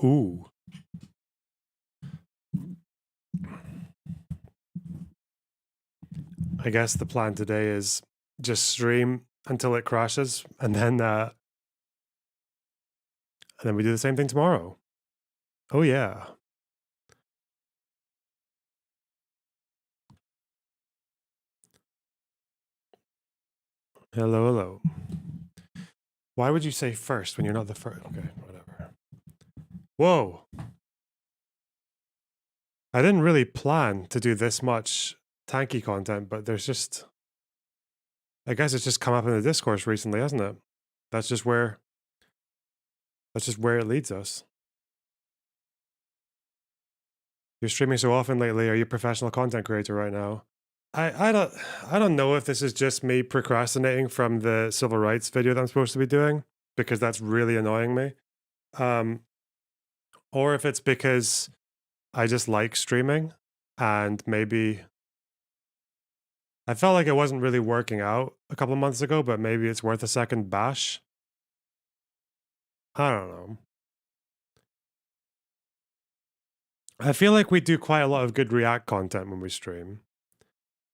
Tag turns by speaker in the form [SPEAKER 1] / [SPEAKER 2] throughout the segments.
[SPEAKER 1] Ooh. I guess the plan today is just stream until it crashes, and then we do the same thing tomorrow. Oh yeah. Hello, hello. Why would you say first when you're not the first? Okay, whatever. Whoa. I didn't really plan to do this much tanky content, but there's just, I guess it's just come up in the discourse recently, hasn't it? That's just where it leads us. You're streaming so often lately. Are you a professional content creator right now? I don't know if this is just me procrastinating from the civil rights video that I'm supposed to be doing, because that's really annoying me. Um, or if it's because I just like streaming and maybe I felt like it wasn't really working out a couple of months ago, but maybe it's worth a second bash. I don't know. I feel like we do quite a lot of good React content when we stream.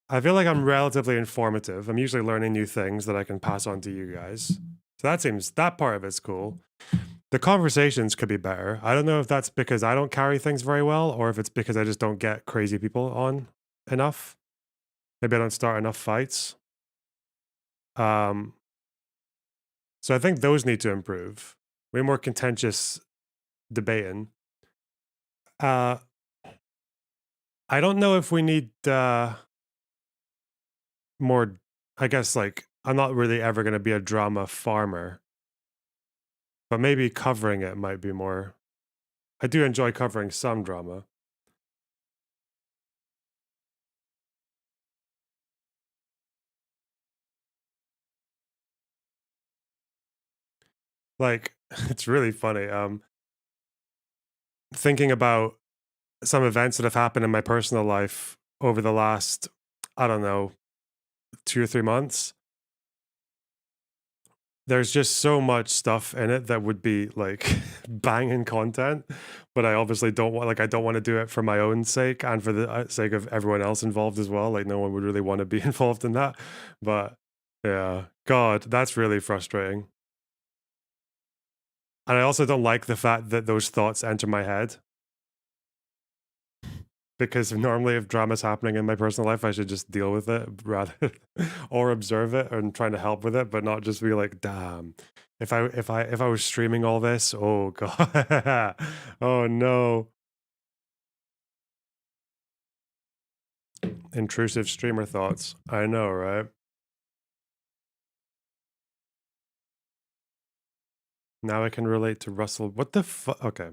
[SPEAKER 1] I feel like I'm relatively informative. I'm usually learning new things that I can pass on to you guys. So that part of it's cool. The conversations could be better. I don't know if that's because I don't carry things very well or if it's because I just don't get crazy people on enough. Maybe I don't start enough fights. So I think those need to improve. Way more contentious debating. I don't know if we need more. I guess like I'm not really ever going to be a drama farmer, but maybe covering it might be more. I do enjoy covering some drama. Like it's really funny. Thinking about some events that have happened in my personal life over the last, I don't know, 2 or 3 months. There's just so much stuff in it that would be like banging content, but I obviously don't want, like, I don't want to do it for my own sake and for the sake of everyone else involved as well. Like, no one would really want to be involved in that. But yeah, God, that's really frustrating. And I also don't like the fact that those thoughts enter my head, because normally if drama's happening in my personal life, I should just deal with it rather or observe it and trying to help with it, but not just be like, damn. If I was streaming all this, oh god. Oh no. Intrusive streamer thoughts. I know, right? Now I can relate to Russell. What the fuck? Okay.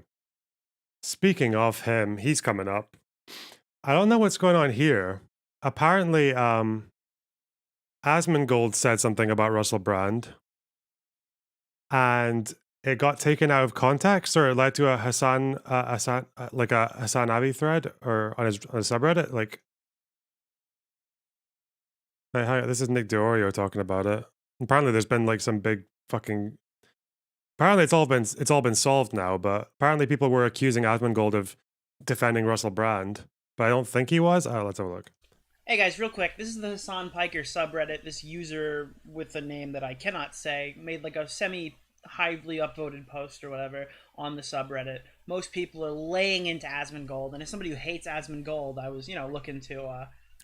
[SPEAKER 1] Speaking of him, he's coming up. I don't know what's going on here. Apparently, Asmongold said something about Russell Brand, and it got taken out of context, or it led to a like a Hassan Abi thread, or on his subreddit. Like, hey, hi, this is Nick Diorio talking about it. Apparently, there's been like some big fucking. Apparently, it's all been solved now. But apparently, people were accusing Asmongold of defending Russell Brand, but I don't think he was. Oh, let's have a look.
[SPEAKER 2] Hey guys, real quick, this is the Hassan Piker subreddit. This user with a name that I cannot say made like a semi highly upvoted post or whatever on the subreddit. Most people are laying into Asmongold, and as somebody who hates Asmongold, I was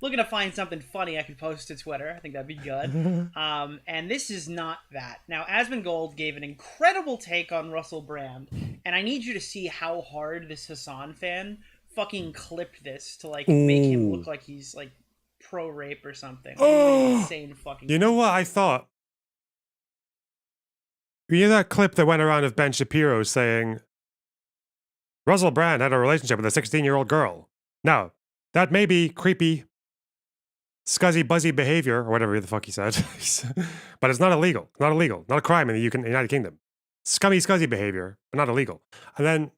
[SPEAKER 2] looking to find something funny I could post to Twitter. I think that'd be good. And this is not that. Now, Asmongold gave an incredible take on Russell Brand, and I need you to see how hard this Hassan fan fucking clipped this to like make him
[SPEAKER 1] Ooh.
[SPEAKER 2] look like he's like pro rape or something. Like, it was like an
[SPEAKER 1] Oh,
[SPEAKER 2] insane fucking
[SPEAKER 1] you know
[SPEAKER 2] thing.
[SPEAKER 1] what I thought? You know that clip that went around of Ben Shapiro saying Russell Brand had a relationship with a 16-year-old girl. Now, that may be creepy, scuzzy, buzzy behavior, or whatever the fuck he said, but it's not illegal. Not illegal. Not a crime in the United Kingdom. Scummy, scuzzy behavior, but not illegal. And then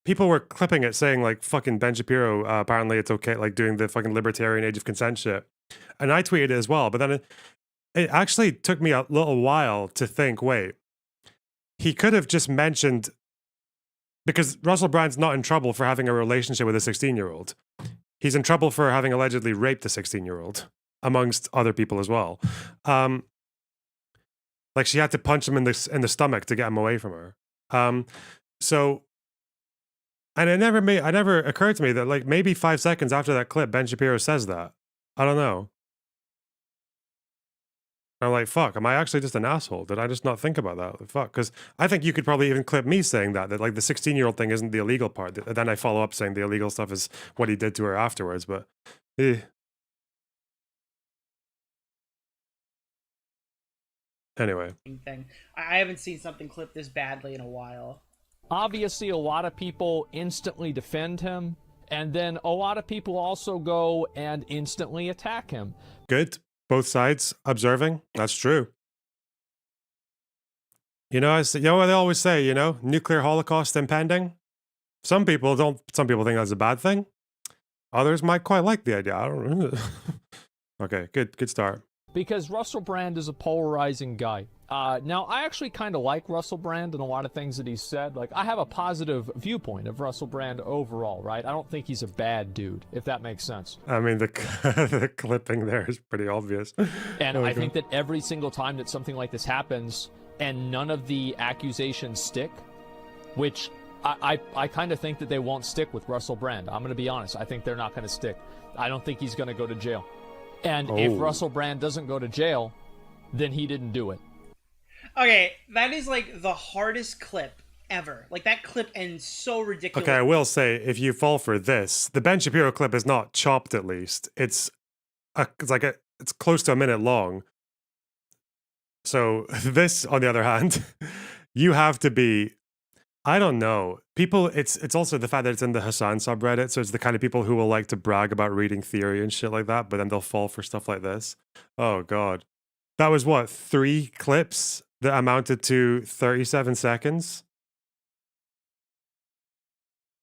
[SPEAKER 1] people were clipping it saying, like, fucking Ben Shapiro, apparently it's okay, like, doing the fucking libertarian age of consent shit. And I tweeted it as well, but then it actually took me a little while to think, wait, he could have just mentioned because Russell Brand's not in trouble for having a relationship with a 16-year-old. He's in trouble for having allegedly raped a 16-year-old, amongst other people as well. Like she had to punch him in the stomach to get him away from her. So, and it never occurred to me that like maybe 5 seconds after that clip, Ben Shapiro says that. I don't know. I'm like, fuck, am I actually just an asshole? Did I just not think about that? Like, fuck, because I think you could probably even clip me saying that like the 16-year-old thing isn't the illegal part. Then I follow up saying the illegal stuff is what he did to her afterwards. But, anyway.
[SPEAKER 2] Thing. I haven't seen something clipped this badly in a while.
[SPEAKER 3] Obviously, a lot of people instantly defend him, and then a lot of people also go and instantly attack him.
[SPEAKER 1] Good. Both sides observing. That's true. You know what they always say, you know, nuclear holocaust impending. Some people think that's a bad thing. Others might quite like the idea. I don't know. Okay, good start.
[SPEAKER 3] Because Russell Brand is a polarizing guy. Now, I actually kind of like Russell Brand and a lot of things that he's said. Like, I have a positive viewpoint of Russell Brand overall, right? I don't think he's a bad dude, if that makes sense.
[SPEAKER 1] I mean, the clipping there is pretty obvious.
[SPEAKER 3] And I think that every single time that something like this happens and none of the accusations stick, which I kind of think that they won't stick with Russell Brand. I'm going to be honest. I think they're not going to stick. I don't think he's going to go to jail. And if Russell Brand doesn't go to jail, then he didn't do it.
[SPEAKER 2] Okay, that is like the hardest clip ever. Like that clip ends so ridiculous.
[SPEAKER 1] Okay, I will say, if you fall for this, the Ben Shapiro clip is not chopped. At least it's close to a minute long. So this, on the other hand, you have to be. I don't know. People, it's also the fact that it's in the Hasan subreddit, so it's the kind of people who will like to brag about reading theory and shit like that, but then they'll fall for stuff like this. Oh god. That was what, 3 clips that amounted to 37 seconds?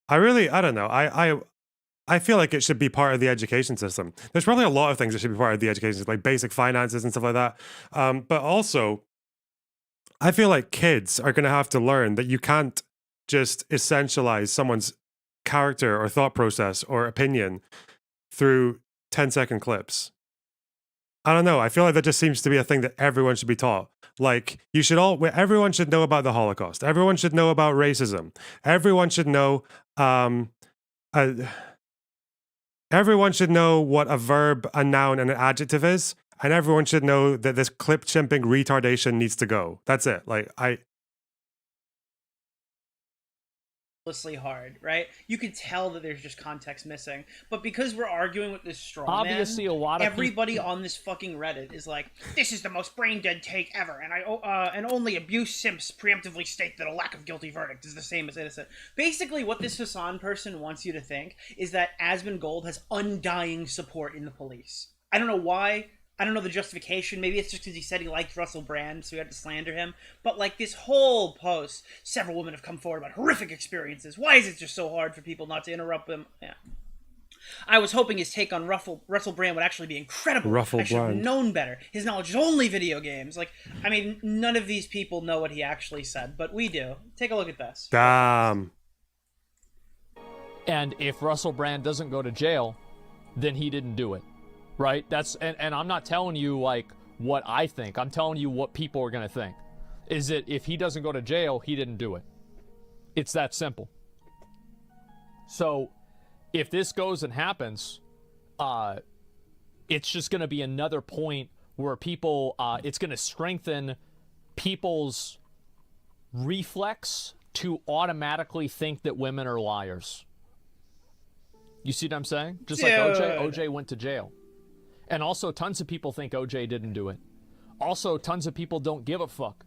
[SPEAKER 1] I don't know. I feel like it should be part of the education system. There's probably a lot of things that should be part of the education system, like basic finances and stuff like that. But also, I feel like kids are going to have to learn that you can't just essentialize someone's character or thought process or opinion through 10-second clips. I don't know. I feel like that just seems to be a thing that everyone should be taught. Like, everyone should know about the Holocaust. Everyone should know about racism. Everyone should know, everyone should know what a verb, a noun, and an adjective is. And everyone should know that this clip chimping retardation needs to go. That's it. Like,
[SPEAKER 2] hard, right? You can tell that there's just context missing, but because we're arguing with this straw
[SPEAKER 3] Obviously,
[SPEAKER 2] man,
[SPEAKER 3] a lot of
[SPEAKER 2] everybody on this fucking Reddit is like, "This is the most brain dead take ever," and only abuse simps preemptively state that a lack of guilty verdict is the same as innocent. Basically, what this Hasan person wants you to think is that Asmongold has undying support in the police. I don't know why. I don't know the justification. Maybe it's just because he said he liked Russell Brand, so he had to slander him. But like this whole post, several women have come forward about horrific experiences. Why is it just so hard for people not to interrupt them? Yeah. I was hoping his take on Russell Brand would actually be incredible. I should have known better. His knowledge is only video games. Like, I mean, none of these people know what he actually said, but we do. Take a look at this.
[SPEAKER 1] damn.
[SPEAKER 3] And if Russell Brand doesn't go to jail, then he didn't do it. Right? And I'm not telling you like what I think. I'm telling you what people are going to think. Is that if he doesn't go to jail, he didn't do it. It's that simple. So if this goes and happens, it's just going to be another point where people, it's going to strengthen people's reflex to automatically think that women are liars. You see what I'm saying? Just like OJ went to jail. And also, tons of people think OJ didn't do it. Also, tons of people don't give a fuck.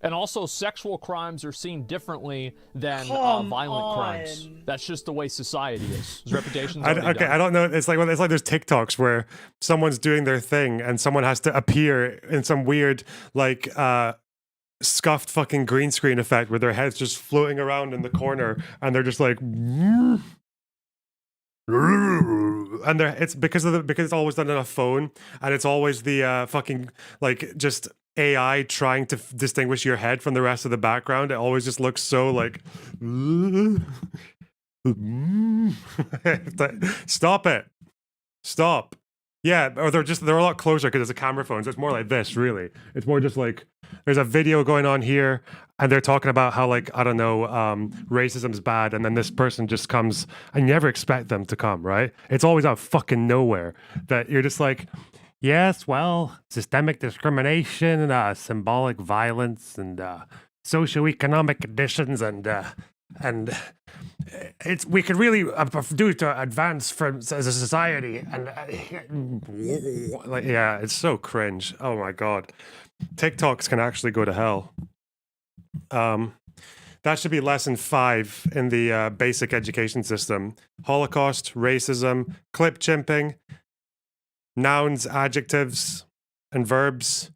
[SPEAKER 3] And also, sexual crimes are seen differently than violent crimes. That's just the way society is. His reputation's already done.
[SPEAKER 1] I don't know. It's like there's TikToks where someone's doing their thing and someone has to appear in some weird, like, scuffed fucking green screen effect where their head's just floating around in the corner and they're just like... and it's because it's always done on a phone and it's always the fucking like just AI trying to distinguish your head from the rest of the background. It always just looks so like. Stop it. Stop. Yeah, or they're a lot closer because it's a camera phone, so it's more like this, really. It's more just like there's a video going on here, and they're talking about how, like, I don't know, racism's bad, and then this person just comes, and you never expect them to come, right? It's always out fucking nowhere that you're just like, yes, well, systemic discrimination, symbolic violence, and socioeconomic conditions, and it's we could really do to advance from as a society, and like, yeah, it's so cringe. Oh my god, TikToks can actually go to hell. That should be lesson 5 in the basic education system: Holocaust, racism, clip chimping, nouns, adjectives, and verbs.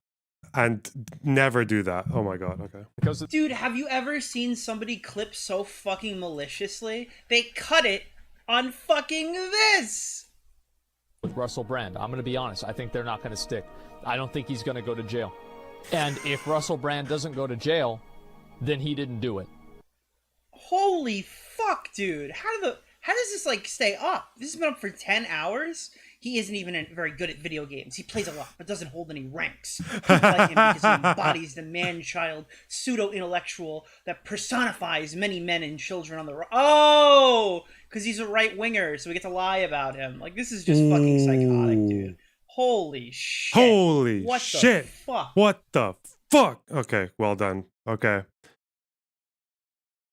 [SPEAKER 1] And never do that. Oh my god, okay.
[SPEAKER 3] Because
[SPEAKER 2] Dude, have you ever seen somebody clip so fucking maliciously? They cut it on fucking this!
[SPEAKER 3] with Russell Brand, I'm going to be honest, I think they're not going to stick. I don't think he's going to go to jail. And if Russell Brand doesn't go to jail, then he didn't do it.
[SPEAKER 2] Holy fuck, dude. How does this, like, stay up? This has been up for 10 hours? He isn't even very good at video games. He plays a lot, but doesn't hold any ranks. People like him because he embodies the man-child pseudo-intellectual that personifies many men and children on the right. Oh! Because he's a right-winger, so we get to lie about him. Like, this is just fucking psychotic, dude. Holy shit.
[SPEAKER 1] Holy
[SPEAKER 2] what
[SPEAKER 1] shit.
[SPEAKER 2] The fuck?
[SPEAKER 1] What the fuck? Okay, well done. Okay.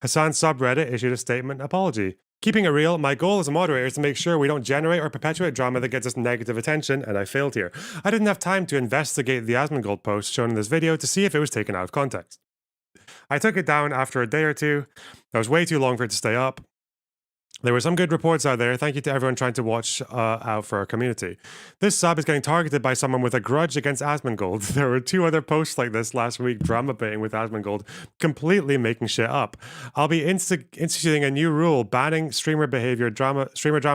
[SPEAKER 1] Hassan's subreddit issued a statement apology. Keeping it real, my goal as a moderator is to make sure we don't generate or perpetuate drama that gets us negative attention, and I failed here. I didn't have time to investigate the Asmongold post shown in this video to see if it was taken out of context. I took it down after a day or two. That was way too long for it to stay up. There were some good reports out there. Thank you to everyone trying to watch out for our community. This sub is getting targeted by someone with a grudge against Asmongold. There were 2 other posts like this last week, drama baiting with Asmongold, completely making shit up. I'll be instituting a new rule banning streamer drama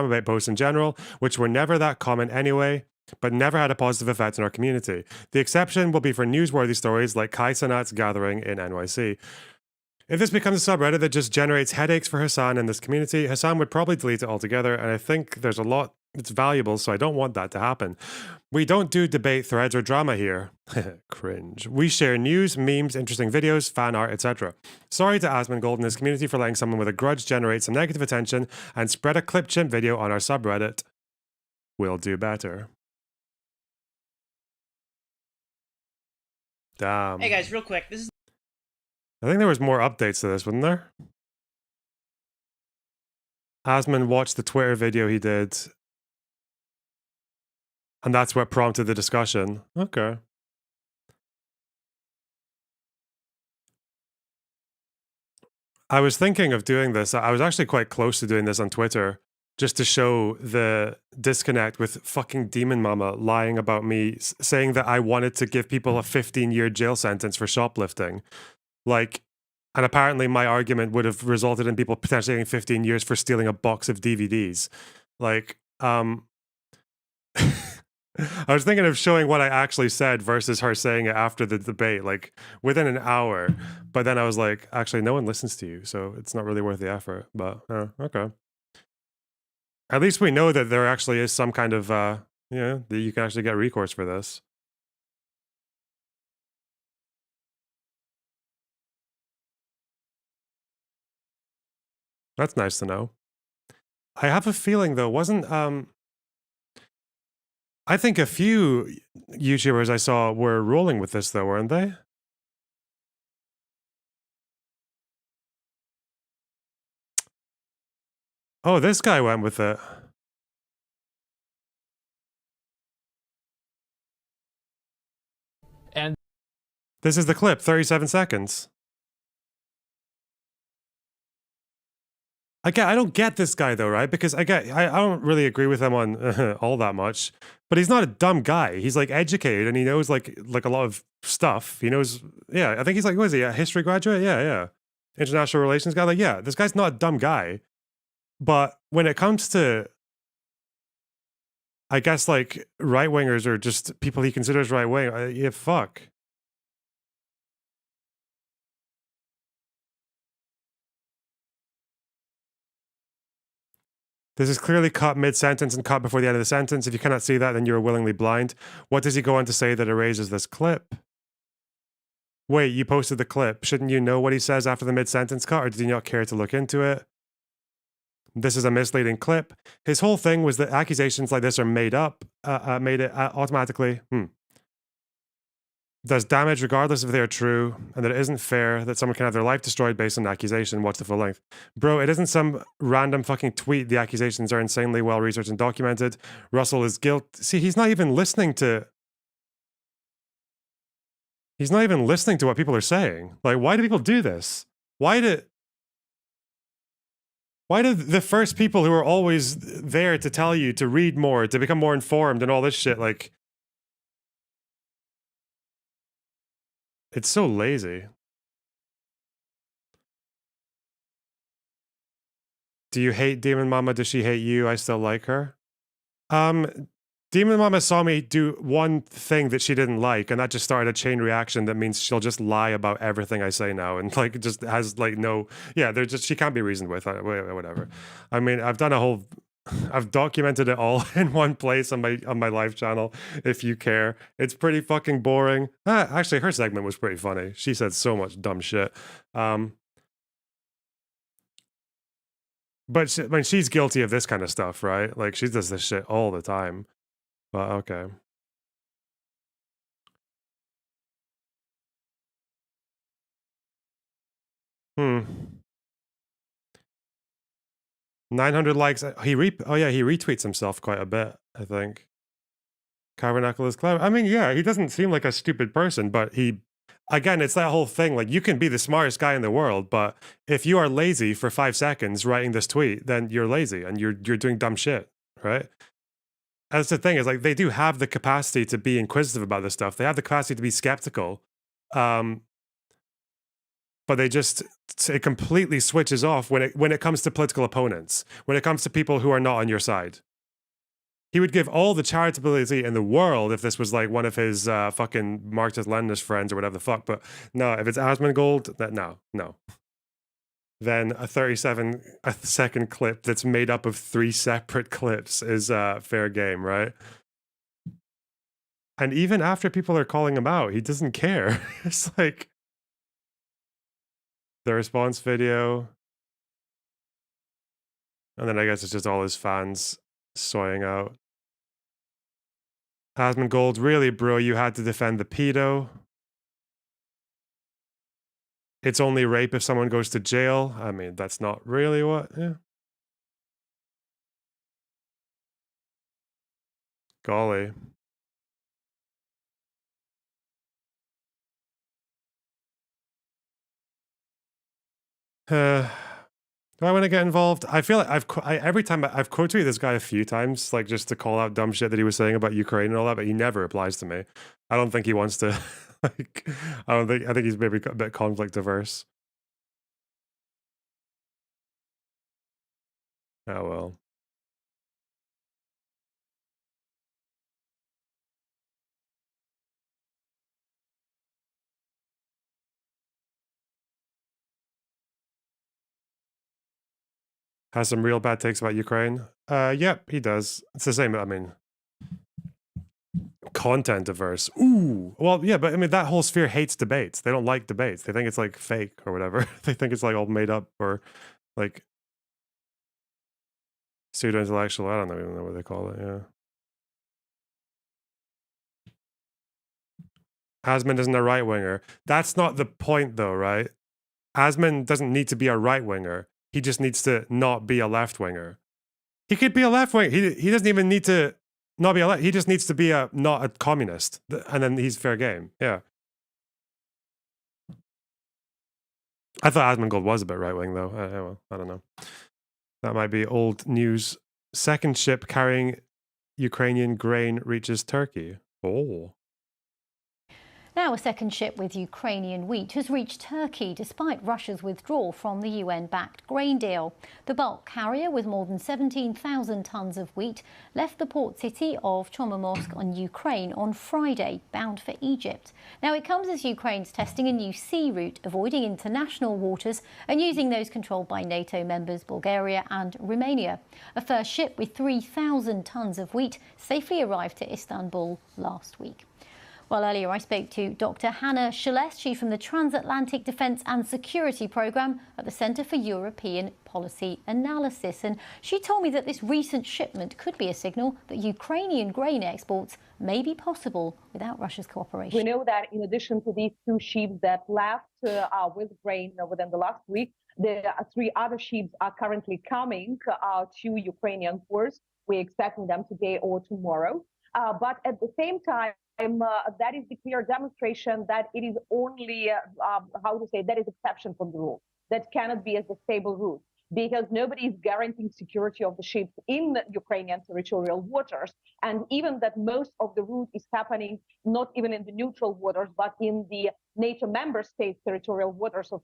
[SPEAKER 1] bait posts in general, which were never that common anyway, but never had a positive effect on our community. The exception will be for newsworthy stories like Kai Cenat's gathering in NYC. If this becomes a subreddit that just generates headaches for Hassan and this community, Hassan would probably delete it altogether, and I think there's a lot that's valuable, so I don't want that to happen. We don't do debate threads or drama here. Cringe. We share news, memes, interesting videos, fan art, etc. Sorry to Asmongold and his community for letting someone with a grudge generate some negative attention and spread a clip chimp video on our subreddit. We'll do better. Damn.
[SPEAKER 2] Hey guys, real quick. This is
[SPEAKER 1] I think there was more updates to this, wasn't there? Asmon watched the Twitter video he did, and that's what prompted the discussion. Okay. I was thinking of doing this. I was actually quite close to doing this on Twitter, just to show the disconnect with fucking Demon Mama lying about me, saying that I wanted to give people a 15-year jail sentence for shoplifting. Like, and apparently my argument would have resulted in people potentially getting 15 years for stealing a box of DVDs. Like, I was thinking of showing what I actually said versus her saying it after the debate, like within an hour. But then I was like, actually, no one listens to you, so it's not really worth the effort. But okay. At least we know that there actually is some kind of, that you can actually get recourse for this. That's nice to know. I have a feeling, though, I think a few YouTubers I saw were rolling with this, though, weren't they? Oh, this guy went with it.
[SPEAKER 3] And
[SPEAKER 1] this is the clip, 37 seconds. I don't get this guy though, right? Because I don't really agree with him on all that much, but he's not a dumb guy. He's like educated and he knows like a lot of stuff. He knows, yeah. I think he's like, what is he? A history graduate? Yeah. International relations guy. Like, yeah, this guy's not a dumb guy. But when it comes to, I guess like right wingers or just people he considers right wing, yeah, fuck. This is clearly cut mid-sentence and cut before the end of the sentence. If you cannot see that, then you are willingly blind. What does he go on to say that erases this clip? Wait, you posted the clip. Shouldn't you know what he says after the mid-sentence cut, or did you not care to look into it? This is a misleading clip. His whole thing was that accusations like this are made up, made it automatically. Does damage regardless if they are true, and that it isn't fair that someone can have their life destroyed based on an accusation. Watch the full length. Bro, it isn't some random fucking tweet. The accusations are insanely well researched and documented. Russell is guilty. See, he's not even listening to... He's not even listening to what people are saying. Like, why do people do this? Why do the first people who are always there to tell you to read more, to become more informed and all this shit, like... It's so lazy. Do you hate Demon Mama? Does she hate you? I still like her. Demon Mama saw me do one thing that she didn't like, and that just started a chain reaction that means she'll just lie about everything I say now, and like just has like no, yeah, they're just, she can't be reasoned with, whatever. I mean, I've documented it all in one place on my live channel. If you care, it's pretty fucking boring. Actually, her segment was pretty funny. She said so much dumb shit. But I mean, she's guilty of this kind of stuff, right? Like she does this shit all the time. But okay. 900 likes. He retweets himself quite a bit, I think. Carbonacle is clever. I mean, yeah, he doesn't seem like a stupid person, but again, it's that whole thing, like, you can be the smartest guy in the world, but if you are lazy for 5 seconds writing this tweet, then you're lazy and you're doing dumb shit, right? That's the thing, is like, they do have the capacity to be inquisitive about this stuff. They have the capacity to be skeptical. But it completely switches off when it comes to political opponents, when it comes to people who are not on your side. He would give all the charitability in the world if this was like one of his fucking Marxist-Leninist friends or whatever the fuck, but no, if it's Asmongold, no. Then a 37-second clip that's made up of 3 separate clips is fair game, right? And even after people are calling him out, he doesn't care. It's like... the response video. And then I guess it's just all his fans soying out. Asmongold, really, bro, you had to defend the pedo. It's only rape if someone goes to jail. I mean, that's not really what... Yeah. Golly. Do I want to get involved? I feel like every time I've quote tweeted this guy a few times, like just to call out dumb shit that he was saying about Ukraine and all that, but he never replies to me. I don't think he wants to. Like, I think he's maybe a bit conflict averse. Oh well. Has some real bad takes about Ukraine. Yep, he does. It's the same. I mean, content averse. Ooh, well, yeah, but I mean, that whole sphere hates debates. They don't like debates. They think it's like fake or whatever. They think it's like all made up or like pseudo intellectual. I don't even know what they call it. Yeah. Asmon isn't a right winger. That's not the point, though, right? Asmon doesn't need to be a right winger. He just needs to not be a left winger. He could be a left winger. He doesn't even need to not be a left. He just needs to be not a communist, and then he's fair game. Yeah. I thought Asmongold was a bit right wing, though. Well, I don't know. That might be old news. Second ship carrying Ukrainian grain reaches Turkey. Oh.
[SPEAKER 4] Now, a second ship with Ukrainian wheat has reached Turkey despite Russia's withdrawal from the UN-backed grain deal. The bulk carrier, with more than 17,000 tonnes of wheat, left the port city of Chornomorsk on Ukraine on Friday, bound for Egypt. Now, it comes as Ukraine's testing a new sea route, avoiding international waters and using those controlled by NATO members Bulgaria and Romania. A first ship with 3,000 tonnes of wheat safely arrived to Istanbul last week. Well, earlier I spoke to Dr. Hannah Shelest, from the Transatlantic Defence and Security Programme at the Centre for European Policy Analysis. And she told me that this recent shipment could be a signal that Ukrainian grain exports may be possible without Russia's cooperation.
[SPEAKER 5] We know that in addition to these two ships that left with grain within the last week, the three other ships are currently coming to Ukrainian ports. We're expecting them today or tomorrow. But at the same time, that is the clear demonstration that it is only, that is exception from the rule. That cannot be as a stable route, because nobody is guaranteeing security of the ships in the Ukrainian territorial waters. And even that most of the route is happening not even in the neutral waters, but in the NATO member states' territorial waters of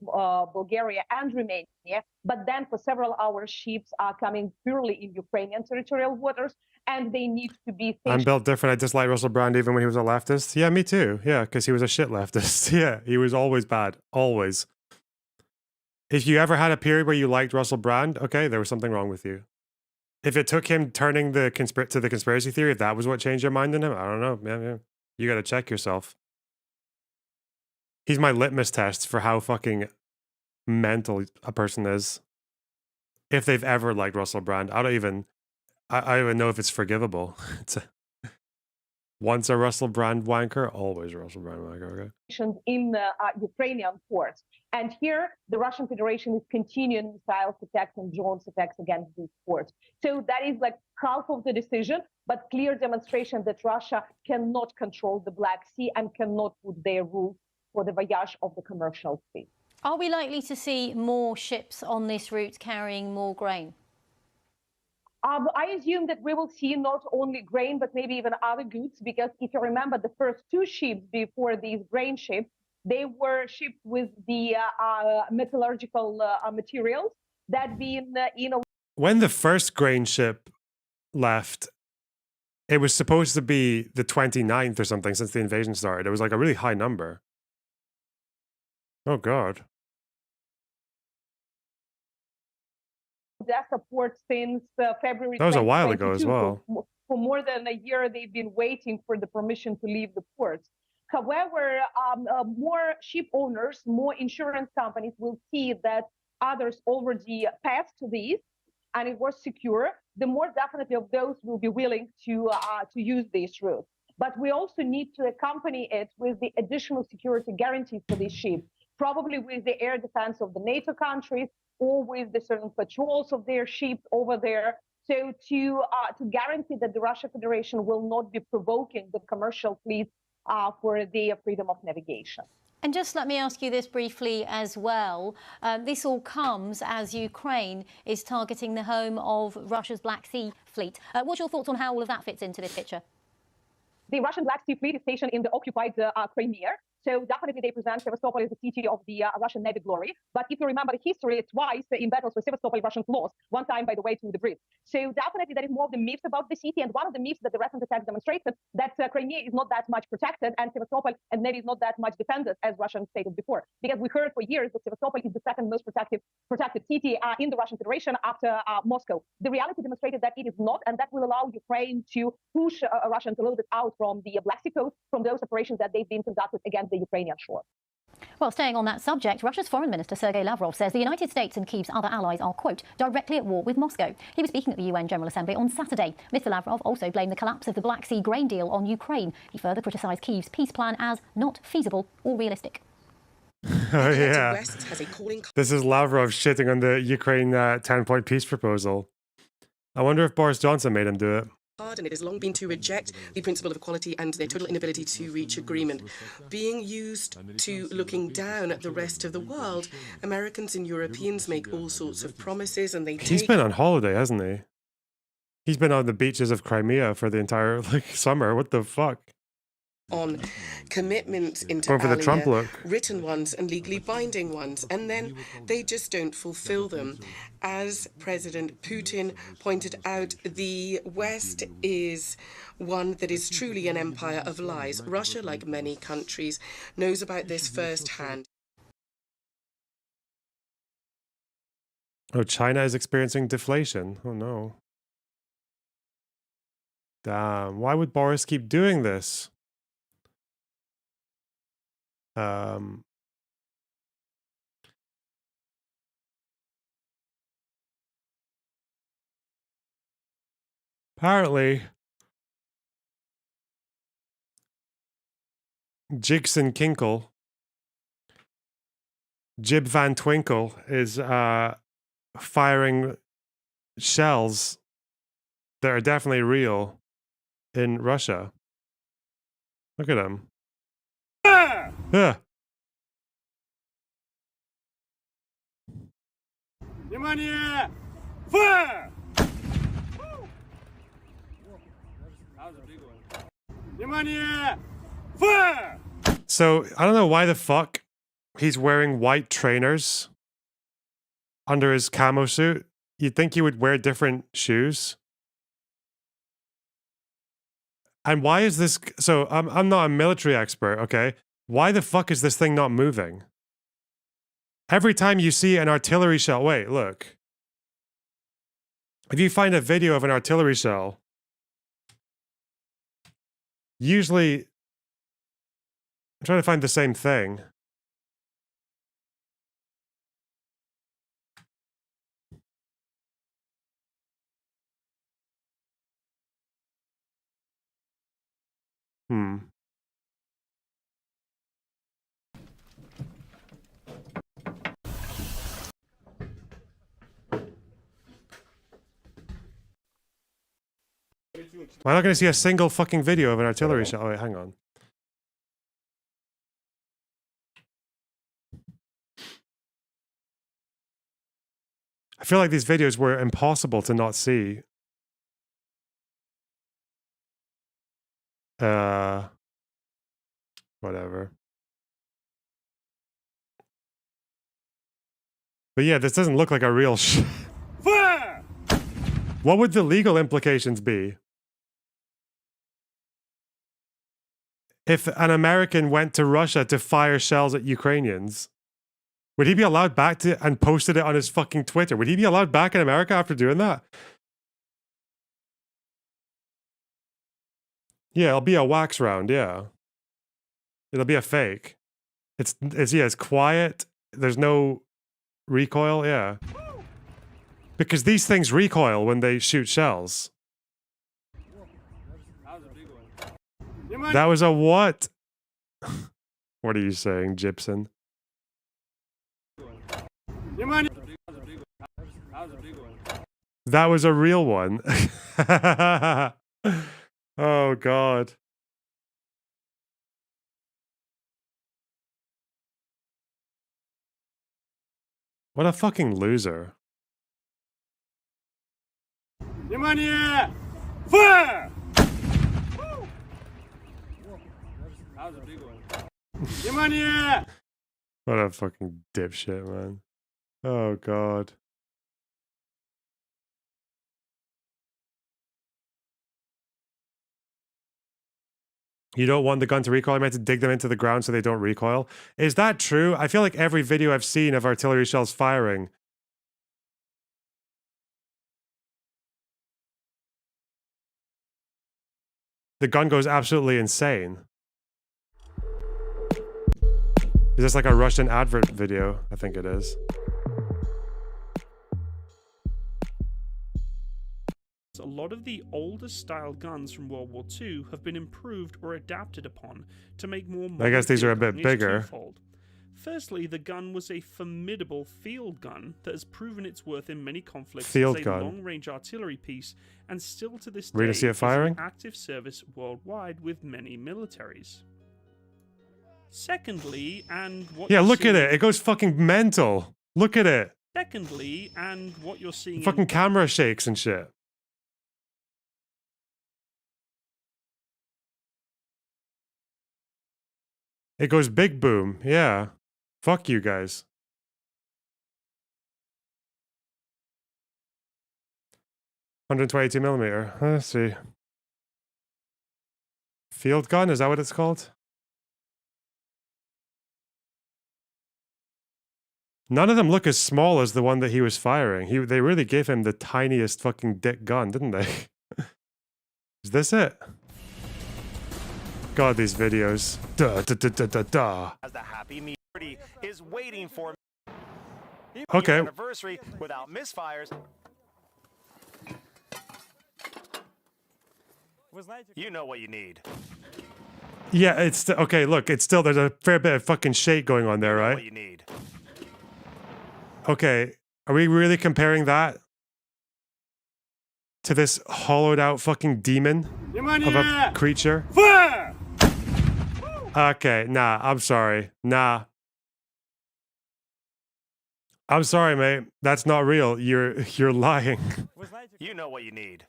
[SPEAKER 5] Bulgaria and Romania. But then for several hours, ships are coming purely in Ukrainian territorial waters, and they need to be...
[SPEAKER 1] I'm built different. I dislike Russell Brand even when he was a leftist. Yeah, me too. Yeah, because he was a shit leftist. Yeah, he was always bad. Always. If you ever had a period where you liked Russell Brand, okay, there was something wrong with you. If it took him turning to the conspiracy theory, if that was what changed your mind in him, I don't know. Yeah. You got to check yourself. He's my litmus test for how fucking mental a person is. If they've ever liked Russell Brand, I don't even know if it's forgivable. Once a Russell Brand wanker, always a Russell Brand wanker. Okay.
[SPEAKER 5] In Ukrainian ports. And here, the Russian Federation is continuing missile attacks and drone attacks against these ports. So that is like half of the decision, but clear demonstration that Russia cannot control the Black Sea and cannot put their rules for the voyage of the commercial fleet.
[SPEAKER 4] Are we likely to see more ships on this route carrying more grain?
[SPEAKER 5] I assume that we will see not only grain, but maybe even other goods, because if you remember the first two ships before these grain ships, they were shipped with the metallurgical materials that been
[SPEAKER 1] When the first grain ship left, it was supposed to be the 29th or something since the invasion started. It was like a really high number. Oh, God.
[SPEAKER 5] Odessa port since February.
[SPEAKER 1] That was a while ago as well.
[SPEAKER 5] For more than a year, they've been waiting for the permission to leave the ports. However, more ship owners, more insurance companies will see that others already passed these and it was secure. The more definitely of those will be willing to use this route. But we also need to accompany it with the additional security guarantees for these ships, probably with the air defense of the NATO countries or with the certain patrols of their ships over there. So to guarantee that the Russian Federation will not be provoking the commercial fleet for the freedom of navigation.
[SPEAKER 4] And just let me ask you this briefly as well. This all comes as Ukraine is targeting the home of Russia's Black Sea fleet. What's your thoughts on how all of that fits into this picture?
[SPEAKER 5] The Russian Black Sea fleet is stationed in the occupied Crimea. So definitely they present Sevastopol as the city of the Russian Navy glory. But if you remember the history, twice in battles with Sevastopol, Russians lost. One time, by the way, to the Brits. So definitely there is more of the myths about the city. And one of the myths that the recent attacks demonstrated that Crimea is not that much protected and Sevastopol and Navy is not that much defended, as Russians stated before. Because we heard for years that Sevastopol is the second most protected city in the Russian Federation after Moscow. The reality demonstrated that it is not, and that will allow Ukraine to push Russians a little bit out from the Black Sea coast, from those operations that they've been conducted against the Ukrainian shore.
[SPEAKER 4] Well, staying on that subject, Russia's Foreign Minister Sergei Lavrov says the United States and Kyiv's other allies are, quote, directly at war with Moscow. He was speaking at the UN General Assembly on Saturday. Mr. Lavrov also blamed the collapse of the Black Sea grain deal on Ukraine. He further criticised Kyiv's peace plan as not feasible or realistic.
[SPEAKER 1] Oh, yeah. This is Lavrov shitting on the Ukraine 10-point peace proposal. I wonder if Boris Johnson made him do it.
[SPEAKER 6] And it has long been to reject the principle of equality and their total inability to reach agreement. Being used to looking down at the rest of the world, Americans and Europeans make all sorts of promises and they
[SPEAKER 1] He's been on holiday, hasn't he? He's been on the beaches of Crimea for the entire summer. What the fuck?
[SPEAKER 6] on commitments inter
[SPEAKER 1] Going for the
[SPEAKER 6] alia,
[SPEAKER 1] Trump look.
[SPEAKER 6] written ones and legally binding ones, and then they just don't fulfill them. As President Putin pointed out, the West is one that is truly an empire of lies. Russia, like many countries, knows about this firsthand.
[SPEAKER 1] Oh, China is experiencing deflation. Oh no. Damn, why would Boris keep doing this? Apparently, Jigson Kinkle, Jib Van Twinkle is firing shells that are definitely real in Russia. Look at him. Yeah.
[SPEAKER 7] Внимание! Фаер! Внимание! Фаер!
[SPEAKER 1] So I don't know why the fuck he's wearing white trainers under his camo suit. You'd think he would wear different shoes. And why is this? So I'm not a military expert, okay? Why the fuck is this thing not moving? Every time you see an artillery shell, wait, look. If you find a video of an artillery shell, usually I'm trying to find the same thing. Am I not going to see a single fucking video of an artillery shell? Oh, wait, hang on. I feel like these videos were impossible to not see. Whatever. But yeah, this doesn't look like a real What would the legal implications be? If an American went to Russia to fire shells at Ukrainians, would he be allowed back to and posted it on his fucking Twitter? Would he be allowed back in America after doing that? Yeah, it'll be a wax round, yeah. It'll be a fake. It's quiet. There's no recoil, yeah. Because these things recoil when they shoot shells. That was a what? What are you saying, Gibson? That was a real one. Oh, God. What a fucking loser.
[SPEAKER 7] Внимание! Фаер! Внимание!
[SPEAKER 1] What a fucking dipshit, man. Oh, God. You don't want the gun to recoil. I meant to dig them into the ground so they don't recoil. Is that true? I feel like every video I've seen of artillery shells firing, the gun goes absolutely insane. Is this like a Russian advert video? I think it is.
[SPEAKER 8] A lot of the older style guns from World War II have been improved or adapted upon to make more modern.
[SPEAKER 1] I guess these are a bit
[SPEAKER 8] gun is
[SPEAKER 1] bigger.
[SPEAKER 8] twofold. Firstly, the gun was a formidable field gun that has proven its worth in many conflicts
[SPEAKER 1] Field
[SPEAKER 8] as a
[SPEAKER 1] gun.
[SPEAKER 8] long-range artillery piece, and still to this
[SPEAKER 1] We're gonna
[SPEAKER 8] day
[SPEAKER 1] see it
[SPEAKER 8] is
[SPEAKER 1] firing?
[SPEAKER 8] in active service worldwide with many militaries. Secondly, and what
[SPEAKER 1] Yeah,
[SPEAKER 8] you're
[SPEAKER 1] look at
[SPEAKER 8] seeing-
[SPEAKER 1] it. It goes fucking mental. Look at it.
[SPEAKER 8] Secondly, and what you're seeing
[SPEAKER 1] The fucking
[SPEAKER 8] in
[SPEAKER 1] camera shakes and shit. It goes big boom. Yeah. Fuck you guys. .122mm. Let's see. Field gun, is that what it's called? None of them look as small as the one that he was firing. They really gave him the tiniest fucking dick gun, didn't they? Is this it? God, these videos. Duh, duh, duh, duh, duh, duh.
[SPEAKER 9] As the happy meal is waiting for
[SPEAKER 1] Okay.
[SPEAKER 9] anniversary without misfires. You know what you need.
[SPEAKER 1] Yeah, it's okay. Look, it's still there's a fair bit of fucking shake going on there,
[SPEAKER 9] What
[SPEAKER 1] right?
[SPEAKER 9] you need.
[SPEAKER 1] Okay, are we really comparing that to this hollowed out fucking demon of a creature?
[SPEAKER 7] Fire!
[SPEAKER 1] Okay, nah, I'm sorry. Nah. I'm sorry, mate. That's not real. You're lying.
[SPEAKER 9] You know what you need.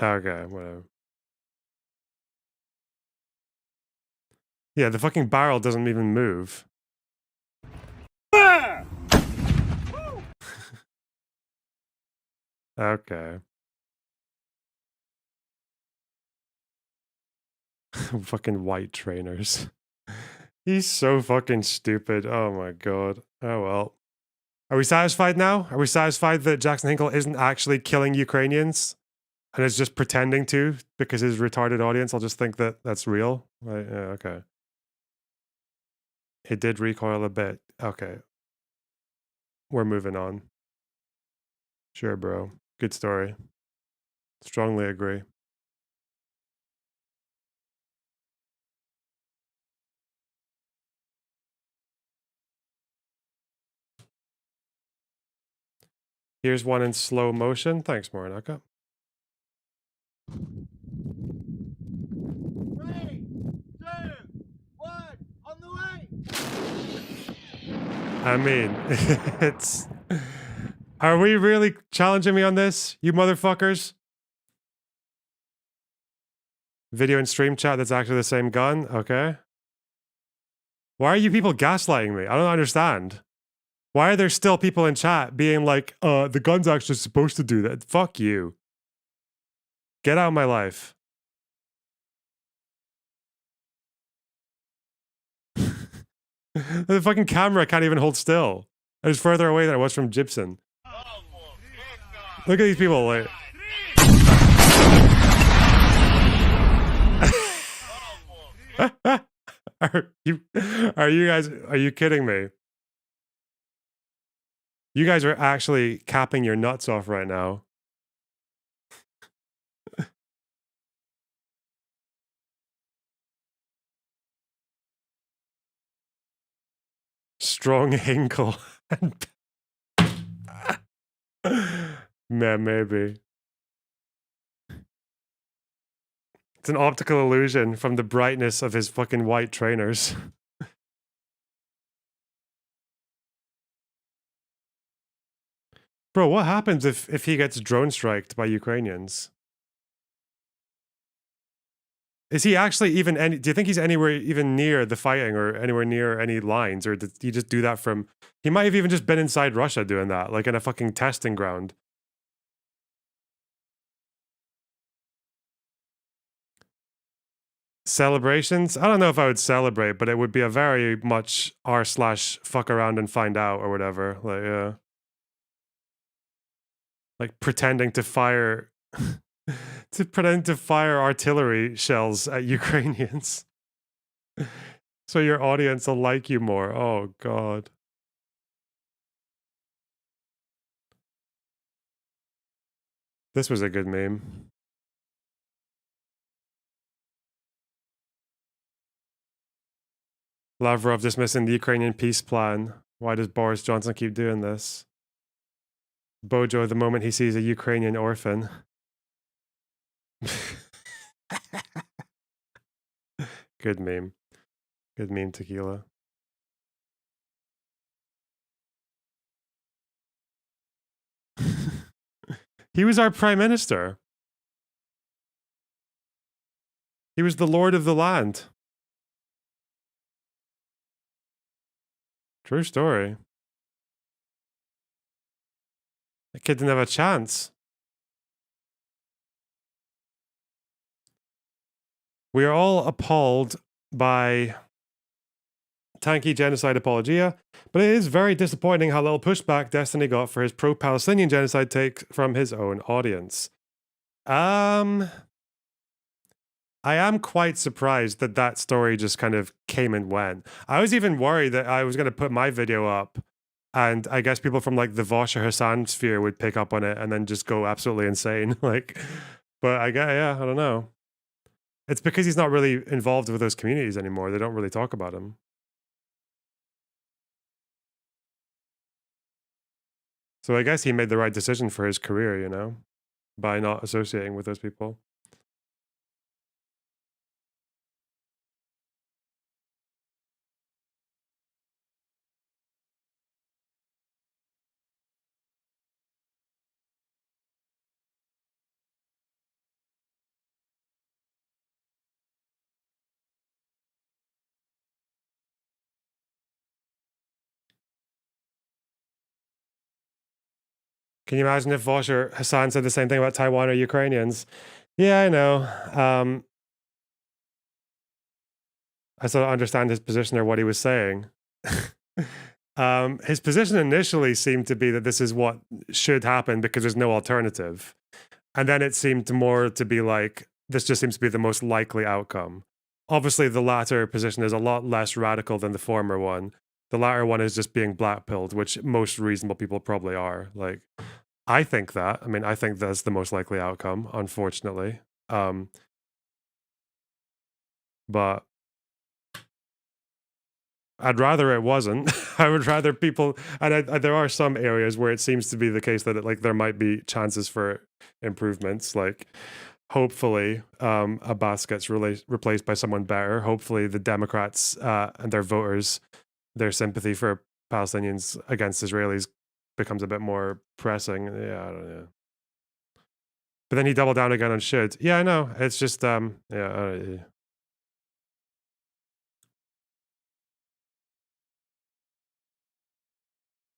[SPEAKER 1] Okay, whatever. Yeah, the fucking barrel doesn't even move.
[SPEAKER 7] Fire!
[SPEAKER 1] Okay. Fucking white trainers. He's so fucking stupid. Oh my god. Oh well. Are we satisfied now? Are we satisfied that Jackson Hinkle isn't actually killing Ukrainians? And is just pretending to because his retarded audience will just think that that's real? Like, yeah, okay. It did recoil a bit. Okay. We're moving on. Sure, bro. Good story. Strongly agree. Here's one in slow motion. Thanks, Morinaka.
[SPEAKER 7] 3, 2, 1, on the way!
[SPEAKER 1] I mean, it's... Are we really challenging me on this, you motherfuckers? Video and stream chat that's actually the same gun? Okay. Why are you people gaslighting me? I don't understand. Why are there still people in chat being like, the gun's actually supposed to do that? Fuck you. Get out of my life. The fucking camera can't even hold still. I was further away than I was from Gibson. Look at these people, like... Are you kidding me? You guys are actually capping your nuts off right now. Strong Hinkle. Man, maybe. It's an optical illusion from the brightness of his fucking white trainers. Bro, what happens if he gets drone striked by Ukrainians? Is he actually even do you think he's anywhere even near the fighting or anywhere near any lines, or did he just do that from... He might have even just been inside Russia doing that, like in a fucking testing ground. Celebrations? I don't know if I would celebrate, but it would be a very much r/fuck around and find out or whatever. Like, yeah. Like pretending to fire... to pretend to fire artillery shells at Ukrainians. So your audience will like you more. Oh, God. This was a good meme. Lavrov dismissing the Ukrainian peace plan. Why does Boris Johnson keep doing this? Bojo, the moment he sees a Ukrainian orphan. Good meme. Good meme, Tequila. He was our prime minister. He was the lord of the land. True story. The kid didn't have a chance. We are all appalled by tanky genocide apologia, but it is very disappointing how little pushback Destiny got for his pro-Palestinian genocide take from his own audience. I am quite surprised that that story just kind of came and went. I was even worried that I was going to put my video up and I guess people from like the Vosh or Hassan sphere would pick up on it and then just go absolutely insane. Like, but I guess, yeah, I don't know. It's because he's not really involved with those communities anymore. They don't really talk about him. So I guess he made the right decision for his career, you know, by not associating with those people. Can you imagine if Vosh or Hassan said the same thing about Taiwan or Ukrainians? Yeah, I know. I still don't understand his position or what he was saying. His position initially seemed to be that this is what should happen because there's no alternative. And then it seemed more to be like, this just seems to be the most likely outcome. Obviously, the latter position is a lot less radical than the former one. The latter one is just being blackpilled, which most reasonable people probably are. Like, I think that. I mean, I think that's the most likely outcome, unfortunately. But I'd rather it wasn't. I would rather people, and there are some areas where it seems to be the case that like there might be chances for improvements. Like, hopefully, Abbas gets replaced by someone better. Hopefully, the Democrats and their voters, their sympathy for Palestinians against Israelis becomes a bit more pressing. Yeah, I don't know. But then he doubled down again on should. Yeah, I know. It's just yeah.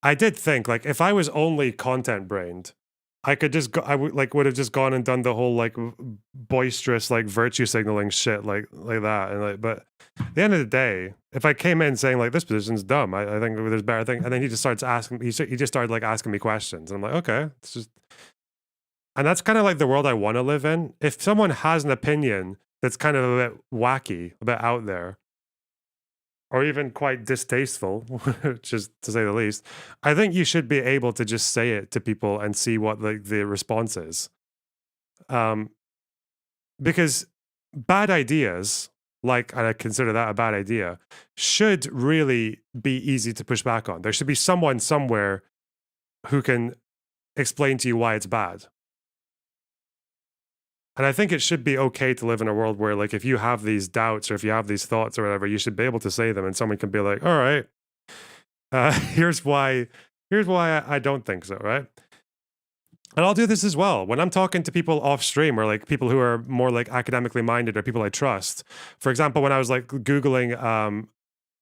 [SPEAKER 1] I did think, like, if I was only content brained, I could just go, would have just gone and done the whole like boisterous like virtue signaling shit like that, and like, but at the end of the day, if I came in saying like this position's dumb, I think there's better thing, and then he just starts asking, he just started like asking me questions, and I'm like, okay, it's just, and that's kind of like the world I want to live in. If someone has an opinion that's kind of a bit wacky, a bit out there, or even quite distasteful, just to say the least, I think you should be able to just say it to people and see what like the response is. Because bad ideas, like, and I consider that a bad idea, should really be easy to push back on. There should be someone somewhere who can explain to you why it's bad. And I think it should be okay to live in a world where, like, if you have these doubts or if you have these thoughts or whatever, you should be able to say them, and someone can be like, "All right, here's why I don't think so." Right? And I'll do this as well when I'm talking to people off stream, or like people who are more like academically minded or people I trust. For example, when I was like Googling,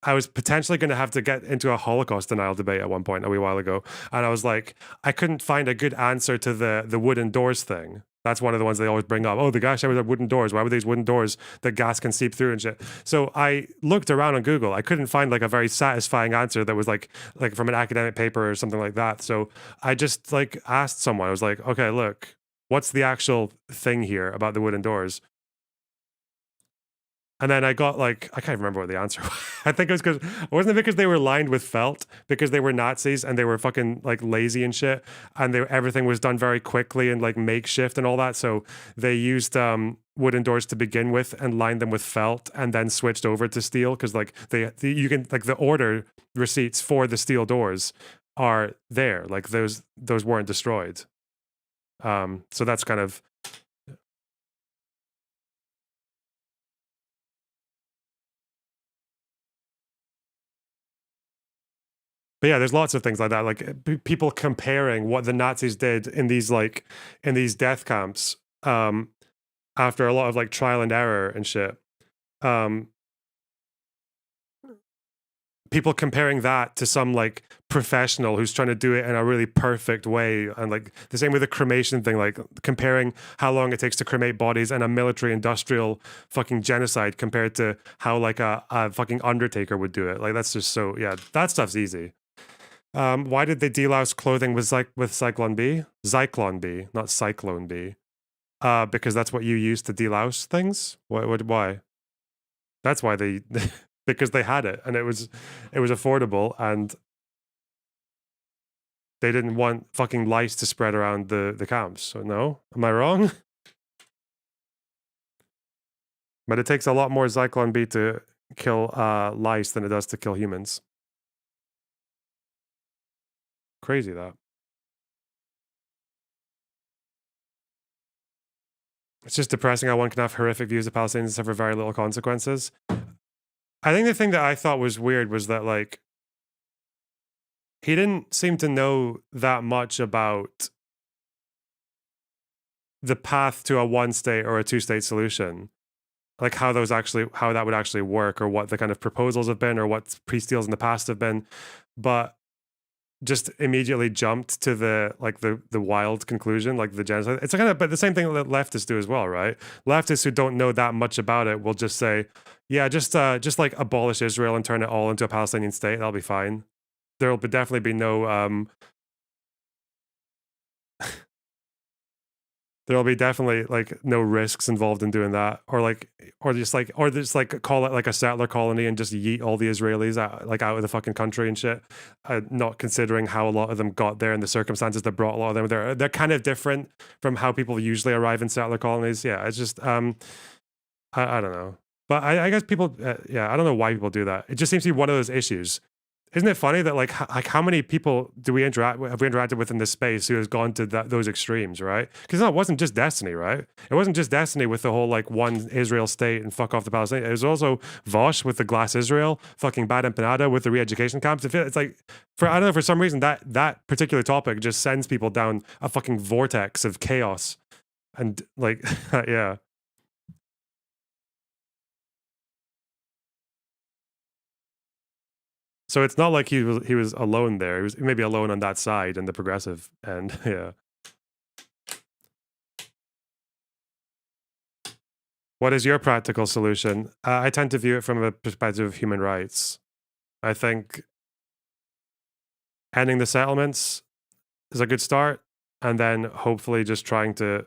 [SPEAKER 1] I was potentially going to have to get into a Holocaust denial debate at one point a wee while ago, and I was like, I couldn't find a good answer to the wooden doors thing. That's one of the ones they always bring up. Oh, the guy said there were wooden doors. Why were these wooden doors that gas can seep through and shit? So I looked around on Google. I couldn't find like a very satisfying answer that was like from an academic paper or something like that. So I just like asked someone. I was like, okay, look, what's the actual thing here about the wooden doors? And then I got like, I can't remember what the answer was. I think it was wasn't it because they were lined with felt because they were Nazis and they were fucking like lazy and shit. And everything was done very quickly and like makeshift and all that. So they used wooden doors to begin with and lined them with felt and then switched over to steel. Cause like you can like the order receipts for the steel doors are there. Like those weren't destroyed. So that's kind of, but yeah, there's lots of things like that, like people comparing what the Nazis did in these death camps, and after a lot of like trial and error and shit. People comparing that to some like professional who's trying to do it in a really perfect way, and like the same with the cremation thing, like comparing how long it takes to cremate bodies in a military industrial fucking genocide compared to how like a fucking undertaker would do it. Like that's just so, yeah, that stuff's easy. Why did they delouse clothing with Zyklon B? Zyklon B, not Cyclone B. Because that's what you use to delouse things. Why? That's why they because they had it and it was affordable, and they didn't want fucking lice to spread around the camps. So no, am I wrong? But it takes a lot more Zyklon B to kill lice than it does to kill humans. Crazy that. It's just depressing how one can have horrific views of Palestinians and suffer very little consequences. I think the thing that I thought was weird was that, like, he didn't seem to know that much about the path to a one-state or a two-state solution. Like how that would actually work, or what the kind of proposals have been, or what peace deals in the past have been. But just immediately jumped to the wild conclusion, like the genocide. It's kind of, but the same thing that leftists do as well, right? Leftists who don't know that much about it will just say, yeah, just like abolish Israel and turn it all into a Palestinian state. That'll be fine. There'll definitely be no there'll be definitely like no risks involved in doing that, or just call it like a settler colony and just yeet all the Israelis out of the fucking country and shit, not considering how a lot of them got there and the circumstances that brought a lot of them there. They're kind of different from how people usually arrive in settler colonies. Yeah, it's just I don't know, but I guess people I don't know why people do that. It just seems to be one of those issues. Isn't it funny that like how many people have we interacted with in this space who has gone to those extremes, right? Because no, it wasn't just Destiny, right? It wasn't just Destiny with the whole like one Israel state and fuck off the Palestinians. It was also Vosh with the Glass Israel, fucking Bad Empanada with the re-education camps. It's like, I don't know, for some reason that particular topic just sends people down a fucking vortex of chaos, and like yeah. So it's not like he was alone there. He was maybe alone on that side and the progressive end. Yeah. What is your practical solution? I tend to view it from a perspective of human rights. I think ending the settlements is a good start, and then hopefully just trying to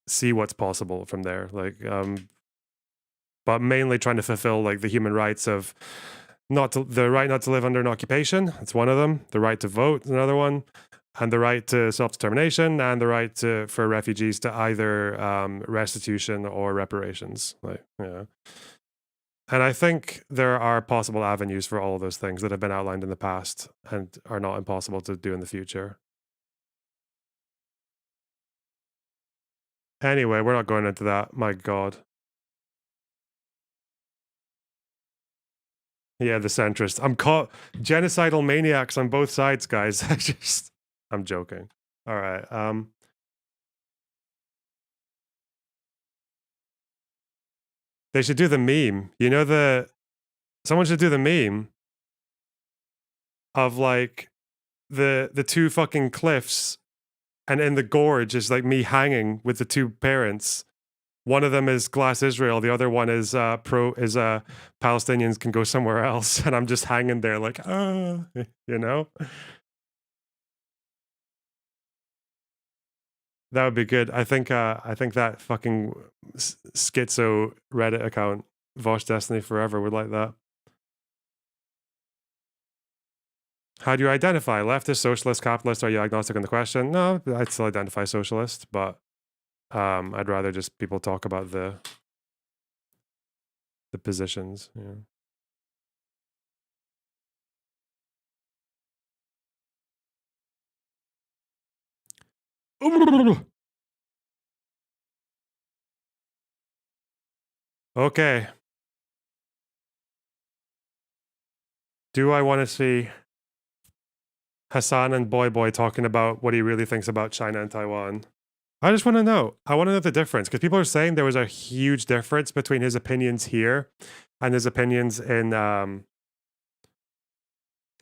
[SPEAKER 1] see what's possible from there. Like, but mainly trying to fulfill like the human rights of the right not to live under an occupation. It's one of them. The right to vote is another one, and the right to self-determination, and the right for refugees to either restitution or reparations. Like, yeah. And I think there are possible avenues for all of those things that have been outlined in the past and are not impossible to do in the future. Anyway, we're not going into that. My God. Yeah, the centrist. I'm caught genocidal maniacs on both sides, guys. I'm joking. All right. They should do the meme. You know, someone should do the meme of like the two fucking cliffs, and in the gorge is like me hanging with the two parents. One of them is Glass Israel. The other one is Palestinians can go somewhere else, and I'm just hanging there like, you know. That would be good. I think that fucking schizo Reddit account, Vosh Destiny Forever, would like that. How do you identify? Leftist, socialist, capitalist? Are you agnostic on the question? No, I'd still identify socialist, but I'd rather just people talk about the positions. Yeah. Okay. Do I want to see Hassan and Boy talking about what he really thinks about China and Taiwan? I just want to know. I want to know the difference because people are saying there was a huge difference between his opinions here and his opinions in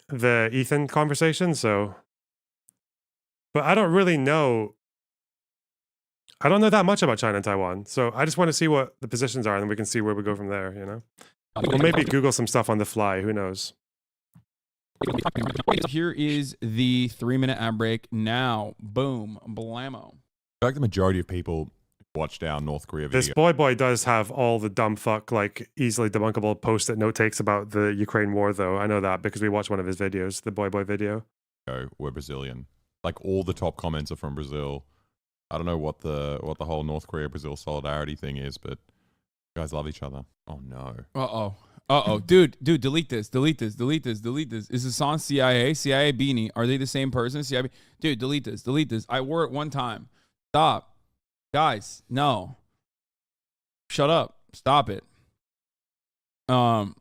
[SPEAKER 1] the Ethan conversation. So, but I don't really know. I don't know that much about China and Taiwan. So I just want to see what the positions are and then we can see where we go from there, you know? Or maybe Google some stuff on the fly. Who knows?
[SPEAKER 10] Here is the 3-minute ad break now. Boom. Blammo.
[SPEAKER 11] I feel like the majority of people watched our North Korea video.
[SPEAKER 1] This boy does have all the dumb fuck, like easily debunkable post-it note takes about the Ukraine war, though. I know that because we watched one of his videos, the boy video.
[SPEAKER 11] Were Brazilian. Like all the top comments are from Brazil. I don't know what the whole North Korea Brazil solidarity thing is, but you guys love each other. Oh no.
[SPEAKER 10] Dude, delete this. Is Hassan CIA beanie? Are they the same person? CIA. Dude, delete this. I wore it one time. Stop. Guys, no. Shut up. Stop it. Fuck.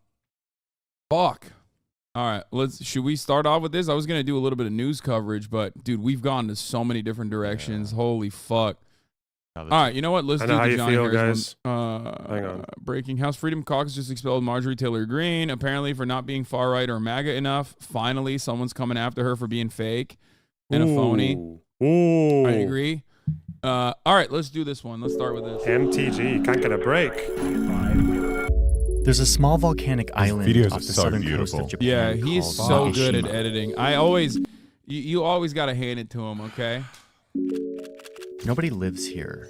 [SPEAKER 10] All right, should we start off with this? I was going to do a little bit of news coverage, but dude, we've gone to so many different directions. Yeah. Holy fuck. All right, you know what? Let's do the Johnny Harris one. Hang on. Breaking House Freedom Caucus just expelled Marjorie Taylor Greene, apparently for not being far right or MAGA enough. Finally, someone's coming after her for being fake and a phony.
[SPEAKER 1] Ooh.
[SPEAKER 10] I agree. All right, let's do this one. Let's start with this.
[SPEAKER 1] MTG, can't get a break.
[SPEAKER 12] There's a small volcanic island off the southern coast of Japan.
[SPEAKER 10] Yeah, he's so good at editing. You always got to hand it to him, okay?
[SPEAKER 12] Nobody lives here.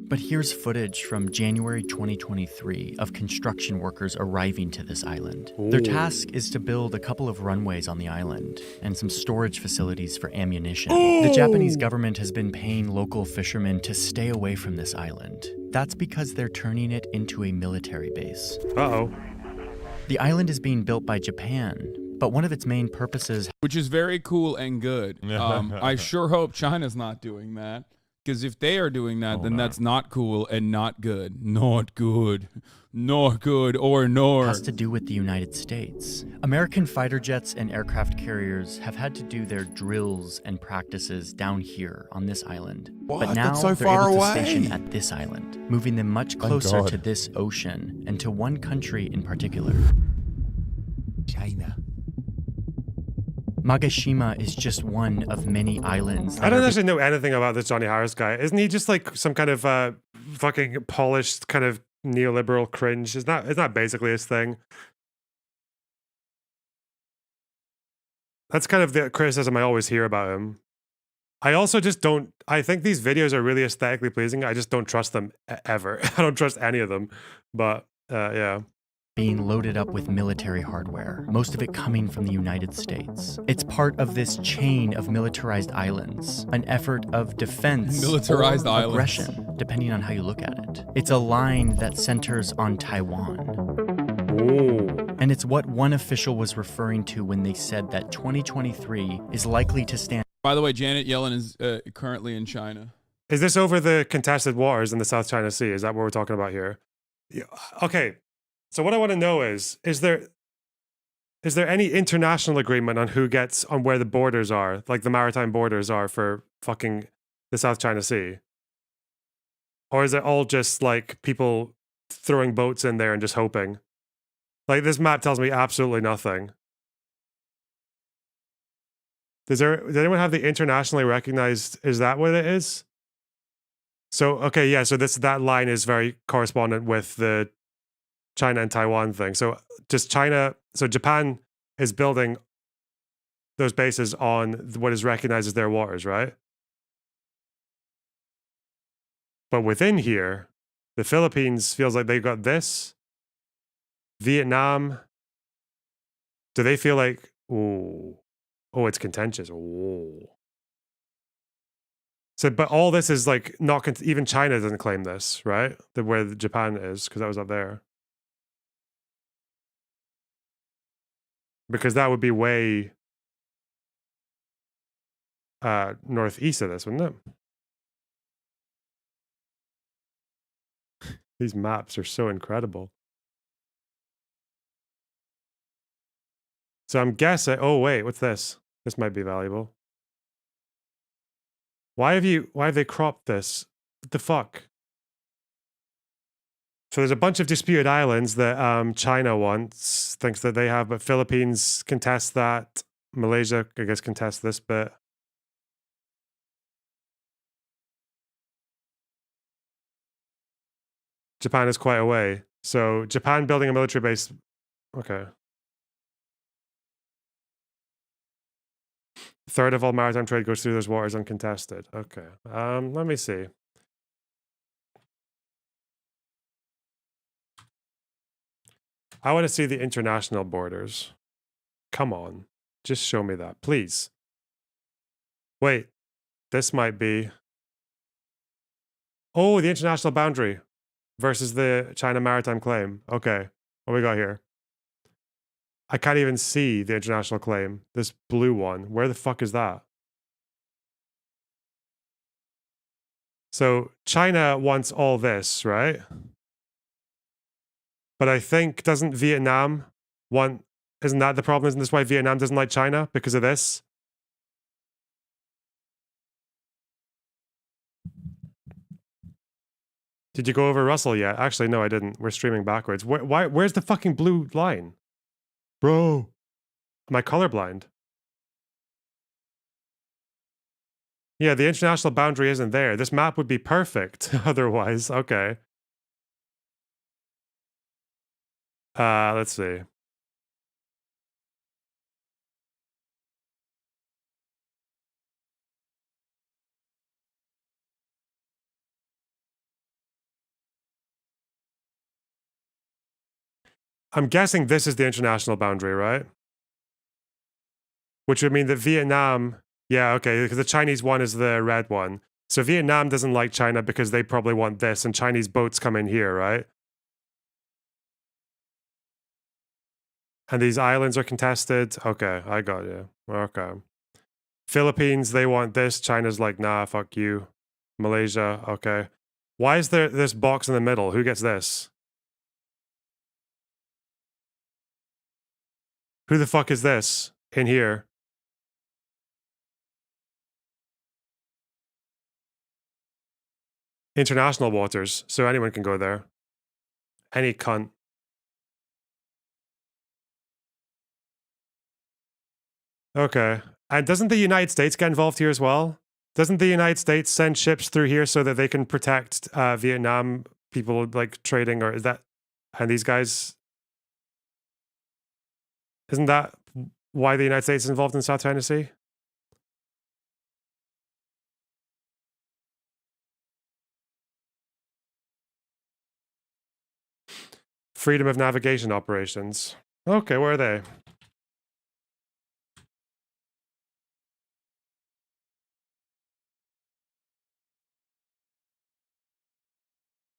[SPEAKER 12] But here's footage from January 2023 of construction workers arriving to this island. Ooh. Their task is to build a couple of runways on the island and some storage facilities for ammunition. Ooh. The Japanese government has been paying local fishermen to stay away from this island. That's because they're turning it into a military base.
[SPEAKER 1] Uh-oh.
[SPEAKER 12] The island is being built by Japan, but one of its main purposes...
[SPEAKER 10] Which is very cool and good. I sure hope China's not doing that. Because if they are doing that, then that's not cool and not good. Not good. Not good or nor.
[SPEAKER 12] Has to do with the United States. American fighter jets and aircraft carriers have had to do their drills and practices down here on this island.
[SPEAKER 11] What?
[SPEAKER 12] But now
[SPEAKER 11] so
[SPEAKER 12] they're able to station at this island, moving them much closer to this ocean and to one country in particular.
[SPEAKER 11] China.
[SPEAKER 12] Magashima is just one of many islands.
[SPEAKER 1] I don't actually know anything about this Johnny Harris guy. Isn't he just like some kind of fucking polished kind of neoliberal cringe? Isn't that basically his thing? That's kind of the criticism I always hear about him. I also just don't... I think these videos are really aesthetically pleasing. I just don't trust them ever. I don't trust any of them. But, yeah.
[SPEAKER 12] Being loaded up with military hardware, most of it coming from the United States. It's part of this chain of militarized islands, an effort of defense
[SPEAKER 10] militarized
[SPEAKER 12] or
[SPEAKER 10] islands.
[SPEAKER 12] Aggression, depending on how you look at it. It's a line that centers on Taiwan.
[SPEAKER 1] Ooh.
[SPEAKER 12] And it's what one official was referring to when they said that 2023 is likely to stand.
[SPEAKER 10] By the way, Janet Yellen is currently in China.
[SPEAKER 1] Is this over the contested waters in the South China Sea? Is that what we're talking about here? Yeah. Okay. So what I want to know is there any international agreement on where the borders are, like the maritime borders are for fucking the South China Sea? Or is it all just like people throwing boats in there and just hoping? Like this map tells me absolutely nothing. Does anyone have the internationally recognized, is that what it is? So, okay, yeah, so that line is very correspondent with the China and Taiwan thing. So Japan is building those bases on what is recognized as their waters, right? But within here, the Philippines feels like they've got this. Vietnam, do they feel like, oh, it's contentious. Oh. So, but all this is like not, even China doesn't claim this, right? Where Japan is, because that was up there. Because that would be way northeast of this, wouldn't it? These maps are so incredible. So I'm guessing, oh wait, what's this? This might be valuable. Why have they cropped this? What the fuck? So there's a bunch of disputed islands that China thinks that they have, but Philippines contests that. Malaysia, I guess, contests this bit. Japan is quite away. So Japan building a military base. Okay. A third of all maritime trade goes through those waters uncontested. Okay. Let me see. I want to see the international borders. Come on. Just show me that, please. Wait. This might be... Oh, the international boundary versus the China Maritime Claim. Okay. What we got here? I can't even see the international claim. This blue one. Where the fuck is that? So China wants all this, right? But I think, doesn't Vietnam want... Isn't that the problem? Isn't this why Vietnam doesn't like China? Because of this? Did you go over Russell yet? Actually, no, I didn't. We're streaming backwards. Where's the fucking blue line? Bro. Am I colorblind? Yeah, the international boundary isn't there. This map would be perfect otherwise. Okay. Let's see. I'm guessing this is the international boundary, right? Which would mean that Vietnam... Yeah, okay, because the Chinese one is the red one. So Vietnam doesn't like China because they probably want this, and Chinese boats come in here, right? And these islands are contested? Okay, I got you. Okay. Philippines, they want this. China's like, nah, fuck you. Malaysia, okay. Why is there this box in the middle? Who gets this? Who the fuck is this in here? International waters, so anyone can go there. Any cunt. Okay. And doesn't the United States get involved here as well? Doesn't the United States send ships through here so that they can protect Vietnam people like trading, or is that... And these guys... Isn't that why the United States is involved in South China Sea? Freedom of navigation operations. Okay, where are they?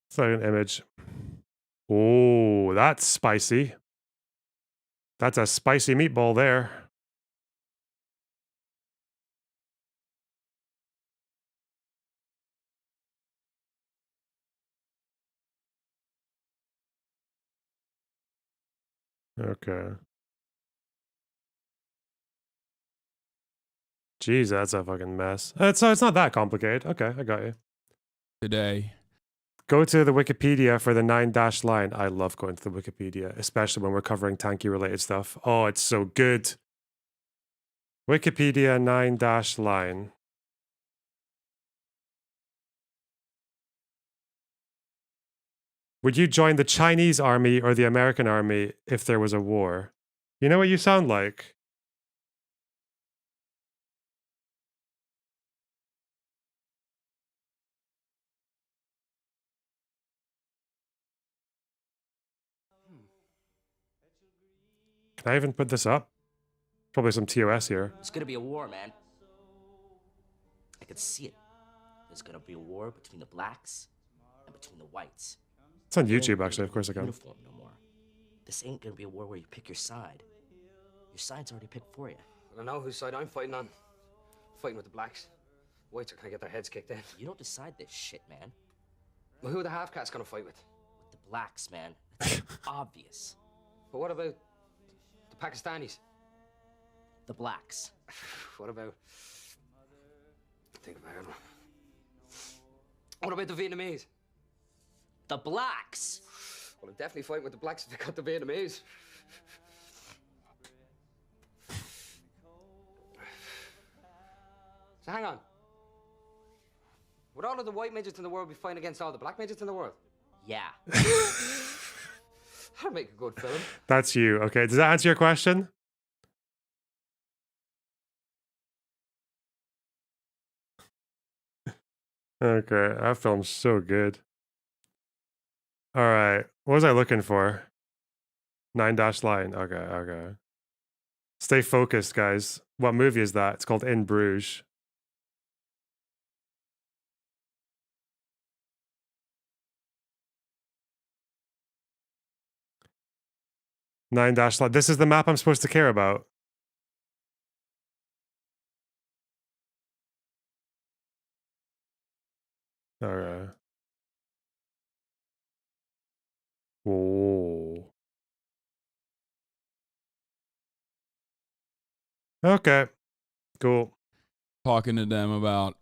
[SPEAKER 1] It's like an image. Oh, that's spicy. That's a spicy meatball there. Okay. Jeez, that's a fucking mess. So it's not that complicated. Okay, I got you.
[SPEAKER 10] Today.
[SPEAKER 1] Go to the Wikipedia for the 9- line. I love going to the Wikipedia, especially when we're covering tanky related stuff. Oh, it's so good. Wikipedia 9- line. Would you join the Chinese army or the American army if there was a war? You know what you sound like? Can I even put this up? Probably some TOS here.
[SPEAKER 13] It's gonna be a war, man. I can see it. There's gonna be a war between the blacks and between the whites.
[SPEAKER 1] It's on YouTube, actually. Of course I can.
[SPEAKER 13] Uniform no more. This ain't gonna be a war where you pick your side. Your side's already picked for you.
[SPEAKER 14] I don't know whose side I'm fighting on. Fighting with the blacks. Whites are gonna get their heads kicked in.
[SPEAKER 13] You don't decide this shit, man.
[SPEAKER 14] Well, who are the half-cats gonna fight with?
[SPEAKER 13] With the blacks, man. It's obvious.
[SPEAKER 14] But what about the Pakistanis?
[SPEAKER 13] The blacks.
[SPEAKER 14] What about... Think about it. What about the Vietnamese?
[SPEAKER 13] The blacks.
[SPEAKER 14] Well, I'm definitely fighting with the blacks if they got the Vietnamese. So hang on. Would all of the white midgets in the world be fighting against all the black midgets in the world?
[SPEAKER 13] Yeah.
[SPEAKER 14] That'd make a good film.
[SPEAKER 1] That's you. Okay, does that answer your question? Okay, that film's so good. All right, what was I looking for? 9-line. Okay, okay. Stay focused, guys. What movie is that? It's called In Bruges. Line. This is the map I'm supposed to care about. Okay. Whoa. Okay. Cool.
[SPEAKER 10] Talking to them about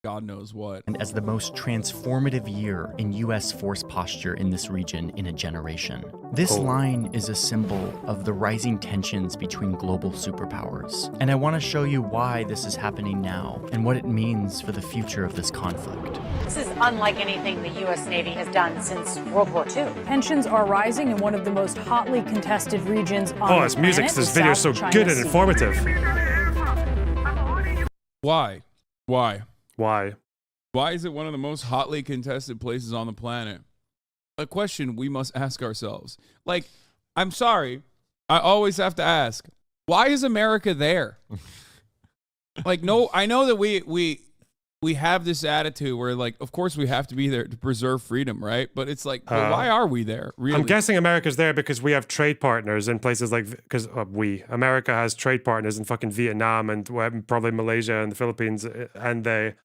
[SPEAKER 10] God knows what.
[SPEAKER 12] And as the most transformative year in U.S. force posture in this region in a generation. This line is a symbol of the rising tensions between global superpowers. And I want to show you why this is happening now and what it means for the future of this conflict.
[SPEAKER 15] This is unlike anything the U.S. Navy has done since World War II. Tensions are rising in one of the most hotly contested regions on the planet.
[SPEAKER 1] This music, this video is so good and informative.
[SPEAKER 10] Why? Why?
[SPEAKER 1] Why?
[SPEAKER 10] Why is it one of the most hotly contested places on the planet? A question we must ask ourselves. Like, I'm sorry, I always have to ask, why is America there? Like, no, I know that we have this attitude where, like, of course we have to be there to preserve freedom, right? But it's like, well, why are we there? Really?
[SPEAKER 1] I'm guessing America's there because we have trade partners in places like, because America has trade partners in fucking Vietnam and probably Malaysia and the Philippines, and they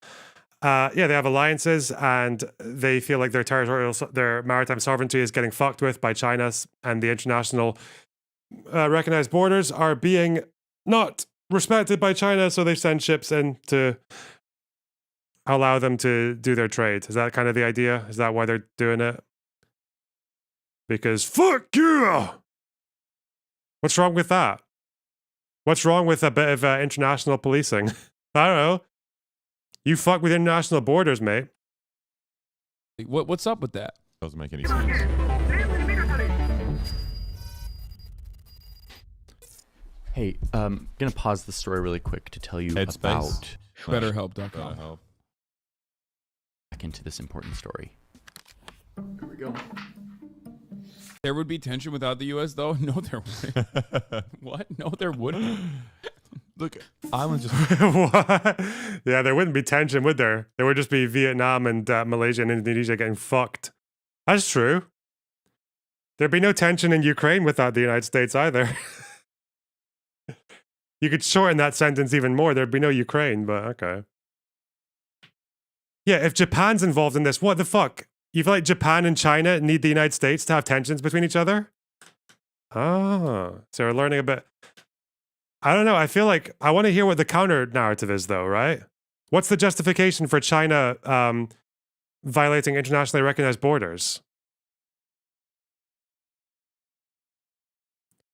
[SPEAKER 1] have alliances, and they feel like their maritime sovereignty is getting fucked with by China, and the international recognized borders are being not respected by China, so they send ships in to allow them to do their trade. Is that kind of the idea? Is that why they're doing it? Because fuck you! What's wrong with that? What's wrong with a bit of international policing? I don't know. You fuck with international borders, mate.
[SPEAKER 10] What's up with that?
[SPEAKER 11] Doesn't make any sense.
[SPEAKER 12] Hey, gonna pause the story really quick to tell you
[SPEAKER 11] Headspace.
[SPEAKER 12] about
[SPEAKER 10] BetterHelp.com.
[SPEAKER 12] Back into this important story.
[SPEAKER 10] Here we go. There would be tension without the U.S., though? No, there wouldn't. What? No, there wouldn't.
[SPEAKER 11] Look, islands just...
[SPEAKER 1] What? Yeah, there wouldn't be tension, would there? There would just be Vietnam and Malaysia and Indonesia getting fucked. That's true. There'd be no tension in Ukraine without the United States either. You could shorten that sentence even more. There'd be no Ukraine, but okay. Yeah, if Japan's involved in this, what the fuck? You feel like Japan and China need the United States to have tensions between each other? Oh, so we're learning a bit. I don't know. I feel like I want to hear what the counter narrative is, though, right? What's the justification for China violating internationally recognized borders?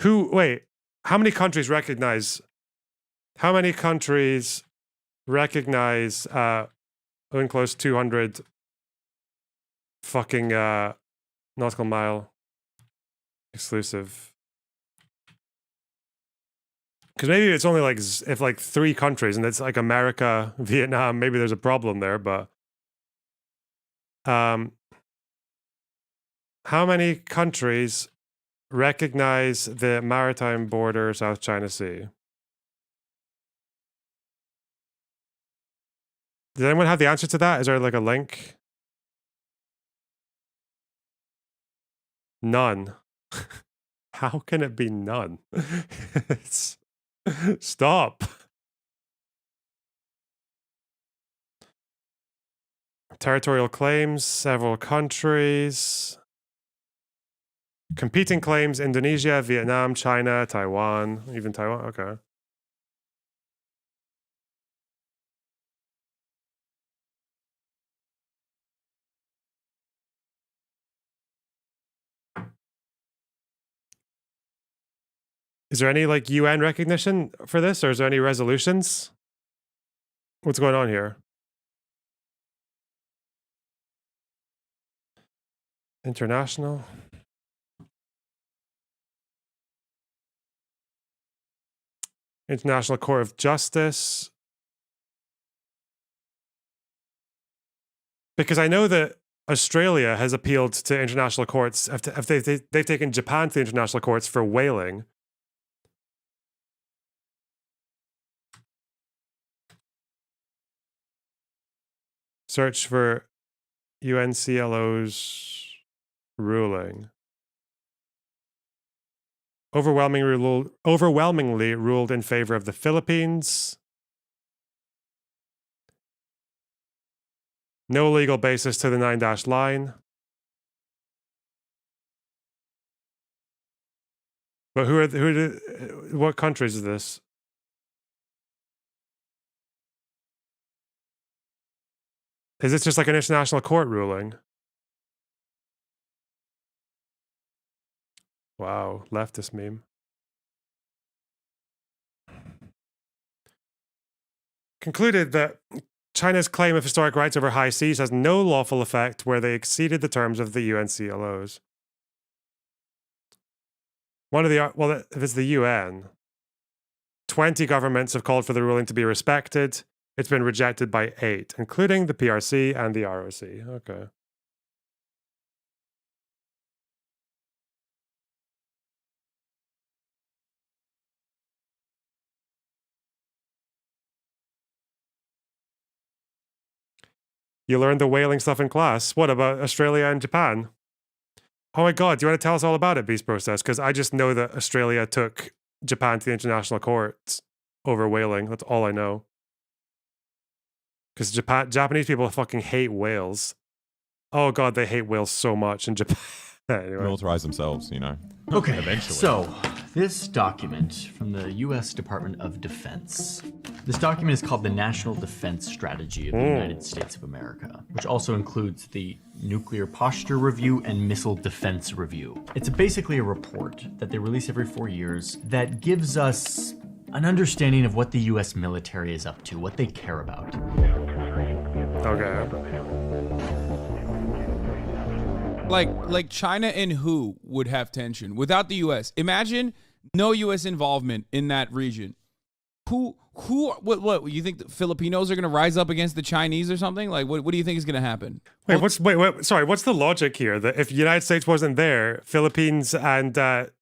[SPEAKER 1] How many countries recognize UNCLOS 200 fucking nautical mile exclusive? Because maybe it's only like if like 3 countries and it's like America, Vietnam, maybe there's a problem there, but how many countries recognize the maritime border South China Sea? Does anyone have the answer to that? Is there like a link? None. How can it be none? Stop. Territorial claims, several countries. Competing claims, Indonesia, Vietnam, China, Taiwan, even Taiwan, okay. Is there any like UN recognition for this, or is there any resolutions? What's going on here? International. International Court of Justice. Because I know that Australia has appealed to international courts. They've taken Japan to the international courts for whaling. Search for UNCLO's ruling. Overwhelmingly ruled in favor of the Philippines. No legal basis to the 9-dash line. But what countries is this? Is this just like an international court ruling? Wow, leftist meme. Concluded that China's claim of historic rights over high seas has no lawful effect where they exceeded the terms of the UNCLOs. Well, if it's the UN, 20 governments have called for the ruling to be respected. It's been rejected by 8, including the PRC and the ROC. Okay. You learned the whaling stuff in class. What about Australia and Japan? Oh my God, do you want to tell us all about it, Beast Process? Because I just know that Australia took Japan to the international courts over whaling. That's all I know. Because Japanese people fucking hate whales. Oh God, they hate whales so much in Japan. Anyway.
[SPEAKER 11] Militarize themselves, you know.
[SPEAKER 12] Okay,
[SPEAKER 11] Eventually.
[SPEAKER 12] So this document from the U.S. Department of Defense. This document is called the National Defense Strategy of the United States of America, which also includes the Nuclear Posture Review and Missile Defense Review. It's basically a report that they release every 4 years that gives us an understanding of what the U.S. military is up to, what they care about.
[SPEAKER 1] Okay.
[SPEAKER 10] Like China and who would have tension without the U.S.? Imagine no U.S. involvement in that region. What you think the Filipinos are going to rise up against the Chinese or something? Like, what do you think is going to happen?
[SPEAKER 1] Wait, sorry, what's the logic here? That if the United States wasn't there, Philippines and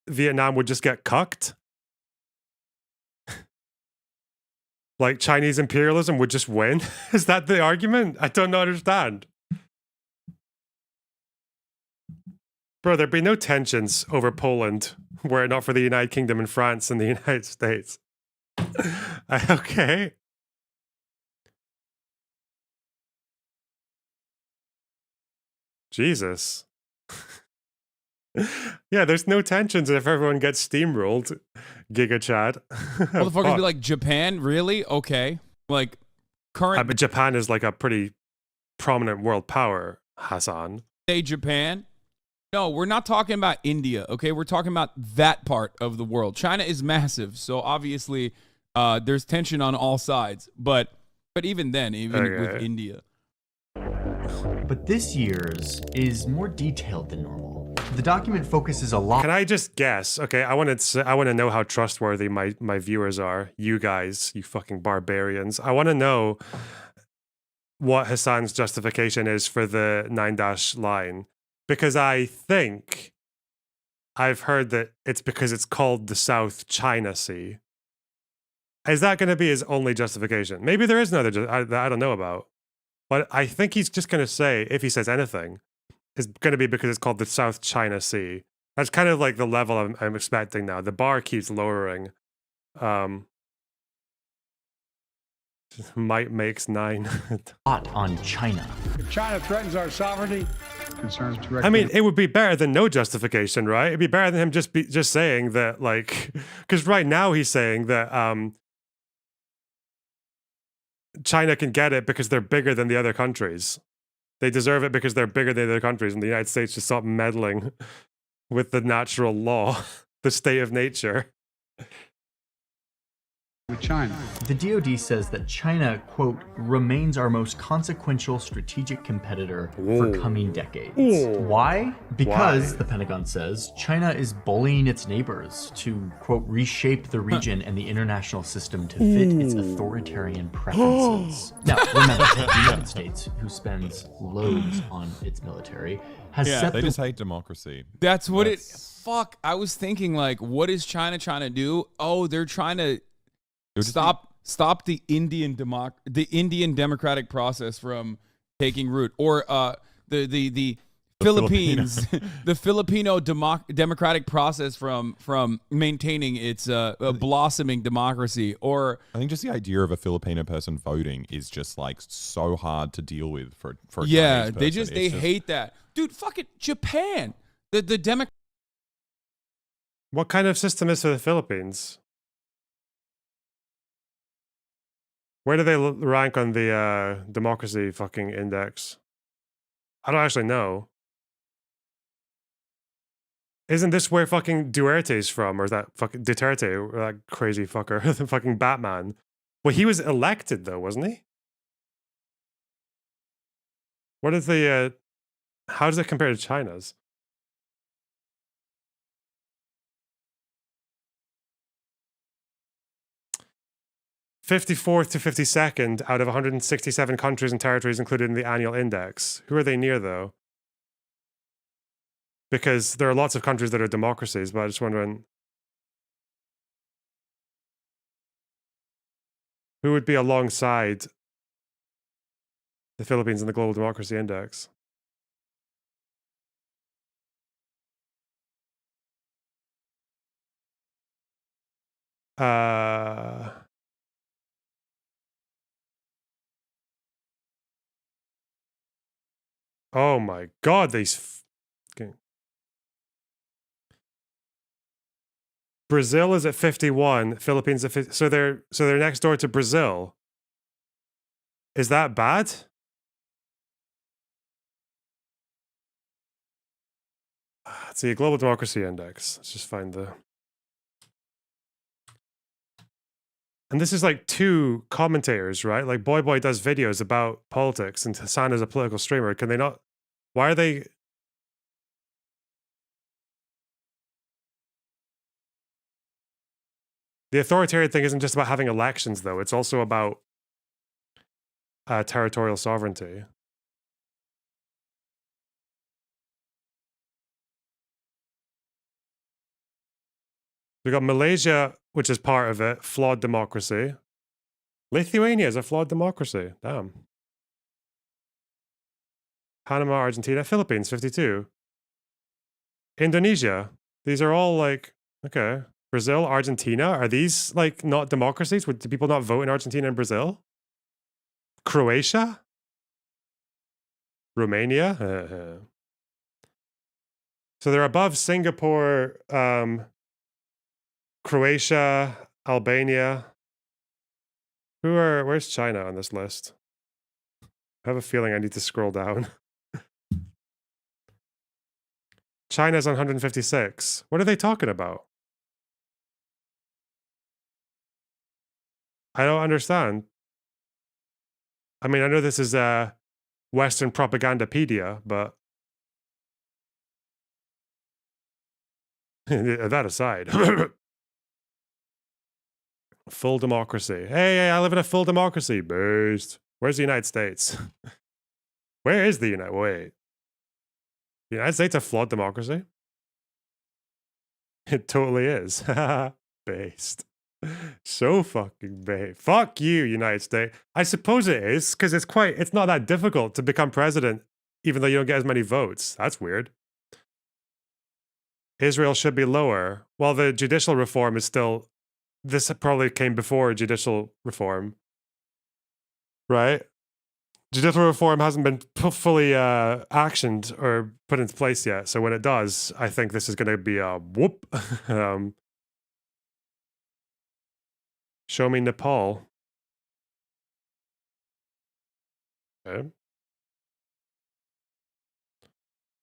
[SPEAKER 1] Vietnam would just get cucked? Like Chinese imperialism would just win? Is that the argument? I don't understand. Bro, there'd be no tensions over Poland were it not for the United Kingdom and France and the United States. Okay. Jesus. Yeah, there's no tensions if everyone gets steamrolled. Giga Chad.
[SPEAKER 10] Motherfuckers be like, Japan? Really? Okay. Like, current...
[SPEAKER 1] But Japan is like a pretty prominent world power, Hassan.
[SPEAKER 10] Say Japan? No, we're not talking about India, okay? We're talking about that part of the world. China is massive, so obviously there's tension on all sides. But even then, with India.
[SPEAKER 12] But this year's is more detailed than normal. The document focuses a lot.
[SPEAKER 1] Can I just guess? Okay, I want to know how trustworthy my viewers are. You guys, you fucking barbarians. I want to know what Hassan's justification is for the 9-dash line. Because I think I've heard that it's because it's called the South China Sea. Is that going to be his only justification? Maybe there is another that I don't know about. But I think he's just going to say, if he says anything, it's going to be because it's called the South China Sea. That's kind of like the level I'm expecting now. The bar keeps lowering. Might makes 9.
[SPEAKER 12] Hot on China.
[SPEAKER 16] If China threatens our sovereignty, concerns directly.
[SPEAKER 1] I mean, it would be better than no justification, right? It'd be better than him just saying that, like, because right now he's saying that China can get it because they're bigger than the other countries. They deserve it because they're bigger than the other countries, and the United States should stop meddling with the natural law, the state of nature.
[SPEAKER 16] with China.
[SPEAKER 12] The DoD says that China, quote, remains our most consequential strategic competitor for coming decades. Why? Because, the Pentagon says, China is bullying its neighbors to, quote, reshape the region and the international system to fit its authoritarian preferences. Now, remember, the United States, who spends loads on its military, has set
[SPEAKER 11] they just hate democracy.
[SPEAKER 10] That's what it... Fuck, I was thinking, like, what is China trying to do? Oh, they're trying to stop the Indian democratic process from taking root, or the Philippines, the Filipino democratic process from maintaining its blossoming democracy. Or
[SPEAKER 11] I think just the idea of a Filipino person voting is just like so hard to deal with for a
[SPEAKER 10] yeah,
[SPEAKER 11] Chinese person.
[SPEAKER 10] they hate that, dude. Fuck it, Japan, the Democrat.
[SPEAKER 1] What kind of system is for the Philippines? Where do they rank on the democracy fucking index? I don't actually know. Isn't this where fucking Duterte's from? Or is that fucking Duterte, or that crazy fucker, the fucking Batman? Well, he was elected though, wasn't he? What is the, how does it compare to China's? '54th to 52nd out of 167 countries and territories included in the annual index. Who are they near, though? Because there are lots of countries that are democracies, but I just wondering who would be alongside the Philippines in the Global Democracy Index. Oh my God, these. Okay. Brazil is at 51. Philippines at 50. So they're next door to Brazil. Is that bad? Let's see, Global Democracy Index. Let's just find the. And this is like two commentators, right? Like Boy does videos about politics and Hassan is a political streamer. Can they not? Why are they? The authoritarian thing isn't just about having elections, though. It's also about territorial sovereignty. We've got Malaysia, which is part of it, flawed democracy. Lithuania is a flawed democracy. Damn. Panama, Argentina, Philippines, 52. Indonesia. These are all like, okay. Brazil, Argentina. Are these like not democracies? Do people not vote in Argentina and Brazil? Croatia? Romania? So they're above Singapore, Croatia, Albania. Where's China on this list? I have a feeling I need to scroll down. China's on 156. What are they talking about? I don't understand. I mean, I know this is Western Propagandapedia, but that aside. Full democracy. Hey, I live in a full democracy. Based. Where's the United States? Where is the United? Wait. The United States a flawed democracy? It totally is. Based. So fucking based. Fuck you, United States. I suppose it is, because it's not that difficult to become president, even though you don't get as many votes. That's weird. Israel should be lower. Well, the judicial reform is still... This probably came before judicial reform. Right? Judicial reform hasn't been fully actioned or put into place yet. So when it does, I think this is going to be a whoop. Show me Nepal. Okay.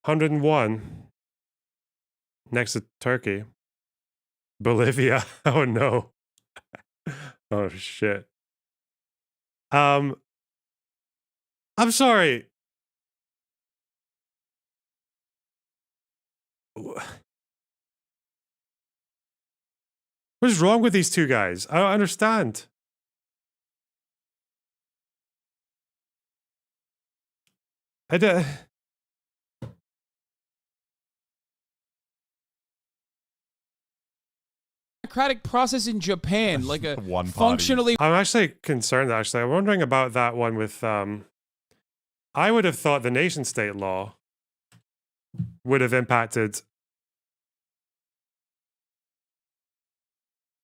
[SPEAKER 1] 101. Next to Turkey. Bolivia. Oh no. Oh shit. I'm sorry. What's wrong with these two guys? I don't understand.
[SPEAKER 10] Democratic process in Japan, like a
[SPEAKER 11] One party.
[SPEAKER 10] functionally.
[SPEAKER 1] I'm actually concerned, actually. I'm wondering about that one with, I would have thought the nation state law would have impacted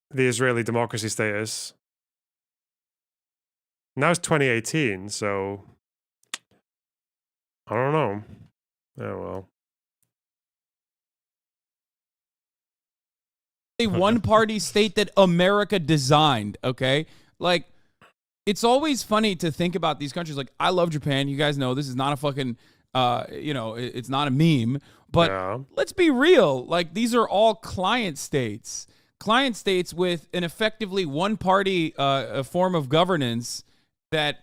[SPEAKER 1] the Israeli democracy status. Now it's 2018, so I don't know. Oh well.
[SPEAKER 10] A one-party state that America designed, okay? Like, it's always funny to think about these countries. Like, I love Japan. You guys know this is not a fucking, it's not a meme. But let's be real. Like, these are all client states. Client states with an effectively one-party form of governance that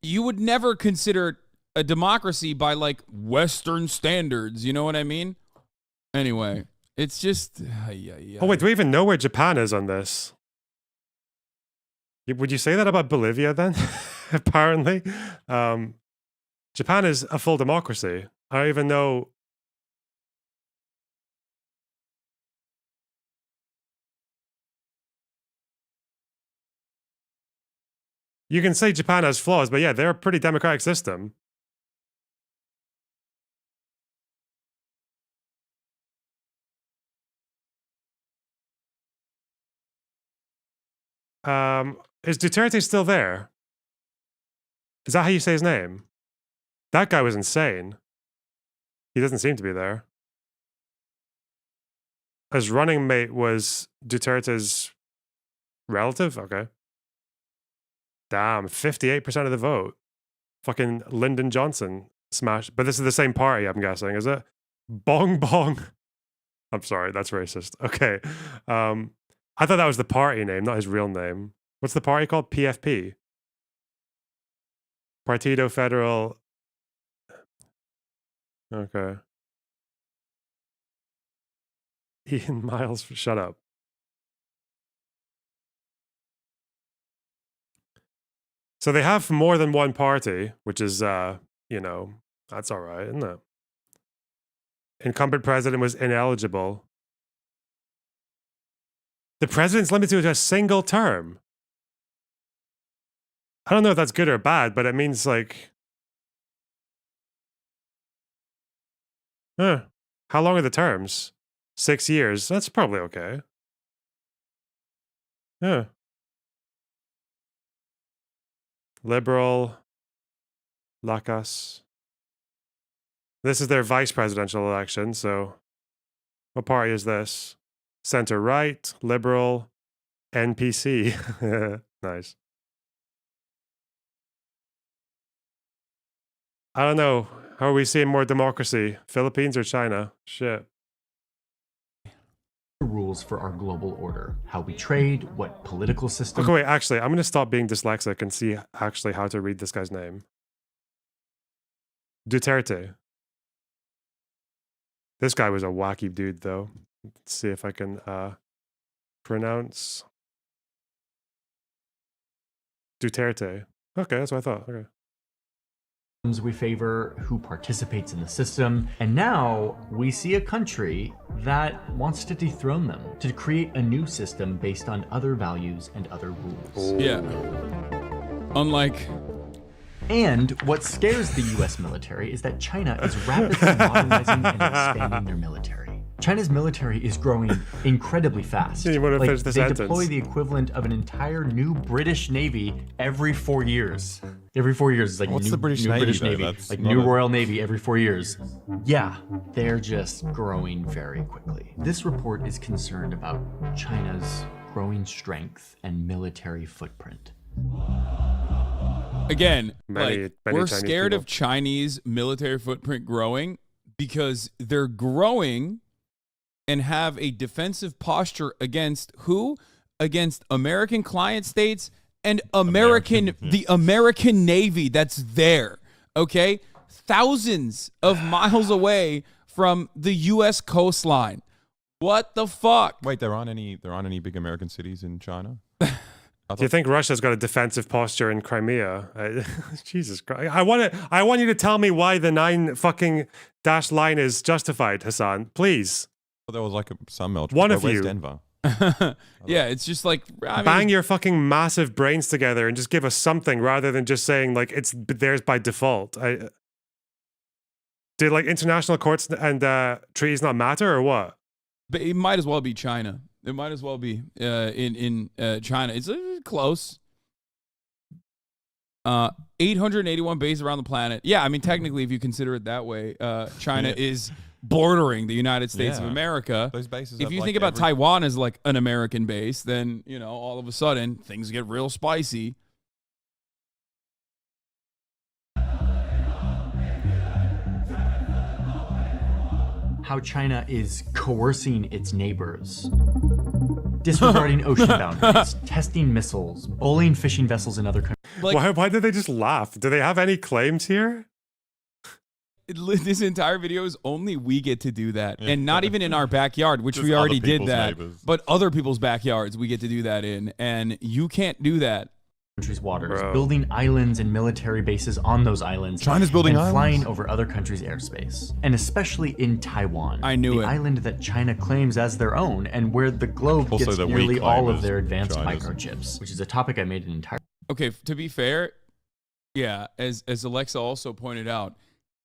[SPEAKER 10] you would never consider a democracy by, like, Western standards. You know what I mean? Anyway. It's just...
[SPEAKER 1] Oh, wait, do we even know where Japan is on this? Would you say that about Bolivia, then? Apparently. Japan is a full democracy. I don't even know... You can say Japan has flaws, but yeah, they're a pretty democratic system. Is Duterte still there? Is that how you say his name? That guy was insane. He doesn't seem to be there. His running mate was Duterte's relative? Okay. Damn, 58% of the vote. Fucking Lyndon Johnson smashed. But this is the same party, I'm guessing, is it? Bong Bong. I'm sorry, that's racist. Okay. I thought that was the party name, not his real name. What's the party called? PFP? Partido Federal. Okay. Ian Miles, shut up. So they have more than one party, which is, that's all right, isn't it? Incumbent president was ineligible. The president's limited to a single term. I don't know if that's good or bad, but it means like... How long are the terms? 6 years. That's probably okay. Yeah. Liberal. Lacas. This is their vice presidential election, so... What party is this? Center-right, liberal, NPC. Nice. I don't know. How are we seeing more democracy? Philippines or China? Shit.
[SPEAKER 12] Rules for our global order, how we trade, what political system.
[SPEAKER 1] Okay, wait, actually, I'm going to stop being dyslexic and see actually how to read this guy's name. Duterte. This guy was a wacky dude, though. Let's see if I can pronounce Duterte. Okay, that's what I thought. Okay.
[SPEAKER 12] We favor, who participates in the system, and now we see a country that wants to dethrone them, to create a new system based on other values and other rules.
[SPEAKER 10] Yeah. Unlike...
[SPEAKER 12] And what scares the US military is that China is rapidly modernizing and expanding their military. China's military is growing incredibly fast.
[SPEAKER 1] You want to finish the sentence.
[SPEAKER 12] They deploy the equivalent of an entire new British Navy every 4 years. Every 4 years, it's like
[SPEAKER 11] What's
[SPEAKER 12] new,
[SPEAKER 11] the British
[SPEAKER 12] new
[SPEAKER 11] Navy,
[SPEAKER 12] British
[SPEAKER 11] though?
[SPEAKER 12] Navy,
[SPEAKER 11] That's
[SPEAKER 12] like
[SPEAKER 11] not
[SPEAKER 12] new
[SPEAKER 11] a-
[SPEAKER 12] Royal Navy every 4 years. Yeah, they're just growing very quickly. This report is concerned about China's growing strength and military footprint.
[SPEAKER 10] Again,
[SPEAKER 1] Many
[SPEAKER 10] we're
[SPEAKER 1] Chinese
[SPEAKER 10] scared
[SPEAKER 1] people.
[SPEAKER 10] of Chinese military footprint growing because they're growing and have a defensive posture against who? against American client states and the American Navy that's there, okay? Thousands of miles away from the U.S. coastline. What the fuck?
[SPEAKER 11] Wait, there aren't any big American cities in China?
[SPEAKER 1] Do you think Russia's got a defensive posture in Crimea? Jesus Christ. I want you to tell me why the 9 fucking dash line is justified, Hassan. Please.
[SPEAKER 11] Well, there was like some melt.
[SPEAKER 1] One of
[SPEAKER 11] Where's
[SPEAKER 1] you.
[SPEAKER 11] Denver?
[SPEAKER 10] Yeah, it's just like
[SPEAKER 1] bang your fucking massive brains together and just give us something rather than just saying like it's theirs by default. Do like international courts and treaties not matter or what?
[SPEAKER 10] But it might as well be China. It might as well be in China. It's close. 881 bases around the planet. Yeah, I mean, technically, if you consider it that way, China is bordering the United States of America.
[SPEAKER 11] Those bases.
[SPEAKER 10] If you think about Taiwan as like an American base, then, you know, all of a sudden, things get real spicy.
[SPEAKER 12] How China is coercing its neighbors, disregarding ocean boundaries, testing missiles, bullying fishing vessels in other countries.
[SPEAKER 1] Like, why did they just laugh? Do they have any claims here?
[SPEAKER 10] This entire video is only we get to do that, and not even in our backyard, which we already did that, but other people's backyards we get to do that in, and you can't do that.
[SPEAKER 12] Countries' waters, building islands and military bases on those islands.
[SPEAKER 11] China's building
[SPEAKER 12] and
[SPEAKER 11] islands?
[SPEAKER 12] flying over other countries' airspace, and especially in Taiwan.
[SPEAKER 10] I knew
[SPEAKER 12] the island that China claims as their own, and where the globe
[SPEAKER 11] Also
[SPEAKER 12] gets
[SPEAKER 11] that we
[SPEAKER 12] nearly
[SPEAKER 11] claim
[SPEAKER 12] all of
[SPEAKER 11] as
[SPEAKER 12] their advanced
[SPEAKER 11] China's.
[SPEAKER 12] microchips, which is a topic I made an entire.
[SPEAKER 10] Okay, to be fair, yeah, as Alexa also pointed out,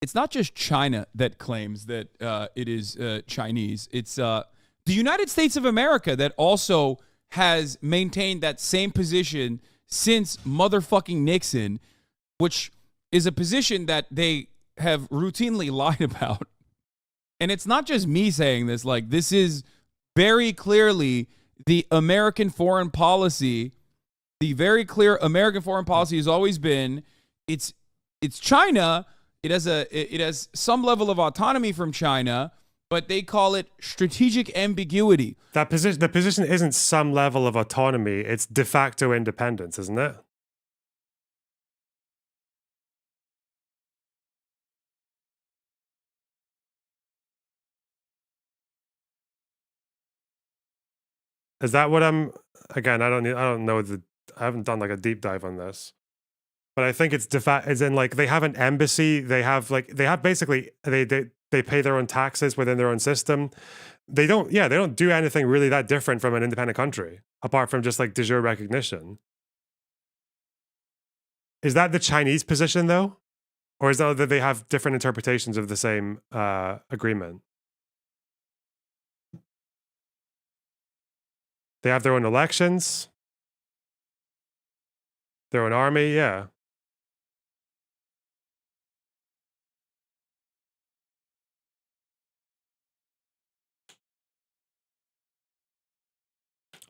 [SPEAKER 10] it's not just China that claims that it is Chinese. It's the United States of America that also has maintained that same position since motherfucking Nixon, which is a position that they have routinely lied about. And it's not just me saying this, like, this is very clearly the American foreign policy. The very clear American foreign policy has always been it's China. It has some level of autonomy from China, but they call it strategic ambiguity.
[SPEAKER 1] The position isn't some level of autonomy, it's de facto independence, isn't it? Is that what I'm again, I don't know I haven't done like a deep dive on this. But I think it's as in like they have an embassy, they have basically they pay their own taxes within their own system. They don't do anything really that different from an independent country, apart from just like de jure recognition. Is that the Chinese position though? Or is that they have different interpretations of the same agreement? They have their own elections, their own army, yeah.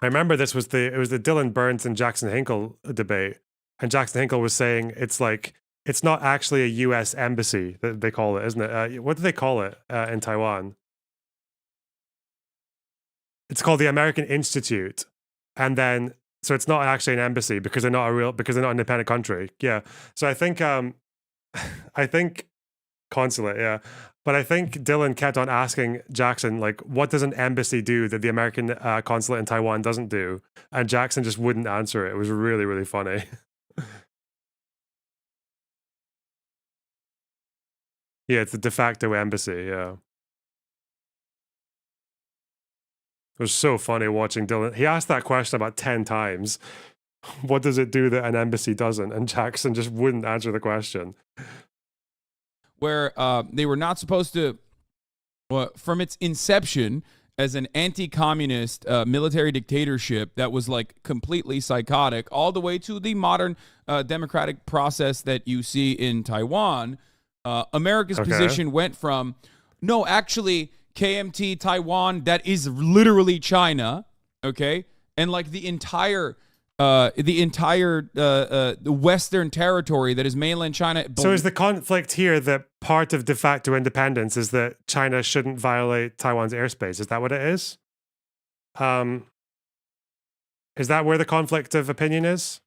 [SPEAKER 1] I remember it was the Dylan Burns and Jackson Hinkle debate, and Jackson Hinkle was saying it's not actually a U.S. embassy that they call it, isn't it? What do they call it in Taiwan? It's called the American Institute, and then so it's not actually an embassy because they're not an independent country. Yeah, so I think consulate, yeah. But I think Dylan kept on asking Jackson, like, what does an embassy do that the American consulate in Taiwan doesn't do? And Jackson just wouldn't answer it. It was really, really funny. Yeah, it's the de facto embassy, yeah. It was so funny watching Dylan. He asked that question about 10 times. What does it do that an embassy doesn't? And Jackson just wouldn't answer the question.
[SPEAKER 10] Where they were not supposed to, from its inception as an anti-communist military dictatorship that was like completely psychotic, all the way to the modern democratic process that you see in Taiwan, America's position went from, no, actually, KMT Taiwan, that is literally China, okay? And like the entire Western territory that is mainland China.
[SPEAKER 1] So is the conflict here that part of de facto independence is that China shouldn't violate Taiwan's airspace? Is that what it is? Is that where the conflict of opinion is?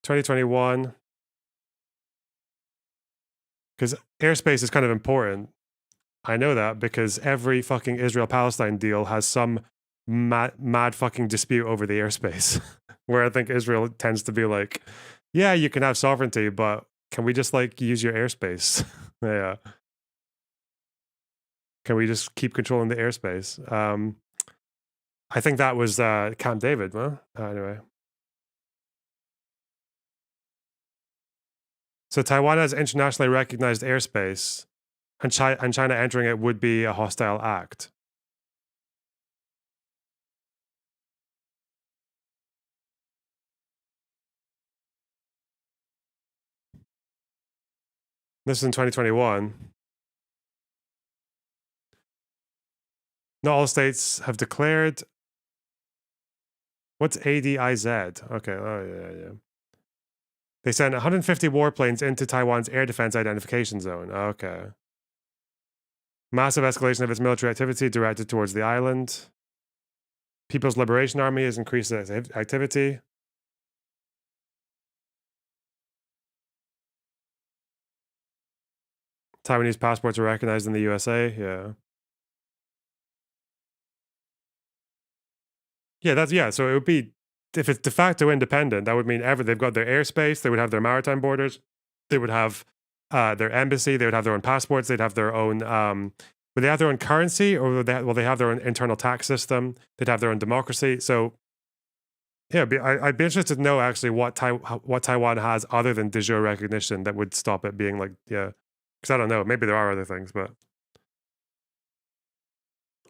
[SPEAKER 1] (2021) Because airspace is kind of important. I know that because every fucking Israel-Palestine deal has some mad fucking dispute over the airspace. Where I think Israel tends to be like, yeah, you can have sovereignty, but can we just like use your airspace? Yeah. Can we just keep controlling the airspace? I think that was Camp David, huh? Anyway. So Taiwan has internationally recognized airspace, and China entering it would be a hostile act. This is in 2021. Not all states have declared. What's ADIZ? Okay, oh yeah. They sent 150 warplanes into Taiwan's air defense identification zone. Okay. Massive escalation of its military activity directed towards the island. People's Liberation Army has increased its activity. Taiwanese passports are recognized in the USA. Yeah. Yeah, so it would be, if it's de facto independent, that would mean they've got their airspace, they would have their maritime borders, they would have their embassy, they would have their own passports, they'd have their own, would they have their own currency, or will they have their own internal tax system? They'd have their own democracy. So, yeah, I'd be interested to know actually what Taiwan has other than de jure recognition that would stop it being like, yeah, because I don't know, maybe there are other things, but.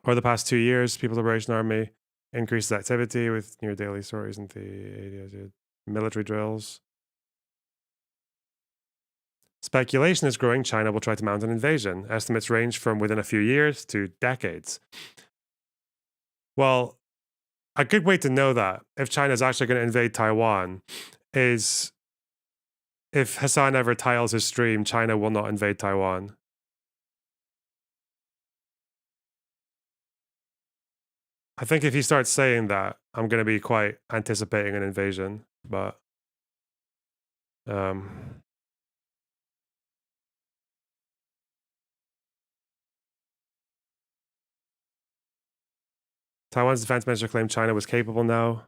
[SPEAKER 1] Over the past 2 years, People's Liberation Army increases activity with near daily stories and the military drills. Speculation is growing China will try to mount an invasion. Estimates range from within a few years to decades. Well, a good way to know that, if China is actually going to invade Taiwan, is if Hassan ever tiles his stream, China will not invade Taiwan. I think if he starts saying that, I'm going to be quite anticipating an invasion, but Taiwan's defense minister claimed China was capable now,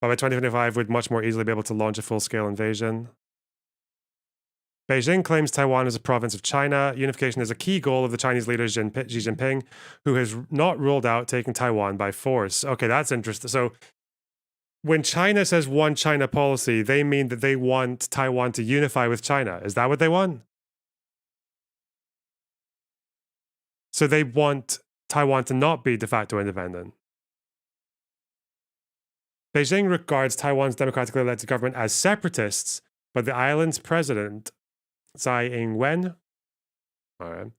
[SPEAKER 1] but by 2025 would much more easily be able to launch a full-scale invasion. Beijing claims Taiwan is a province of China. Unification is a key goal of the Chinese leader Xi Jinping, who has not ruled out taking Taiwan by force. Okay, that's interesting. So when China says one China policy, they mean that they want Taiwan to unify with China. Is that what they want? So they want Taiwan to not be de facto independent. Beijing regards Taiwan's democratically elected government as separatists, but the island's president, Tsai Ing-wen, all right,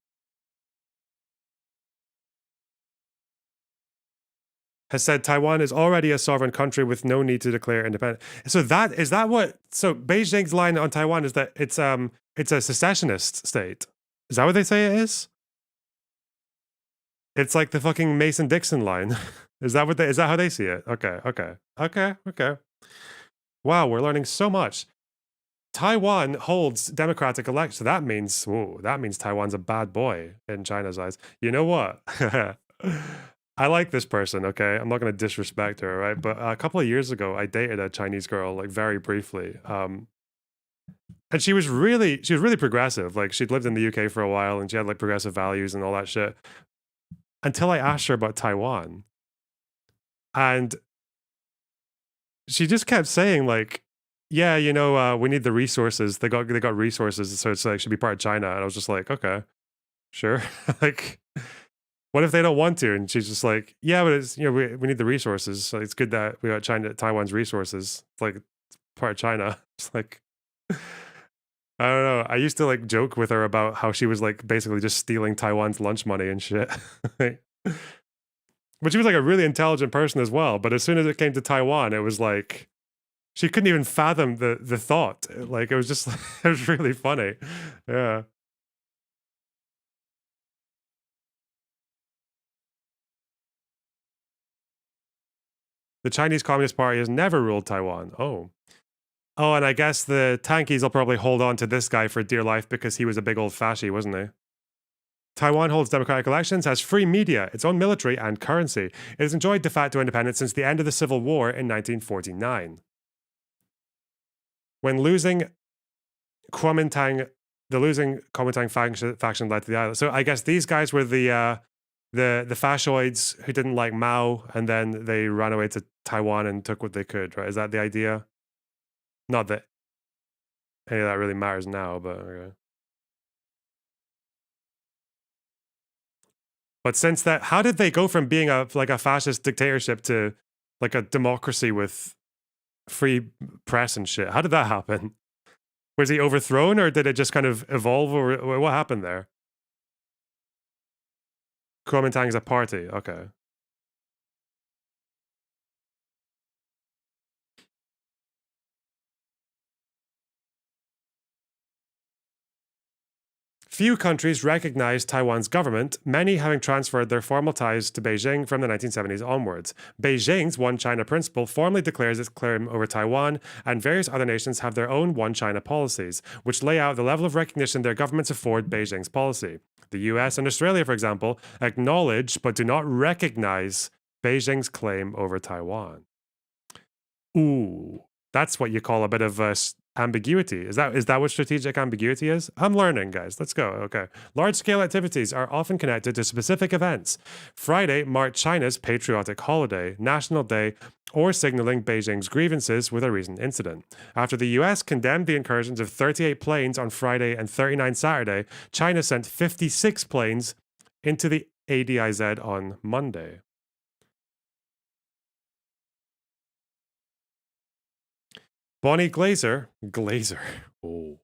[SPEAKER 1] has said Taiwan is already a sovereign country with no need to declare independence. So so Beijing's line on Taiwan is that it's a secessionist state. Is that what they say it is? It's like the fucking Mason-Dixon line. Is that how they see it? Okay. Wow, we're learning so much. Taiwan holds democratic elections. So that means Taiwan's a bad boy in China's eyes. You know what? I like this person, okay? I'm not going to disrespect her, right? But a couple of years ago, I dated a Chinese girl, like very briefly. And she was really progressive. Like she'd lived in the UK for a while and she had like progressive values and all that shit. Until I asked her about Taiwan. And she just kept saying like, yeah, we need the resources. They got resources, so it's like should be part of China. And I was just like, okay, sure. Like, what if they don't want to? And she's just like, yeah, but it's we need the resources. So it's good that we got Taiwan's resources. It's like it's part of China. It's like I don't know. I used to like joke with her about how she was like basically just stealing Taiwan's lunch money and shit. But she was like a really intelligent person as well. But as soon as it came to Taiwan, it was like She couldn't even fathom the thought. Like, it was just, it was really funny. Yeah. The Chinese Communist Party has never ruled Taiwan. Oh. Oh, and I guess the tankies will probably hold on to this guy for dear life because he was a big old fascie, wasn't he? Taiwan holds democratic elections, has free media, its own military, and currency. It has enjoyed de facto independence since the end of the Civil War in 1949. When losing Kuomintang, the losing Kuomintang faction led to the island. So I guess these guys were the fascistoids who didn't like Mao, and then they ran away to Taiwan and took what they could, right? Is that the idea? Not that any of that really matters now, but okay. But since that, how did they go from being a fascist dictatorship to like a democracy with free press and shit? How did that happen? Was he overthrown, or did it just kind of evolve, or what happened there? Kuomintang is a party, okay. Few countries recognize Taiwan's government, many having transferred their formal ties to Beijing from the 1970s onwards. Beijing's One China principle formally declares its claim over Taiwan, and various other nations have their own One China policies, which lay out the level of recognition their governments afford Beijing's policy. The US and Australia, for example, acknowledge but do not recognize Beijing's claim over Taiwan. Ooh, that's what you call a bit of ambiguity. Is that what strategic ambiguity is? I'm learning, guys. Let's go. Okay. Large-scale activities are often connected to specific events. Friday marked China's patriotic holiday, National Day, or signaling Beijing's grievances with a recent incident. After the US condemned the incursions of 38 planes on Friday and 39 Saturday, China sent 56 planes into the ADIZ on Monday. Bonnie Glazer, oh,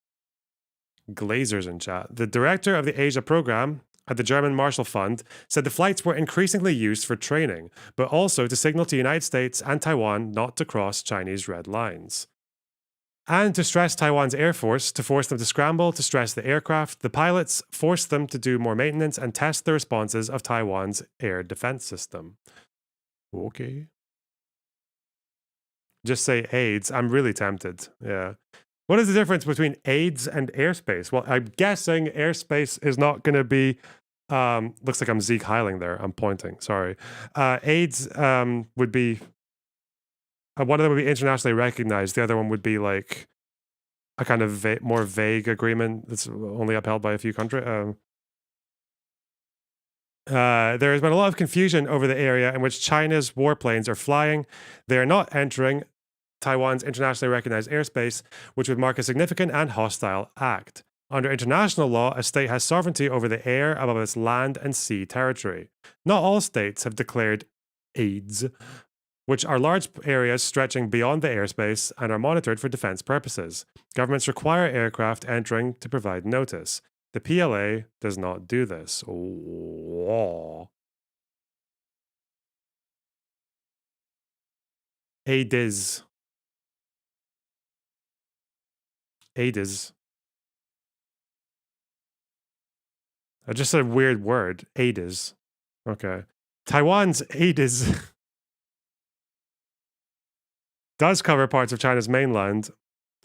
[SPEAKER 1] Glazer's in chat. The director of the Asia program at the German Marshall Fund said the flights were increasingly used for training, but also to signal to the United States and Taiwan not to cross Chinese red lines. And to stress Taiwan's Air Force, to force them to scramble, to stress the aircraft, the pilots forced them to do more maintenance and test the responses of Taiwan's air defense system. Okay. Just say AIDS. I'm really tempted. Yeah. What is the difference between AIDS and airspace? Well, I'm guessing airspace is not going to be. Looks like I'm Zeke Heiling there. I'm pointing. Sorry. AIDS would be. One of them would be internationally recognized. The other one would be like a kind of more vague agreement that's only upheld by a few countries. There has been a lot of confusion over the area in which China's warplanes are flying. They are not entering Taiwan's internationally recognized airspace, which would mark a significant and hostile act. Under international law, a state has sovereignty over the air above its land and sea territory. Not all states have declared AIDS, which are large areas stretching beyond the airspace and are monitored for defense purposes. Governments require aircraft entering to provide notice. The PLA does not do this. Oh. ADIZ. ADIZ. I just said a weird word. ADIZ. Okay. Taiwan's ADIZ does cover parts of China's mainland,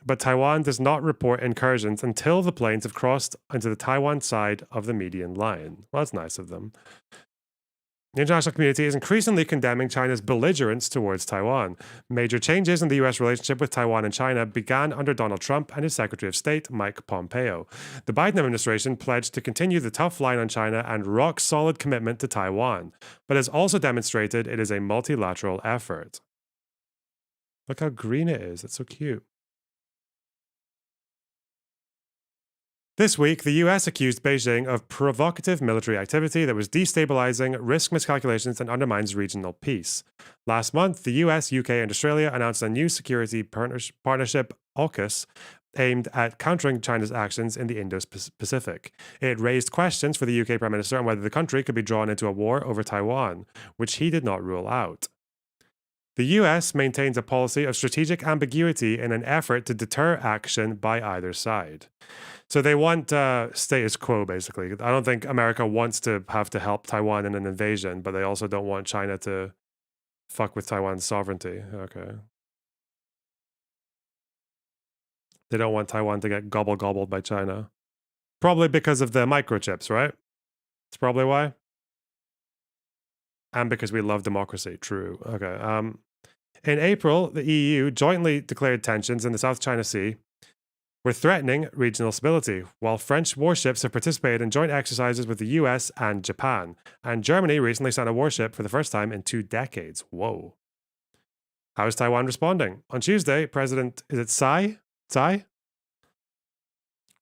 [SPEAKER 1] but Taiwan does not report incursions until the planes have crossed into the Taiwan side of the median line. Well, that's nice of them. The international community is increasingly condemning China's belligerence towards Taiwan. Major changes in the U.S. relationship with Taiwan and China began under Donald Trump and his Secretary of State, Mike Pompeo. The Biden administration pledged to continue the tough line on China and rock-solid commitment to Taiwan, but has also demonstrated it is a multilateral effort. Look how green it is. It's so cute. This week, the US accused Beijing of provocative military activity that was destabilizing, risk miscalculations, and undermines regional peace. Last month, the US, UK, and Australia announced a new security partnership, AUKUS, aimed at countering China's actions in the Indo-Pacific. It raised questions for the UK Prime Minister on whether the country could be drawn into a war over Taiwan, which he did not rule out. The US maintains a policy of strategic ambiguity in an effort to deter action by either side. So they want status quo, basically. I don't think America wants to have to help Taiwan in an invasion, but they also don't want China to fuck with Taiwan's sovereignty. Okay. They don't want Taiwan to get gobbled by China. Probably because of the microchips, right? That's probably why. And because we love democracy. True. Okay. In April, the EU jointly declared tensions in the South China Sea were threatening regional stability, while French warships have participated in joint exercises with the US and Japan. And Germany recently sent a warship for the first time in 2 decades. Whoa. How is Taiwan responding? On Tuesday, President, is it Tsai?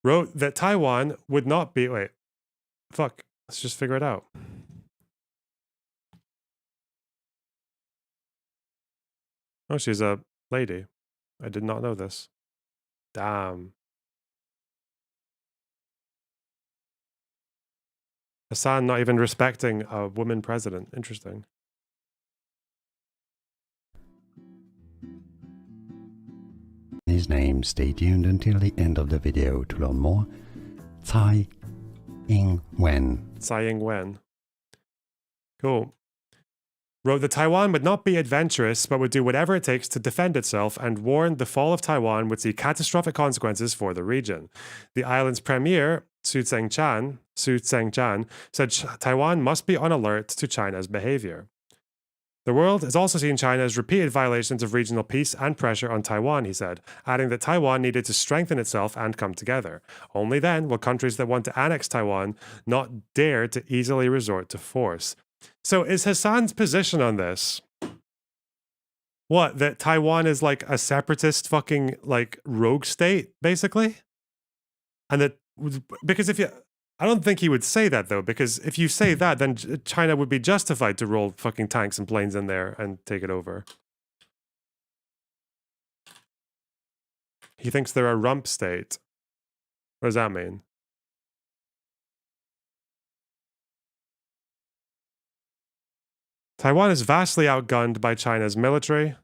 [SPEAKER 1] Wrote that Taiwan would not be... Wait. Fuck. Let's just figure it out. Oh, she's a lady. I did not know this. Damn. Hassan not even respecting a woman president. Interesting.
[SPEAKER 17] His name. Stay tuned until the end of the video to learn more. Tsai Ing-wen.
[SPEAKER 1] Tsai Ing-wen. Cool. Wrote that Taiwan would not be adventurous, but would do whatever it takes to defend itself, and warned the fall of Taiwan would see catastrophic consequences for the region. The island's premier, Su Tseng-chan, said Taiwan must be on alert to China's behavior. The world has also seen China's repeated violations of regional peace and pressure on Taiwan, he said, adding that Taiwan needed to strengthen itself and come together. Only then will countries that want to annex Taiwan not dare to easily resort to force. So is Hassan's position on this what? That Taiwan is like a separatist fucking like rogue state, basically? And that, because if you, I don't think he would say that though, because if you say that, then China would be justified to roll fucking tanks and planes in there and take it over. He thinks they're a rump state. What does that mean? Taiwan is vastly outgunned by China's military.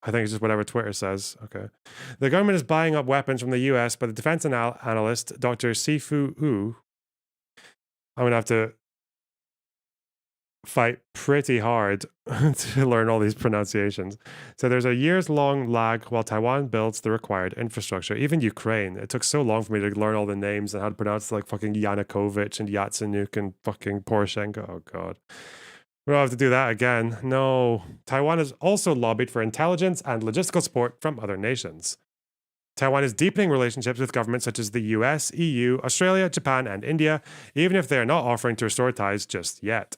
[SPEAKER 1] I think it's just whatever Twitter says. Okay. The government is buying up weapons from the US, but the defense analyst, Dr. Sifu Wu, I'm going to have to fight pretty hard to learn all these pronunciations. So there's a years-long lag while Taiwan builds the required infrastructure. Even Ukraine, it took so long for me to learn all the names and how to pronounce like fucking Yanukovych and Yatsenyuk and fucking Poroshenko. Oh, God. We'll have to do that again. No. Taiwan has also lobbied for intelligence and logistical support from other nations. Taiwan is deepening relationships with governments such as the US, EU, Australia, Japan, and India, even if they are not offering to restore ties just yet.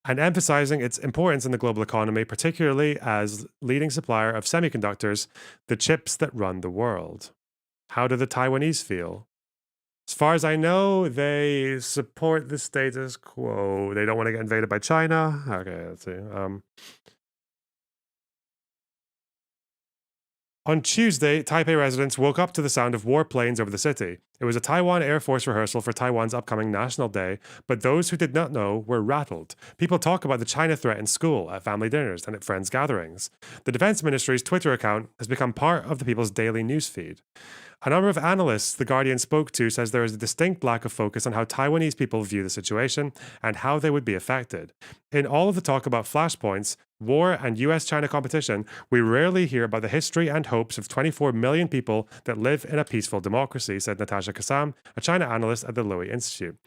[SPEAKER 1] And emphasizing its importance in the global economy, particularly as leading supplier of semiconductors, the chips that run the world. How do the Taiwanese feel? As far as I know, they support the status quo. They don't want to get invaded by China. Okay, let's see. On Tuesday, Taipei residents woke up to the sound of warplanes over the city. It was a Taiwan Air Force rehearsal for Taiwan's upcoming National Day, but those who did not know were rattled. People talk about the China threat in school, at family dinners, and at friends' gatherings. The Defense Ministry's Twitter account has become part of the people's daily newsfeed. A number of analysts The Guardian spoke to says there is a distinct lack of focus on how Taiwanese people view the situation and how they would be affected. In all of the talk about flashpoints, war, and US-China competition, we rarely hear about the history and hopes of 24 million people that live in a peaceful democracy, said Natasha Kassam, a China analyst at the Lowy Institute.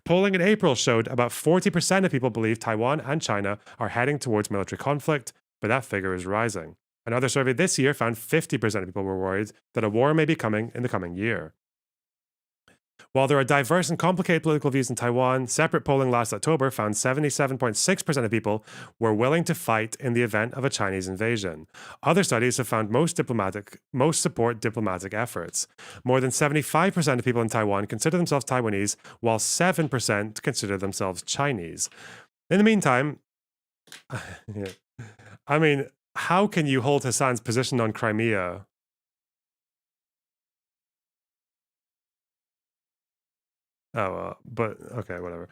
[SPEAKER 1] Polling in April showed about 40% of people believe Taiwan and China are heading towards military conflict, but that figure is rising. Another survey this year found 50% of people were worried that a war may be coming in the coming year. While there are diverse and complicated political views in Taiwan, separate polling last October found 77.6% of people were willing to fight in the event of a Chinese invasion. Other studies have found most support diplomatic efforts. More than 75% of people in Taiwan consider themselves Taiwanese, while 7% consider themselves Chinese. In the meantime, I mean, how can you hold Hassan's position on Crimea? Oh, but okay, whatever.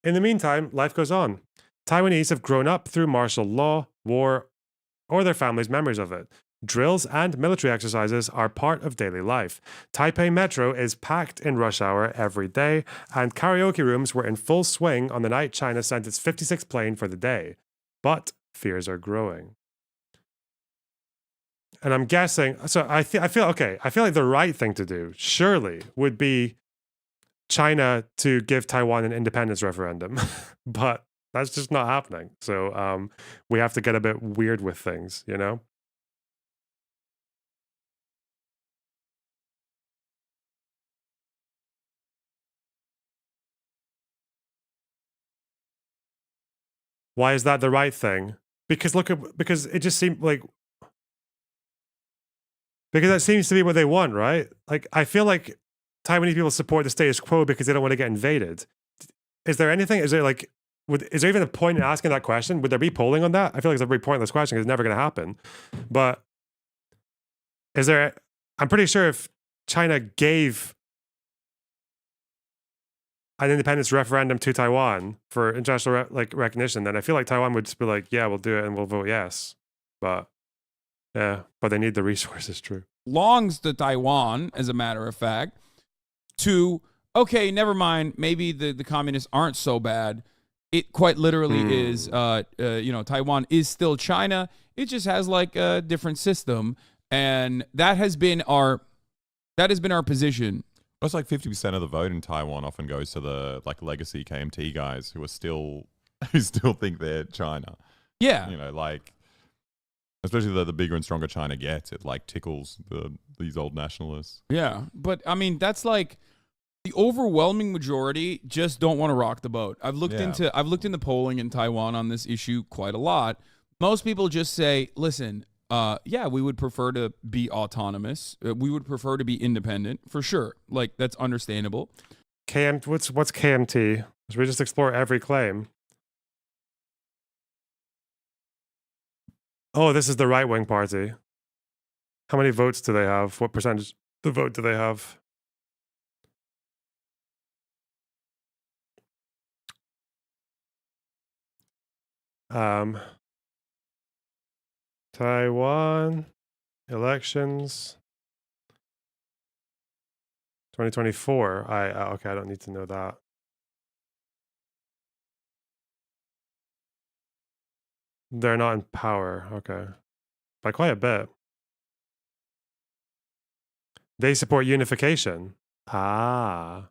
[SPEAKER 1] In the meantime, life goes on. Taiwanese have grown up through martial law, war, or their families' memories of it. Drills and military exercises are part of daily life. Taipei Metro is packed in rush hour every day, and karaoke rooms were in full swing on the night China sent its 56th plane for the day. But fears are growing. And I'm guessing, so I feel like the right thing to do, surely, would be China to give Taiwan an independence referendum. But that's just not happening. So we have to get a bit weird with things, you know? Why is that the right thing? Because because it just seemed like, because that seems to be what they want, right? Like, I feel like Taiwanese people support the status quo because they don't want to get invaded. Is there anything? Is there like, is there even a point in asking that question? Would there be polling on that? I feel like it's a very pointless question because it's never going to happen. But is there? I'm pretty sure if China gave an independence referendum to Taiwan for international recognition, then I feel like Taiwan would just be like, yeah, we'll do it and we'll vote yes. But yeah, but they need the resources, true.
[SPEAKER 10] Belongs to Taiwan, as a matter of fact, to, okay, never mind, maybe the communists aren't so bad. It quite literally is, Taiwan is still China. It just has like a different system. And that has been our position.
[SPEAKER 11] It's like 50% of the vote in Taiwan often goes to the like legacy KMT guys who still think they're China.
[SPEAKER 10] Yeah.
[SPEAKER 11] You know, like, especially the bigger and stronger China gets, it like tickles these old nationalists.
[SPEAKER 10] Yeah, but I mean that's like the overwhelming majority just don't want to rock the boat. I've looked into polling in Taiwan on this issue quite a lot. Most people just say, listen, yeah, we would prefer to be autonomous. We would prefer to be independent for sure. Like that's understandable.
[SPEAKER 1] What's KMT? Should we just explore every claim? Oh, this is the right-wing party. How many votes do they have? What percentage of the vote do they have? Taiwan elections 2024. Okay, I don't need to know that. They're not in power. Okay. By quite a bit. They support unification. Ah.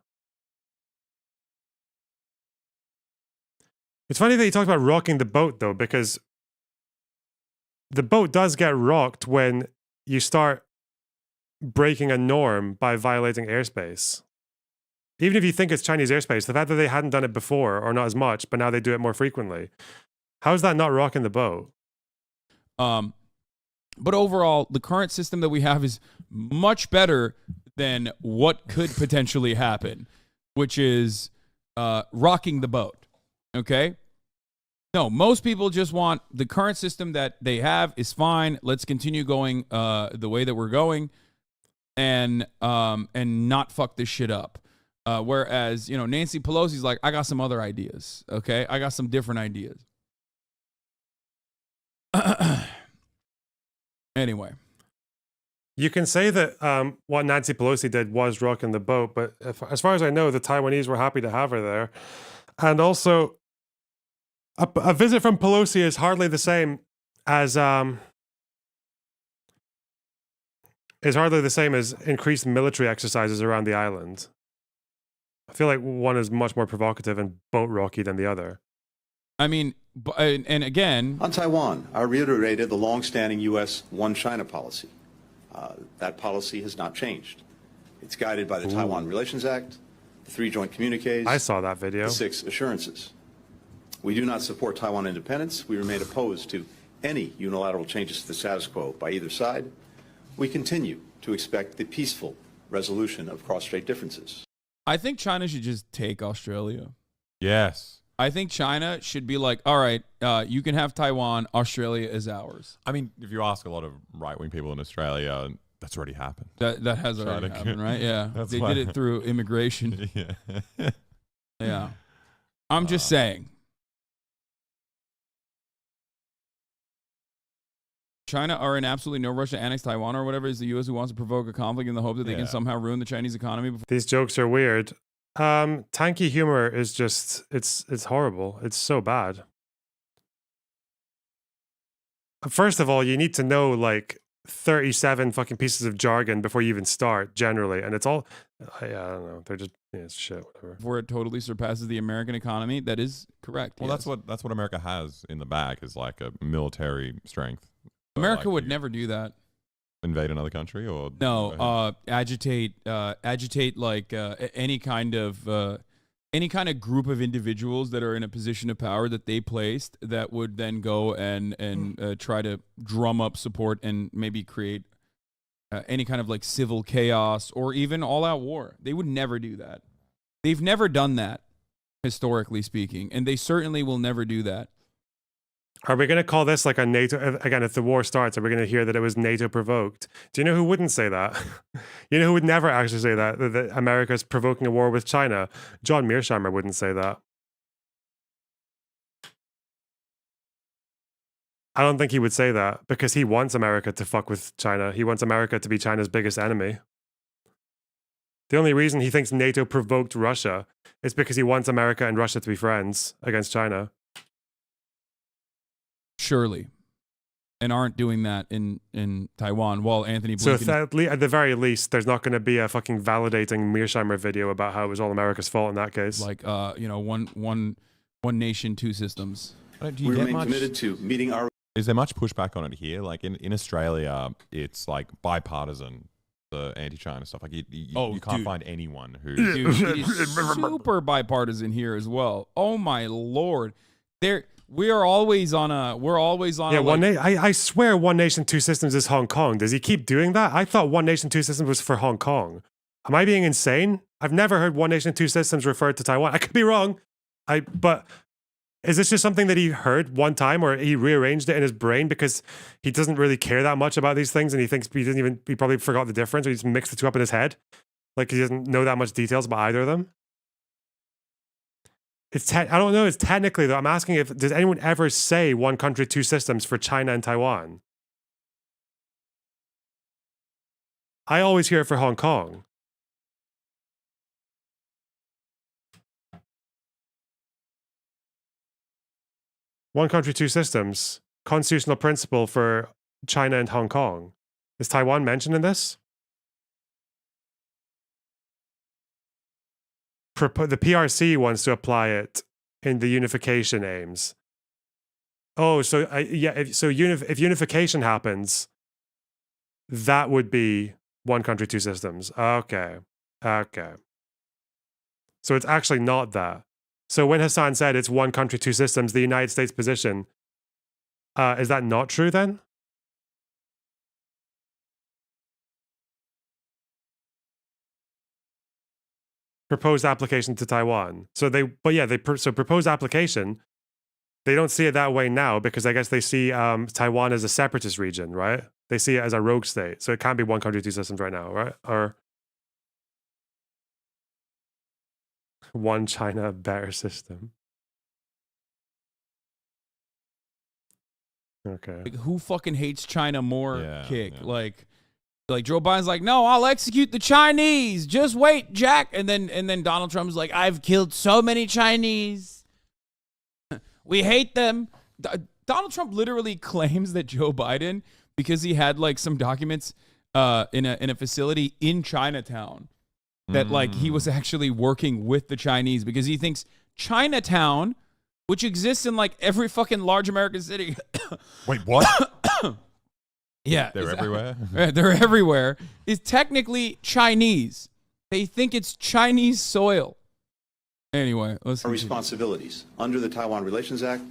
[SPEAKER 1] It's funny that you talked about rocking the boat, though, because the boat does get rocked when you start breaking a norm by violating airspace. Even if you think it's Chinese airspace, the fact that they hadn't done it before, or not as much, but now they do it more frequently, how is that not rocking the boat?
[SPEAKER 10] But overall, the current system that we have is much better than what could potentially happen, which is rocking the boat. Okay? No, most people just want the current system that they have is fine. Let's continue going the way that we're going and not fuck this shit up. Whereas, Nancy Pelosi's like, I got some other ideas. Okay? I got some different ideas. Anyway,
[SPEAKER 1] you can say that what Nancy Pelosi did was rocking the boat, but as far as I know, the Taiwanese were happy to have her there. And also, a visit from Pelosi is hardly the same as increased military exercises around the island. I feel like one is much more provocative and boat rocky than the other.
[SPEAKER 10] I mean, and again...
[SPEAKER 18] On Taiwan, I reiterated the long-standing U.S. One China policy. That policy has not changed. It's guided by the Taiwan Relations Act, the 3 joint communiques...
[SPEAKER 1] I saw that video.
[SPEAKER 18] ...the 6 assurances. We do not support Taiwan independence. We remain opposed to any unilateral changes to the status quo by either side. We continue to expect the peaceful resolution of cross-strait differences.
[SPEAKER 10] I think China should just take Australia.
[SPEAKER 11] Yes.
[SPEAKER 10] I think China should be like, all right, you can have Taiwan. Australia is ours.
[SPEAKER 11] I mean, if you ask a lot of right-wing people in Australia, that's already happened.
[SPEAKER 10] That has already happened, right? Yeah. They did it through immigration.
[SPEAKER 11] Yeah.
[SPEAKER 10] Yeah. I'm just saying. China are in absolutely no rush to annex Taiwan or whatever. Is the U.S. who wants to provoke a conflict in the hope that they can somehow ruin the Chinese economy?
[SPEAKER 1] These jokes are weird. Tanky humor is just, it's horrible. It's so bad. First of all, you need to know like 37 fucking pieces of jargon before you even start, generally. And it's all, I don't know. They're just, it's shit, whatever.
[SPEAKER 10] Before it totally surpasses the American economy. That is correct.
[SPEAKER 11] Well, that's what America has in the bag, is like a military strength.
[SPEAKER 10] America
[SPEAKER 11] like,
[SPEAKER 10] would never do that.
[SPEAKER 11] Invade another country or
[SPEAKER 10] no, agitate like any kind of group of individuals that are in a position of power that they placed that would then go and try to drum up support and maybe create any kind of like civil chaos or even all-out war. They would never do that. They've never done that, historically speaking, and they certainly will never do that.
[SPEAKER 1] Are we going to call this like a NATO, again, if the war starts, are we going to hear that it was NATO provoked? Do you know who wouldn't say that? You know who would never actually say that America's provoking a war with China? John Mearsheimer wouldn't say that. I don't think he would say that because he wants America to fuck with China. He wants America to be China's biggest enemy. The only reason he thinks NATO provoked Russia is because he wants America and Russia to be friends against China.
[SPEAKER 10] Surely, and aren't doing that in Taiwan while Anthony Blinken...
[SPEAKER 1] So at the very least, there's not going to be a fucking validating Mearsheimer video about how it was all America's fault in that case.
[SPEAKER 10] Like, one nation, two systems.
[SPEAKER 11] Do you
[SPEAKER 18] We
[SPEAKER 11] get
[SPEAKER 18] remain
[SPEAKER 11] much?
[SPEAKER 18] committed to meeting our...
[SPEAKER 11] Is there much pushback on it here? Like in Australia, it's like bipartisan, the anti-China stuff. Like you can't find anyone who...
[SPEAKER 10] Dude, it is super bipartisan here as well. Oh my Lord. We're always on a...
[SPEAKER 1] Yeah, I swear One Nation, Two Systems is Hong Kong. Does he keep doing that? I thought One Nation, Two Systems was for Hong Kong. Am I being insane? I've never heard One Nation, Two Systems referred to Taiwan. I could be wrong. But is this just something that he heard one time or he rearranged it in his brain because he doesn't really care that much about these things and he thinks he probably forgot the difference or he just mixed the two up in his head? Like he doesn't know that much details about either of them? I don't know. It's technically though. I'm asking does anyone ever say one country, two systems for China and Taiwan? I always hear it for Hong Kong. One country, two systems. Constitutional principle for China and Hong Kong. Is Taiwan mentioned in this? The PRC wants to apply it in the unification aims. Oh, so if unification happens, that would be one country, two systems. Okay. So it's actually not that. So when Hassan said it's one country, two systems, the United States position, is that not true then? Proposed application to Taiwan. So proposed application, they don't see it that way now because I guess they see Taiwan as a separatist region, right? They see it as a rogue state. So it can't be one country, two systems right now, right? Or one China, better system. Okay.
[SPEAKER 10] Like, who fucking hates China more? Yeah. Like Joe Biden's like, no, I'll execute the Chinese. Just wait, Jack. And then Donald Trump's like, I've killed so many Chinese. We hate them. Donald Trump literally claims that Joe Biden, because he had like some documents in a facility in Chinatown, that like he was actually working with the Chinese because he thinks Chinatown, which exists in like every fucking large American city.
[SPEAKER 11] Wait, what?
[SPEAKER 10] Yeah.
[SPEAKER 11] They're everywhere?
[SPEAKER 10] They're everywhere. Is technically Chinese. They think it's Chinese soil. Anyway, let's
[SPEAKER 18] our responsibilities under the Taiwan Relations Act,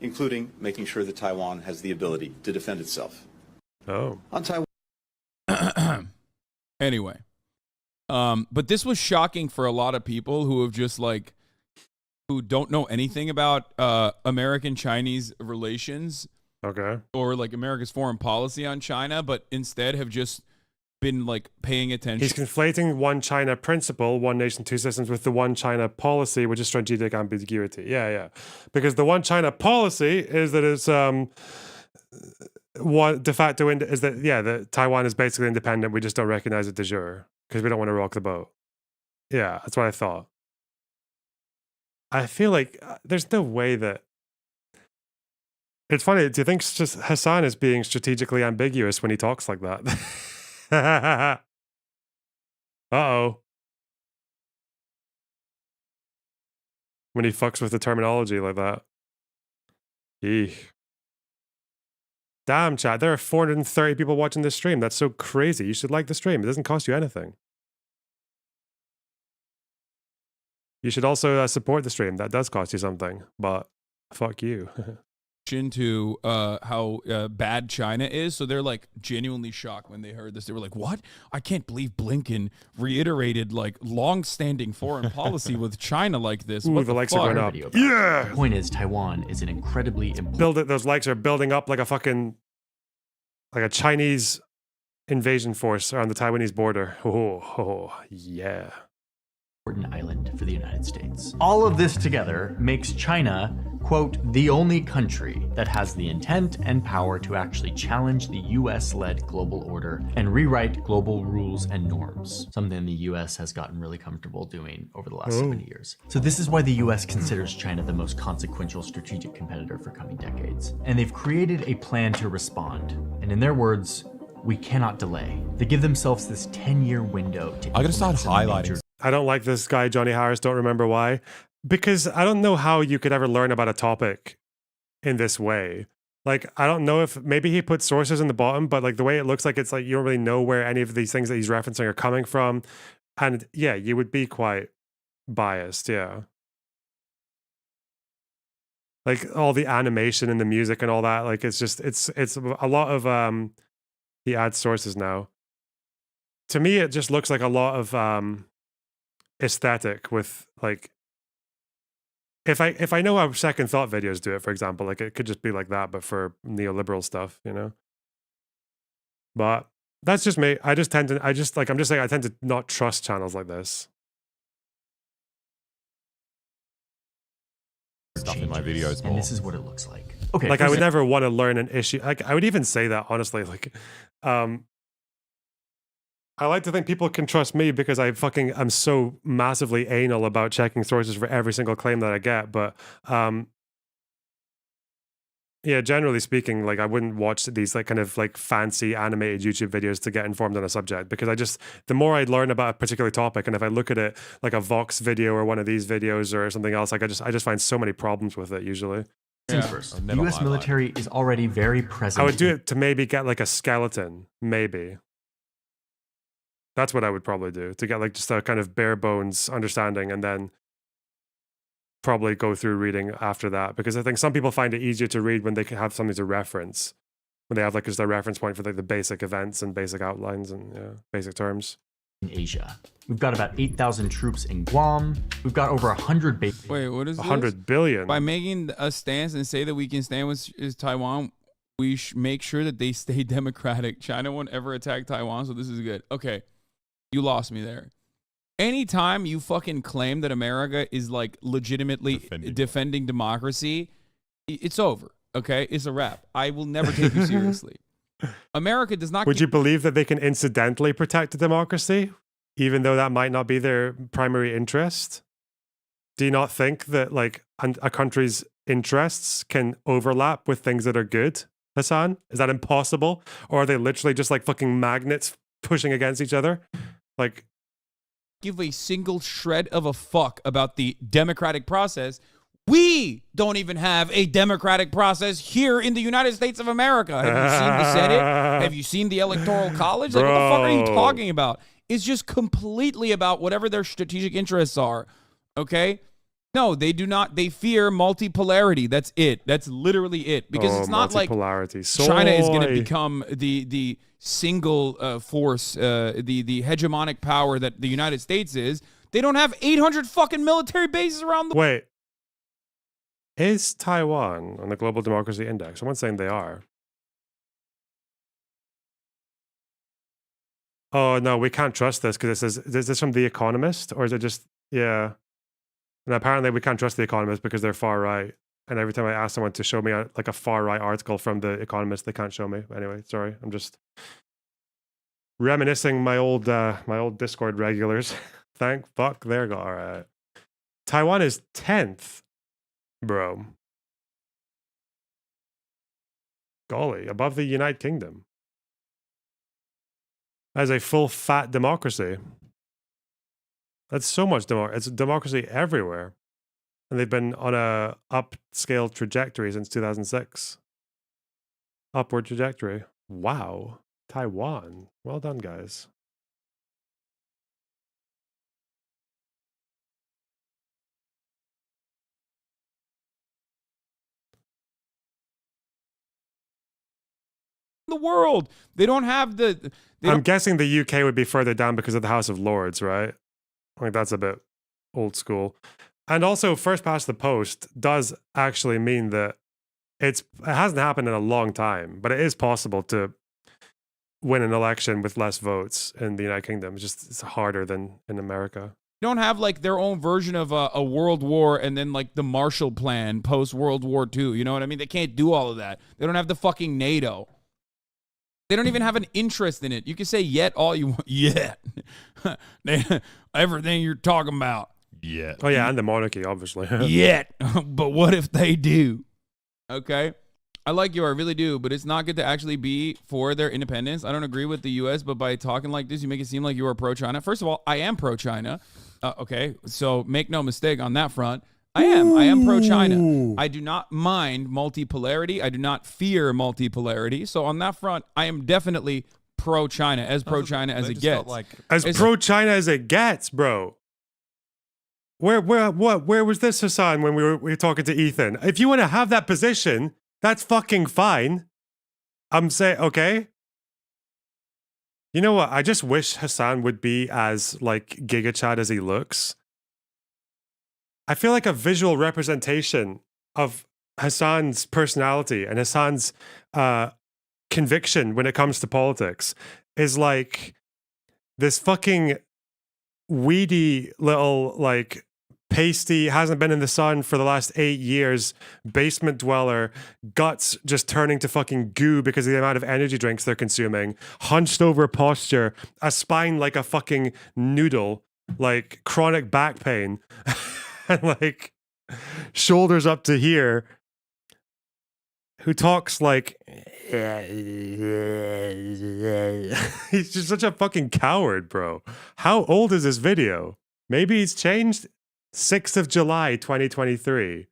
[SPEAKER 18] including making sure that Taiwan has the ability to defend itself.
[SPEAKER 1] Oh.
[SPEAKER 18] On Taiwan.
[SPEAKER 10] Anyway. But this was shocking for a lot of people who have just like, who don't know anything about American-Chinese relations.
[SPEAKER 1] Okay.
[SPEAKER 10] Or like America's foreign policy on China, but instead have just been like paying attention.
[SPEAKER 1] He's conflating one China principle, one nation, two systems, with the one China policy, which is strategic ambiguity. Yeah. Because the one China policy is that it's one de facto is that that Taiwan is basically independent. We just don't recognize it de jure because we don't want to rock the boat. Yeah, that's what I thought. I feel like there's no way that. It's funny. Do you think just Hassan is being strategically ambiguous when he talks like that? Uh-oh. When he fucks with the terminology like that. Eek. Damn, chat. There are 430 people watching this stream. That's so crazy. You should like the stream. It doesn't cost you anything. You should also support the stream. That does cost you something. But fuck you.
[SPEAKER 10] Into how bad China is, so they're like genuinely shocked when they heard this. They were like, "What? I can't believe Blinken reiterated like long-standing foreign policy with China like this."
[SPEAKER 1] Ooh, the likes are going up. Yeah.
[SPEAKER 12] The point is, Taiwan is an incredibly important.
[SPEAKER 1] Those likes are building up like a Chinese invasion force around the Taiwanese border. Oh yeah.
[SPEAKER 12] Important island for the United States. All of this together makes China, quote, the only country that has the intent and power to actually challenge the US-led global order and rewrite global rules and norms, something the US has gotten really comfortable doing over the last 70 years. So this is why the US considers China the most consequential strategic competitor for coming decades. And they've created a plan to respond. And in their words, we cannot delay. They give themselves this 10-year window to
[SPEAKER 11] I'm gonna start highlighting.
[SPEAKER 1] I don't like this guy, Johnny Harris. Don't remember why. Because I don't know how you could ever learn about a topic in this way. Like, I don't know if maybe he put sources in the bottom, but like the way it looks like it's like you don't really know where any of these things that he's referencing are coming from. And yeah, you would be quite biased. Yeah. Like all the animation and the music and all that. Like it's just, it's a lot of, he adds sources now. To me, it just looks like a lot of, aesthetic with like if I know how second thought videos do it, for example, like it could just be like that but for neoliberal stuff, you know. But that's just me. I tend to not trust channels like this.
[SPEAKER 11] Stuff in my videos more.
[SPEAKER 12] And this is what it looks like. Okay.
[SPEAKER 1] Like I would never want to learn an issue. Like I would even say that honestly, like I like to think people can trust me because I'm so massively anal about checking sources for every single claim that I get. But yeah, generally speaking, like I wouldn't watch these like kind of like fancy animated YouTube videos to get informed on a subject because the more I learn about a particular topic, and if I look at it like a Vox video or one of these videos or something else, like I just find so many problems with it usually.
[SPEAKER 12] First, the U.S. military is already very present.
[SPEAKER 1] I would do it to maybe get like a skeleton, maybe. That's what I would probably do, to get like just a kind of bare bones understanding and then probably go through reading after that. Because I think some people find it easier to read when they can have something to reference, when they have like just a reference point for like the basic events and basic outlines and basic terms.
[SPEAKER 12] In Asia, we've got about 8,000 troops in Guam. We've got over 100 bases.
[SPEAKER 10] Wait, what is
[SPEAKER 1] 100 billion?
[SPEAKER 10] By making a stance and say that we can stand with Taiwan, we make sure that they stay democratic. China won't ever attack Taiwan, so this is good. Okay. You lost me there. Anytime you fucking claim that America is like legitimately defending democracy, it's over. Okay? It's a wrap. I will never take you seriously. America does not.
[SPEAKER 1] Would you believe that they can incidentally protect the democracy, even though that might not be their primary interest? Do you not think that like a country's interests can overlap with things that are good, Hassan? Is that impossible? Or are they literally just like fucking magnets pushing against each other? Like,
[SPEAKER 10] give a single shred of a fuck about the democratic process. We don't even have a democratic process here in the United States of America. Have you seen the Senate? Have you seen the Electoral College? Like, what the fuck are you talking about? It's just completely about whatever their strategic interests are. Okay? No, they do not. They fear multipolarity. That's it. That's literally it. Because it's not like China is going to become the single force, the hegemonic power that the United States is. They don't have 800 fucking military bases around the.
[SPEAKER 1] Wait, is Taiwan on the Global Democracy Index? Someone's saying they are. oh no, we can't trust this because it says, is this from The Economist or is it just, yeah. And apparently we can't trust The Economist because they're far right. And every time I ask someone to show me like a far right article from The Economist, they can't show me. Anyway, sorry, I'm just reminiscing my old Discord regulars. Thank fuck they're gone. All right. Taiwan is 10th, bro. Golly, above the United Kingdom. As a full fat democracy. That's so much it's democracy everywhere. And they've been on a upscale trajectory since 2006. Upward trajectory. Wow. Taiwan. Well done, guys.
[SPEAKER 10] The world. They don't have the.
[SPEAKER 1] I'm guessing the UK would be further down because of the House of Lords, right? Like that's a bit old school. And also, first past the post does actually mean that it hasn't happened in a long time, but it is possible to win an election with less votes in the United Kingdom. It's harder than in America.
[SPEAKER 10] Don't have like their own version of a world war and then like the Marshall Plan post World War II. You know what I mean? They can't do all of that. They don't have the fucking NATO. They don't even have an interest in it. You can say yet all you want. Yet. Everything you're talking about.
[SPEAKER 11] Yet.
[SPEAKER 1] Oh, yeah, and the monarchy, obviously.
[SPEAKER 10] Yet. But what if they do? Okay. I like you, I really do, but it's not good to actually be for their independence. I don't agree with the U.S., but by talking like this, you make it seem like you are pro-China. First of all, I am pro-China. Okay, so make no mistake on that front. I am pro-China. I do not mind multipolarity. I do not fear multipolarity. So on that front, I am definitely pro-China, as pro-China as it gets.
[SPEAKER 1] As pro-China as it gets, bro. Where was this, Hassan, when we were talking to Ethan? If you want to have that position, that's fucking fine. I'm saying, okay. You know what? I just wish Hassan would be as like Giga Chad as he looks. I feel like a visual representation of Hassan's personality and Hassan's conviction when it comes to politics is like this fucking weedy little like pasty, hasn't been in the sun for the last 8 years, basement dweller, guts just turning to fucking goo because of the amount of energy drinks they're consuming, hunched over posture, a spine like a fucking noodle, like chronic back pain, and like shoulders up to here, who talks like he's just such a fucking coward, bro. How old is this video? Maybe he's changed. 6th of July, 2023.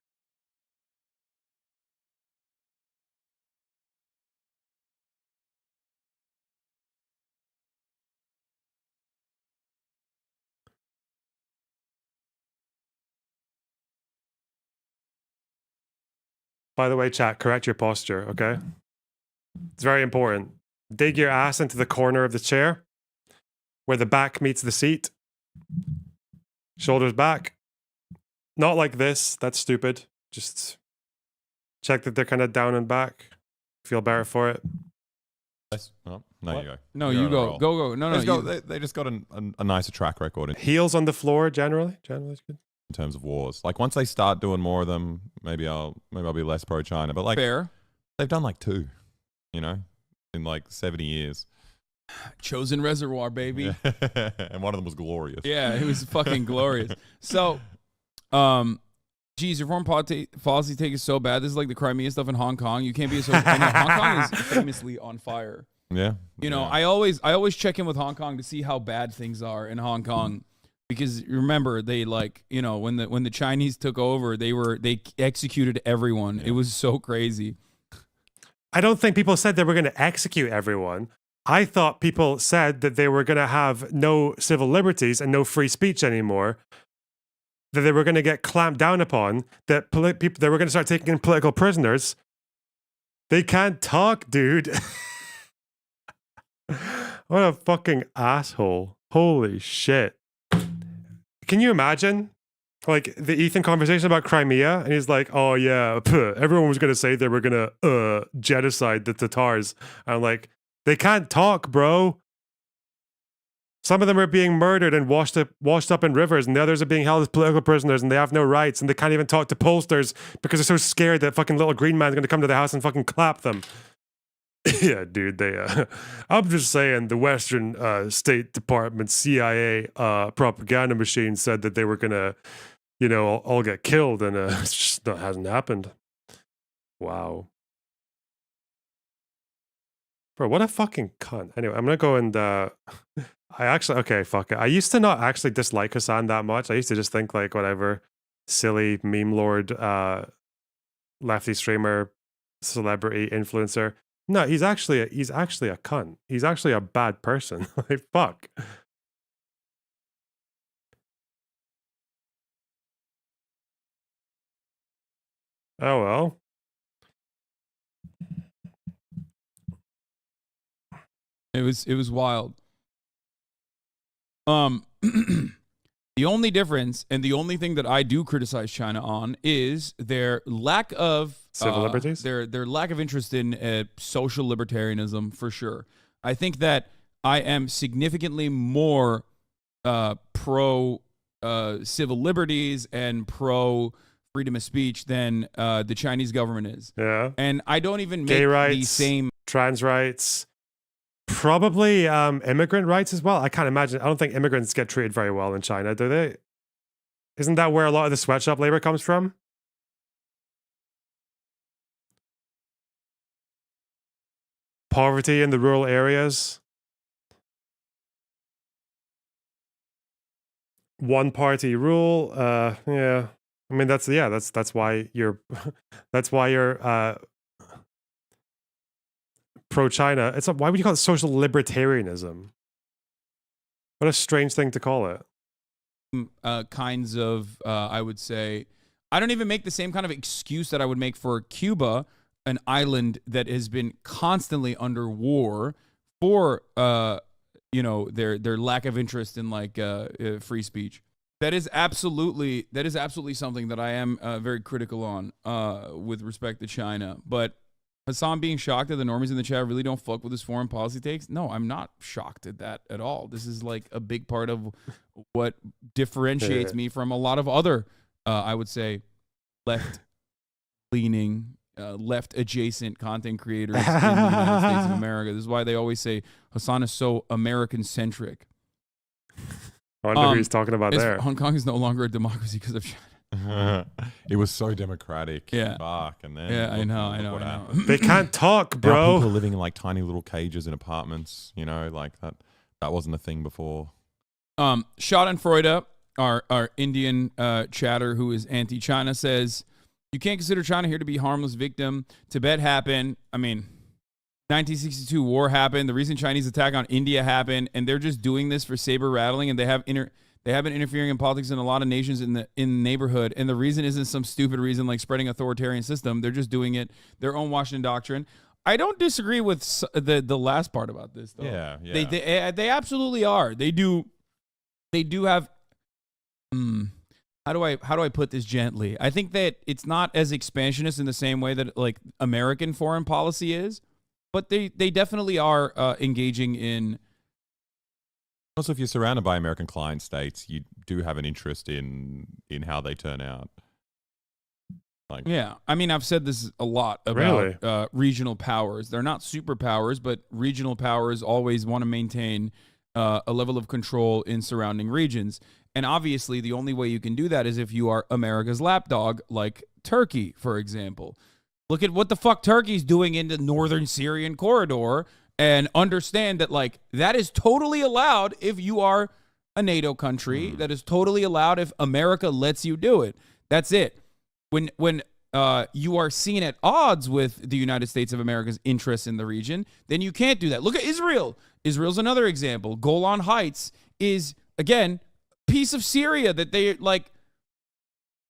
[SPEAKER 1] By the way, chat, correct your posture, okay? It's very important. Dig your ass into the corner of the chair where the back meets the seat. Shoulders back. Not like this. That's stupid. Just check that they're kind of down and back. Feel better for it.
[SPEAKER 11] Oh, no, you go.
[SPEAKER 10] No, you go. Go. No.
[SPEAKER 11] They just got a nicer track record.
[SPEAKER 1] Heels on the floor, generally. Generally, it's good.
[SPEAKER 11] In terms of wars, like once they start doing more of them, maybe I'll be less pro China. But like,
[SPEAKER 10] fair.
[SPEAKER 11] They've done like 2, you know, in like 70 years.
[SPEAKER 10] Chosen Reservoir, baby.
[SPEAKER 11] Yeah. And one of them was glorious.
[SPEAKER 10] Yeah, it was fucking glorious. So, geez, your foreign policy take is so bad. This is like the Crimea stuff in Hong Kong. You can't be so. Hong Kong is famously on fire.
[SPEAKER 11] Yeah.
[SPEAKER 10] You know, I always check in with Hong Kong to see how bad things are in Hong Kong, because remember they like, you know, when the Chinese took over, they executed everyone. Yeah. It was so crazy.
[SPEAKER 1] I don't think people said they were going to execute everyone. I thought people said that they were going to have no civil liberties and no free speech anymore, that they were going to get clamped down upon, that they were going to start taking in political prisoners. They can't talk, dude. What a fucking asshole. Holy shit. Can you imagine? Like the Ethan conversation about Crimea, and he's like, oh yeah, everyone was going to say they were going to genocide the Tatars. I'm like, they can't talk, bro. Some of them are being murdered and washed up in rivers, and the others are being held as political prisoners, and they have no rights, and they can't even talk to pollsters because they're so scared that fucking little green man's going to come to their house and fucking clap them. Yeah, dude, I'm just saying the Western State Department CIA propaganda machine said that they were going to, all get killed, and it's just that hasn't happened. Wow. Bro, what a fucking cunt. Anyway, I'm going to go and... okay, fuck it. I used to not actually dislike Hasan that much. I used to just think, like, whatever, silly meme lord, lefty streamer, celebrity influencer. No, he's actually a cunt. He's actually a bad person. Like, fuck. Oh well.
[SPEAKER 10] It was wild. The only difference and the only thing that I do criticize China on is their lack of
[SPEAKER 1] civil liberties,
[SPEAKER 10] their lack of interest in social libertarianism, for sure. I think that I am significantly more pro civil liberties and pro freedom of speech than the Chinese government is.
[SPEAKER 1] Yeah,
[SPEAKER 10] and I don't even make
[SPEAKER 1] gay rights,
[SPEAKER 10] the same
[SPEAKER 1] trans rights. Probably immigrant rights as well. I can't imagine. I don't think immigrants get treated very well in China, do they? Isn't that where a lot of the sweatshop labor comes from? Poverty in the rural areas. One party rule. Yeah. I mean, that's why you're pro-China. Why would you call it social libertarianism? What a strange thing to call it.
[SPEAKER 10] Kinds of, I would say, I don't even make the same kind of excuse that I would make for Cuba, an island that has been constantly under war for, their lack of interest in like free speech. That is absolutely something that I am very critical on with respect to China. But Hasan being shocked that the normies in the chat really don't fuck with his foreign policy takes. No, I'm not shocked at that at all. This is like a big part of what differentiates me from a lot of other, I would say, left-leaning, left-adjacent content creators in the United States of America. This is why they always say Hasan is so American-centric.
[SPEAKER 1] I wonder who he's talking about there.
[SPEAKER 10] Hong Kong is no longer a democracy because of China.
[SPEAKER 11] It was so democratic.
[SPEAKER 10] Yeah.
[SPEAKER 11] Fuck, and then
[SPEAKER 10] I know.
[SPEAKER 1] They can't talk, bro.
[SPEAKER 11] Now people are living in like tiny little cages in apartments. Like that wasn't a thing before.
[SPEAKER 10] Schadenfreude, our Indian chatter who is anti-China, says you can't consider China here to be a harmless victim. Tibet happened. I mean, 1962 war happened. The recent Chinese attack on India happened, and they're just doing this for saber rattling, and they have been interfering in politics in a lot of nations in the neighborhood, and the reason isn't some stupid reason like spreading authoritarian system. They're just doing it their own Washington doctrine. I don't disagree with the last part about this though.
[SPEAKER 11] Yeah.
[SPEAKER 10] They absolutely are. They do have. How do I put this gently? I think that it's not as expansionist in the same way that like American foreign policy is, but they definitely are engaging in.
[SPEAKER 11] Also, if you're surrounded by American client states, you do have an interest in how they turn out. Like,
[SPEAKER 10] yeah, I mean, I've said this a lot about regional powers. They're not superpowers, but regional powers always want to maintain a level of control in surrounding regions. And obviously, the only way you can do that is if you are America's lapdog, like Turkey, for example. Look at what the fuck Turkey's doing in the northern Syrian corridor. And understand that, like, that is totally allowed if you are a NATO country. That is totally allowed if America lets you do it. That's it. When you are seen at odds with the United States of America's interests in the region, then you can't do that. Look at Israel. Israel's another example. Golan Heights is, again, a piece of Syria that they, like,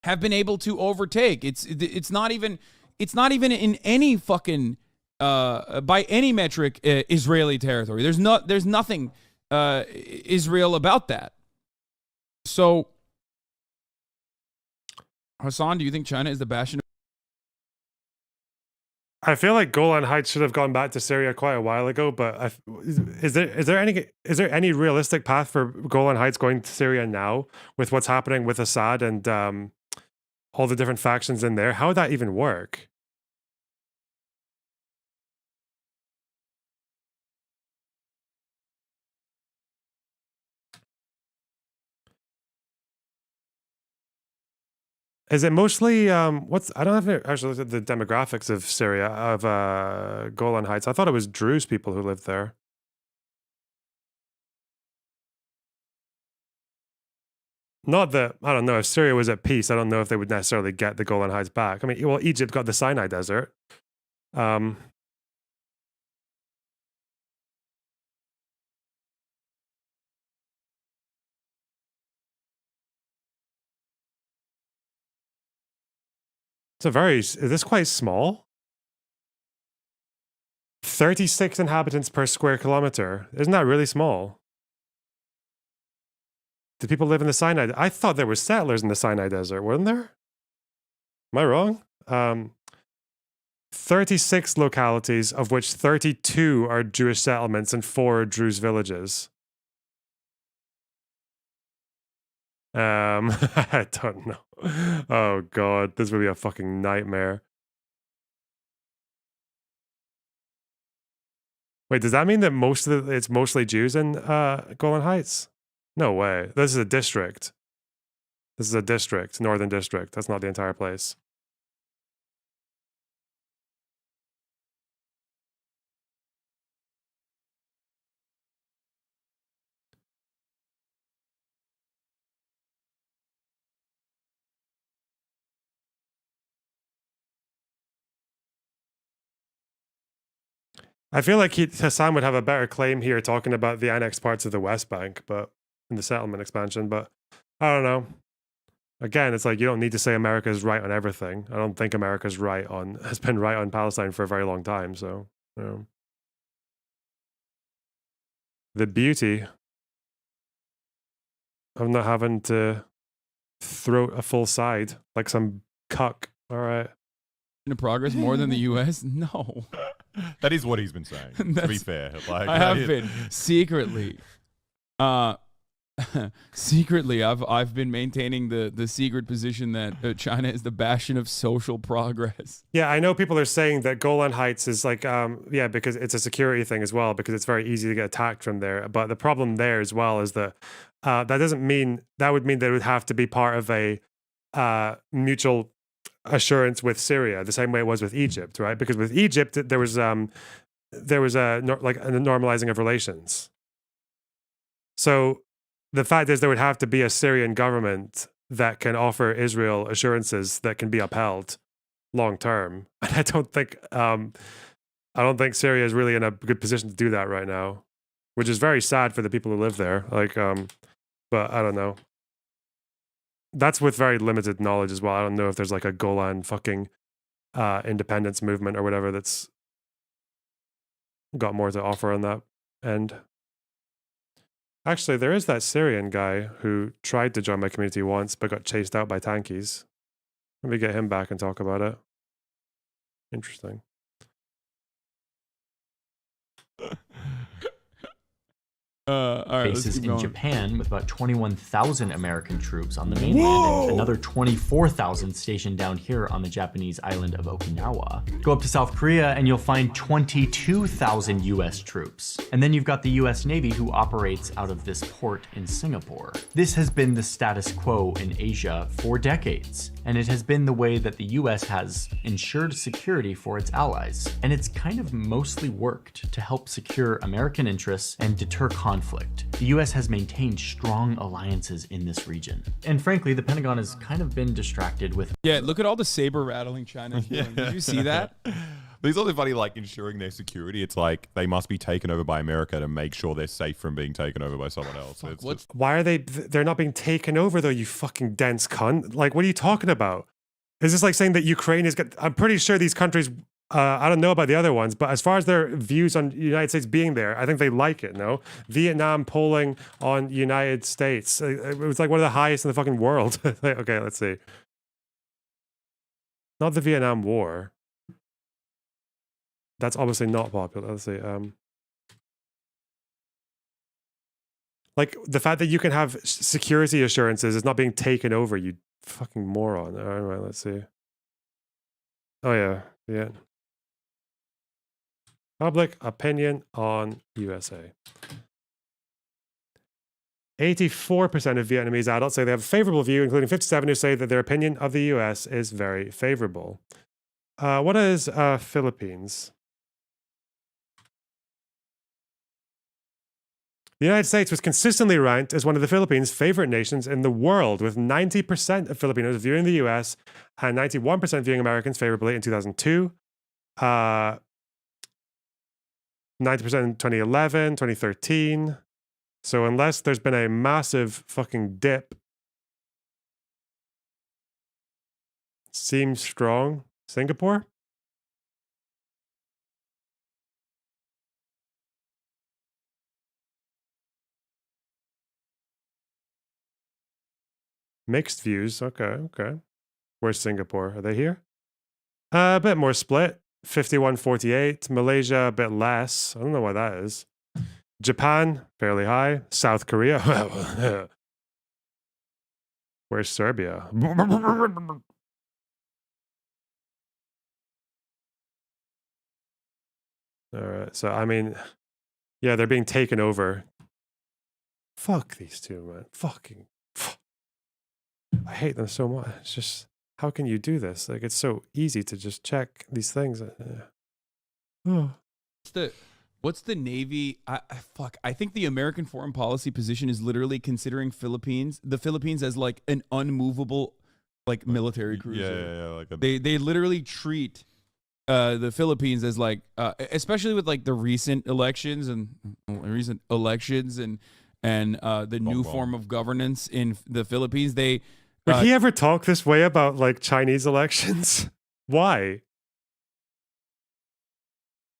[SPEAKER 10] have been able to overtake. It's not even in any fucking... by any metric, Israeli territory. There's nothing Israel about that. So, Hasan, do you think China is the bastion
[SPEAKER 1] I feel like Golan Heights should have gone back to Syria quite a while ago, but is there any realistic path for Golan Heights going to Syria now with what's happening with Assad and all the different factions in there? How would that even work? Is it mostly I don't have actually looked at the demographics of Syria of Golan Heights. I thought it was Druze people who lived there. Not that I don't know if Syria was at peace. I don't know if they would necessarily get the Golan Heights back. I mean, well, Egypt got the Sinai Desert. Is this quite small? 36 inhabitants per square kilometer. Isn't that really small? Do people live in the Sinai? I thought there were settlers in the Sinai Desert, weren't there? Am I wrong? 36 localities, of which 32 are Jewish settlements and 4 are Druze villages. I don't know. Oh god, this would be a fucking nightmare. Wait, does that mean that it's mostly Jews in Golan Heights? No way. This is a district. This is a district, Northern District. That's not the entire place. I feel like Hassan would have a better claim here talking about the annexed parts of the West Bank, but in the settlement expansion, but I don't know. Again, it's like you don't need to say America is right on everything. I don't think America's has been right on Palestine for a very long time, so you know. The beauty of not having to throat a full side like some cuck. All right.
[SPEAKER 10] In progress more than the US? No.
[SPEAKER 11] That is what he's been saying, to be fair. Like,
[SPEAKER 10] I have been secretly. Secretly, I've been maintaining the secret position that China is the bastion of social progress.
[SPEAKER 1] Yeah, I know people are saying that Golan Heights is like, because it's a security thing as well, because it's very easy to get attacked from there. But the problem there as well is that that would mean that it would have to be part of a mutual assurance with Syria, the same way it was with Egypt, right? Because with Egypt, there was a normalizing of relations. So the fact is, there would have to be a Syrian government that can offer Israel assurances that can be upheld long term. And I don't think Syria is really in a good position to do that right now, which is very sad for the people who live there. But I don't know. That's with very limited knowledge as well. I don't know if there's like a Golan fucking independence movement or whatever that's got more to offer on that end. Actually, there is that Syrian guy who tried to join my community once but got chased out by tankies. Let me get him back and talk about it. Interesting.
[SPEAKER 10] All right,
[SPEAKER 12] bases in Japan with about 21,000 American troops on the mainland and another 24,000 stationed down here on the Japanese island of Okinawa. Go up to South Korea and you'll find 22,000 US troops. And then you've got the US Navy who operates out of this port in Singapore. This has been the status quo in Asia for decades, and it has been the way that the US has ensured security for its allies. And it's kind of mostly worked to help secure American interests and deter conflict. The US has maintained strong alliances in this region. And frankly, the Pentagon has kind of been distracted with...
[SPEAKER 10] Yeah, look at all the saber rattling China's doing. Did you see that?
[SPEAKER 11] But it's also funny, like, ensuring their security. It's like they must be taken over by America to make sure they're safe from being taken over by someone else.
[SPEAKER 1] Why are they're not being taken over though, you fucking dense cunt? Like, what are you talking about? Is this like saying that Ukraine is... I'm pretty sure these countries... I don't know about the other ones, but as far as their views on the United States being there, I think they like it, no? Vietnam polling on United States. It was like one of the highest in the fucking world. Okay, let's see. Not the Vietnam War. That's obviously not popular. Let's see. Like the fact that you can have security assurances is not being taken over, you fucking moron. All right, let's see. Oh yeah. Public opinion on USA. 84% of Vietnamese adults say they have a favorable view, including 57 who say that their opinion of the US is very favorable. What is Philippines? The United States was consistently ranked as one of the Philippines' favorite nations in the world, with 90% of Filipinos viewing the US and 91% viewing Americans favorably in 2002, 90% in 2011, 2013. So unless there's been a massive fucking dip, seems strong. Singapore? Mixed views. Okay. Where's Singapore? Are they here? A bit more split. 51-48. Malaysia, a bit less. I don't know why that is. Japan, fairly high. South Korea. Where's Serbia? All right. So, I mean, yeah, they're being taken over. Fuck these two, man. Fucking. I hate them so much. It's just, how can you do this? Like, it's so easy to just check these things.
[SPEAKER 10] What's the Navy? I think the American foreign policy position is literally considering the Philippines as like an unmovable, like military cruiser.
[SPEAKER 11] Like
[SPEAKER 10] they literally treat the Philippines as like, especially with like the recent elections and the new form of governance in the Philippines.
[SPEAKER 1] Would he ever talk this way about like Chinese elections? Why?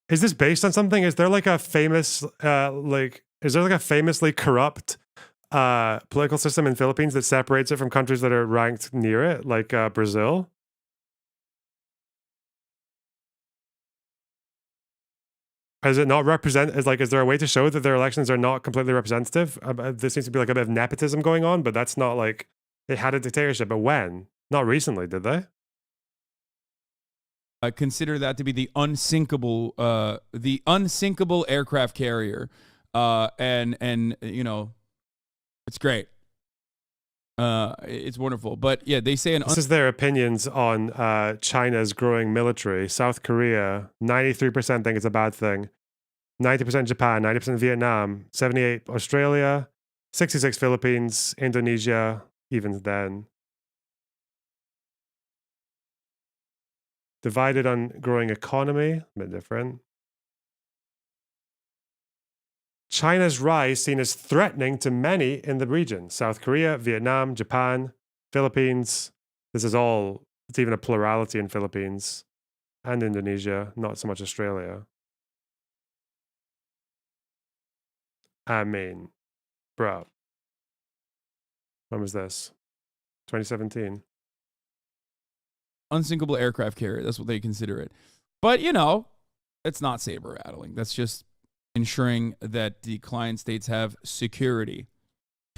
[SPEAKER 1] Is this based on something? Is there like a famous famously corrupt political system in Philippines that separates it from countries that are ranked near it, like Brazil? Is it not is there a way to show that their elections are not completely representative? There seems to be like a bit of nepotism going on, but that's not like they had a dictatorship. But when? Not recently, did they?
[SPEAKER 10] Consider that to be the unsinkable aircraft carrier, and you know, it's great. It's wonderful, but yeah, they say
[SPEAKER 1] this is their opinions on China's growing military. South Korea, 93% think it's a bad thing. 90% Japan, 90% Vietnam, 78 Australia, 66 Philippines, Indonesia, even then. Divided on growing economy, a bit different. China's rise seen as threatening to many in the region. South Korea, Vietnam, Japan, Philippines. It's even a plurality in Philippines and Indonesia, not so much Australia. I mean, bro. When was this? 2017.
[SPEAKER 10] Unsinkable aircraft carrier. That's what they consider it. But, you know, it's not saber rattling. That's just ensuring that the client states have security.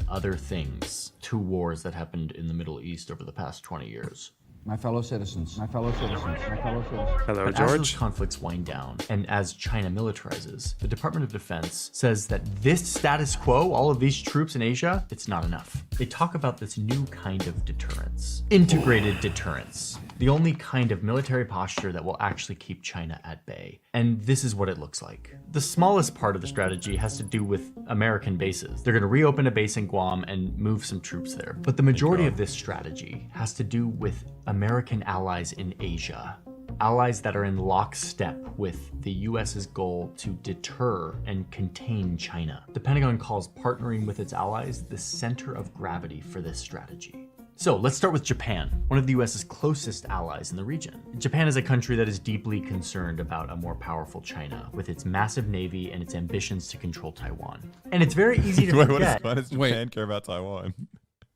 [SPEAKER 12] Other things, 2 wars that happened in the Middle East over the past 20 years.
[SPEAKER 16] My fellow citizens, my fellow citizens, my fellow citizens.
[SPEAKER 1] Hello,
[SPEAKER 12] but
[SPEAKER 1] George.
[SPEAKER 12] As those conflicts wind down, and as China militarizes, the Department of Defense says that this status quo, all of these troops in Asia, it's not enough. They talk about this new kind of deterrence. Integrated deterrence. The only kind of military posture that will actually keep China at bay. And this is what it looks like. The smallest part of the strategy has to do with American bases. They're going to reopen a base in Guam and move some troops there. But the majority of this strategy has to do with American allies in Asia. Allies that are in lockstep with the US's goal to deter and contain China. The Pentagon calls partnering with its allies the center of gravity for this strategy. So let's start with Japan, one of the US's closest allies in the region. Japan is a country that is deeply concerned about a more powerful China, with its massive navy and its ambitions to control Taiwan. And it's very easy to forget.
[SPEAKER 11] Why does Japan care about Taiwan?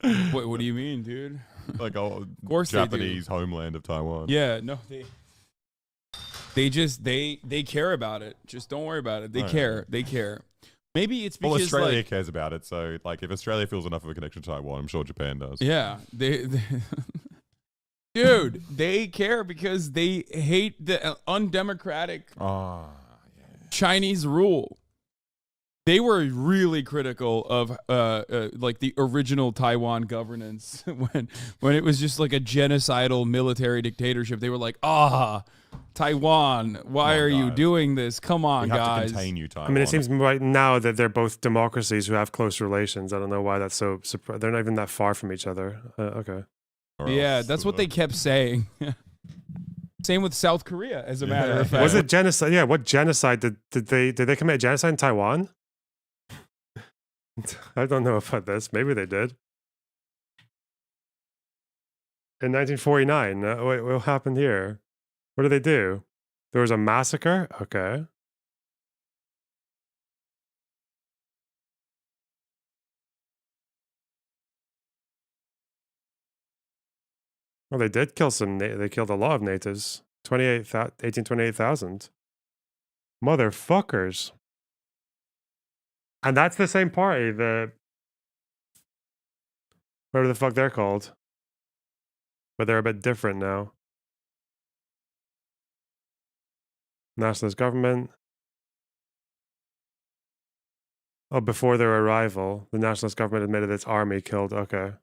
[SPEAKER 10] Wait, what do you mean, dude?
[SPEAKER 11] Like,
[SPEAKER 10] of course
[SPEAKER 11] Japanese homeland of Taiwan.
[SPEAKER 10] Yeah, no, they. They care about it. Just don't worry about it. They care. They care. Maybe it's because
[SPEAKER 11] Australia
[SPEAKER 10] like,
[SPEAKER 11] cares about it. So like, if Australia feels enough of a connection to Taiwan, I'm sure Japan does.
[SPEAKER 10] Yeah, dude, they care because they hate the undemocratic Chinese rule. They were really critical of like the original Taiwan governance when it was just like a genocidal military dictatorship. They were like, Taiwan, why are you doing this? Come on, guys.
[SPEAKER 11] To contain you, Taiwan.
[SPEAKER 1] I mean, it seems right now that they're both democracies who have close relations. I don't know why that's so surprising. They're not even that far from each other. Okay.
[SPEAKER 10] Yeah, that's what they kept saying. Same with South Korea, as a matter of fact.
[SPEAKER 1] Was it genocide? Yeah, what genocide did they commit genocide in Taiwan? I don't know about this. Maybe they did. In 1949, wait, what happened here? What did they do? There was a massacre? Okay. Well, they did kill some, they killed a lot of natives. 28,000. Motherfuckers. And that's the same party, whatever the fuck they're called. But they're a bit different now. Nationalist government. Oh, before their arrival, the nationalist government admitted its army killed. Okay.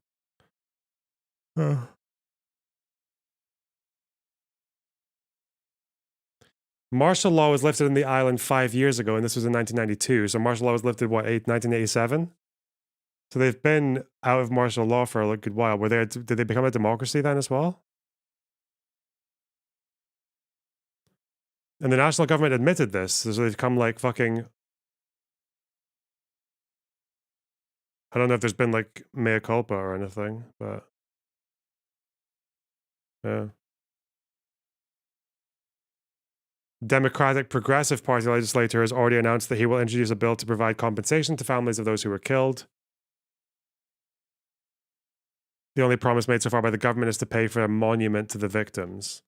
[SPEAKER 1] Martial law was lifted in the island 5 years ago, and this was in 1992. So martial law was lifted, what, 1987? So they've been out of martial law for a good while. Did they become a democracy then as well? And the national government admitted this. So they've come like fucking... I don't know if there's been like mea culpa or anything, but... Yeah. Democratic Progressive Party legislator has already announced that he will introduce a bill to provide compensation to families of those who were killed. The only promise made so far by the government is to pay for a monument to the victims.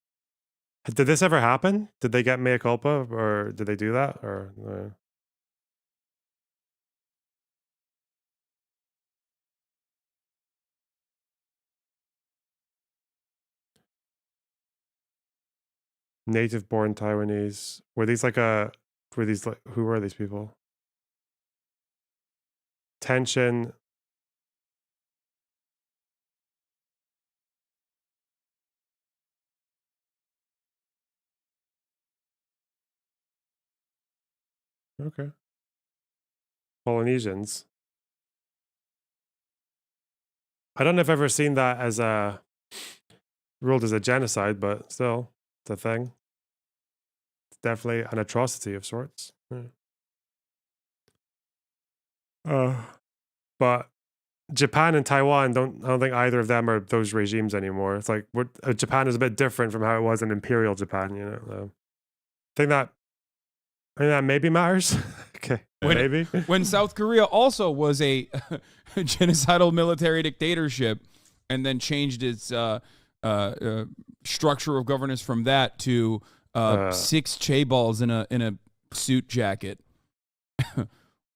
[SPEAKER 1] Did this ever happen? Did they get mea culpa, or did they do that? Or native-born Taiwanese. Were these like who were these people? Tension. Okay. Polynesians. I don't know if I've ever seen that as ruled as a genocide, but still, it's a thing. It's definitely an atrocity of sorts. Yeah. But Japan and Taiwan, I don't think either of them are those regimes anymore. It's like Japan is a bit different from how it was in Imperial Japan, you know. I think that maybe matters. Okay, maybe.
[SPEAKER 10] When South Korea also was a genocidal military dictatorship, and then changed its structure of governance from that to 6 chaeballs in a suit jacket,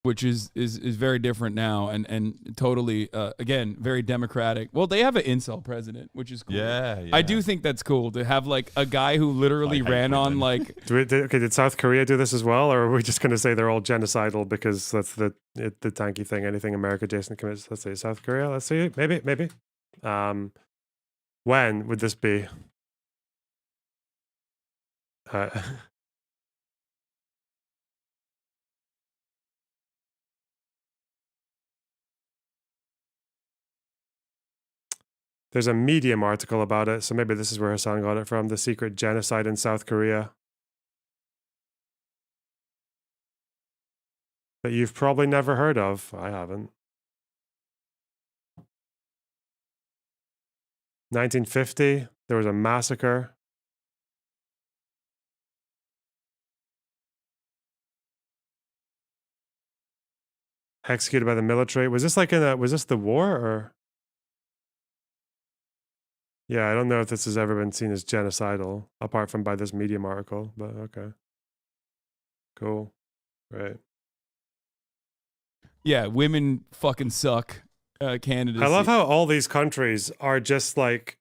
[SPEAKER 10] which is very different now and totally again very democratic. Well, they have an incel president, which is cool.
[SPEAKER 11] Yeah.
[SPEAKER 10] I do think that's cool to have like a guy who literally ran on like.
[SPEAKER 1] Did South Korea do this as well, or are we just going to say they're all genocidal because that's the tanky thing? Anything America Jason commits. Let's say South Korea. Let's see. Maybe. When would this be? There's a Medium article about it, so maybe this is where Hassan got it from. The secret genocide in South Korea. That you've probably never heard of. I haven't. 1950, there was a massacre. Executed by the military. Was this like was this the war or? Yeah, I don't know if this has ever been seen as genocidal, apart from by this Medium article, but okay. Cool. Right.
[SPEAKER 10] Yeah, women fucking suck. Candidacy.
[SPEAKER 1] I love how all these countries are just like,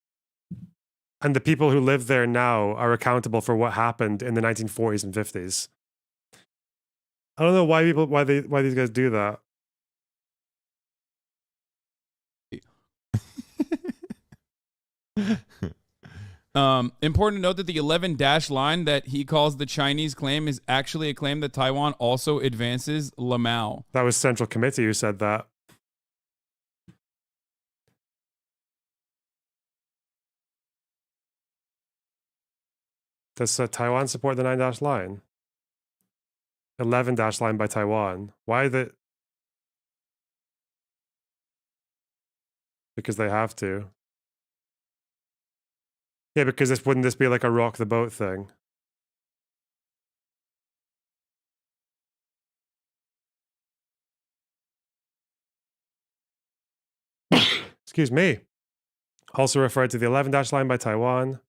[SPEAKER 1] and the people who live there now are accountable for what happened in the 1940s and 50s. I don't know why these guys do that.
[SPEAKER 10] Important to note that the 11 dash line that he calls the Chinese claim is actually a claim that Taiwan also advances Lamau.
[SPEAKER 1] That was Central Committee who said that. Does Taiwan support the 9 dash line? 11 dash line by Taiwan. Why the? Because they have to. Yeah, because wouldn't this be like a rock the boat thing? Excuse me. Also referred to the 11 dash line by Taiwan.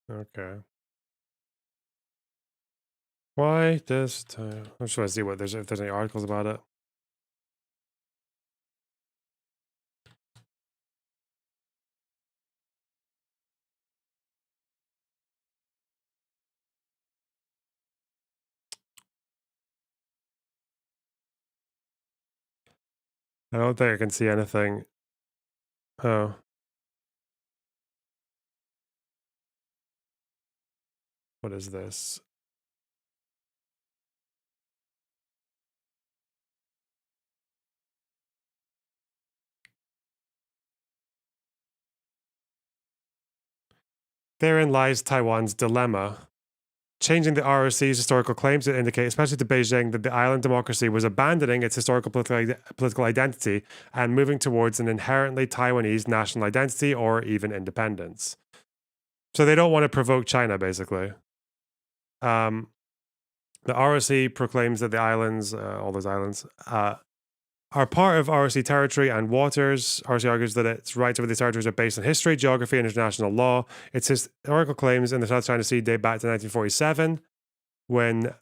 [SPEAKER 1] Okay. Why does I'm just trying to see what if there's any articles about it. I don't think I can see anything. Oh. What is this? Therein lies Taiwan's dilemma. Changing the ROC's historical claims to indicate, especially to Beijing, that the island democracy was abandoning its historical political identity and moving towards an inherently Taiwanese national identity or even independence. So they don't want to provoke China, basically. The ROC proclaims that the islands, all those islands, are part of ROC territory and waters. ROC argues that its rights over these territories are based on history, geography, and international law. Its historical claims in the South China Sea date back to 1947, when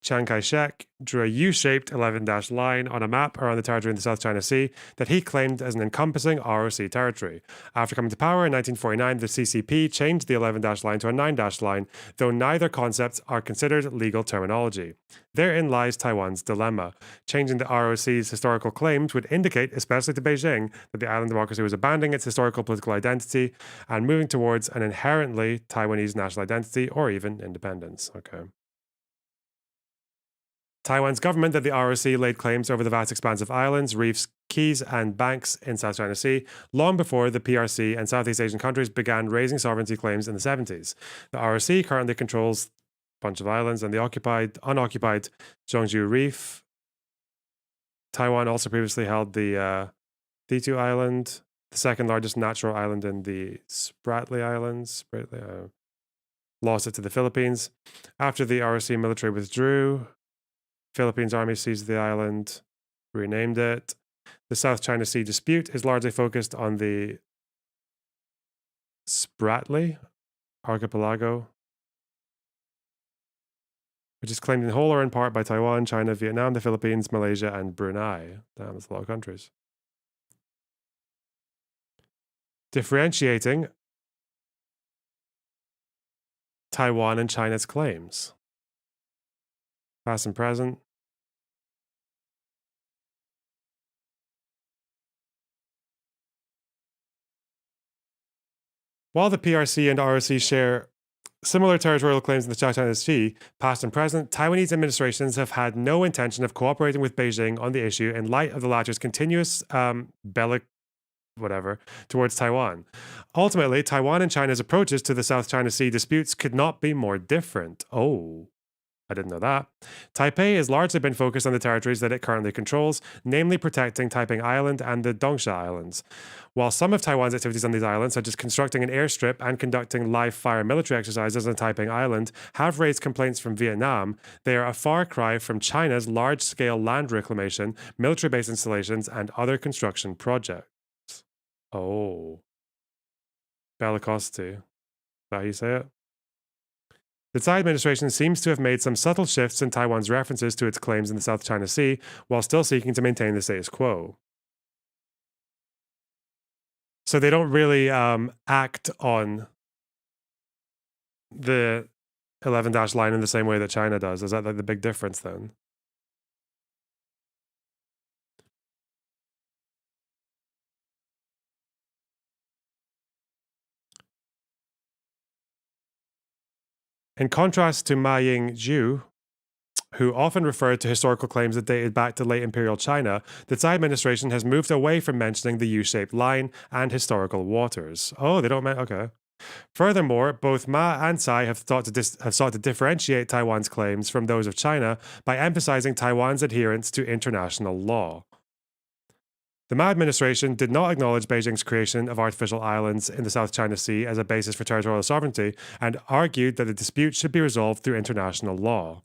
[SPEAKER 1] Chiang Kai-shek drew a U-shaped 11-dash line on a map around the territory in the South China Sea that he claimed as an encompassing ROC territory. After coming to power in 1949, the CCP changed the 11-dash line to a 9-dash line, though neither concepts are considered legal terminology. Therein lies Taiwan's dilemma. Changing the ROC's historical claims would indicate, especially to Beijing, that the island democracy was abandoning its historical political identity and moving towards an inherently Taiwanese national identity or even independence. Okay. Taiwan's government that the ROC laid claims over the vast expanse of islands, reefs, keys, and banks in South China Sea long before the PRC and Southeast Asian countries began raising sovereignty claims in the 70s. The ROC currently controls a bunch of islands and the unoccupied Zhongzhou Reef. Taiwan also previously held the Thitu Island, the second largest natural island in the Spratly Islands. Lost it to the Philippines. After the ROC military withdrew, Philippines army seized the island, renamed it. The South China Sea dispute is largely focused on the Spratly archipelago, which is claimed in whole or in part by Taiwan, China, Vietnam, the Philippines, Malaysia, and Brunei. Damn, that's a lot of countries. Differentiating Taiwan and China's claims. Past and present. While the PRC and ROC share similar territorial claims in the South China Sea, past and present, Taiwanese administrations have had no intention of cooperating with Beijing on the issue in light of the latter's continuous whatever, towards Taiwan. Ultimately, Taiwan and China's approaches to the South China Sea disputes could not be more different. Oh, I didn't know that. Taipei has largely been focused on the territories that it currently controls, namely protecting Taiping Island and the Dongsha Islands. While some of Taiwan's activities on these islands, such as constructing an airstrip and conducting live-fire military exercises on Taiping Island, have raised complaints from Vietnam, they are a far cry from China's large-scale land reclamation, military base installations, and other construction projects. Oh. Bellicosity. Is that how you say it? The Tsai administration seems to have made some subtle shifts in Taiwan's references to its claims in the South China Sea, while still seeking to maintain the status quo. So they don't really act on the 11- line in the same way that China does. Is that like the big difference then? In contrast to Ma Ying-jeou, who often referred to historical claims that dated back to late imperial China, the Tsai administration has moved away from mentioning the U-shaped line and historical waters. Oh, they don't okay. Furthermore, both Ma and Tsai have sought to differentiate Taiwan's claims from those of China by emphasizing Taiwan's adherence to international law. The Ma administration did not acknowledge Beijing's creation of artificial islands in the South China Sea as a basis for territorial sovereignty and argued that the dispute should be resolved through international law.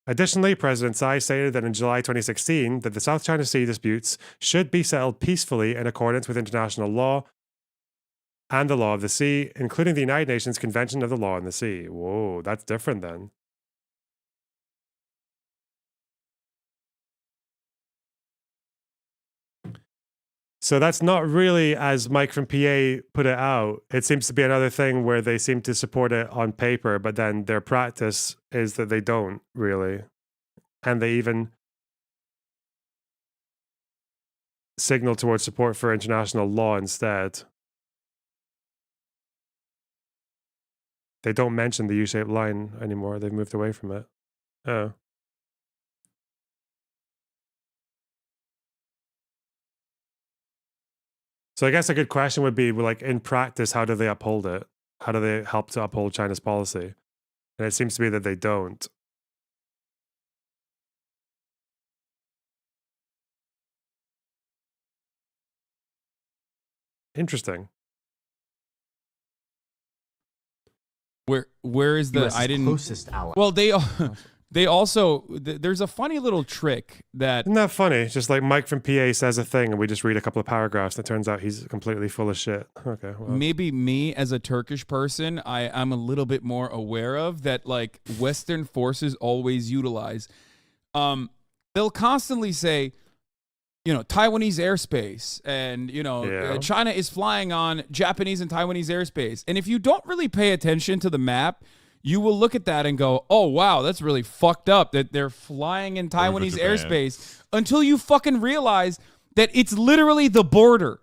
[SPEAKER 1] Additionally, President Tsai stated that in July 2016 that the South China Sea disputes should be settled peacefully in accordance with international law and the law of the sea, including the United Nations Convention of the Law on the Sea. Whoa, that's different then. So that's not really as Mike from PA put it out. It seems to be another thing where they seem to support it on paper, but then their practice is that they don't really. And they even signal towards support for international law instead. They don't mention the U-shaped line anymore. They've moved away from it. Oh. So I guess a good question would be, like, in practice, how do they uphold it? How do they help to uphold China's policy? And it seems to be that they don't. Interesting.
[SPEAKER 10] Where is the I didn't
[SPEAKER 12] closest ally?
[SPEAKER 10] Well, they also there's a funny little trick that
[SPEAKER 1] isn't that funny? It's just like Mike from PA says a thing and we just read a couple of paragraphs and it turns out he's completely full of shit. Okay. Well.
[SPEAKER 10] Maybe me as a Turkish person, I'm a little bit more aware of that, like Western forces always utilize. They'll constantly say, you know, Taiwanese airspace and, you know, China is flying on Japanese and Taiwanese airspace. And if you don't really pay attention to the map, you will look at that and go, oh, wow, that's really fucked up that they're flying in Taiwanese airspace, until you fucking realize that it's literally the border.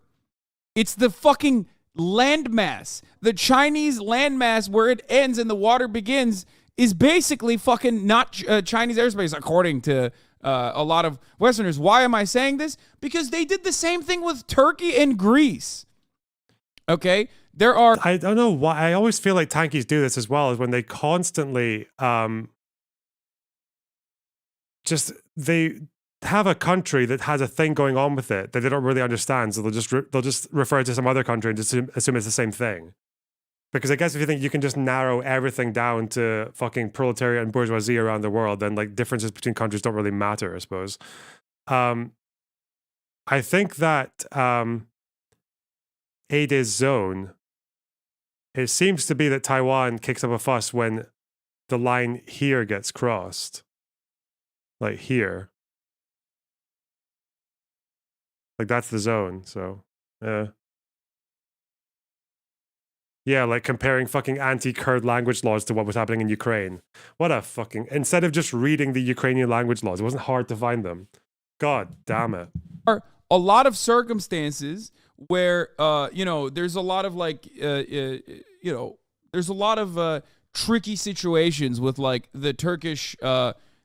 [SPEAKER 10] It's the fucking landmass. The Chinese landmass where it ends and the water begins is basically fucking not Chinese airspace, according to a lot of Westerners. Why am I saying this? Because they did the same thing with Turkey and Greece. Okay? There are...
[SPEAKER 1] I don't know why. I always feel like tankies do this as well, is when they constantly they have a country that has a thing going on with it that they don't really understand, so they'll just refer to some other country and just assume it's the same thing. Because I guess if you think you can just narrow everything down to fucking proletariat and bourgeoisie around the world, then like differences between countries don't really matter, I suppose. I think that Ada's zone, it seems to be that Taiwan kicks up a fuss when the line here gets crossed. Like here. Like that's the zone, so yeah, like comparing fucking anti-Kurd language laws to what was happening in Ukraine. What a fucking... Instead of just reading the Ukrainian language laws, it wasn't hard to find them. God damn it.
[SPEAKER 10] Are a lot of circumstances where, you know, there's a lot of like, you know, there's a lot of tricky situations with like the Turkish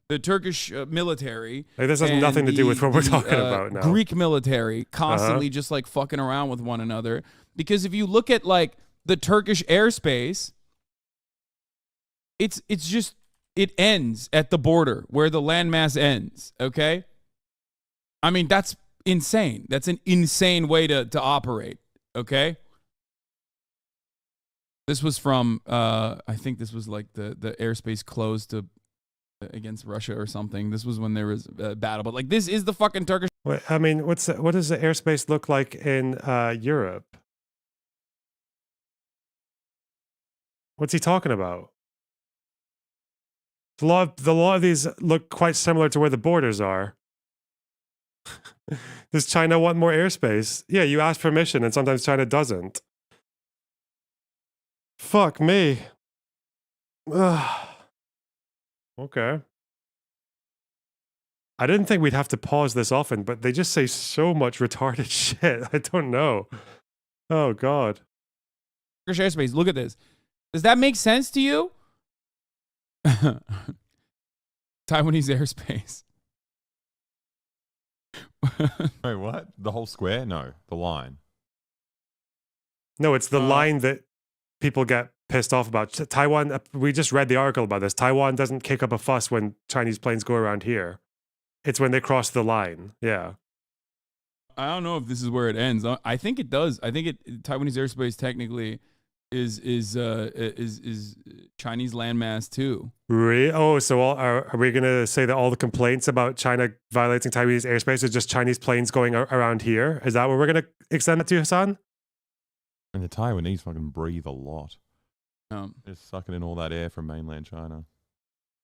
[SPEAKER 10] the Turkish military.
[SPEAKER 1] Like, this has
[SPEAKER 10] and
[SPEAKER 1] nothing to do with what we're talking about now.
[SPEAKER 10] Greek military constantly just like fucking around with one another. Because if you look at like the Turkish airspace, it's just, it ends at the border where the landmass ends. Okay. I mean, that's insane. That's an insane way to operate. Okay. This was from, I think this was like the airspace closed to against Russia or something. This was when there was a battle. But like, this is the fucking Turkish.
[SPEAKER 1] Wait, I mean, what does the airspace look like in Europe? What's he talking about? The law of these look quite similar to where the borders are. Does China want more airspace? Yeah, you ask permission, and sometimes China doesn't. Fuck me. Ugh. Okay. I didn't think we'd have to pause this often, but they just say so much retarded shit. I don't know. Oh, God.
[SPEAKER 10] Turkish airspace, look at this. Does that make sense to you? Taiwanese airspace.
[SPEAKER 11] Wait, what? The whole square? No, the line.
[SPEAKER 1] No, it's the line that people get pissed off about. Taiwan, we just read the article about this. Taiwan doesn't kick up a fuss when Chinese planes go around here. It's when they cross the line. Yeah.
[SPEAKER 10] I don't know if this is where it ends. I think it does. I think Taiwanese airspace technically is Chinese landmass too.
[SPEAKER 1] Really? Oh, so are we going to say that all the complaints about China violating Taiwanese airspace is just Chinese planes going around here? Is that what we're going to extend it to, Hassan?
[SPEAKER 11] And the Taiwanese fucking breathe a lot. They're sucking in all that air from mainland China.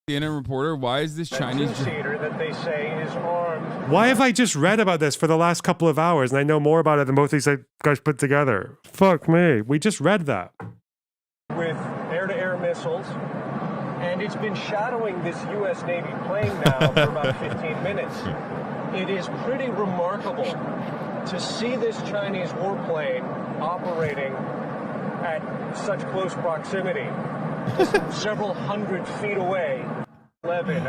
[SPEAKER 10] CNN reporter, why is this Chinese
[SPEAKER 19] that they say is armed?
[SPEAKER 1] Why have I just read about this for the last couple of hours and I know more about it than both these guys put together? Fuck me. We just read that.
[SPEAKER 19] With air-to-air missiles, and it's been shadowing this U.S. Navy plane now for about 15 minutes. It is pretty remarkable to see this Chinese warplane operating at such close proximity, just several hundred feet away. 11.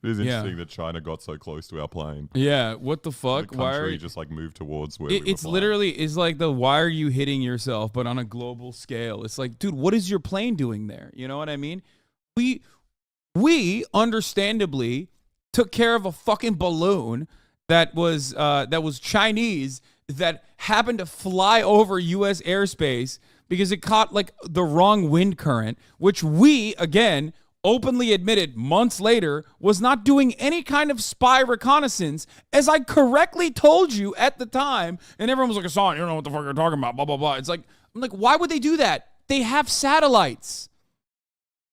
[SPEAKER 11] It is interesting that China got so close to our plane.
[SPEAKER 10] Yeah, what the fuck?
[SPEAKER 11] The
[SPEAKER 10] Why
[SPEAKER 11] country
[SPEAKER 10] are you
[SPEAKER 11] just like moved towards where we were
[SPEAKER 10] it's
[SPEAKER 11] flying.
[SPEAKER 10] literally is like the why are you hitting yourself, but on a global scale. It's like, dude, what is your plane doing there? You know what I mean? We understandably took care of a fucking balloon that was Chinese that happened to fly over U.S. airspace because it caught like the wrong wind current, which we again openly admitted months later was not doing any kind of spy reconnaissance, as I correctly told you at the time. And everyone was like, Hassan, you don't know what the fuck you're talking about, blah, blah, blah. It's like, I'm like, why would they do that? They have satellites.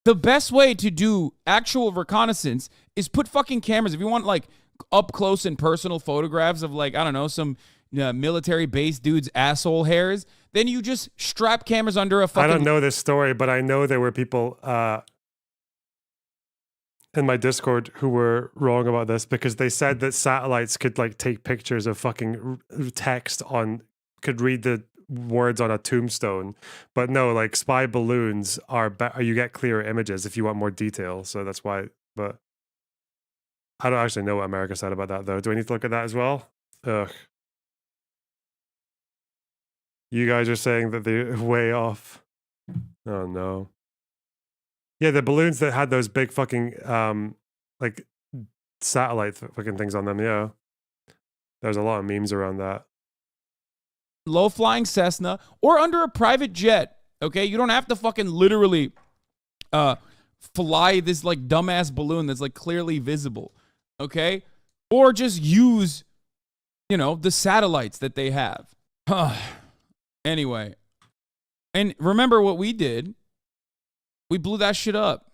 [SPEAKER 10] The best way to do actual reconnaissance is put fucking cameras. If you want like up close and personal photographs of like, I don't know, some military base dude's asshole hairs, then you just strap cameras under a fucking...
[SPEAKER 1] I don't know this story, but I know there were people in my Discord who were wrong about this because they said that satellites could like take pictures of fucking text could read the words on a tombstone, but no, like spy balloons are better. You get clearer images if you want more detail, so that's why. But I don't actually know what America said about that though. Do I need to look at that as well? Ugh. You guys are saying that they're way off. Oh no. Yeah, the balloons that had those big fucking like satellite fucking things on them. Yeah, there's a lot of memes around that.
[SPEAKER 10] Low flying Cessna or under a private jet. Okay, you don't have to fucking literally fly this like dumbass balloon that's like clearly visible. Okay, or just use, you know, the satellites that they have. Anyway, and remember what we did. We blew that shit up.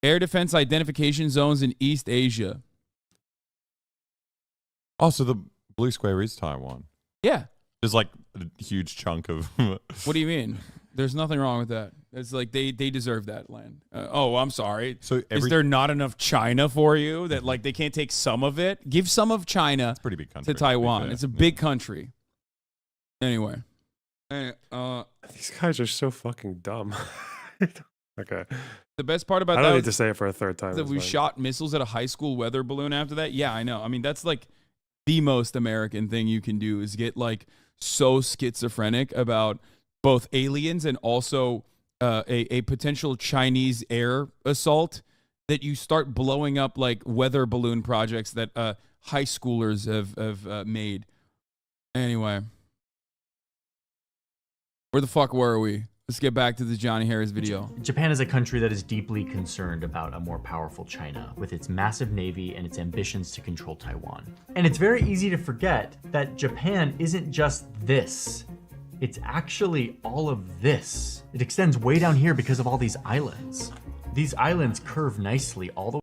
[SPEAKER 10] Air defense identification zones in East Asia.
[SPEAKER 11] Oh, so the blue square is Taiwan.
[SPEAKER 10] Yeah.
[SPEAKER 11] There's like a huge chunk of...
[SPEAKER 10] What do you mean? There's nothing wrong with that. It's like they deserve that land. I'm sorry.
[SPEAKER 11] So
[SPEAKER 10] is there not enough China for you that like they can't take some of it? Give some of China
[SPEAKER 11] it's a pretty big country,
[SPEAKER 10] to Taiwan. It's a big country. Anyway.
[SPEAKER 1] These guys are so fucking dumb. Okay.
[SPEAKER 10] The best part about
[SPEAKER 1] I
[SPEAKER 10] that
[SPEAKER 1] don't need
[SPEAKER 10] was
[SPEAKER 1] to say it for a third time.
[SPEAKER 10] that
[SPEAKER 1] it's
[SPEAKER 10] we
[SPEAKER 1] fine.
[SPEAKER 10] shot missiles at a high school weather balloon after that. Yeah, I know. I mean, that's like the most American thing you can do is get like so schizophrenic about both aliens and also a potential Chinese air assault that you start blowing up like weather balloon projects that high schoolers have made. Anyway, where the fuck were we? Let's get back to the Johnny Harris video.
[SPEAKER 12] Japan is a country that is deeply concerned about a more powerful China, with its massive navy and its ambitions to control Taiwan. And it's very easy to forget that Japan isn't just this. It's actually all of this. It extends way down here because of all these islands. These islands curve nicely all the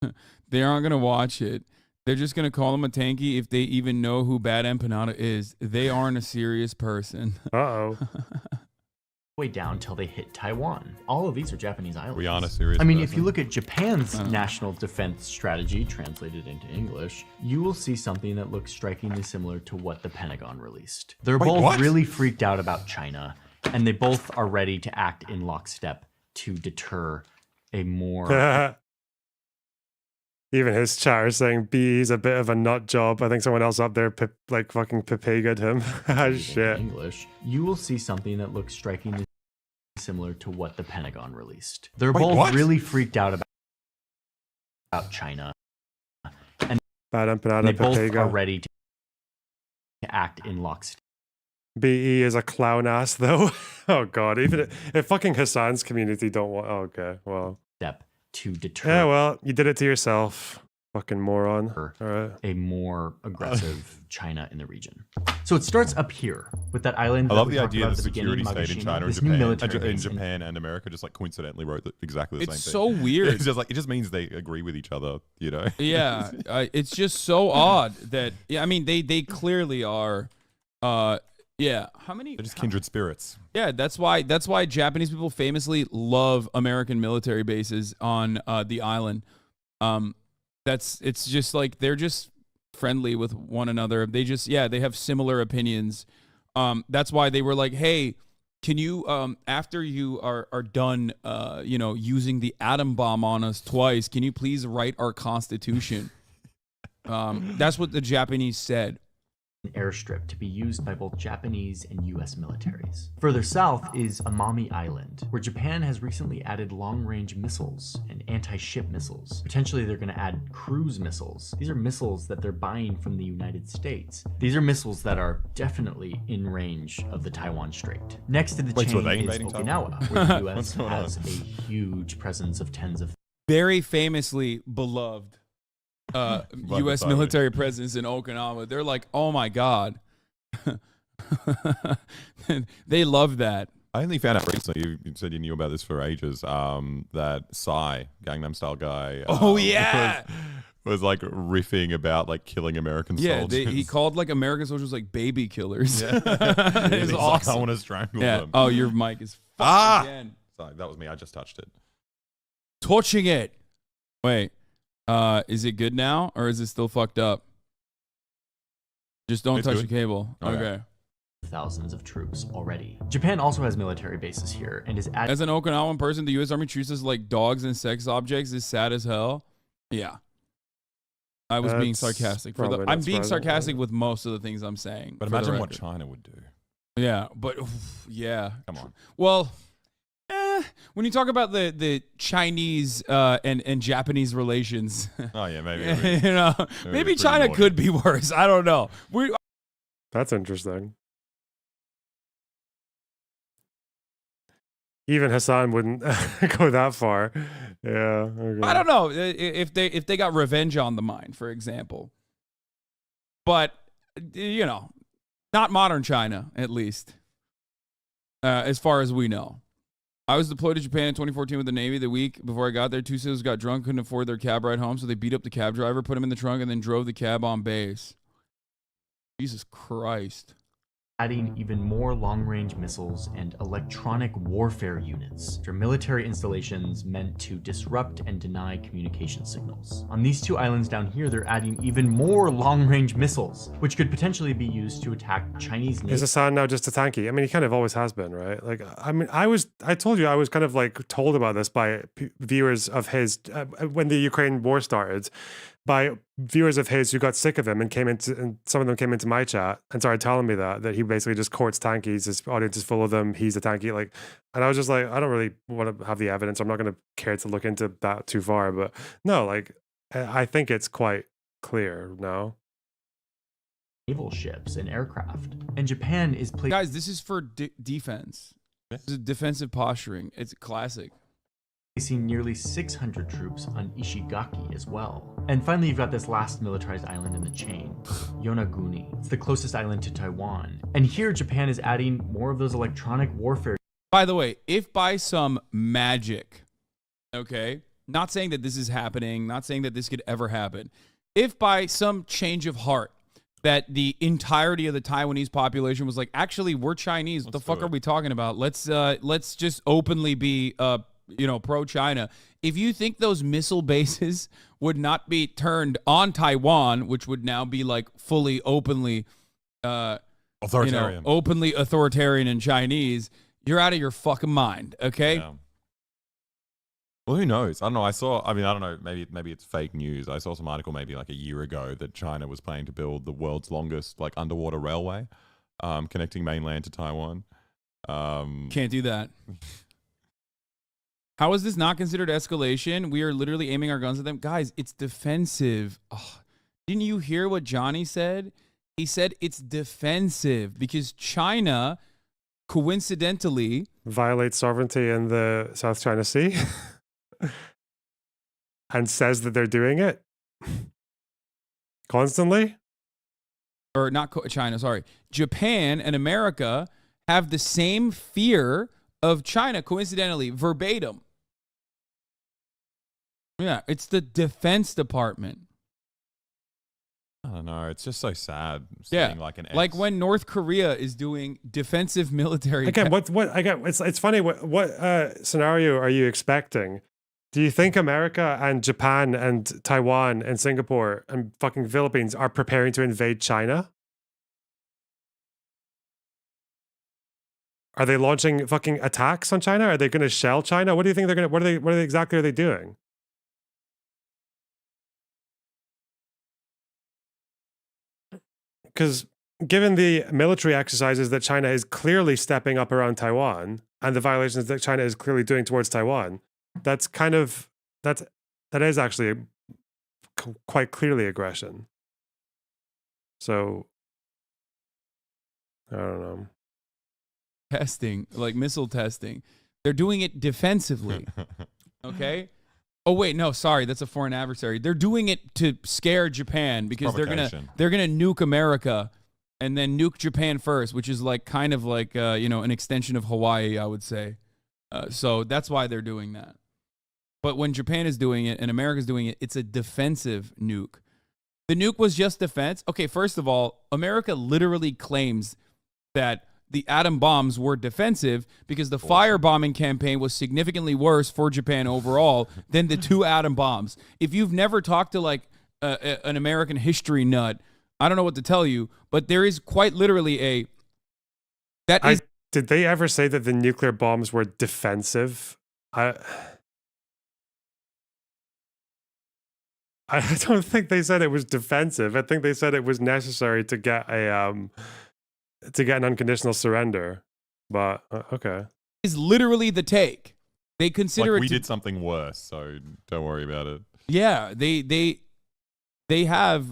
[SPEAKER 12] way.
[SPEAKER 10] They aren't going to watch it. They're just going to call him a tanky if they even know who Bad Empanada is. They aren't a serious person.
[SPEAKER 1] Uh-oh.
[SPEAKER 12] way down till they hit Taiwan. All of these are Japanese islands.
[SPEAKER 11] We aren't a serious
[SPEAKER 12] I mean,
[SPEAKER 11] person.
[SPEAKER 12] if you look at Japan's national defense strategy, translated into English, you will see something that looks strikingly similar to what the Pentagon released. They're both really freaked out about China, and they both are ready to act in lockstep to deter a more...
[SPEAKER 1] Even his chat is saying B's a bit of a nut job. I think someone else up there like fucking Pepega'd him. Shit.
[SPEAKER 12] English, you will see something that looks strikingly similar to what the Pentagon released. They're both really freaked out about China, and
[SPEAKER 1] Bad Empanada,
[SPEAKER 12] they both
[SPEAKER 1] Pepega.
[SPEAKER 12] are ready to act in lockstep.
[SPEAKER 1] BE is a clown ass though. Oh god, even if fucking Hassan's community don't want. Oh, okay, well.
[SPEAKER 12] Step to deter.
[SPEAKER 1] Yeah, well, you did it to yourself, fucking moron. All right.
[SPEAKER 12] A more aggressive China in the region. So it starts up here with that island.
[SPEAKER 11] I
[SPEAKER 12] that
[SPEAKER 11] love
[SPEAKER 12] we
[SPEAKER 11] the
[SPEAKER 12] talked
[SPEAKER 11] idea
[SPEAKER 12] about
[SPEAKER 11] that
[SPEAKER 12] at
[SPEAKER 11] the
[SPEAKER 12] the beginning,
[SPEAKER 11] security state in
[SPEAKER 12] Magashima,
[SPEAKER 11] China and
[SPEAKER 12] this new military base.
[SPEAKER 11] Japan and America just like coincidentally wrote exactly the
[SPEAKER 10] It's
[SPEAKER 11] same
[SPEAKER 10] so
[SPEAKER 11] thing.
[SPEAKER 10] weird.
[SPEAKER 11] It's just like it just means they agree with each other, you know?
[SPEAKER 10] Yeah, it's just so odd that I mean they clearly are. Yeah, how many?
[SPEAKER 11] They're just kindred spirits.
[SPEAKER 10] Yeah, that's why Japanese people famously love American military bases on the island. It's just like they're just friendly with one another. They have similar opinions. That's why they were like, hey, can you after you are done using the atom bomb on us twice, can you please write our constitution? That's what the Japanese said.
[SPEAKER 12] An airstrip to be used by both Japanese and US militaries. Further south is Amami Island, where Japan has recently added long-range missiles and anti-ship missiles. Potentially they're going to add cruise missiles. These are missiles that they're buying from the United States. These are missiles that are definitely in range of the Taiwan Strait. Next to the chain is Okinawa, where the US has a huge presence of tens of...
[SPEAKER 10] Very famously beloved U.S. military presence in Okinawa. They're like, oh my god, they love that.
[SPEAKER 11] I only found out recently. You said you knew about this for ages. That Psy, Gangnam Style guy. Was like riffing about like killing American soldiers.
[SPEAKER 10] Yeah, he called like American soldiers like baby killers.
[SPEAKER 11] Yeah.
[SPEAKER 10] It's awesome.
[SPEAKER 11] Like, I want to strangle them.
[SPEAKER 10] Oh, your mic is again.
[SPEAKER 11] Sorry, that was me. I just touched it.
[SPEAKER 10] Touching it. Wait. Is it good now, or is it still fucked up? Just don't touch the cable. Okay.
[SPEAKER 12] Thousands of troops already. Japan also has military bases here and is
[SPEAKER 10] as an Okinawan person, the U.S. Army treats us like dogs and sex objects is sad as hell. Yeah. I was being sarcastic. I'm being sarcastic with most of the things I'm saying.
[SPEAKER 11] But imagine what China would do.
[SPEAKER 10] Yeah, but yeah.
[SPEAKER 11] Come on.
[SPEAKER 10] Well, when you talk about the Chinese and Japanese relations,
[SPEAKER 11] oh yeah, maybe
[SPEAKER 10] maybe China could be worse. I don't know.
[SPEAKER 1] That's interesting. Even Hassan wouldn't go that far. Yeah. Okay.
[SPEAKER 10] I don't know if they got revenge on the mind, for example. But not modern China, at least, as far as we know. I was deployed to Japan in 2014 with the Navy. The week before I got there, two sailors got drunk, couldn't afford their cab ride home, so they beat up the cab driver, put him in the trunk, and then drove the cab on base. Jesus Christ.
[SPEAKER 12] adding even more long-range missiles and electronic warfare units for military installations meant to disrupt and deny communication signals. On these two islands down here, they're adding even more long-range missiles, which could potentially be used to attack Chinese
[SPEAKER 1] Is Hassan now just a tanky? I mean, he kind of always has been, right? Like, I mean, I told you I was kind of like told about this by viewers of his when the Ukraine war started, by viewers of his who got sick of him and some of them came into my chat and started telling me that he basically just courts tankies. His audience is full of them. He's a tanky, like, and I was just like, I don't really want to have the evidence. I'm not going to care to look into that too far, but no, like, I think it's quite clear now.
[SPEAKER 12] Naval ships and aircraft, and Japan is
[SPEAKER 10] guys. This is for defense. This is defensive posturing. It's classic.
[SPEAKER 12] Placing nearly 600 troops on Ishigaki as well. And finally, you've got this last militarized island in the chain, Yonaguni. It's the closest island to Taiwan. And here, Japan is adding more of those electronic warfare.
[SPEAKER 10] By the way, if by some magic, okay, not saying that this is happening, not saying that this could ever happen, if by some change of heart, that the entirety of the Taiwanese population was like, actually, we're Chinese. What the fuck are we talking about? Let's just openly be pro-China. If you think those missile bases would not be turned on Taiwan, which would now be like fully openly
[SPEAKER 11] authoritarian,
[SPEAKER 10] openly authoritarian and Chinese, you're out of your fucking mind. Okay.
[SPEAKER 11] Yeah. Well, who knows? I don't know. I don't know. Maybe it's fake news. I saw some article maybe like a year ago that China was planning to build the world's longest like underwater railway, connecting mainland to Taiwan.
[SPEAKER 10] Can't do that. How is this not considered escalation? We are literally aiming our guns at them. Guys, it's defensive. Oh, didn't you hear what Johnny said? He said it's defensive because China, coincidentally,
[SPEAKER 1] violates sovereignty in the South China Sea and says that they're doing it constantly.
[SPEAKER 10] Or not China, sorry. Japan and America have the same fear of China, coincidentally, verbatim. Yeah, it's the Defense Department.
[SPEAKER 11] I don't know. It's just so sad.
[SPEAKER 10] Yeah,
[SPEAKER 11] Like
[SPEAKER 10] when North Korea is doing defensive military.
[SPEAKER 1] Again, it's funny. What scenario are you expecting? Do you think America and Japan and Taiwan and Singapore and fucking Philippines are preparing to invade China? Are they launching fucking attacks on China? Are they going to shell China? What do you think they're going to? What exactly are they doing? Because given the military exercises that China is clearly stepping up around Taiwan and the violations that China is clearly doing towards Taiwan, that is actually quite clearly aggression. So I don't know.
[SPEAKER 10] Testing, like missile testing. They're doing it defensively. Okay? Oh wait, no, sorry, that's a foreign adversary. They're doing it to scare Japan because they're gonna nuke America and then nuke Japan first, which is like kind of like an extension of Hawaii, I would say. So that's why they're doing that. But when Japan is doing it and America's doing it, it's a defensive nuke. The nuke was just defense. Okay, first of all, America literally claims that the atom bombs were defensive because the firebombing campaign was significantly worse for Japan overall than the two atom bombs. If you've never talked to like an American history nut, I don't know what to tell you, but there is quite literally
[SPEAKER 1] Did they ever say that the nuclear bombs were defensive? I don't think they said it was defensive. I think they said it was necessary to get an unconditional surrender. But okay,
[SPEAKER 10] is literally the take. They consider
[SPEAKER 11] like we did something worse, so don't worry about it.
[SPEAKER 10] Yeah, they have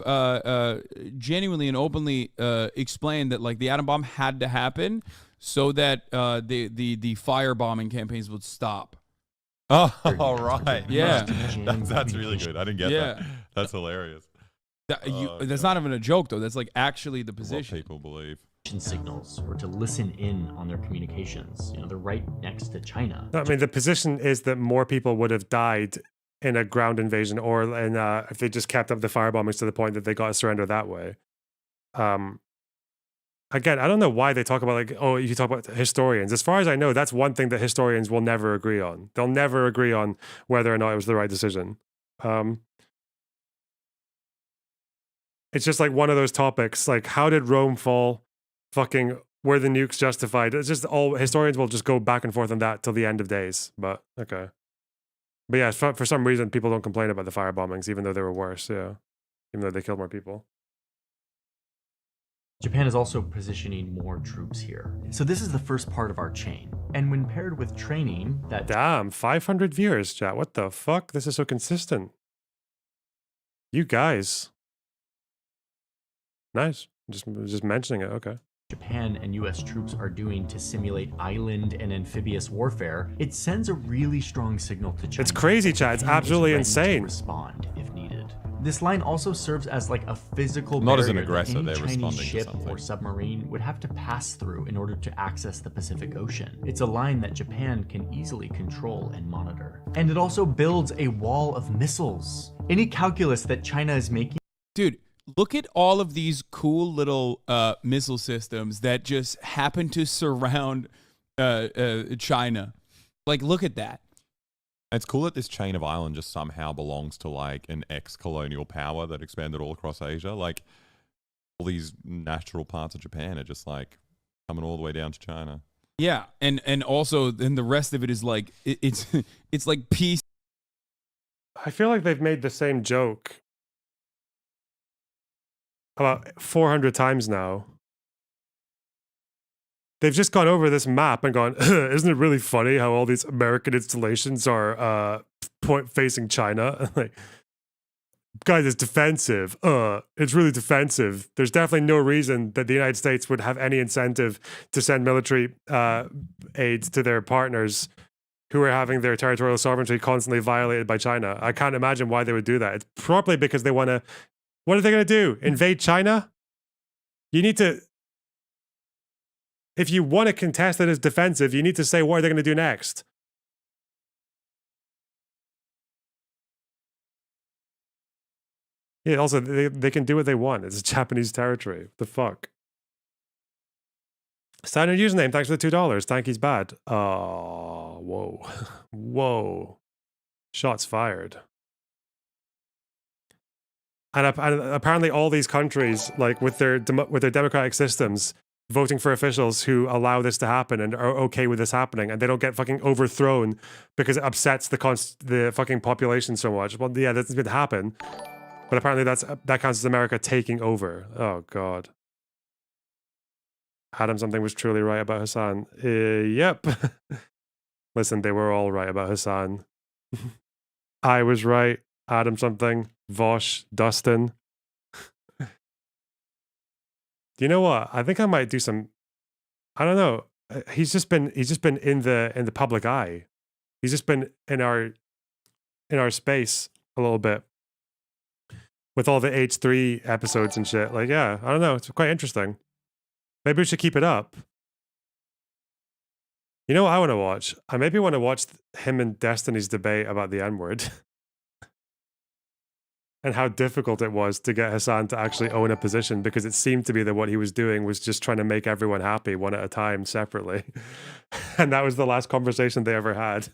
[SPEAKER 10] genuinely and openly explained that like the atom bomb had to happen so that the firebombing campaigns would stop.
[SPEAKER 11] Oh, all right.
[SPEAKER 10] Yeah.
[SPEAKER 11] That's really good. I didn't get that. That's hilarious.
[SPEAKER 10] That's not even a joke, though. That's like actually the position.
[SPEAKER 11] What people believe.
[SPEAKER 12] Signals or to listen in on their communications. They're right next to China.
[SPEAKER 1] I mean, the position is that more people would have died in a ground invasion or if they just kept up the firebombings to the point that they got a surrender that way. again, I don't know why they talk about like, oh, you talk about historians. As far as I know, that's one thing that historians will never agree on. They'll never agree on whether or not it was the right decision. It's just like one of those topics, like how did Rome fall? Fucking were the nukes justified? It's just all historians will just go back and forth on that till the end of days. But okay. But yeah, for some reason, people don't complain about the fire bombings, even though they were worse. Yeah, even though they killed more people.
[SPEAKER 12] Japan is also positioning more troops here. So this is the first part of our chain. And when paired with training that...
[SPEAKER 1] Damn, 500 viewers, chat. What the fuck? This is so consistent. You guys. Nice. Just mentioning it. Okay.
[SPEAKER 12] Japan and US troops are doing to simulate island and amphibious warfare, it sends a really strong signal to China.
[SPEAKER 1] It's crazy, chat. It's absolutely insane.
[SPEAKER 12] To respond if needed. This line also serves as like a physical
[SPEAKER 11] not
[SPEAKER 12] barrier
[SPEAKER 11] as an aggressor,
[SPEAKER 12] that
[SPEAKER 11] they're
[SPEAKER 12] any Chinese
[SPEAKER 11] responding
[SPEAKER 12] ship
[SPEAKER 11] to something.
[SPEAKER 12] or submarine would have to pass through in order to access the Pacific Ocean. It's a line that Japan can easily control and monitor. And it also builds a wall of missiles. Any calculus that China is making...
[SPEAKER 10] Dude, look at all of these cool little missile systems that just happen to surround China. Like, look at that.
[SPEAKER 11] It's cool that this chain of island just somehow belongs to like an ex-colonial power that expanded all across Asia. Like all these natural parts of Japan are just like coming all the way down to China.
[SPEAKER 10] Yeah, and also then the rest of it is like it's like peace.
[SPEAKER 1] I feel like they've made the same joke about 400 times now. They've just gone over this map and gone, isn't it really funny how all these American installations are facing China? Like, guys, it's defensive. It's really defensive. There's definitely no reason that the United States would have any incentive to send military aid to their partners who are having their territorial sovereignty constantly violated by China. I can't imagine why they would do that. It's probably because they want to... What are they going to do? Invade China? You need to... If you want to contest it as defensive, you need to say, what are they going to do next? Yeah, also, they can do what they want. It's Japanese territory. What the fuck? Standard username, thanks for the $2. Thank you's bad. Oh, whoa. Whoa. Shots fired. And apparently all these countries, like with their democratic systems, voting for officials who allow this to happen and are okay with this happening, and they don't get fucking overthrown because it upsets the fucking population so much. Well, yeah, that's going to happen. But apparently that counts as America taking over. Oh, God. Adam something was truly right about Hassan. Yep. Listen, they were all right about Hassan. I was right. Adam something. Vosh. Dustin. Do you know what? I think I might do some... I don't know. He's just been in the public eye. He's just been in our space a little bit. With all the H3 episodes and shit. Like, yeah, I don't know. It's quite interesting. Maybe we should keep it up. You know what I want to watch? I maybe want to watch him and Destiny's debate about the N-word. And how difficult it was to get Hassan to actually own a position, because it seemed to be that what he was doing was just trying to make everyone happy one at a time separately. And that was the last conversation they ever had.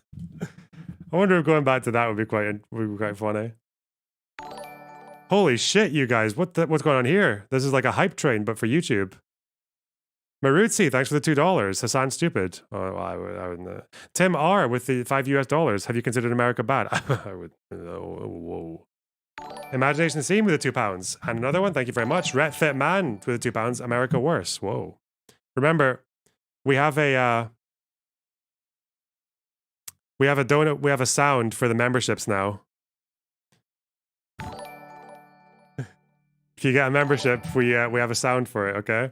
[SPEAKER 1] I wonder if going back to that would be quite funny. Holy shit, you guys. What's going on here? This is like a hype train, but for YouTube. Maruzzi, thanks for the $2. Hassan stupid. Oh, well, I wouldn't. Tim R with the $5 US. Have you considered America bad? I would. Whoa. Imagination Scene with the £2. And another one, thank you very much. Ret Fit Man with the £2. America worse. Whoa. Remember, we have a donut, we have a sound for the memberships now. If you get a membership, we have a sound for it, okay?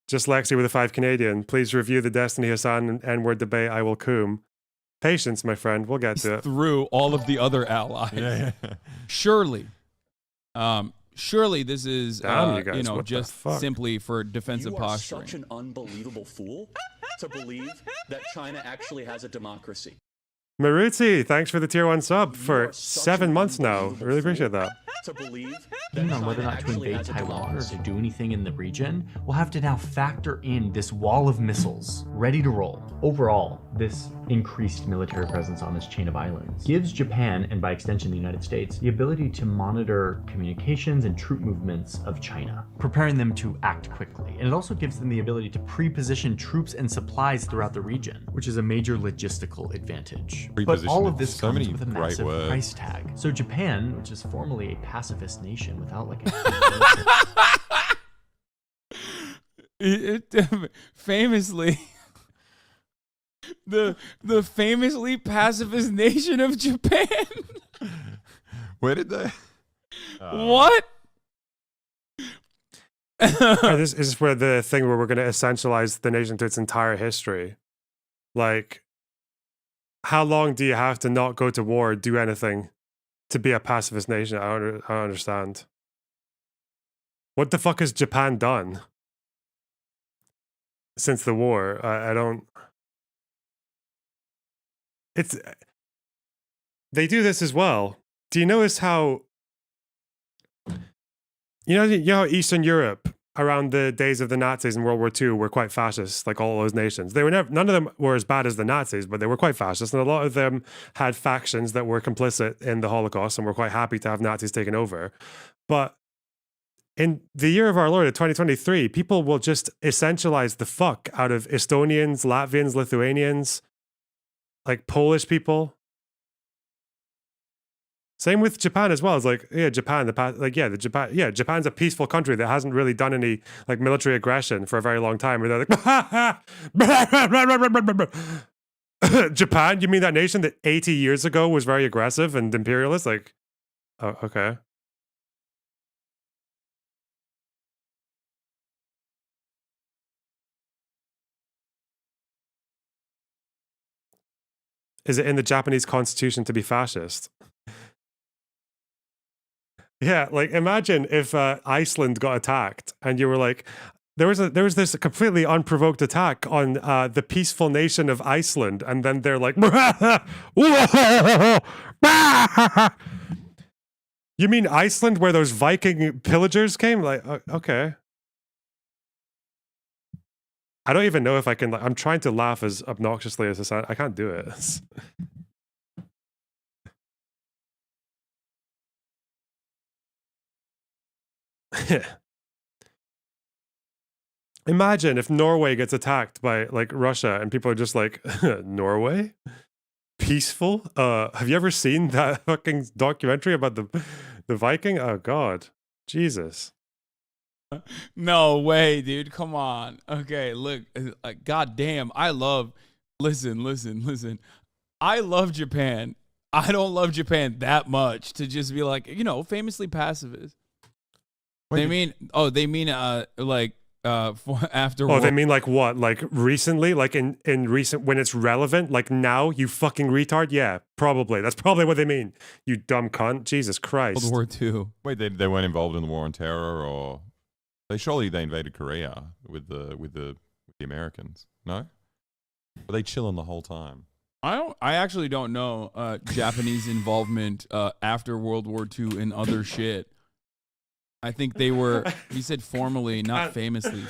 [SPEAKER 1] Just Lexi with a 5 Canadian. Please review the Destiny Hassan and N-word debate. I will coom. Patience, my friend. We'll get to it.
[SPEAKER 10] Through all of the other allies.
[SPEAKER 11] Yeah.
[SPEAKER 10] Surely. Surely this is,
[SPEAKER 1] Damn, you guys,
[SPEAKER 10] just simply for defensive posturing.
[SPEAKER 20] You are such an unbelievable fool to believe that China actually has a democracy.
[SPEAKER 1] Maruzzi, thanks for the tier 1 sub for 7 months now. I really appreciate that.
[SPEAKER 20] to believe that
[SPEAKER 12] Depending on whether or
[SPEAKER 20] China
[SPEAKER 12] not to
[SPEAKER 20] actually
[SPEAKER 12] invade
[SPEAKER 20] has a
[SPEAKER 12] Taiwan or
[SPEAKER 20] democracy.
[SPEAKER 12] to do anything in the region, we'll have to now factor in this wall of missiles ready to roll. Overall, this increased military presence on this chain of islands gives Japan, and by extension the United States, the ability to monitor communications and troop movements of China, preparing them to act quickly. And it also gives them the ability to pre-position troops and supplies throughout the region, which is a major logistical advantage. But all of this comes with a massive price tag. So Japan, which is formerly a pacifist nation without like a
[SPEAKER 10] famously the famously pacifist nation of Japan.
[SPEAKER 11] Where did they?
[SPEAKER 10] What?
[SPEAKER 1] This is where the thing where we're going to essentialize the nation to its entire history. Like, how long do you have to not go to war or do anything to be a pacifist nation? I don't understand. What the fuck has Japan done since the war? I don't. It's. They do this as well. Do you notice how? You know how Eastern Europe around the days of the Nazis in World War II were quite fascist, like all those nations. They were never, none of them were as bad as the Nazis, but they were quite fascist, and a lot of them had factions that were complicit in the Holocaust and were quite happy to have Nazis taken over. But in the year of our Lord, 2023, people will just essentialize the fuck out of Estonians, Latvians, Lithuanians, like Polish people. Same with Japan as well. It's like, yeah, Japan, Japan's a peaceful country that hasn't really done any like military aggression for a very long time. And they're like, Japan, you mean that nation that 80 years ago was very aggressive and imperialist? Like, oh, okay. Is it in the Japanese constitution to be fascist? Yeah, like imagine if Iceland got attacked and you were like, there was this completely unprovoked attack on the peaceful nation of Iceland, and then they're like, you mean Iceland where those Viking pillagers came? Like, okay. I don't even know if I can. I'm trying to laugh as obnoxiously as I sound. I can't do it. Imagine if Norway gets attacked by like Russia and people are just like, Norway? Peaceful? Have you ever seen that fucking documentary about the Viking? Oh god. Jesus.
[SPEAKER 10] No way, dude. Come on. Okay, look. God damn. Listen. I love Japan. I don't love Japan that much to just be like, famously pacifist. They mean like after.
[SPEAKER 1] Oh, they mean like what? Like recently? Like in recent, when it's relevant? Like now? You fucking retard? Yeah, probably. That's probably what they mean. You dumb cunt. Jesus Christ.
[SPEAKER 10] World War II.
[SPEAKER 11] Wait, they weren't involved in the war on terror, or they invaded Korea with the Americans? No, were they chilling the whole time?
[SPEAKER 10] I actually don't know Japanese involvement after World War II in other shit. I think they were, he said formally, not famously.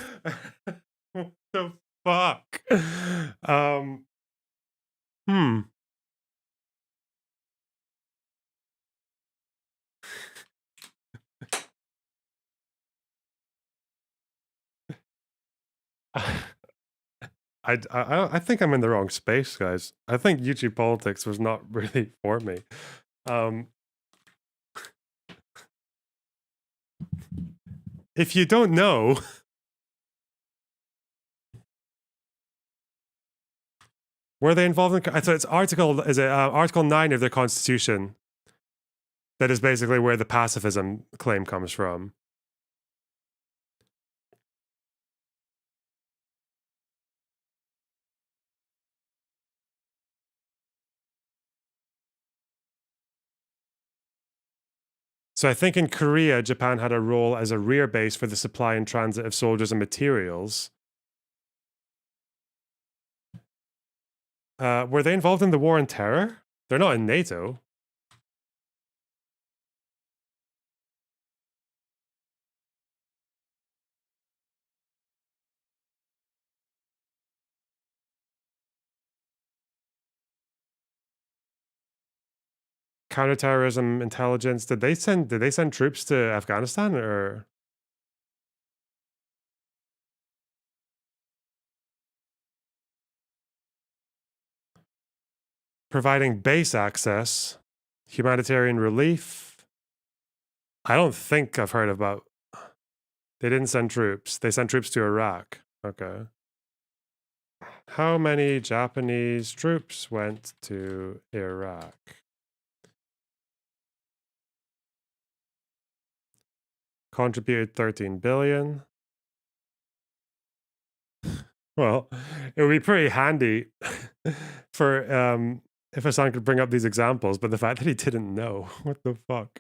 [SPEAKER 1] What the fuck? I think I'm in the wrong space, guys. I think YouTube politics was not really for me. If you don't know, were they involved in? So it's Article 9 of their constitution. That is basically where the pacifism claim comes from. So I think in Korea, Japan had a role as a rear base for the supply and transit of soldiers and materials. Were they involved in the war on terror? They're not in NATO. counterterrorism intelligence. Did they send troops to Afghanistan or? Providing base access, humanitarian relief. I don't think I've heard about. They didn't send troops. They sent troops to Iraq. Okay. How many Japanese troops went to Iraq? Contributed 13 billion. Well, it would be pretty handy for if Hassan could bring up these examples, but the fact that he didn't know, what the fuck?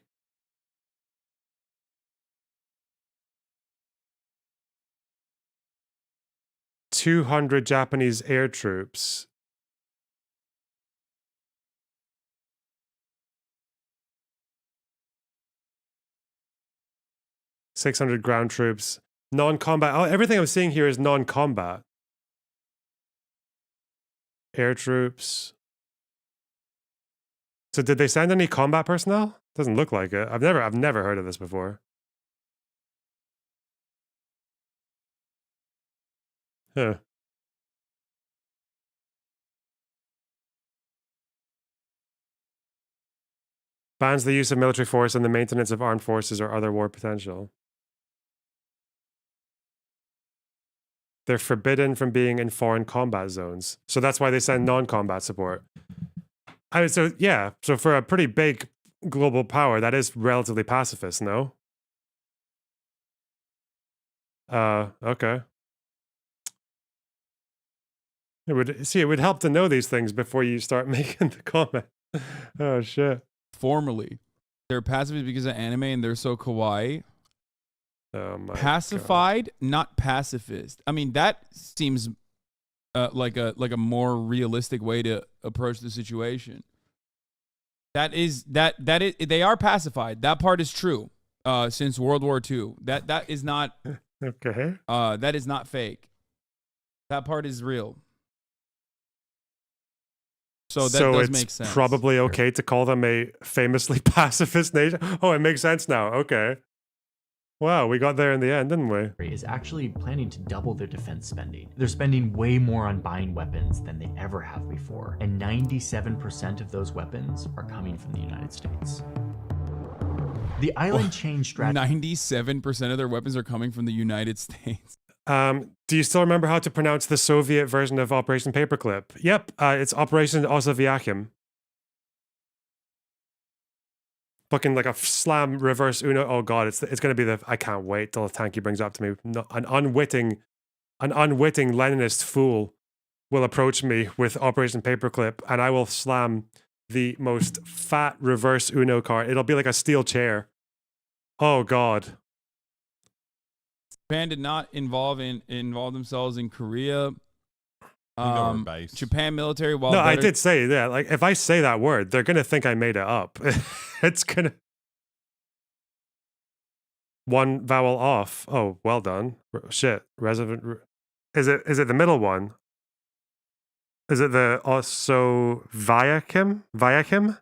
[SPEAKER 1] $200 Japanese air troops. $600 ground troops. Non-combat. Oh, everything I'm seeing here is non-combat. Air troops. So did they send any combat personnel? Doesn't look like it. I've never heard of this before. Huh. Bans the use of military force and the maintenance of armed forces or other war potential. They're forbidden from being in foreign combat zones. So that's why they send non-combat support. I mean, so yeah, so for a pretty big global power, that is relatively pacifist, no? Okay. It would help to know these things before you start making the comment. Oh shit.
[SPEAKER 10] Formally, they're pacifist because of anime and they're so kawaii.
[SPEAKER 1] Oh my
[SPEAKER 10] Pacified, not pacifist. I mean, that seems like a more realistic way to approach the situation. That is they are pacified. That part is true. Since World War II, that is not
[SPEAKER 1] okay.
[SPEAKER 10] That is not fake. That part is real. So that does make sense.
[SPEAKER 1] Probably okay to call them a famously pacifist nation. Oh, it makes sense now. Okay. Wow, we got there in the end, didn't we?
[SPEAKER 12] Is actually planning to double their defense spending. They're spending way more on buying weapons than they ever have before, and 97% of those weapons are coming from the United States. The island change strategy.
[SPEAKER 10] 97% of their weapons are coming from the United States.
[SPEAKER 1] Do you still remember how to pronounce the Soviet version of Operation Paperclip? Yep, it's Operation Osoviakhim. Fucking like a slam reverse Uno. Oh god, it's gonna be the. I can't wait till Tanky brings it up to me. No, an unwitting Leninist fool will approach me with Operation Paperclip, and I will slam the most fat reverse Uno card. It'll be like a steel chair. Oh god.
[SPEAKER 10] Japan did not involve themselves in Korea. Japan military. While
[SPEAKER 1] no, I did say that. Like, if I say that word, they're gonna think I made it up. It's gonna one vowel off. Oh, well done. Shit. Resident. Is it the middle one? Is it the Osoviakhim? Viakhim?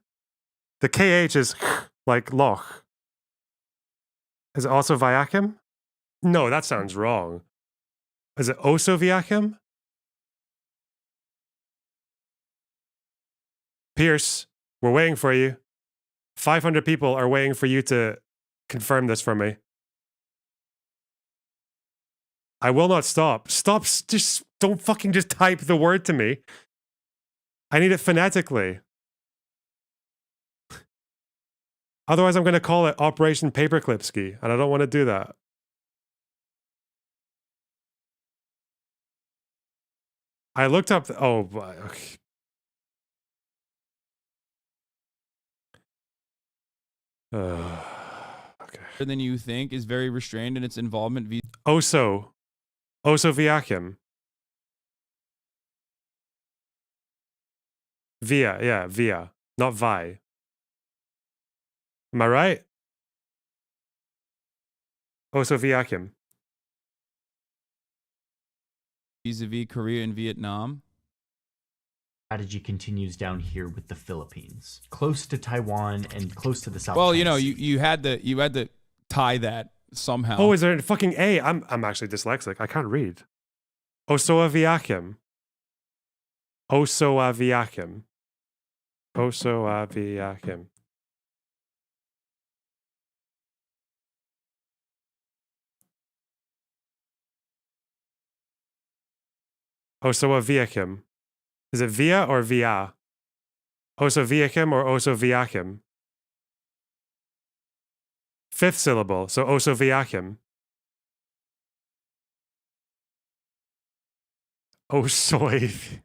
[SPEAKER 1] The KH is like loch. Is it Osoviakhim? No, that sounds wrong. Is it Osoviakhim? Pierce, we're waiting for you. 500 people are waiting for you to confirm this for me. I will not stop. Stop. Just don't fucking just type the word to me. I need it phonetically. Otherwise, I'm going to call it Operation Paperclipski, and I don't want to do that. I looked up. Okay. Okay.
[SPEAKER 10] Than you think is very restrained in its involvement.
[SPEAKER 1] Osoviakhim. Via, not Vi. Am I right? Osoviakhim.
[SPEAKER 10] Vis-a-vis Korea and Vietnam.
[SPEAKER 12] strategy continues down here with the Philippines, close to Taiwan and close to the South.
[SPEAKER 10] Well,
[SPEAKER 12] China
[SPEAKER 10] you know,
[SPEAKER 12] Sea.
[SPEAKER 10] you had to tie that somehow.
[SPEAKER 1] Oh, is there a fucking A? I'm actually dyslexic. I can't read. Osoaviakim. Osoaviakim. Osoaviakim. Osoaviakim. Is it via or via? Osoaviakim or osoviakim? Fifth syllable, so osoviakim. Osoiv.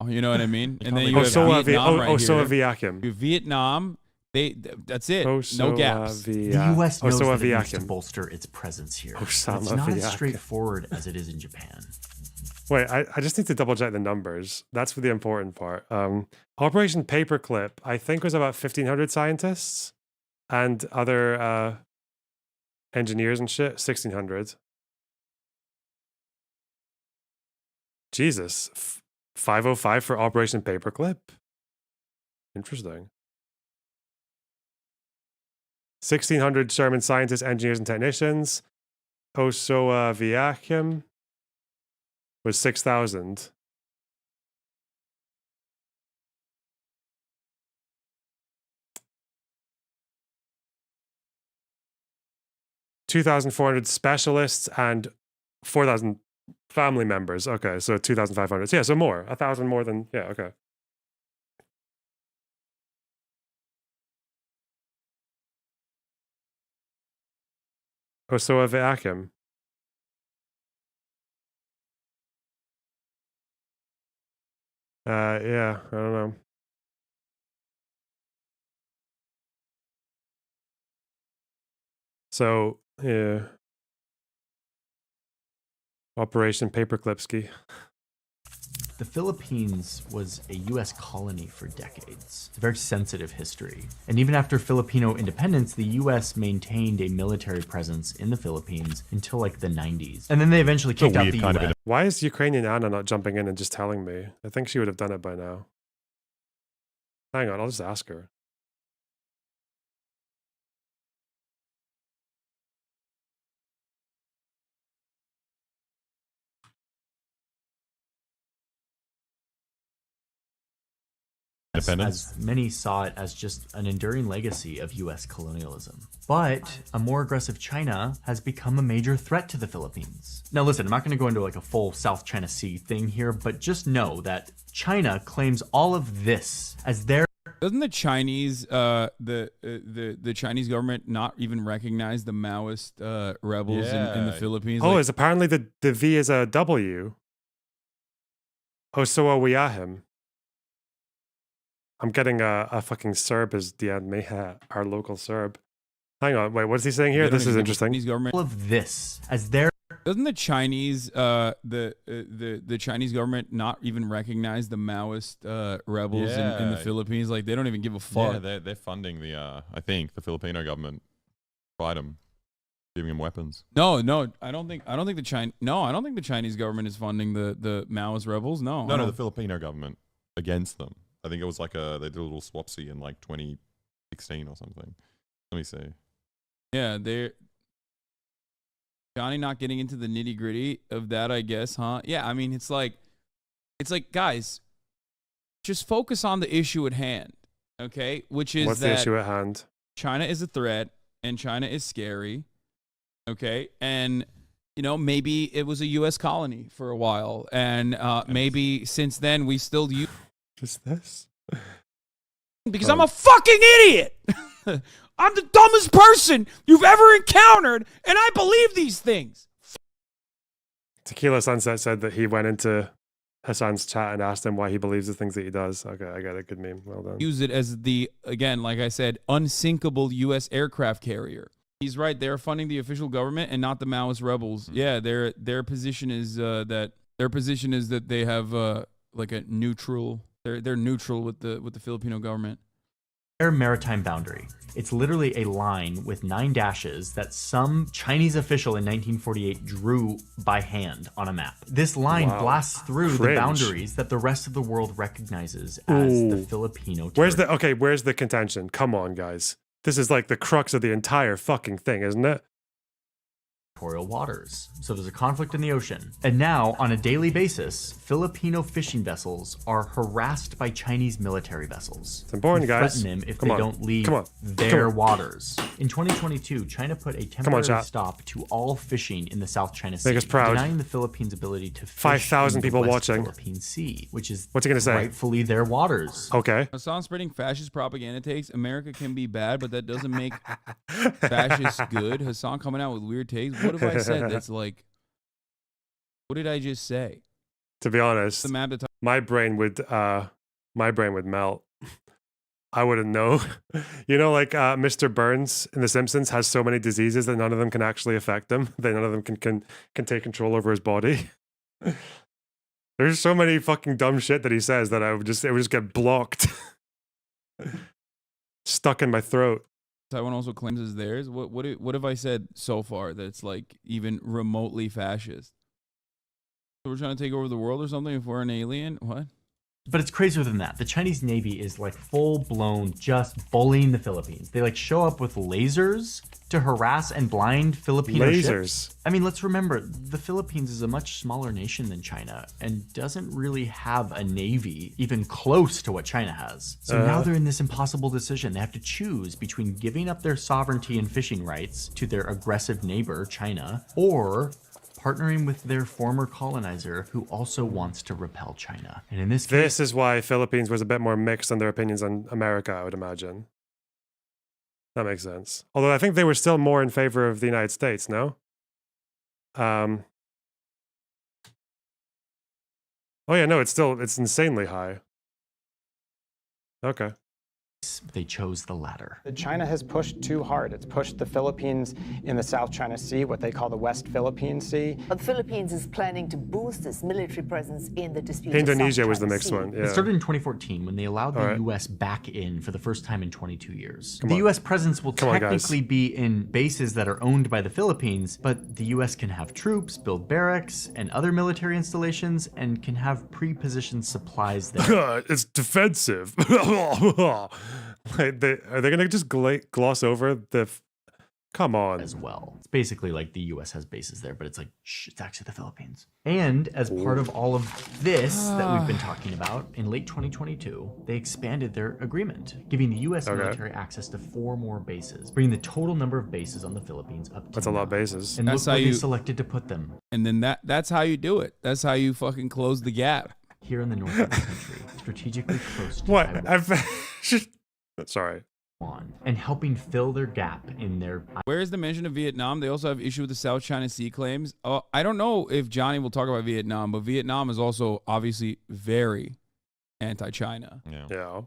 [SPEAKER 10] Oh, you know what I mean? And then you have Vietnam right here. You Vietnam, that's it. No gaps.
[SPEAKER 12] The U.S. knows that it needs to bolster its presence here. It's not as straightforward as it is in Japan.
[SPEAKER 1] Wait, I just need to double check the numbers. That's the important part. Operation Paperclip, I think, was about 1,500 scientists and other engineers and shit. 1,600. Jesus. 505 for Operation Paperclip? Interesting. 1,600 German scientists, engineers, and technicians. Osoaviakim was 6,000. $2,400 specialists and 4,000 family members. Okay, so 2,500. So yeah, so more. 1,000 more than, yeah, okay. Osoaviakim. Yeah, I don't know. So, yeah. Operation Paperclipski.
[SPEAKER 12] The Philippines was a U.S. colony for decades. It's a very sensitive history. And even after Filipino independence, the U.S. maintained a military presence in the Philippines until like the 90s. And then they eventually kicked out the U.S.
[SPEAKER 1] Why is Ukrainian Anna not jumping in and just telling me? I think she would have done it by now. Hang on, I'll just ask her.
[SPEAKER 12] As many saw it as just an enduring legacy of U.S. colonialism. But a more aggressive China has become a major threat to the Philippines. Now listen, I'm not going to go into like a full South China Sea thing here, but just know that China claims all of this as their...
[SPEAKER 10] Doesn't the Chinese, the Chinese government not even recognize the Maoist rebels in the Philippines?
[SPEAKER 1] Oh, it's apparently the V is a W. Osoawiahim. I'm getting a fucking Serb as DM me, our local Serb. Hang on, wait, what is he saying here? This is interesting.
[SPEAKER 10] Government.
[SPEAKER 12] All of this as their...
[SPEAKER 10] Doesn't the Chinese, the Chinese government not even recognize the Maoist rebels in the Philippines? Like they don't even give a fuck.
[SPEAKER 11] Yeah, they're funding the, I think, the Filipino government fight them, giving them weapons.
[SPEAKER 10] No, I don't think the Chinese government is funding the Maoist rebels. No,
[SPEAKER 11] the Filipino government against them. I think it was like they did a little swapsy in like 2016 or something. Let me see.
[SPEAKER 10] Yeah, Johnny not getting into the nitty gritty of that, I guess, huh? Yeah, I mean, it's like, guys, just focus on the issue at hand, okay? Which is
[SPEAKER 1] what's the issue at hand?
[SPEAKER 10] China is a threat, and China is scary, okay? And maybe it was a U.S. colony for a while, and maybe since then we still use.
[SPEAKER 1] Just this?
[SPEAKER 10] Because I'm a fucking idiot. I'm the dumbest person you've ever encountered, and I believe these things.
[SPEAKER 1] Tequila Sunset said that he went into Hassan's chat and asked him why he believes the things that he does. Okay, I got a good meme. Well done.
[SPEAKER 10] Use it as again, like I said, unsinkable U.S. aircraft carrier. He's right. They're funding the official government and not the Maoist rebels. Yeah, their position is that they have like a neutral. They're neutral with the Filipino government.
[SPEAKER 12] their maritime boundary. It's literally a line with 9 dashes that some Chinese official in 1948 drew by hand on a map. This line blasts through the boundaries that the rest of the world recognizes as the Filipino territory.
[SPEAKER 1] Where's the contention? Come on, guys. This is like the crux of the entire fucking thing, isn't it?
[SPEAKER 12] Waters. So there's a conflict in the ocean. And now, on a daily basis, Filipino fishing vessels are harassed by Chinese military vessels.
[SPEAKER 1] It's important, guys.
[SPEAKER 12] Threaten them if they don't leave their waters. In 2022, China put a temporary stop to all fishing in the South China Sea, denying the Philippines' ability to fish
[SPEAKER 1] 5,000 people watching.
[SPEAKER 12] Philippine Sea, which is
[SPEAKER 1] what's he gonna say?
[SPEAKER 12] Rightfully their waters.
[SPEAKER 1] Okay.
[SPEAKER 10] Hassan spreading fascist propaganda takes. America can be bad, but that doesn't make fascists good. Hassan coming out with weird takes. What have I said that's like, what did I just say?
[SPEAKER 1] To be honest, my brain would melt. I wouldn't know. You know, like Mr. Burns in The Simpsons has so many diseases that none of them can actually affect him. That none of them can take control over his body. There's so many fucking dumb shit that he says that it would just get blocked. Stuck in my throat.
[SPEAKER 10] Taiwan also claims is theirs. What have I said so far that's like even remotely fascist? So we're trying to take over the world or something if we're an alien? What?
[SPEAKER 12] But it's crazier than that. The Chinese Navy is like full-blown just bullying the Philippines. They like show up with lasers to harass and blind Filipino ships. I mean, let's remember, the Philippines is a much smaller nation than China and doesn't really have a navy even close to what China has. So now they're in this impossible decision. They have to choose between giving up their sovereignty and fishing rights to their aggressive neighbor, China, or partnering with their former colonizer who also wants to repel China. And in this case,
[SPEAKER 1] this is why Philippines was a bit more mixed on their opinions on America, I would imagine. That makes sense. Although I think they were still more in favor of the United States, no? Oh yeah, no, it's insanely high. Okay.
[SPEAKER 12] They chose the latter.
[SPEAKER 21] China has pushed too hard. It's pushed the Philippines in the South China Sea, what they call the West Philippine Sea.
[SPEAKER 22] The Philippines is planning to boost its military presence in the disputed
[SPEAKER 1] Indonesia
[SPEAKER 22] South
[SPEAKER 1] was the
[SPEAKER 22] China
[SPEAKER 1] mixed
[SPEAKER 22] Sea.
[SPEAKER 1] one. Yeah.
[SPEAKER 12] It started in 2014 when they allowed the U.S. back in for the first time in 22 years. The U.S. presence will technically be in bases that are owned by the Philippines, but the U.S. can have troops, build barracks, and other military installations, and can have pre-positioned supplies there.
[SPEAKER 1] It's defensive. Like are they gonna just gloss over the? Come on.
[SPEAKER 12] As well, it's basically like the U.S. has bases there, but it's like it's actually the Philippines. And as part of all of this that we've been talking about, in late 2022, they expanded their agreement, giving the U.S. military access to 4 more bases, bringing the total number of bases on the Philippines up to
[SPEAKER 1] That's a lot of bases.
[SPEAKER 12] And that's where they selected to put them.
[SPEAKER 10] And then that's how you do it. That's how you fucking close the gap.
[SPEAKER 12] Here in the north of the country, strategically close to
[SPEAKER 1] what?
[SPEAKER 12] Taiwan.
[SPEAKER 1] Sorry.
[SPEAKER 12] And helping fill their gap in their...
[SPEAKER 10] Where's the mention of Vietnam? They also have issue with the South China Sea claims. I don't know if Johnny will talk about Vietnam, but Vietnam is also obviously very anti-China.
[SPEAKER 1] Yeah.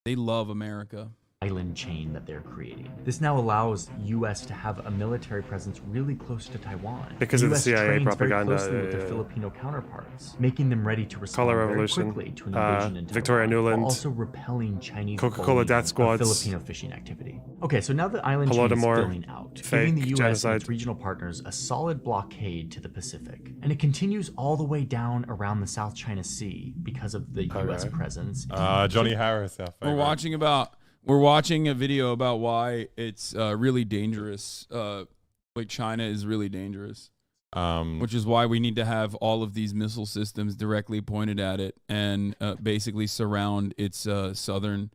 [SPEAKER 10] They love America.
[SPEAKER 12] Island chain that they're creating. This now allows U.S. to have a military presence really close to Taiwan.
[SPEAKER 1] Because of the CIA
[SPEAKER 12] trains
[SPEAKER 1] propaganda.
[SPEAKER 12] Very closely with their Filipino counterparts, making them ready to respond
[SPEAKER 1] Color
[SPEAKER 12] very
[SPEAKER 1] Revolution,
[SPEAKER 12] quickly to an invasion in Taiwan,
[SPEAKER 1] Victoria Nuland,
[SPEAKER 12] while also repelling Chinese
[SPEAKER 1] Coca-Cola Death Squads,
[SPEAKER 12] Filipino fishing activity. Okay, so now the island chain is filling out, giving the U.S. and its regional partners a solid blockade to the Pacific. And it continues all the way down around the South China Sea because of the U.S. presence.
[SPEAKER 11] Johnny Harris, our favorite.
[SPEAKER 10] We're watching a video about why it's really dangerous. Like China is really dangerous, which is why we need to have all of these missile systems directly pointed at it and basically surround its southern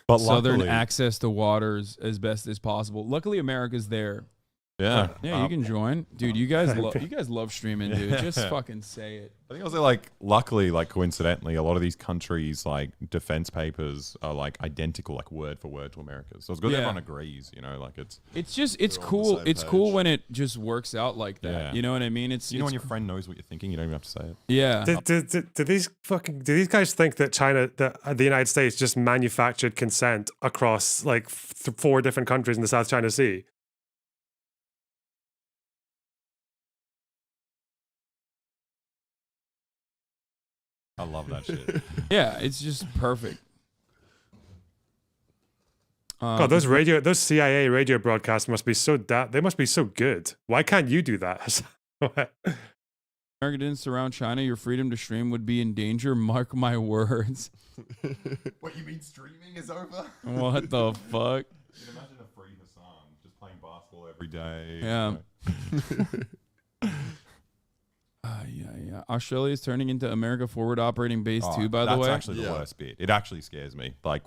[SPEAKER 10] access to waters as best as possible. Luckily, America's there.
[SPEAKER 11] Yeah,
[SPEAKER 10] you can join, dude. You guys love streaming, dude. Just fucking say it.
[SPEAKER 11] I think also luckily, coincidentally, a lot of these countries defense papers are identical, word for word to America's. So it's good everyone agrees,
[SPEAKER 10] it's cool. It's cool when it just works out like that. Yeah. You know what I mean? It's
[SPEAKER 11] when your friend knows what you're thinking, you don't even have to say it.
[SPEAKER 10] Yeah.
[SPEAKER 1] Do these guys think that the United States just manufactured consent across 4 different countries in the South China Sea?
[SPEAKER 11] I love that shit.
[SPEAKER 10] Yeah, it's just perfect.
[SPEAKER 1] God, those CIA radio broadcasts must be they must be so good. Why can't you do that?
[SPEAKER 10] America didn't surround China, your freedom to stream would be in danger. Mark my words.
[SPEAKER 11] What, you mean streaming is over?
[SPEAKER 10] What the fuck?
[SPEAKER 11] You can imagine a free Hassan just playing basketball every day.
[SPEAKER 10] Yeah. Yeah. Australia is turning into America forward operating base too, by the way.
[SPEAKER 11] That's actually the worst bit. It actually scares me. Like,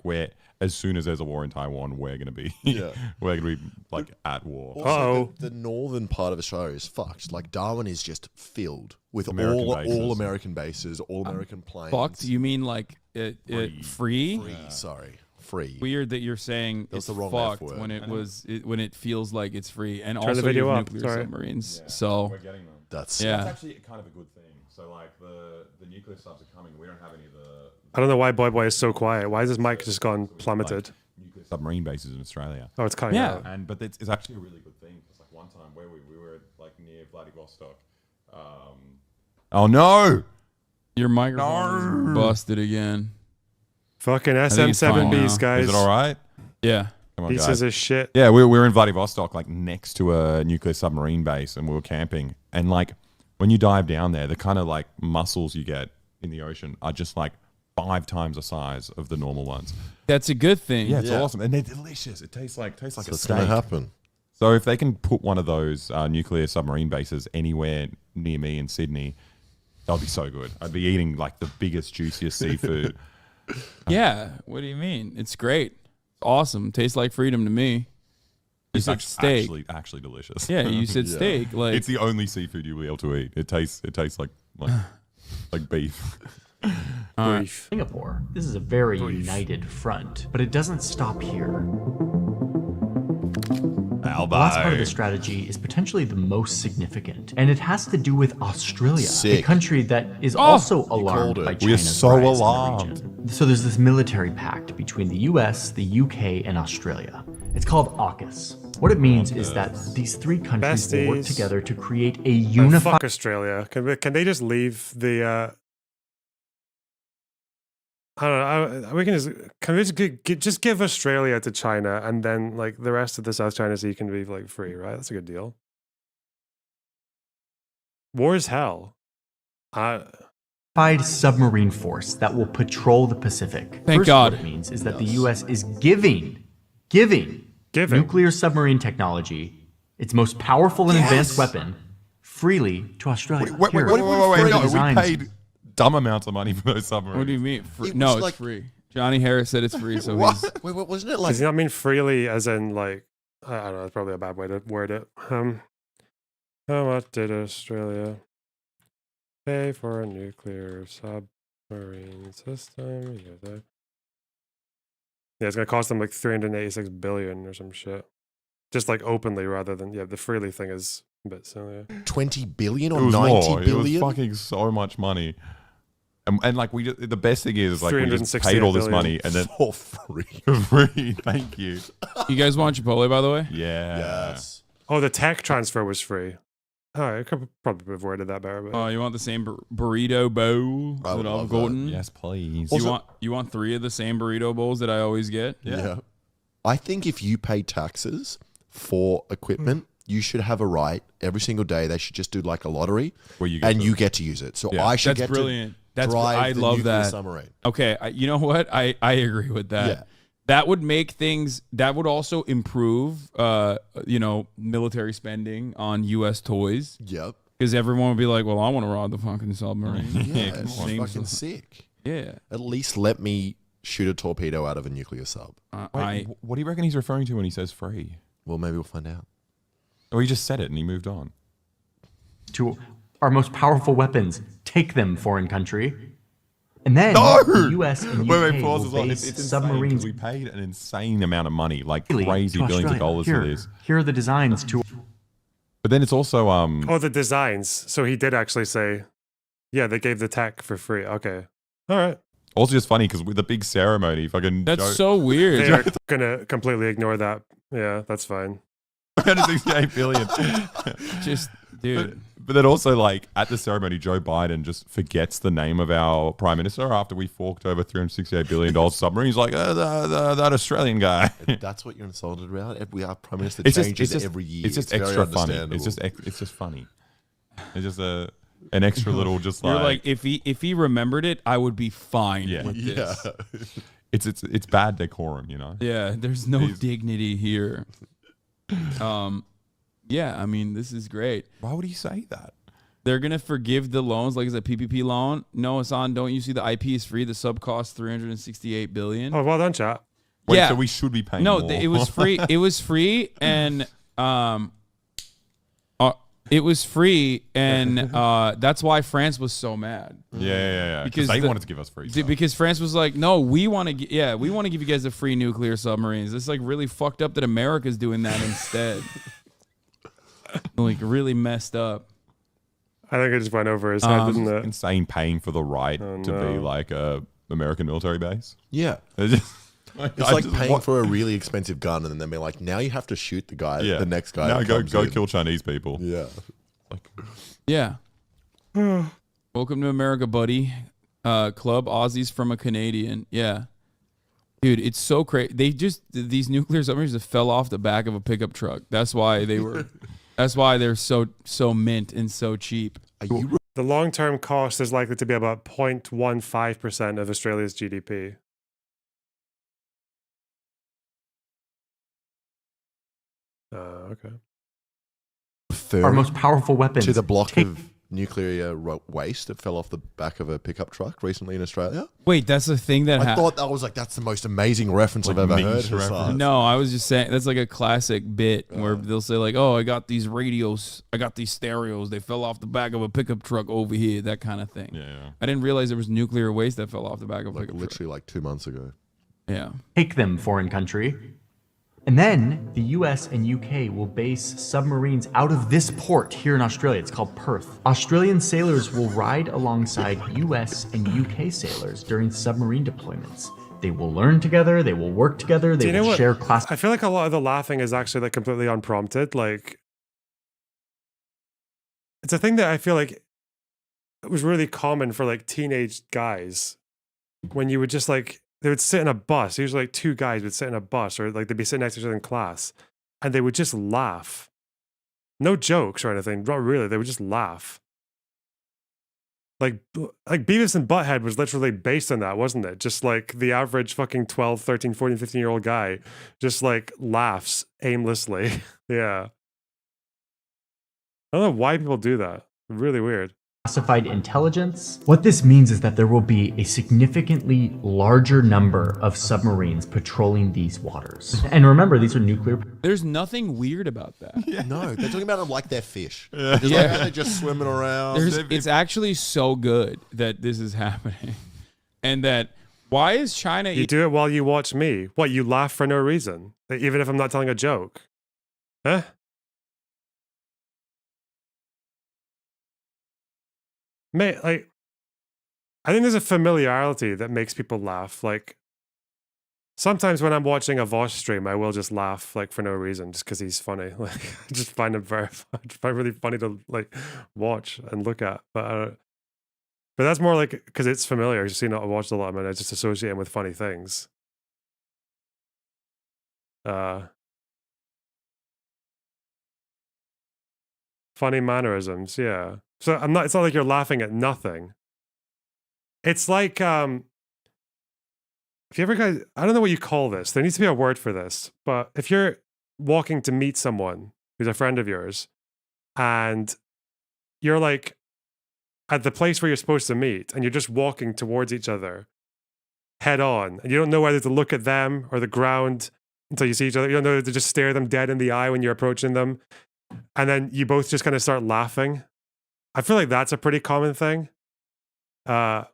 [SPEAKER 11] as soon as there's a war in Taiwan, we're going to be we're going to be like at war.
[SPEAKER 2] Also, the northern part of Australia is fucked. Like, Darwin is just filled with all American bases, all American planes.
[SPEAKER 10] Fucked? You mean like free?
[SPEAKER 2] Sorry. Free.
[SPEAKER 10] Weird that you're saying
[SPEAKER 2] That's
[SPEAKER 10] it's
[SPEAKER 2] the wrong
[SPEAKER 10] fucked
[SPEAKER 2] F word.
[SPEAKER 10] when it feels like it's free, and
[SPEAKER 1] Turn the
[SPEAKER 10] also you
[SPEAKER 1] video
[SPEAKER 10] have
[SPEAKER 1] up,
[SPEAKER 10] nuclear
[SPEAKER 1] sorry.
[SPEAKER 10] submarines.
[SPEAKER 11] Yeah,
[SPEAKER 10] so
[SPEAKER 11] we're getting them.
[SPEAKER 2] That's
[SPEAKER 11] actually kind of a good thing. So like the nuclear subs are coming. We don't have any of the
[SPEAKER 1] I don't know why Boy is so quiet. Why has his mic just gone plummeted?
[SPEAKER 11] nuclear submarine bases in Australia.
[SPEAKER 1] Oh, it's cutting out.
[SPEAKER 11] But it's actually a really good thing. It's like one time where we were like near Vladivostok. Oh no!
[SPEAKER 10] Your microphone is busted again.
[SPEAKER 1] Fucking SM7Bs, guys.
[SPEAKER 11] Is it all right?
[SPEAKER 10] Yeah.
[SPEAKER 11] Come on,
[SPEAKER 1] Pieces
[SPEAKER 11] guys.
[SPEAKER 1] of shit.
[SPEAKER 11] Yeah, we were in Vladivostok, like next to a nuclear submarine base, and we were camping. And like when you dive down there, the kind of like mussels you get in the ocean are just like 5 times the size of the normal ones.
[SPEAKER 10] That's a good thing.
[SPEAKER 11] Yeah, it's awesome, and they're delicious. It tastes like a
[SPEAKER 2] What's
[SPEAKER 11] steak.
[SPEAKER 2] going to happen?
[SPEAKER 11] So if they can put one of those nuclear submarine bases anywhere near me in Sydney, that'll be so good. I'd be eating like the biggest, juiciest seafood.
[SPEAKER 10] Yeah. What do you mean? It's great. Awesome. Tastes like freedom to me.
[SPEAKER 11] It's
[SPEAKER 10] like steak.
[SPEAKER 11] Actually delicious.
[SPEAKER 10] Yeah, you said steak. Like
[SPEAKER 11] it's the only seafood you'll be able to eat. It tastes like beef.
[SPEAKER 12] Singapore. This is a very united front, but it doesn't stop here. The last part of the strategy is potentially the most significant, and it has to do with Australia, a country that is also alarmed by China's
[SPEAKER 11] We are so
[SPEAKER 12] rise in the
[SPEAKER 11] alarmed.
[SPEAKER 12] region. So there's this military pact between the US, the UK, and Australia. It's called AUKUS. What it means is that these 3 countries will work
[SPEAKER 1] Besties.
[SPEAKER 12] together to create a
[SPEAKER 1] Oh,
[SPEAKER 12] unified...
[SPEAKER 1] fuck Australia. Can they just leave the? I don't know. We can just give Australia to China, and then like the rest of the South China Sea can be like free, right? That's a good deal. War is hell.
[SPEAKER 12] unified submarine force that will patrol the Pacific.
[SPEAKER 10] Thank
[SPEAKER 12] First,
[SPEAKER 10] God.
[SPEAKER 12] what it means is that the U.S. is giving nuclear submarine technology, its most powerful and advanced weapon, freely to Australia.
[SPEAKER 11] Wait,
[SPEAKER 12] Here,
[SPEAKER 11] no,
[SPEAKER 12] here are the
[SPEAKER 11] we
[SPEAKER 12] designs.
[SPEAKER 11] paid dumb amounts of money for those submarines.
[SPEAKER 10] What do you mean?
[SPEAKER 2] It
[SPEAKER 10] No,
[SPEAKER 2] was
[SPEAKER 10] it's
[SPEAKER 2] like-
[SPEAKER 10] free. Johnny Harris said it's free, so
[SPEAKER 11] What?
[SPEAKER 10] he's
[SPEAKER 2] Wait, wasn't it
[SPEAKER 1] Does
[SPEAKER 2] like
[SPEAKER 1] he not mean freely as in like I don't know, that's probably a bad way to word it. How much did Australia pay for a nuclear submarine system? Yeah, it's gonna cost them like 386 billion or some shit. Just like openly rather than the freely thing is a bit silly.
[SPEAKER 2] 20 billion
[SPEAKER 11] It
[SPEAKER 2] or
[SPEAKER 11] was
[SPEAKER 2] 90
[SPEAKER 11] more.
[SPEAKER 2] billion?
[SPEAKER 11] It was fucking so much money. And like the best thing is like we just
[SPEAKER 1] 368
[SPEAKER 11] paid all this
[SPEAKER 1] billion.
[SPEAKER 11] monny and then
[SPEAKER 2] For free.
[SPEAKER 11] for free. Thank you.
[SPEAKER 10] You guys want Chipotle, by the way?
[SPEAKER 11] Yeah.
[SPEAKER 2] Yes.
[SPEAKER 1] Oh, the tech transfer was free. Oh, I could probably have worded that better. But
[SPEAKER 10] Oh, you want the same burrito bowl
[SPEAKER 2] I would
[SPEAKER 10] that
[SPEAKER 2] love
[SPEAKER 10] I've
[SPEAKER 2] that.
[SPEAKER 10] gotten?
[SPEAKER 11] Yes, please.
[SPEAKER 10] You want 3 of the same burrito bowls that I always get?
[SPEAKER 2] Yeah. I think if you pay taxes for equipment, you should have a right every single day. They should just do like a lottery
[SPEAKER 11] Where you get
[SPEAKER 2] and
[SPEAKER 11] to-
[SPEAKER 2] you get to use it. So
[SPEAKER 11] Yeah.
[SPEAKER 2] I should
[SPEAKER 10] That's
[SPEAKER 2] get
[SPEAKER 10] brilliant.
[SPEAKER 2] to
[SPEAKER 10] That's
[SPEAKER 2] drive
[SPEAKER 10] I
[SPEAKER 2] the
[SPEAKER 10] love
[SPEAKER 2] nuclear
[SPEAKER 10] that.
[SPEAKER 2] submarine.
[SPEAKER 10] Okay, you know what? I agree with that.
[SPEAKER 2] Yeah.
[SPEAKER 10] That would make things. That would also improve, military spending on U.S. toys.
[SPEAKER 2] Yep.
[SPEAKER 10] Because everyone would be like, "Well, I want to ride the fucking submarine."
[SPEAKER 2] Yeah,
[SPEAKER 10] come
[SPEAKER 2] it's
[SPEAKER 10] on. Seems-
[SPEAKER 2] fucking sick.
[SPEAKER 10] Yeah.
[SPEAKER 2] At least let me shoot a torpedo out of a nuclear sub.
[SPEAKER 11] Wait, what do you reckon he's referring to when he says free?
[SPEAKER 2] Well, maybe we'll find out.
[SPEAKER 11] Or he just said it and he moved on.
[SPEAKER 12] To our most powerful weapons, take them, foreign country. And then
[SPEAKER 11] No!
[SPEAKER 12] the U.S. and UK
[SPEAKER 11] Wait, pause
[SPEAKER 12] will
[SPEAKER 11] as well.
[SPEAKER 12] base
[SPEAKER 11] It's
[SPEAKER 12] submarines
[SPEAKER 11] insane 'cause we paid an insane amount of money, like
[SPEAKER 12] freely
[SPEAKER 11] crazy
[SPEAKER 12] to
[SPEAKER 11] billions of
[SPEAKER 12] Australia.
[SPEAKER 11] dollars
[SPEAKER 12] Here,
[SPEAKER 11] for this.
[SPEAKER 12] Here are the designs to
[SPEAKER 11] But then it's also
[SPEAKER 1] oh, the designs. So he did actually say, yeah, they gave the tech for free. Okay, all right.
[SPEAKER 11] also just funny because with the big ceremony, fucking
[SPEAKER 10] That's so weird.
[SPEAKER 1] They're gonna completely ignore that. Yeah, that's fine.
[SPEAKER 11] 368 billion.
[SPEAKER 10] Just Dude.
[SPEAKER 11] But then also, like, at the ceremony, Joe Biden just forgets the name of our prime minister after we forked over $368 billion submarine. He's like, that Australian guy.
[SPEAKER 2] That's what you're insulted about? Our prime minister
[SPEAKER 11] It's
[SPEAKER 2] changes
[SPEAKER 11] just,
[SPEAKER 2] every year.
[SPEAKER 11] It's just
[SPEAKER 2] very
[SPEAKER 11] extra funny.
[SPEAKER 2] understandable.
[SPEAKER 11] It's just funny. It's just an extra little just
[SPEAKER 10] You're
[SPEAKER 11] like...
[SPEAKER 10] like, if he remembered it, I would be fine
[SPEAKER 11] Yeah.
[SPEAKER 10] with this.
[SPEAKER 11] It's bad decorum, you know?
[SPEAKER 10] Yeah, there's no dignity here. Yeah, I mean, this is great.
[SPEAKER 11] Why would he say that?
[SPEAKER 10] They're gonna forgive the loans, like it's a PPP loan. No, Hassan, don't you see the IP is free? The sub cost $368 billion.
[SPEAKER 1] Oh, well done, chat.
[SPEAKER 11] Wait,
[SPEAKER 10] yeah,
[SPEAKER 11] so we should be paying
[SPEAKER 10] no,
[SPEAKER 11] more.
[SPEAKER 10] it was free. It was free, and it was free, and that's why France was so mad.
[SPEAKER 11] Yeah. Because they wanted to give us free stuff.
[SPEAKER 10] Because France was like, no, we want to give you guys the free nuclear submarines. It's like really fucked up that America's doing that instead. Like really messed up.
[SPEAKER 1] I think it just went over his head, didn't it?
[SPEAKER 11] Insane paying for the right to be like a American military base.
[SPEAKER 2] Yeah. It's like paying for a really expensive gun and then they'll be like, now you have to shoot the guy, the next guy.
[SPEAKER 11] Now
[SPEAKER 2] that
[SPEAKER 11] go
[SPEAKER 2] comes in.
[SPEAKER 11] kill Chinese people.
[SPEAKER 2] Yeah.
[SPEAKER 10] Yeah. Welcome to America, buddy. Club Aussies from a Canadian. Yeah. Dude, it's so crazy. These nuclear submarines just fell off the back of a pickup truck. That's why they're so mint and so cheap.
[SPEAKER 1] The long-term cost is likely to be about 0.15% of Australia's GDP. Okay.
[SPEAKER 12] Our most powerful weapons.
[SPEAKER 2] To the block of nuclear waste that fell off the back of a pickup truck recently in Australia.
[SPEAKER 10] Wait, that's the thing that
[SPEAKER 2] I thought that was like, that's the most amazing reference I've ever heard. Hassan.
[SPEAKER 10] No, I was just saying that's like a classic bit where they'll say like, "Oh, I got these radios, I got these stereos. They fell off the back of a pickup truck over here." That kind of thing.
[SPEAKER 11] Yeah.
[SPEAKER 10] I didn't realize there was nuclear waste that fell off the back of a pickup truck.
[SPEAKER 2] Literally like 2 months ago.
[SPEAKER 10] Yeah.
[SPEAKER 12] Take them, foreign country. And then the US and UK will base submarines out of this port here in Australia. It's called Perth. Australian sailors will ride alongside US and UK sailors during submarine deployments. They will learn together, they will work together, they will share class.
[SPEAKER 1] I feel like a lot of the laughing is actually like completely unprompted. Like, it's a thing that I feel like it was really common for like teenage guys when you would just like, they would sit in a bus. Usually like two guys would sit in a bus or like they'd be sitting next to each other in class and they would just laugh. No jokes or anything. Not really. They would just laugh. Like Beavis and Butthead was literally based on that, wasn't it? Just like the average fucking 12, 13, 14, 15-year-old guy just like laughs aimlessly. Yeah. I don't know why people do that. Really weird.
[SPEAKER 12] Classified intelligence. What this means is that there will be a significantly larger number of submarines patrolling these waters. And remember, these are nuclear.
[SPEAKER 10] There's nothing weird about that.
[SPEAKER 2] Yeah. No, they're talking about them like they're fish. Like they're just swimming around.
[SPEAKER 10] It's actually so good that this is happening. And that, why is China...
[SPEAKER 1] You do it while you watch me. What, you laugh for no reason? Even if I'm not telling a joke? Huh? Mate, like, I think there's a familiarity that makes people laugh. Like, sometimes when I'm watching a Voss stream, I will just laugh, like, for no reason, just because he's funny. Like, I just find him really funny to, like, watch and look at. But that's more like, because it's familiar. I've seen it, I watched a lot of it, and I just associate him with funny things. Funny mannerisms, yeah. So it's not like you're laughing at nothing. It's like, if you ever guys, I don't know what you call this. There needs to be a word for this. But if you're walking to meet someone who's a friend of yours and you're like at the place where you're supposed to meet and you're just walking towards each other head on and you don't know whether to look at them or the ground until you see each other. You don't know whether to just stare them dead in the eye when you're approaching them. And then you both just kind of start laughing. I feel like that's a pretty common thing. What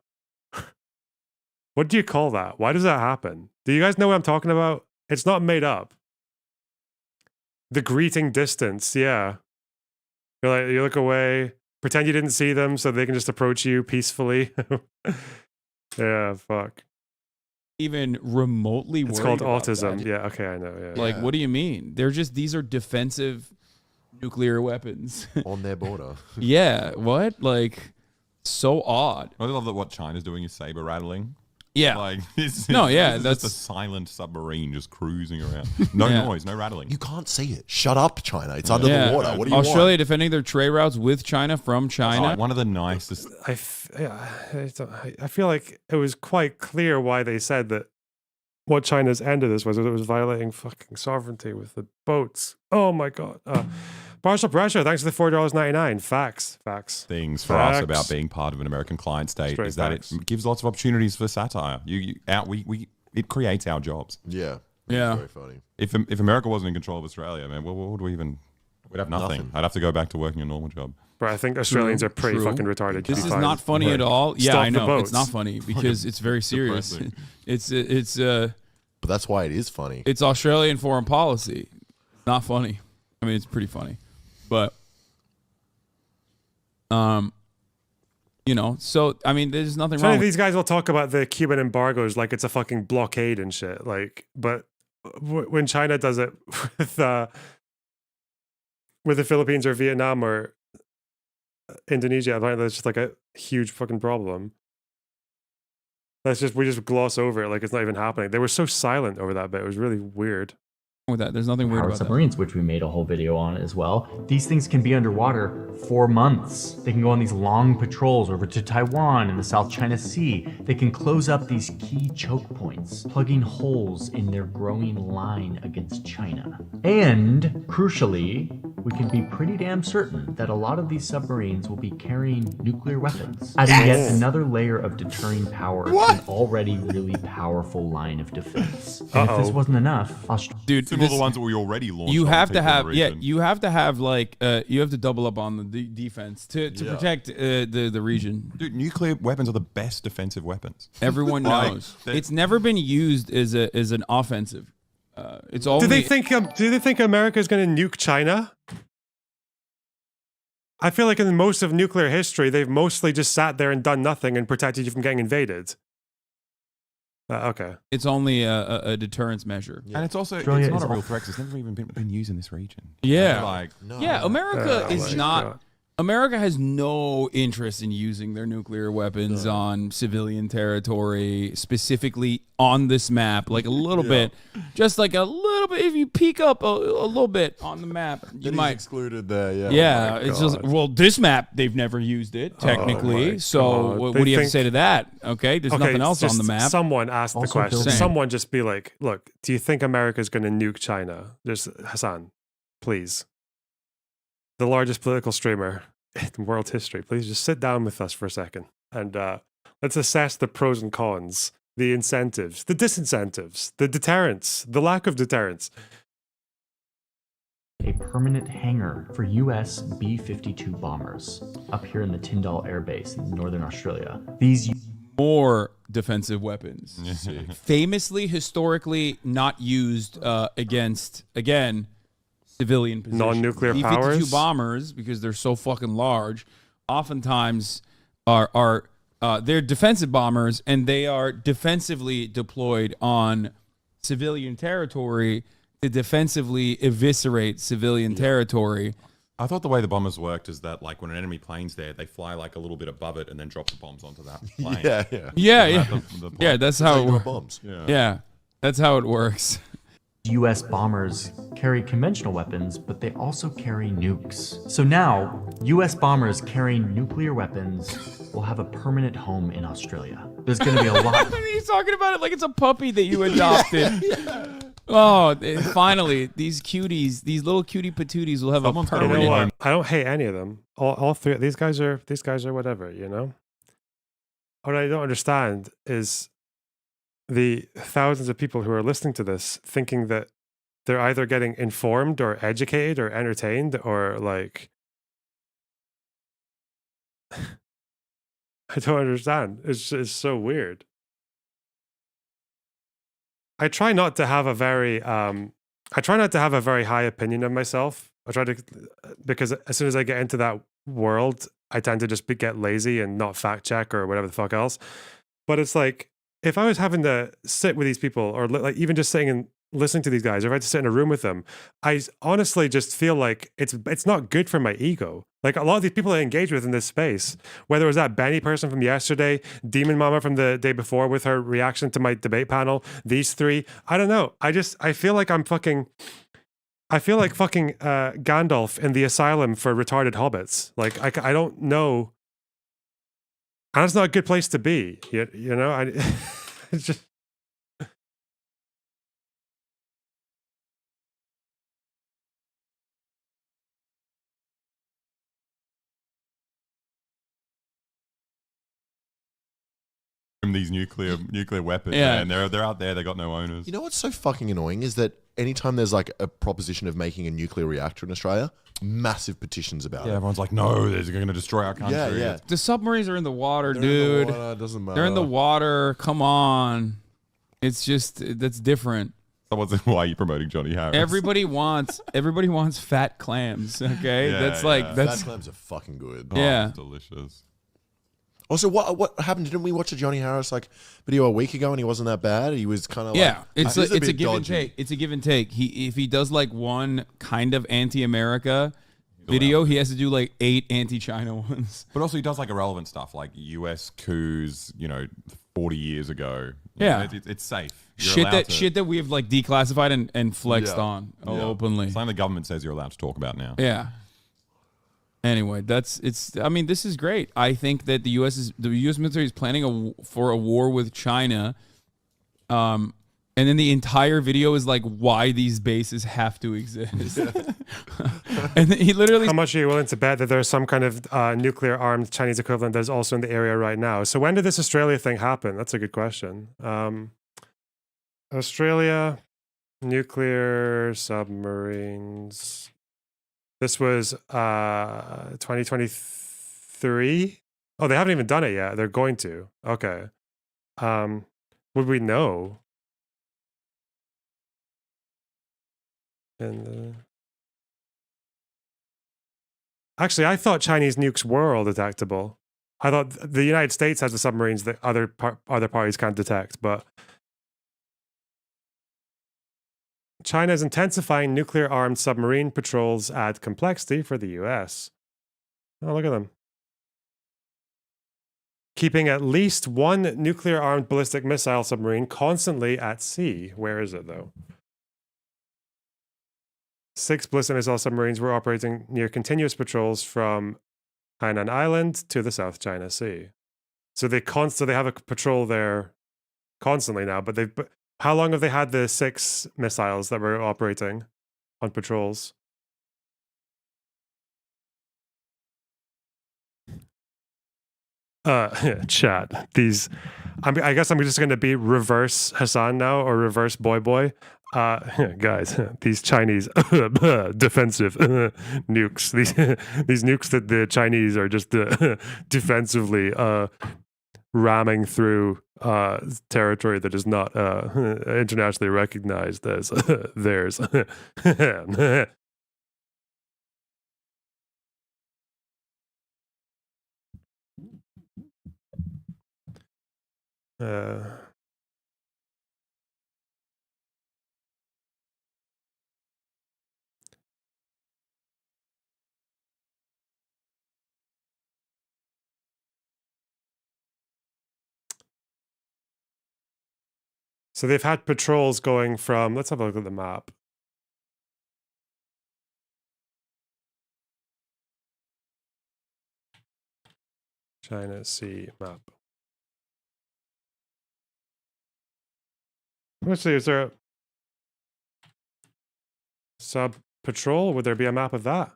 [SPEAKER 1] do you call that? Why does that happen? Do you guys know what I'm talking about? It's not made up. The greeting distance, yeah. You're like, you look away, pretend you didn't see them so they can just approach you peacefully. Yeah, fuck.
[SPEAKER 10] Even remotely
[SPEAKER 1] It's
[SPEAKER 10] worried
[SPEAKER 1] called
[SPEAKER 10] about
[SPEAKER 1] autism.
[SPEAKER 10] that.
[SPEAKER 1] Yeah, okay, I know. Yeah.
[SPEAKER 10] Like, what do you mean? These are defensive nuclear weapons
[SPEAKER 2] on their border.
[SPEAKER 10] Yeah, what? Like, so odd.
[SPEAKER 11] I love that what China's doing is saber rattling.
[SPEAKER 10] Yeah.
[SPEAKER 11] Like,
[SPEAKER 10] That's
[SPEAKER 11] just a silent submarine just cruising around. No noise, no rattling.
[SPEAKER 2] You can't see it. Shut up, China. It's under the water. What do you
[SPEAKER 10] Australia
[SPEAKER 2] want?
[SPEAKER 10] defending their trade routes with China from China.
[SPEAKER 11] One of the nicest.
[SPEAKER 1] I feel like it was quite clear why they said that what China's end of this was. It was violating fucking sovereignty with the boats. Oh my God. Partial pressure, thanks to the $4.99. Facts.
[SPEAKER 11] Things for us about being part of an American client state is that it gives lots of opportunities for satire. It creates our jobs.
[SPEAKER 2] Yeah.
[SPEAKER 10] Very
[SPEAKER 2] funny.
[SPEAKER 11] If America wasn't in control of Australia, man, what would we even? We'd have nothing. I'd have to go back to working a normal job.
[SPEAKER 1] But I think Australians are pretty fucking retarded.
[SPEAKER 10] This is not funny at all. Yeah, I know it's not funny because it's very serious. It's
[SPEAKER 2] But that's why it is funny.
[SPEAKER 10] It's Australian foreign policy. Not funny. I mean, it's pretty funny, but so I mean, there's nothing wrong.
[SPEAKER 1] These guys will talk about the Cuban embargoes like it's a fucking blockade and shit. Like, but when China does it with the Philippines or Vietnam or Indonesia, apparently that's just like a huge fucking problem. We just gloss over it like it's not even happening. They were so silent over that bit. It was really weird.
[SPEAKER 10] With that, there's nothing weird about
[SPEAKER 12] submarines, which we made a whole video on as well. These things can be underwater for months. They can go on these long patrols over to Taiwan and the South China Sea. They can close up these key choke points, plugging holes in their growing line against China. And crucially, we can be pretty damn certain that a lot of these submarines will be carrying nuclear weapons, adding yet another layer of deterring power to an already really powerful line of defense. And if this wasn't enough,
[SPEAKER 10] dude,
[SPEAKER 11] all the ones that we already launched.
[SPEAKER 10] You
[SPEAKER 11] on
[SPEAKER 10] have to
[SPEAKER 11] people in
[SPEAKER 10] have,
[SPEAKER 11] the region.
[SPEAKER 10] you have to have like, you have to double up on the defense to protect the region.
[SPEAKER 11] Dude, nuclear weapons are the best defensive weapons.
[SPEAKER 10] Everyone knows. It's never been used as an offensive. It's only.
[SPEAKER 1] Do they think America is going to nuke China? I feel like in most of nuclear history, they've mostly just sat there and done nothing and protected you from getting invaded. Okay.
[SPEAKER 10] It's only a deterrence measure.
[SPEAKER 11] And it's also
[SPEAKER 12] Australia
[SPEAKER 11] it's not
[SPEAKER 12] is
[SPEAKER 11] a real threat 'cause it's never even been used in this region.
[SPEAKER 10] Yeah.
[SPEAKER 11] Like,
[SPEAKER 10] Yeah, America
[SPEAKER 1] Oh
[SPEAKER 10] is
[SPEAKER 1] my
[SPEAKER 10] not.
[SPEAKER 1] God.
[SPEAKER 10] America has no interest in using their nuclear weapons on civilian territory, specifically on this map, like a little bit, just like a little bit. If you peek up a little bit on the map, you
[SPEAKER 2] Then he's
[SPEAKER 10] might
[SPEAKER 2] excluded there. Yeah.
[SPEAKER 10] Yeah,
[SPEAKER 1] Oh my
[SPEAKER 10] it's just
[SPEAKER 1] God.
[SPEAKER 10] this map they've never used it technically.
[SPEAKER 1] my
[SPEAKER 10] so
[SPEAKER 1] God.
[SPEAKER 10] what
[SPEAKER 1] They
[SPEAKER 10] do you have to
[SPEAKER 1] think-
[SPEAKER 10] say to that? Okay, there's nothing else on the map.
[SPEAKER 1] Someone asked the
[SPEAKER 12] Also
[SPEAKER 1] question.
[SPEAKER 12] building-
[SPEAKER 1] Someone just be like, "Look, do you think America's going to nuke China?" Just Hassan, please. The largest political streamer in world history. Please just sit down with us for a second and let's assess the pros and cons, the incentives, the disincentives, the deterrents, the lack of deterrence.
[SPEAKER 12] a permanent hangar for US B-52 bombers up here in the Tyndall Air Base in northern Australia. These
[SPEAKER 10] More defensive weapons, famously, historically not used against civilian positions.
[SPEAKER 1] Non-nuclear
[SPEAKER 10] B-52
[SPEAKER 1] powers?
[SPEAKER 10] bombers, because they're so fucking large, oftentimes are they're defensive bombers, and they are defensively deployed on civilian territory to defensively eviscerate civilian territory.
[SPEAKER 11] I thought the way the bombers worked is that, like, when an enemy plane's there, they fly like a little bit above it and then drop the bombs onto that plane.
[SPEAKER 10] Yeah, that's how it works.
[SPEAKER 2] Bombs.
[SPEAKER 10] Yeah, that's how it works.
[SPEAKER 12] US bombers carry conventional weapons, but they also carry nukes. So now, US bombers carrying nuclear weapons will have a permanent home in Australia. There's going to be a lot.
[SPEAKER 10] He's talking about it like it's a puppy that you adopted. Oh, finally, these cuties, these little cutie patooties will have a permanent.
[SPEAKER 1] You know what? I don't hate any of them. All three. These guys are whatever. You know. What I don't understand is the thousands of people who are listening to this thinking that they're either getting informed or educated or entertained or like. I don't understand. It's so weird. I try not to have a very high opinion of myself. I try to, because as soon as I get into that world, I tend to just get lazy and not fact check or whatever the fuck else. But it's like, if I was having to sit with these people or like even just sitting listening to these guys, or if I had to sit in a room with them, I honestly just feel like it's not good for my ego. Like a lot of these people I engage with in this space, whether it was that Benny person from yesterday, Demon Mama from the day before with her reaction to my debate panel, these three, I don't know. I feel like fucking Gandalf in the asylum for retarded hobbits. Like I don't know. And that's not a good place to be. You know, it's just.
[SPEAKER 11] From these nuclear weapons,
[SPEAKER 10] Yeah.
[SPEAKER 11] man. They're out there. They got no owners.
[SPEAKER 2] You know what's so fucking annoying is that anytime there's like a proposition of making a nuclear reactor in Australia, massive petitions about it.
[SPEAKER 11] Yeah, everyone's like, no, they're going to destroy our country.
[SPEAKER 2] Yeah.
[SPEAKER 10] The submarines are in the water,
[SPEAKER 2] They're in
[SPEAKER 10] dude.
[SPEAKER 2] the water, doesn't matter.
[SPEAKER 10] They're in the water. Come on. It's just that's different.
[SPEAKER 11] Why are you promoting Johnny Harris?
[SPEAKER 10] Everybody wants fat clams. Okay,
[SPEAKER 11] Yeah,
[SPEAKER 10] that's
[SPEAKER 2] Fat clams are fucking good.
[SPEAKER 10] Yeah.
[SPEAKER 11] It's delicious.
[SPEAKER 2] Also, what happened? Didn't we watch a Johnny Harris video a week ago and he wasn't that bad? He was kind of
[SPEAKER 10] it's a
[SPEAKER 2] bit
[SPEAKER 10] give and
[SPEAKER 2] dodgy.
[SPEAKER 10] take. It's a give and take. If he does one kind of anti-America video, he has to do 8 anti-China ones.
[SPEAKER 11] But also he does irrelevant stuff like US coups, 40 years ago.
[SPEAKER 10] Yeah.
[SPEAKER 11] It's safe.
[SPEAKER 10] Shit that we've declassified and flexed on openly.
[SPEAKER 11] Something the government says you're allowed to talk about now.
[SPEAKER 10] Yeah. Anyway, this is great. I think that the U.S. military is planning for a war with China. And then the entire video is why these bases have to exist. And then he literally...
[SPEAKER 1] How much are you willing to bet that there's some kind of nuclear-armed Chinese equivalent that's also in the area right now? So when did this Australia thing happen? That's a good question. Australia, nuclear submarines. This was 2023. Oh, they haven't even done it yet. They're going to. Okay. Would we know? Actually, I thought Chinese nukes were all detectable. I thought the United States has the submarines that other parties can't detect, but China is intensifying nuclear-armed submarine patrols, add complexity for the U.S. Oh, look at them. Keeping at least one nuclear-armed ballistic missile submarine constantly at sea. Where is it, though? 6 ballistic missile submarines were operating near continuous patrols from Hainan Island to the South China Sea. So they have a patrol there constantly now, but how long have they had the 6 missiles that were operating on patrols? Chat. I guess I'm just going to be reverse Hassan now, or reverse Boy. Guys, these Chinese defensive nukes, these nukes that the Chinese are just defensively ramming through territory that is not internationally recognized as theirs. So they've had patrols going from, let's have a look at the map. China Sea map. Let's see, is there a sub patrol? Would there be a map of that?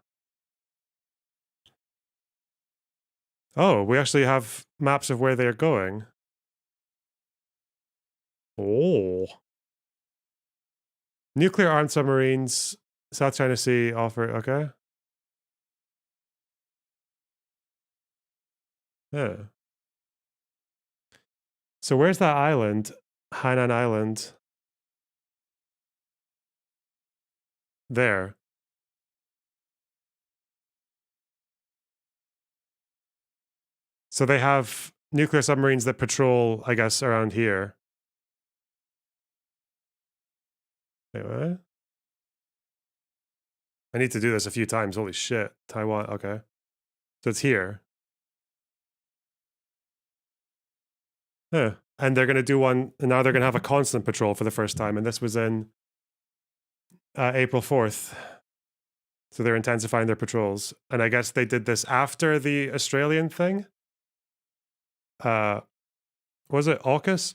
[SPEAKER 1] Oh, we actually have maps of where they're going. Oh. Nuclear armed submarines, South China Sea offer, okay. Yeah. So where's that island? Hainan Island. There. So they have nuclear submarines that patrol, I guess, around here. Wait, what? I need to do this a few times. Holy shit. Taiwan. Okay. So it's here. Huh. And they're going to do one. And now they're going to have a constant patrol for the first time. And this was in April 4th. So they're intensifying their patrols. And I guess they did this after the Australian thing. Was it AUKUS?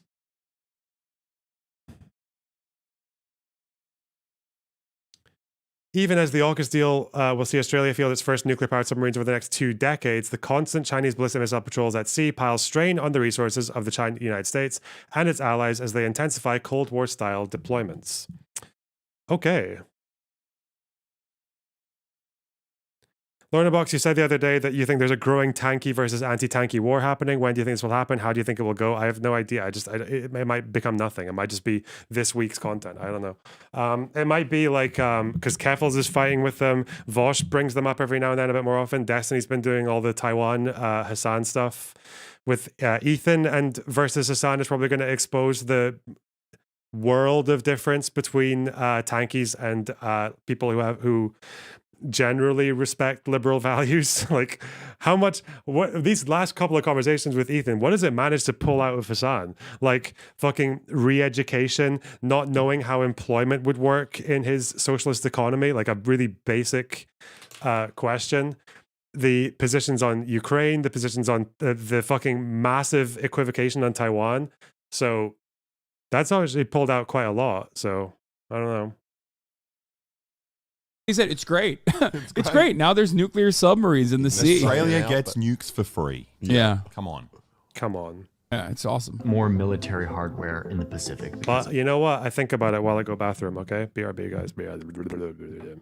[SPEAKER 1] Even as the AUKUS deal will see Australia field its first nuclear-powered submarines over the next 2 decades, the constant Chinese ballistic missile patrols at sea pile strain on the resources of the United States and its allies as they intensify Cold War-style deployments. Okay. Lorna Box, you said the other day that you think there's a growing tanky versus anti-tanky war happening. When do you think this will happen? How do you think it will go? I have no idea. It might become nothing. It might just be this week's content. I don't know. It might be like, because Keffels is fighting with them. Vosh brings them up every now and then a bit more often. Destiny's been doing all the Taiwan Hassan stuff with Ethan, and versus Hassan is probably going to expose the world of difference between tankies and people who generally respect liberal values. Like what these last couple of conversations with Ethan, what does it manage to pull out of Hassan? Like fucking re-education, not knowing how employment would work in his socialist economy, like a really basic question. The positions on Ukraine, the positions on the fucking massive equivocation on Taiwan. So that's actually pulled out quite a lot. So I don't know.
[SPEAKER 10] He said it's great. It's great. Now there's nuclear submarines in the sea.
[SPEAKER 11] Australia gets nukes for free.
[SPEAKER 10] Yeah.
[SPEAKER 11] Come on.
[SPEAKER 10] Yeah, it's awesome.
[SPEAKER 12] More military hardware in the Pacific.
[SPEAKER 1] But you know what? I think about it while I go bathroom, okay? BRB, guys. BRB.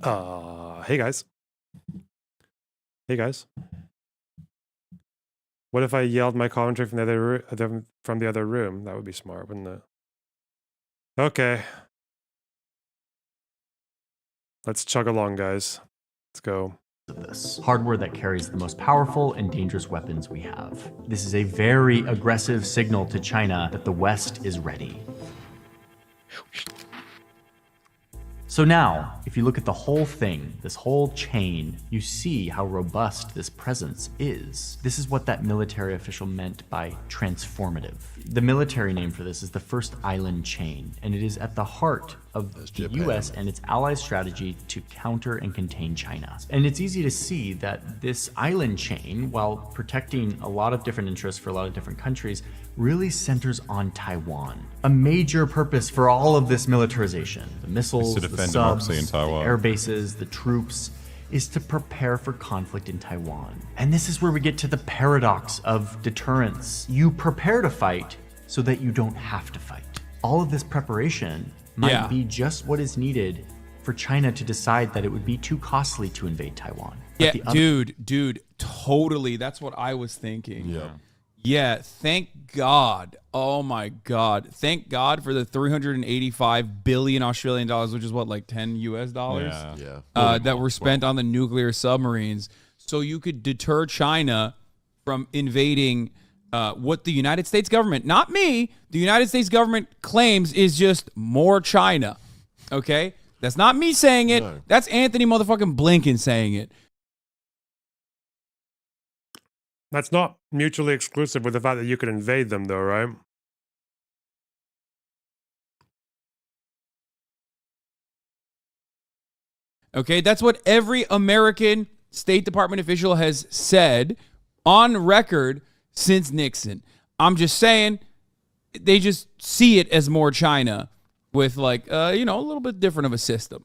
[SPEAKER 1] Hey guys. Hey guys. What if I yelled my commentary from the other room? That would be smart, wouldn't it? Okay. Let's chug along, guys. Let's go.
[SPEAKER 12] This hardware that carries the most powerful and dangerous weapons we have. This is a very aggressive signal to China that the West is ready. So now, if you look at the whole thing, this whole chain, you see how robust this presence is. This is what that military official meant by transformative. The military name for this is the First Island Chain, and it is at the heart of the US and its allies' strategy to counter and contain China. And it's easy to see that this island chain, while protecting a lot of different interests for a lot of different countries, really centers on Taiwan. A major purpose for all of this militarization, the missiles,
[SPEAKER 11] to
[SPEAKER 12] the
[SPEAKER 11] defend
[SPEAKER 12] subs,
[SPEAKER 11] democracy in Taiwan.
[SPEAKER 12] the air bases, the troops, is to prepare for conflict in Taiwan. And this is where we get to the paradox of deterrence. You prepare to fight so that you don't have to fight. All of this preparation might be just what is needed for China to decide that it would be too costly to invade Taiwan.
[SPEAKER 10] Yeah, dude, totally. That's what I was thinking.
[SPEAKER 11] Yeah.
[SPEAKER 10] Yeah, thank God. Oh my God. Thank God for the 385 billion Australian dollars, which is what, like 10 US dollars?
[SPEAKER 11] Yeah.
[SPEAKER 10] That were spent on the nuclear submarines. So you could deter China from invading what the United States government, not me, the United States government claims is just more China. Okay? That's not me saying it.
[SPEAKER 2] No.
[SPEAKER 10] That's Anthony motherfucking Blinken saying it.
[SPEAKER 1] That's not mutually exclusive with the fact that you could invade them, though, right?
[SPEAKER 10] Okay, that's what every American State Department official has said on record since Nixon. I'm just saying, they just see it as more China with like, a little bit different of a system.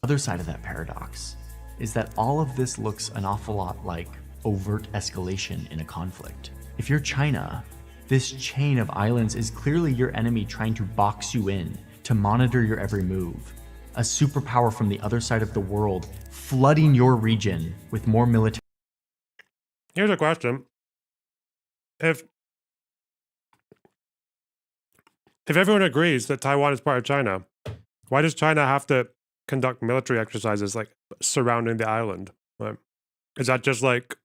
[SPEAKER 12] Other side of that paradox is that all of this looks an awful lot like overt escalation in a conflict. If you're China, this chain of islands is clearly your enemy trying to box you in, to monitor your every move. A superpower from the other side of the world flooding your region with more military.
[SPEAKER 1] Here's a question. If everyone agrees that Taiwan is part of China, why does China have to conduct military exercises like surrounding the island? Like, is that just like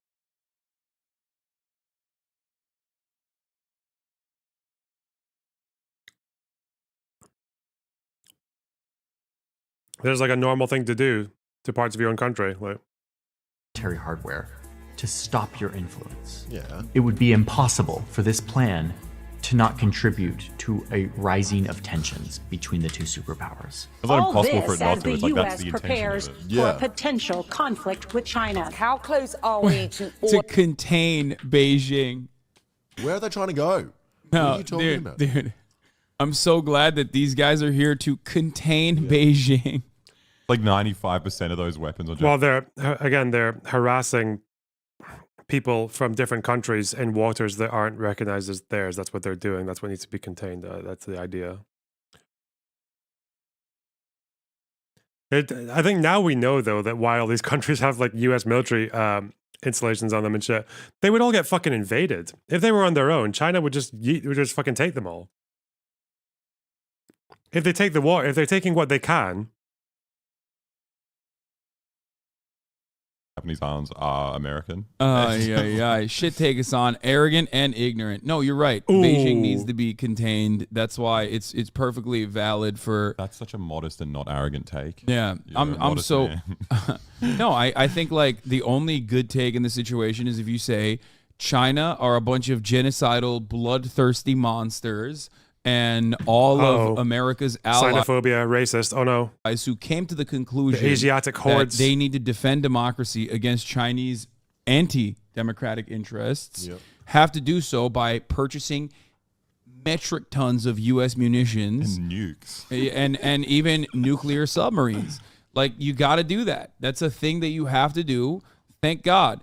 [SPEAKER 1] there's like a normal thing to do to parts of your own country? Like
[SPEAKER 12] hardware to stop your influence.
[SPEAKER 2] Yeah.
[SPEAKER 12] It would be impossible for this plan to not contribute to a rising of tensions between the two superpowers.
[SPEAKER 11] It's not
[SPEAKER 3] All
[SPEAKER 11] impossible for
[SPEAKER 3] this
[SPEAKER 11] it not
[SPEAKER 3] as
[SPEAKER 11] to.
[SPEAKER 3] the
[SPEAKER 11] It's like that's
[SPEAKER 3] U.S.
[SPEAKER 11] the intention
[SPEAKER 3] prepares
[SPEAKER 11] of it.
[SPEAKER 3] for
[SPEAKER 2] Yeah.
[SPEAKER 3] a potential conflict with China. How close are we to
[SPEAKER 10] To contain Beijing.
[SPEAKER 2] Where are they trying to go? What
[SPEAKER 10] No,
[SPEAKER 2] are you talking about?
[SPEAKER 10] dude. I'm so glad that these guys are here to contain Beijing.
[SPEAKER 11] Like 95% of those weapons are just
[SPEAKER 1] well, they're harassing people from different countries in waters that aren't recognized as theirs. That's what they're doing. That's what needs to be contained. That's the idea. I think now we know, though, that while these countries have like U.S. military installations on them and shit, they would all get fucking invaded. If they were on their own, China would just fucking take them all. If they take the war, if they're taking what they can.
[SPEAKER 11] Japanese islands are American.
[SPEAKER 10] Yeah. Shit take us on. Arrogant and ignorant. No, you're right.
[SPEAKER 1] Ooh.
[SPEAKER 10] Beijing needs to be contained. That's why it's perfectly valid for.
[SPEAKER 11] That's such a modest and not arrogant take.
[SPEAKER 10] Yeah,
[SPEAKER 11] You're a
[SPEAKER 10] I'm
[SPEAKER 11] modest
[SPEAKER 10] so.
[SPEAKER 11] man.
[SPEAKER 10] No, I think like the only good take in the situation is if you say China are a bunch of genocidal, bloodthirsty monsters. And all of America's allies,
[SPEAKER 1] xenophobia, racist. Oh no!
[SPEAKER 10] Who came to the conclusion
[SPEAKER 1] the Asiatic hordes
[SPEAKER 10] that they need to defend democracy against Chinese anti-democratic interests, have to do so by purchasing metric tons of U.S. munitions
[SPEAKER 11] and nukes,
[SPEAKER 10] and even nuclear submarines. Like you got to do that. That's a thing that you have to do. Thank God.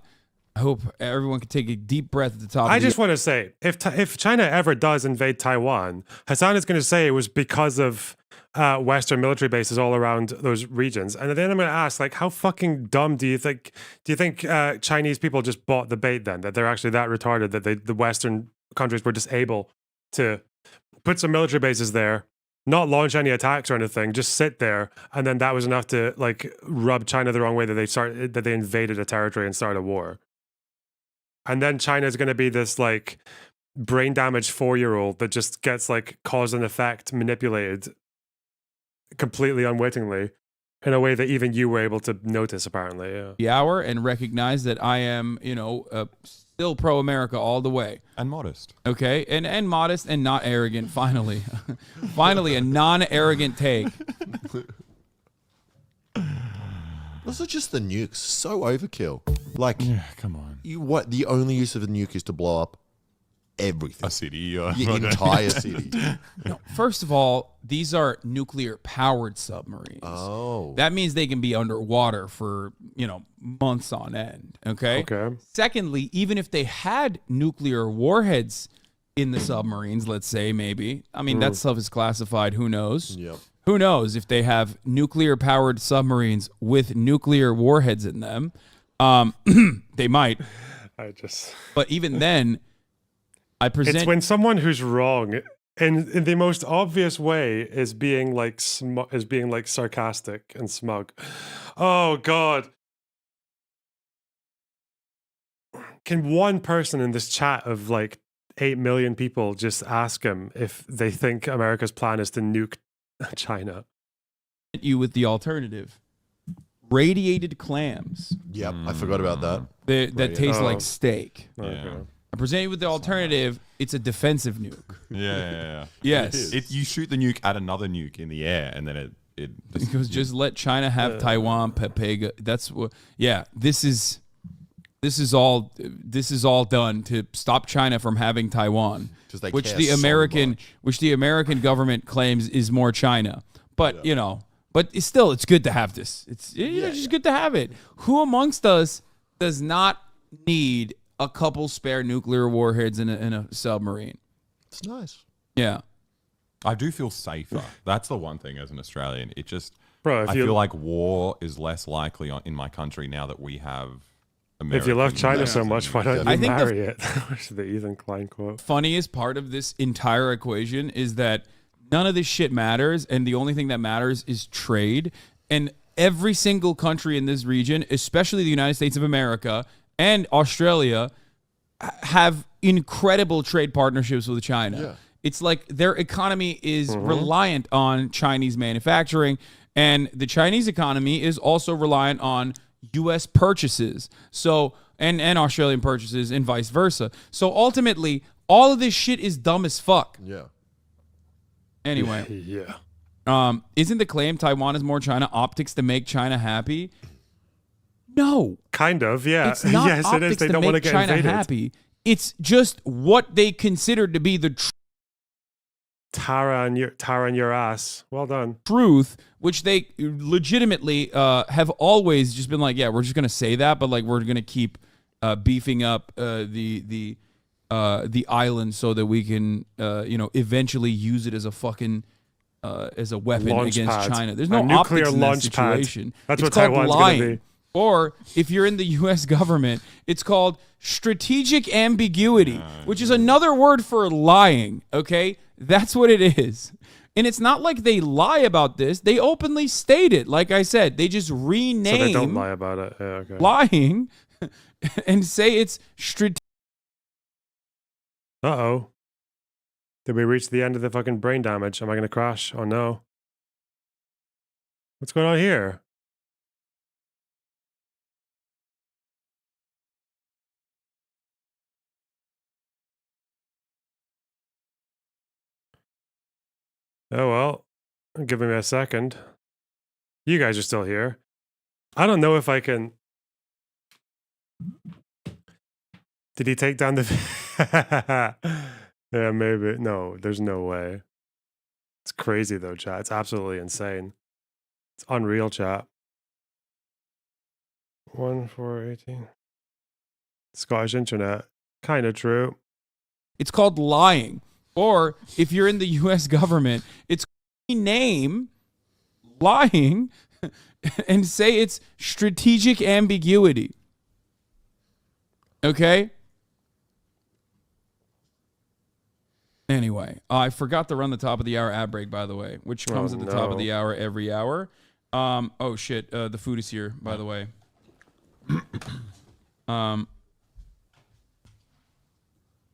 [SPEAKER 10] I hope everyone can take a deep breath at the top.
[SPEAKER 1] I just want to say, if China ever does invade Taiwan, Hassan is going to say it was because of Western military bases all around those regions. And then I'm going to ask, like, how fucking dumb do you think Chinese people just bought the bait then? That they're actually that retarded that the Western countries were just able to put some military bases there, not launch any attacks or anything, just sit there, and then that was enough to like rub China the wrong way that they invaded a territory and started a war. And then China is going to be this like brain damaged 4-year-old that just gets like cause and effect manipulated completely unwittingly in a way that even you were able to notice, apparently. Yeah.
[SPEAKER 10] The hour and recognize that I am, still pro-America all the way.
[SPEAKER 11] And modest.
[SPEAKER 10] Okay? And modest and not arrogant, finally. Finally, a non-arrogant take.
[SPEAKER 2] Also, just the nukes, so overkill. Like,
[SPEAKER 11] yeah, come on.
[SPEAKER 2] The only use of a nuke is to blow up everything.
[SPEAKER 11] A city.
[SPEAKER 2] The entire city.
[SPEAKER 10] No, first of all, these are nuclear-powered submarines.
[SPEAKER 2] Oh.
[SPEAKER 10] That means they can be underwater for, months on end, okay?
[SPEAKER 1] Okay.
[SPEAKER 10] Secondly, even if they had nuclear warheads in the submarines, let's say, maybe. I mean, that stuff is classified. Who knows?
[SPEAKER 2] Yep.
[SPEAKER 10] Who knows if they have nuclear-powered submarines with nuclear warheads in them? They might. But even then, I present.
[SPEAKER 1] It's when someone who's wrong in the most obvious way is being like sarcastic and smug. Oh God. Can one person in this chat of like 8 million people just ask him if they think America's plan is to nuke China?
[SPEAKER 10] You with the alternative. Radiated clams.
[SPEAKER 2] Yep, I forgot about that.
[SPEAKER 10] That taste like steak.
[SPEAKER 1] Okay.
[SPEAKER 10] I present you with the alternative. It's a defensive nuke.
[SPEAKER 11] Yeah.
[SPEAKER 10] Yes.
[SPEAKER 11] You shoot the nuke at another nuke in the air, and then it
[SPEAKER 10] because just let China have Taiwan, Papega. That's what. Yeah. This is all done to stop China from having Taiwan, which the American government claims is more China. But but it's good to have this. It's just good to have it. Who amongst us does not need a couple spare nuclear warheads in a submarine?
[SPEAKER 2] It's nice.
[SPEAKER 10] Yeah.
[SPEAKER 11] I do feel safer. That's the one thing as an Australian. It just,
[SPEAKER 1] Bro,
[SPEAKER 11] I feel like war is less likely in my country now that we have American.
[SPEAKER 1] If you love China so much, why don't you
[SPEAKER 10] think
[SPEAKER 1] marry it? The Ethan Klein quote.
[SPEAKER 10] Funniest part of this entire equation is that none of this shit matters, and the only thing that matters is trade. And every single country in this region, especially the United States of America and Australia, have incredible trade partnerships with China.
[SPEAKER 2] Yeah.
[SPEAKER 10] It's like their economy is reliant on Chinese manufacturing, and the Chinese economy is also reliant on U.S. purchases. So and Australian purchases and vice versa. So ultimately, all of this shit is dumb as fuck.
[SPEAKER 2] Yeah.
[SPEAKER 10] Anyway.
[SPEAKER 1] Yeah.
[SPEAKER 10] Isn't the claim Taiwan is more China optics to make China happy? No.
[SPEAKER 1] Kind of, yeah.
[SPEAKER 10] It's not
[SPEAKER 1] yes,
[SPEAKER 10] optics
[SPEAKER 1] it is. They
[SPEAKER 10] to
[SPEAKER 1] don't
[SPEAKER 10] make
[SPEAKER 1] want to get
[SPEAKER 10] China
[SPEAKER 1] invaded.
[SPEAKER 10] happy. It's just what they consider to be the
[SPEAKER 1] Tara and your ass. Well done.
[SPEAKER 10] truth, which they legitimately have always just been like, yeah, we're just gonna say that, but like we're gonna keep beefing up the island so that we can eventually use it as a fucking as a weapon
[SPEAKER 1] Launch
[SPEAKER 10] against
[SPEAKER 1] pad.
[SPEAKER 10] China. There's
[SPEAKER 1] A
[SPEAKER 10] no
[SPEAKER 1] nuclear
[SPEAKER 10] optics in that
[SPEAKER 1] launch pad.
[SPEAKER 10] situation.
[SPEAKER 1] That's
[SPEAKER 10] It's
[SPEAKER 1] what
[SPEAKER 10] called
[SPEAKER 1] Taiwan's
[SPEAKER 10] lying.
[SPEAKER 1] gonna be.
[SPEAKER 10] Or if you're in the U.S. government, it's called strategic ambiguity, which is another word for lying. Okay, that's what it is. And it's not like they lie about this. They openly state it. Like I said, they just rename
[SPEAKER 1] So they don't lie about it. Yeah, okay.
[SPEAKER 10] lying and say it's strategic.
[SPEAKER 1] Uh-oh. Did we reach the end of the fucking brain damage? Am I going to crash? Oh, no. What's going on here? Oh, well. Give me a second. You guys are still here. I don't know if I can... Did he take down the... Yeah, maybe. No, there's no way. It's crazy, though, chat. It's absolutely insane. It's unreal, chat. 1-4-18. Scottish internet. Kind of true.
[SPEAKER 10] It's called lying. Or if you're in the U.S. government, it's name lying and say it's strategic ambiguity. Okay? Anyway, I forgot to run the top of the hour ad break, by the way, which comes at the top of the hour every hour. Oh shit, the food is here, by the way.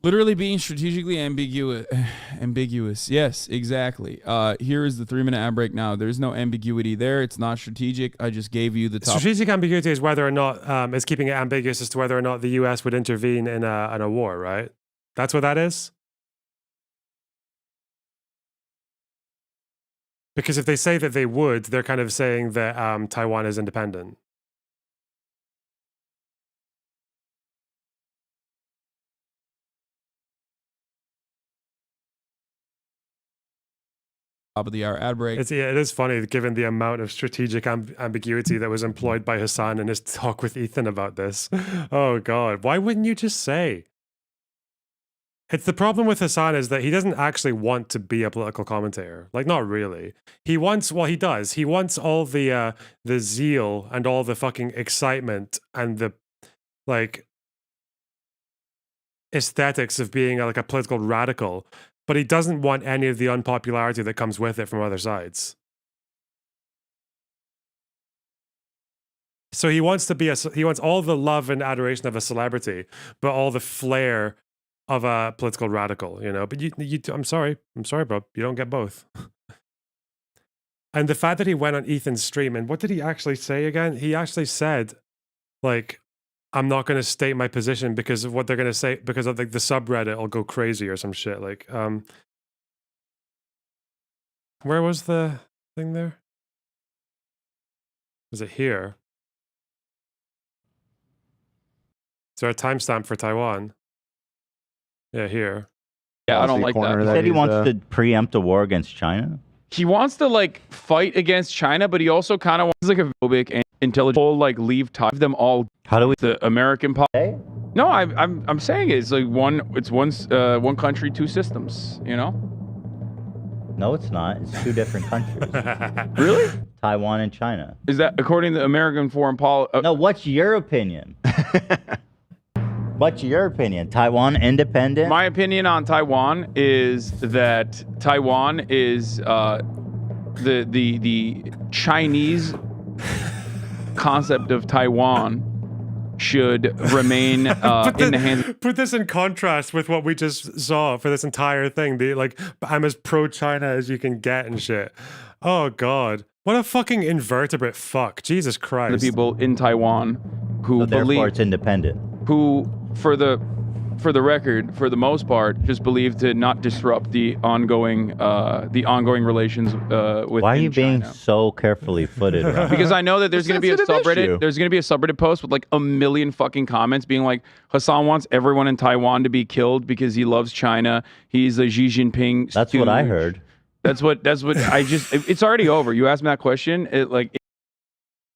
[SPEAKER 10] Literally being strategically ambiguous. Yes, exactly. Here is the 3-minute ad break now. There's no ambiguity there. It's not strategic. I just gave you the top.
[SPEAKER 1] Strategic ambiguity is whether or not it's keeping it ambiguous as to whether or not the U.S. would intervene in a war, right? That's what that is. Because if they say that they would, they're kind of saying that Taiwan is independent.
[SPEAKER 10] Top of the hour ad break.
[SPEAKER 1] It is funny given the amount of strategic ambiguity that was employed by Hassan in his talk with Ethan about this. Oh God, why wouldn't you just say? It's the problem with Hassan is that he doesn't actually want to be a political commentator. Like, not really. He wants, well, he does. He wants all the zeal and all the fucking excitement and the, like, aesthetics of being like a political radical. But he doesn't want any of the unpopularity that comes with it from other sides. So he wants to be he wants all the love and adoration of a celebrity, but all the flair of a political radical, you know. But I'm sorry, bro, you don't get both. And the fact that he went on Ethan's stream, and what did he actually say again? He actually said, like, I'm not going to state my position because of what they're going to say, because of like the subreddit will go crazy or some shit. Like, where was the thing there? Was it here? Is there a timestamp for Taiwan? Yeah, here.
[SPEAKER 4] Yeah, I don't like that. He said he wants to preempt a war against China.
[SPEAKER 10] He wants to like fight against China, but he also kind of wants like a phobic and intelligent like leave them all.
[SPEAKER 4] How do we
[SPEAKER 10] the American policy? No, I'm saying it's like one country, two systems, you know?
[SPEAKER 4] No, it's not. It's two different countries.
[SPEAKER 10] Really?
[SPEAKER 4] Taiwan and China.
[SPEAKER 10] Is that according to American foreign policy?
[SPEAKER 4] No, what's your opinion? What's your opinion? Taiwan independent?
[SPEAKER 10] My opinion on Taiwan is that Taiwan is the Chinese concept of Taiwan should remain in the hands.
[SPEAKER 1] Put this in contrast with what we just saw for this entire thing. Like, I'm as pro-China as you can get and shit. Oh God, what a fucking invertebrate fuck! Jesus Christ.
[SPEAKER 10] The people in Taiwan who
[SPEAKER 4] therefore it's independent.
[SPEAKER 10] Who, for the record, for the most part, just believe to not disrupt the ongoing relations with.
[SPEAKER 4] Why are you being so carefully footed?
[SPEAKER 10] Because I know that there's going to be a subreddit.
[SPEAKER 4] Issue.
[SPEAKER 10] There's going to be a subreddit post with like 1 million fucking comments being like, Hassan wants everyone in Taiwan to be killed because he loves China. He's a Xi Jinping.
[SPEAKER 4] That's what I heard.
[SPEAKER 10] That's what I just. It's already over. You asked me that question.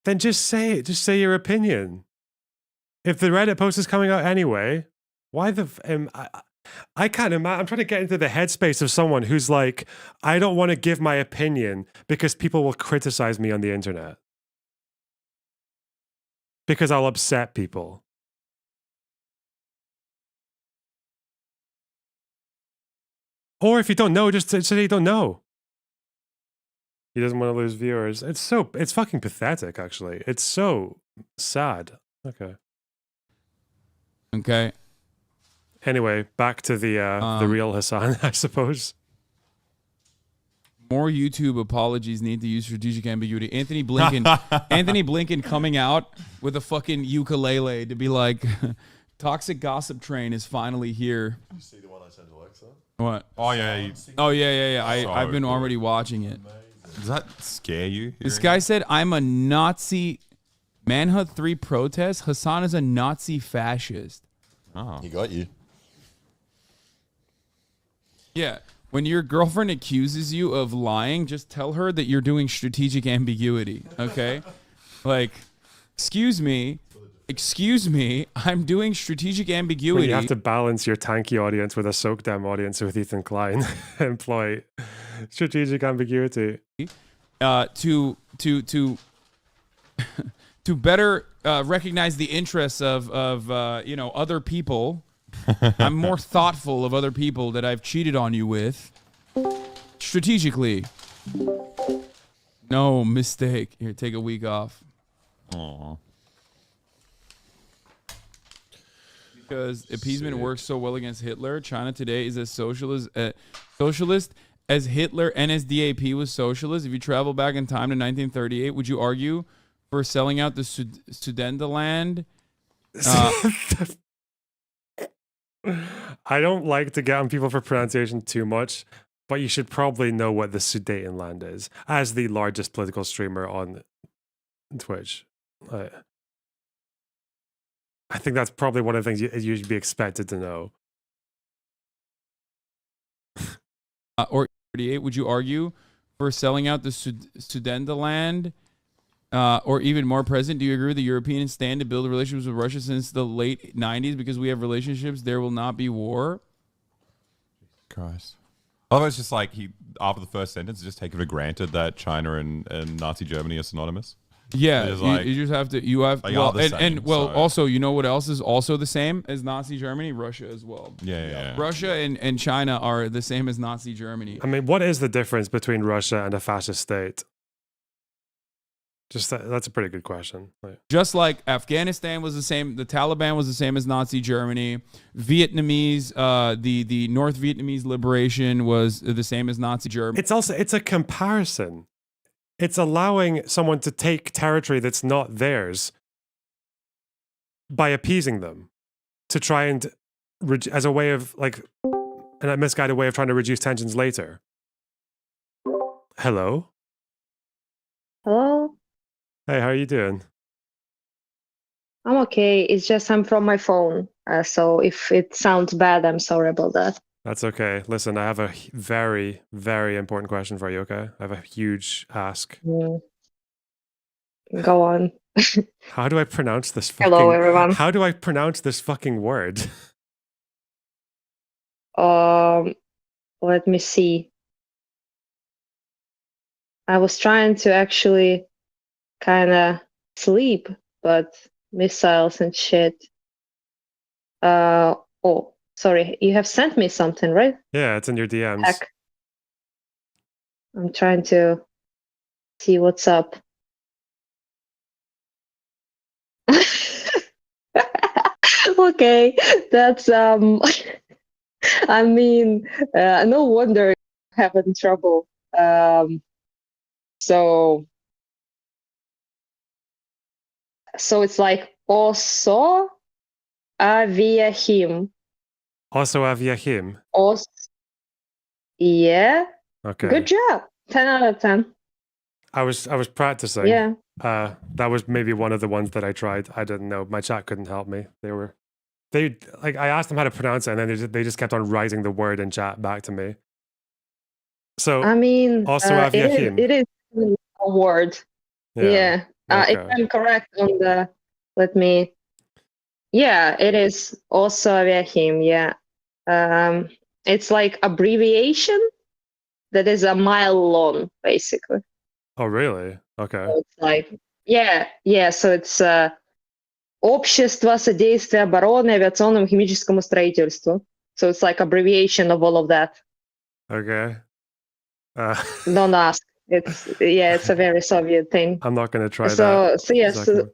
[SPEAKER 1] Then just say it. Just say your opinion. If the Reddit post is coming out anyway, why the... I can't imagine. I'm trying to get into the headspace of someone who's like, I don't want to give my opinion because people will criticize me on the internet. Because I'll upset people. Or if you don't know, just say you don't know. He doesn't want to lose viewers. It's fucking pathetic, actually. It's so sad. Okay. Anyway, back to the real Hassan, I suppose.
[SPEAKER 10] More YouTube apologies need to use strategic ambiguity. Anthony Blinken coming out with a fucking ukulele to be like, Toxic Gossip Train is finally here.
[SPEAKER 2] You see the one I sent Alexa?
[SPEAKER 10] What?
[SPEAKER 11] Oh yeah.
[SPEAKER 10] I've been already watching it.
[SPEAKER 11] Does that scare you?
[SPEAKER 10] This guy said, I'm a Nazi. Manhunt 3 protest. Hassan is a Nazi fascist.
[SPEAKER 11] Oh.
[SPEAKER 2] He got you.
[SPEAKER 10] Yeah. When your girlfriend accuses you of lying, just tell her that you're doing strategic ambiguity. Okay? Like, excuse me, I'm doing strategic ambiguity.
[SPEAKER 1] Well, you have to balance your tanky audience with a Soakdam audience with Ethan Klein. Employ Strategic ambiguity.
[SPEAKER 10] To to better recognize the interests of other people. I'm more thoughtful of other people that I've cheated on you with. Strategically. No mistake. Here, take a week off.
[SPEAKER 11] Aww.
[SPEAKER 10] Because appeasement works so well against Hitler. China today is as socialist as Hitler NSDAP was socialist. If you travel back in time to 1938, would you argue for selling out the Sudetenland?
[SPEAKER 1] I don't like to get on people for pronunciation too much, but you should probably know what the Sudetenland is, as the largest political streamer on Twitch. I think that's probably one of the things you should be expected to know.
[SPEAKER 10] Or 38, would you argue for selling out the Sudetenland? Or even more present, do you agree with the Europeans' stand to build relationships with Russia since the late 90s? Because we have relationships, there will not be war.
[SPEAKER 11] Christ. Although it's just like after the first sentence, just take it for granted that China and Nazi Germany are synonymous.
[SPEAKER 10] Yeah, you just have to. Also, you know what else is also the same as Nazi Germany? Russia as well.
[SPEAKER 11] Yeah.
[SPEAKER 10] Russia and China are the same as Nazi Germany.
[SPEAKER 1] I mean, what is the difference between Russia and a fascist state? Just that's a pretty good question.
[SPEAKER 10] Just like Afghanistan was the same, the Taliban was the same as Nazi Germany. Vietnamese, the North Vietnamese liberation was the same as Nazi Germany.
[SPEAKER 1] It's a comparison. It's allowing someone to take territory that's not theirs by appeasing them to try and as a way of a misguided way of trying to reduce tensions later. Hello?
[SPEAKER 5] Hello?
[SPEAKER 1] Hey, how are you doing?
[SPEAKER 5] I'm okay. It's just I'm from my phone. So if it sounds bad, I'm sorry about that.
[SPEAKER 1] That's okay. Listen, I have a very, very important question for you, okay? I have a huge ask.
[SPEAKER 5] Go on.
[SPEAKER 1] How do I pronounce this
[SPEAKER 5] Hello, everyone.
[SPEAKER 1] How do I pronounce this fucking word?
[SPEAKER 5] Let me see. I was trying to actually kind of sleep, but missiles and shit. Oh, sorry. You have sent me something, right?
[SPEAKER 1] Yeah, it's in your DMs.
[SPEAKER 5] Heck. I'm trying to see what's up. Okay, that's I mean, no wonder you're having trouble. So it's like also aviahim.
[SPEAKER 1] Also aviahim.
[SPEAKER 5] Yeah.
[SPEAKER 1] Okay.
[SPEAKER 5] Good job. 10 out of 10.
[SPEAKER 1] I was practicing.
[SPEAKER 5] Yeah.
[SPEAKER 1] That was maybe one of the ones that I tried. I didn't know. My chat couldn't help me. I asked them how to pronounce it, and then they just kept on writing the word in chat back to me. So
[SPEAKER 5] I mean,
[SPEAKER 1] also aviahim.
[SPEAKER 5] it is a word. Yeah.
[SPEAKER 1] Okay.
[SPEAKER 5] If I'm correct on the, yeah, it is also aviahim. Yeah. It's like abbreviation that is a mile long, basically.
[SPEAKER 1] Oh, really? Okay.
[SPEAKER 5] So it's like, yeah. So it's Общество содействия обороны авиационному химическому строительству. So it's like abbreviation of all of that.
[SPEAKER 1] Okay.
[SPEAKER 5] Don't ask. It's a very Soviet thing.
[SPEAKER 1] I'm not going to try that.
[SPEAKER 5] So yes. Exactly.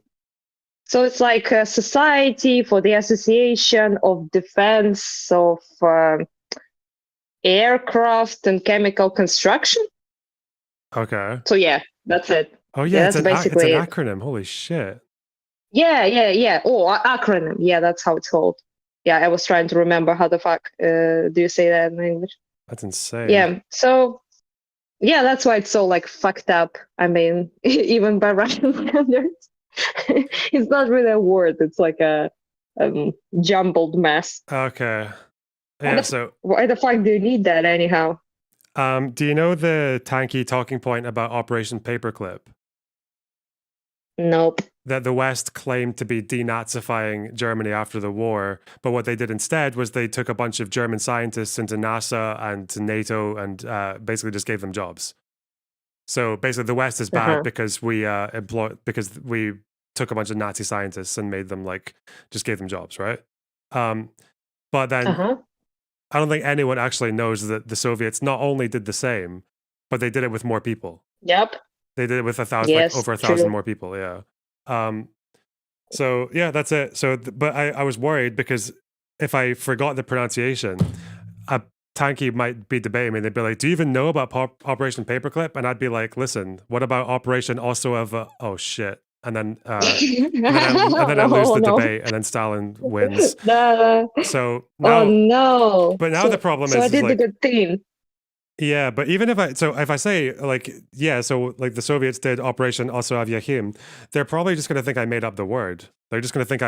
[SPEAKER 5] So it's like a Society for the Association of Defense of Aircraft and Chemical Construction.
[SPEAKER 1] Okay.
[SPEAKER 5] So yeah, that's it.
[SPEAKER 1] Oh yeah,
[SPEAKER 5] that's
[SPEAKER 1] basically it's an acronym. Holy shit.
[SPEAKER 5] Yeah. Oh, acronym. Yeah, that's how it's called. Yeah, I was trying to remember how the fuck do you say that in English?
[SPEAKER 1] That's insane.
[SPEAKER 5] Yeah. So yeah, that's why it's so like fucked up. I mean, even by Russian standards, it's not really a word. It's like a jumbled mess.
[SPEAKER 1] Okay. Yeah.
[SPEAKER 5] Why the fuck do you need that anyhow?
[SPEAKER 1] Do you know the tanky talking point about Operation Paperclip?
[SPEAKER 5] Nope.
[SPEAKER 1] that the West claimed to be denazifying Germany after the war, but what they did instead was they took a bunch of German scientists into NASA and to NATO and basically just gave them jobs. So basically, the West is bad because we took a bunch of Nazi scientists and made them just gave them jobs, right? But then I don't think anyone actually knows that the Soviets not only did the same, but they did it with more people.
[SPEAKER 5] Yep.
[SPEAKER 1] They did it with over 1,000 more people. Yeah. So yeah, that's it. So, but I was worried because if I forgot the pronunciation, Tanky might be debating me. They'd be like, "Do you even know about Operation Paperclip?" And I'd be like, "Listen, what about Operation also of oh shit?" And then I lose the debate, and then Stalin wins. So now, but now the problem is
[SPEAKER 5] I did the good thing.
[SPEAKER 1] Yeah, but even if I say the Soviets did Operation Oso Avyahim, they're probably just going to think I made up the word. They're just going to think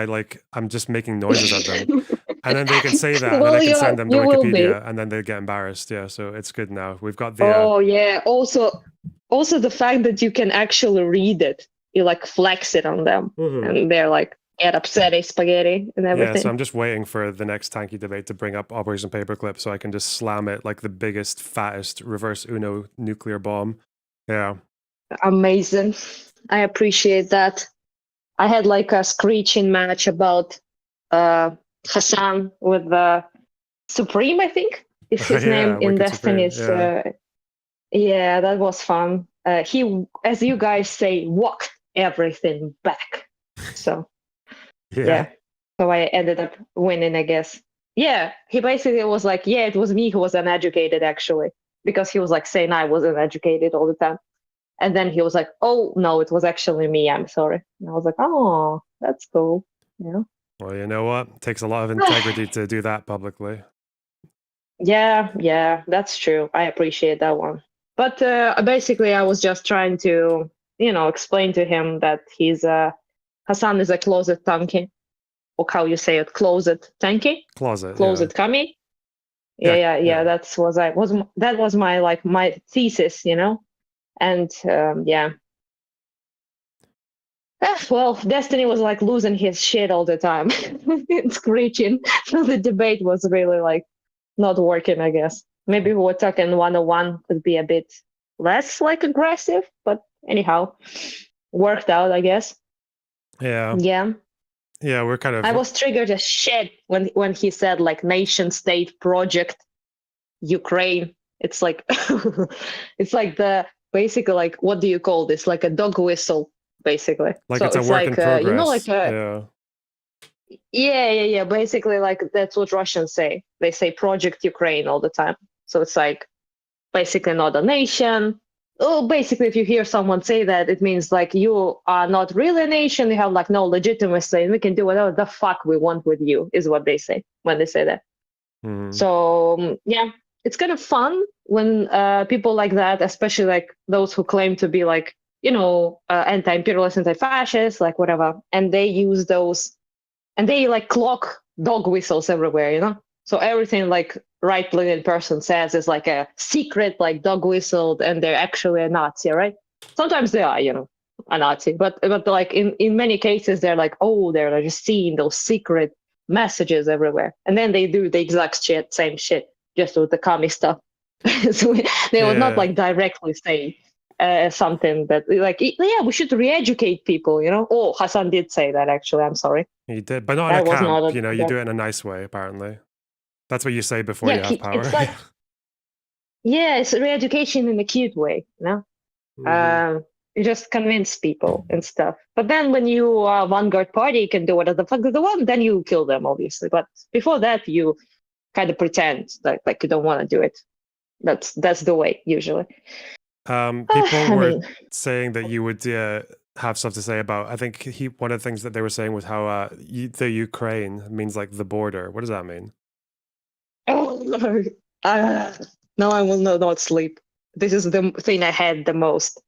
[SPEAKER 1] I'm just making noises at them. And then they can say that, and then I can send them to Wikipedia, and then they get embarrassed. Yeah, so it's good now. We've got the...
[SPEAKER 5] Oh, yeah. Also the fact that you can actually read it, you flex it on them, and they're get upset, spaghetti, and everything.
[SPEAKER 1] Yeah, so I'm just waiting for the next Tanky debate to bring up Operation Paperclip so I can just slam it like the biggest, fattest reverse Uno nuclear bomb. Yeah.
[SPEAKER 5] Amazing. I appreciate that. I had a screeching match about Hassan with Supreme, I think is his name in Destiny's. Yeah, that was fun. He, as you guys say, walked everything back. So... Yeah. So I ended up winning, I guess. Yeah. He basically was it was me who was uneducated, actually, because he was saying I was uneducated all the time. And then he was like, "Oh, no, it was actually me. I'm sorry." And I was like, "Oh, that's cool." Yeah.
[SPEAKER 1] Well, you know what? It takes a lot of integrity to do that publicly.
[SPEAKER 5] Yeah, that's true. I appreciate that one. But basically, I was just trying to, explain to him that Hassan is a closet tanky, or how you say it, closet tanky? Closet kami? Yeah. That was my my thesis, and yeah. Well, Destiny was losing his shit all the time, screeching. So the debate was really not working, I guess. Maybe we're talking 101 could be a bit less aggressive, but anyhow, worked out, I guess.
[SPEAKER 1] Yeah. Yeah, we're kind of...
[SPEAKER 5] I was triggered as shit when he said nation state project Ukraine. It's it's the basically what do you call this? A dog whistle, basically.
[SPEAKER 1] It's a work in progress.
[SPEAKER 5] Yeah. Basically, that's what Russians say. They say project Ukraine all the time. So it's basically not a nation. Oh, basically, if you hear someone say that, it means you are not really a nation. You have no legitimacy, and we can do whatever the fuck we want with you, is what they say when they say that. So yeah, it's kind of fun when people like that, especially those who claim to be anti-imperialist, anti-fascist, whatever, and they use those, and they clock dog whistles everywhere, So everything right-leaning person says is a secret dog whistle, and they're actually a Nazi, right? Sometimes they are, a Nazi, but in many cases they're oh, they're just seeing those secret messages everywhere, and then they do the exact same shit, just with the commie stuff. So they would not directly say something that we should re-educate people, Oh, Hassan did say that, actually. I'm sorry.
[SPEAKER 1] He did, but not in a camp. You do it in a nice way, apparently. That's what you say before you have power.
[SPEAKER 5] It's it's re-education in a cute way, You just convince people and stuff. But then when you are vanguard party, you can do whatever the fuck they want, then you kill them, obviously. But before that, you kind of pretend like you don't want to do it. That's the way, usually.
[SPEAKER 1] People were saying that you would have stuff to say about, I think one of the things that they were saying was how the Ukraine means the border. What does that mean?
[SPEAKER 5] Oh, no, I will not sleep. This is the thing I had the most.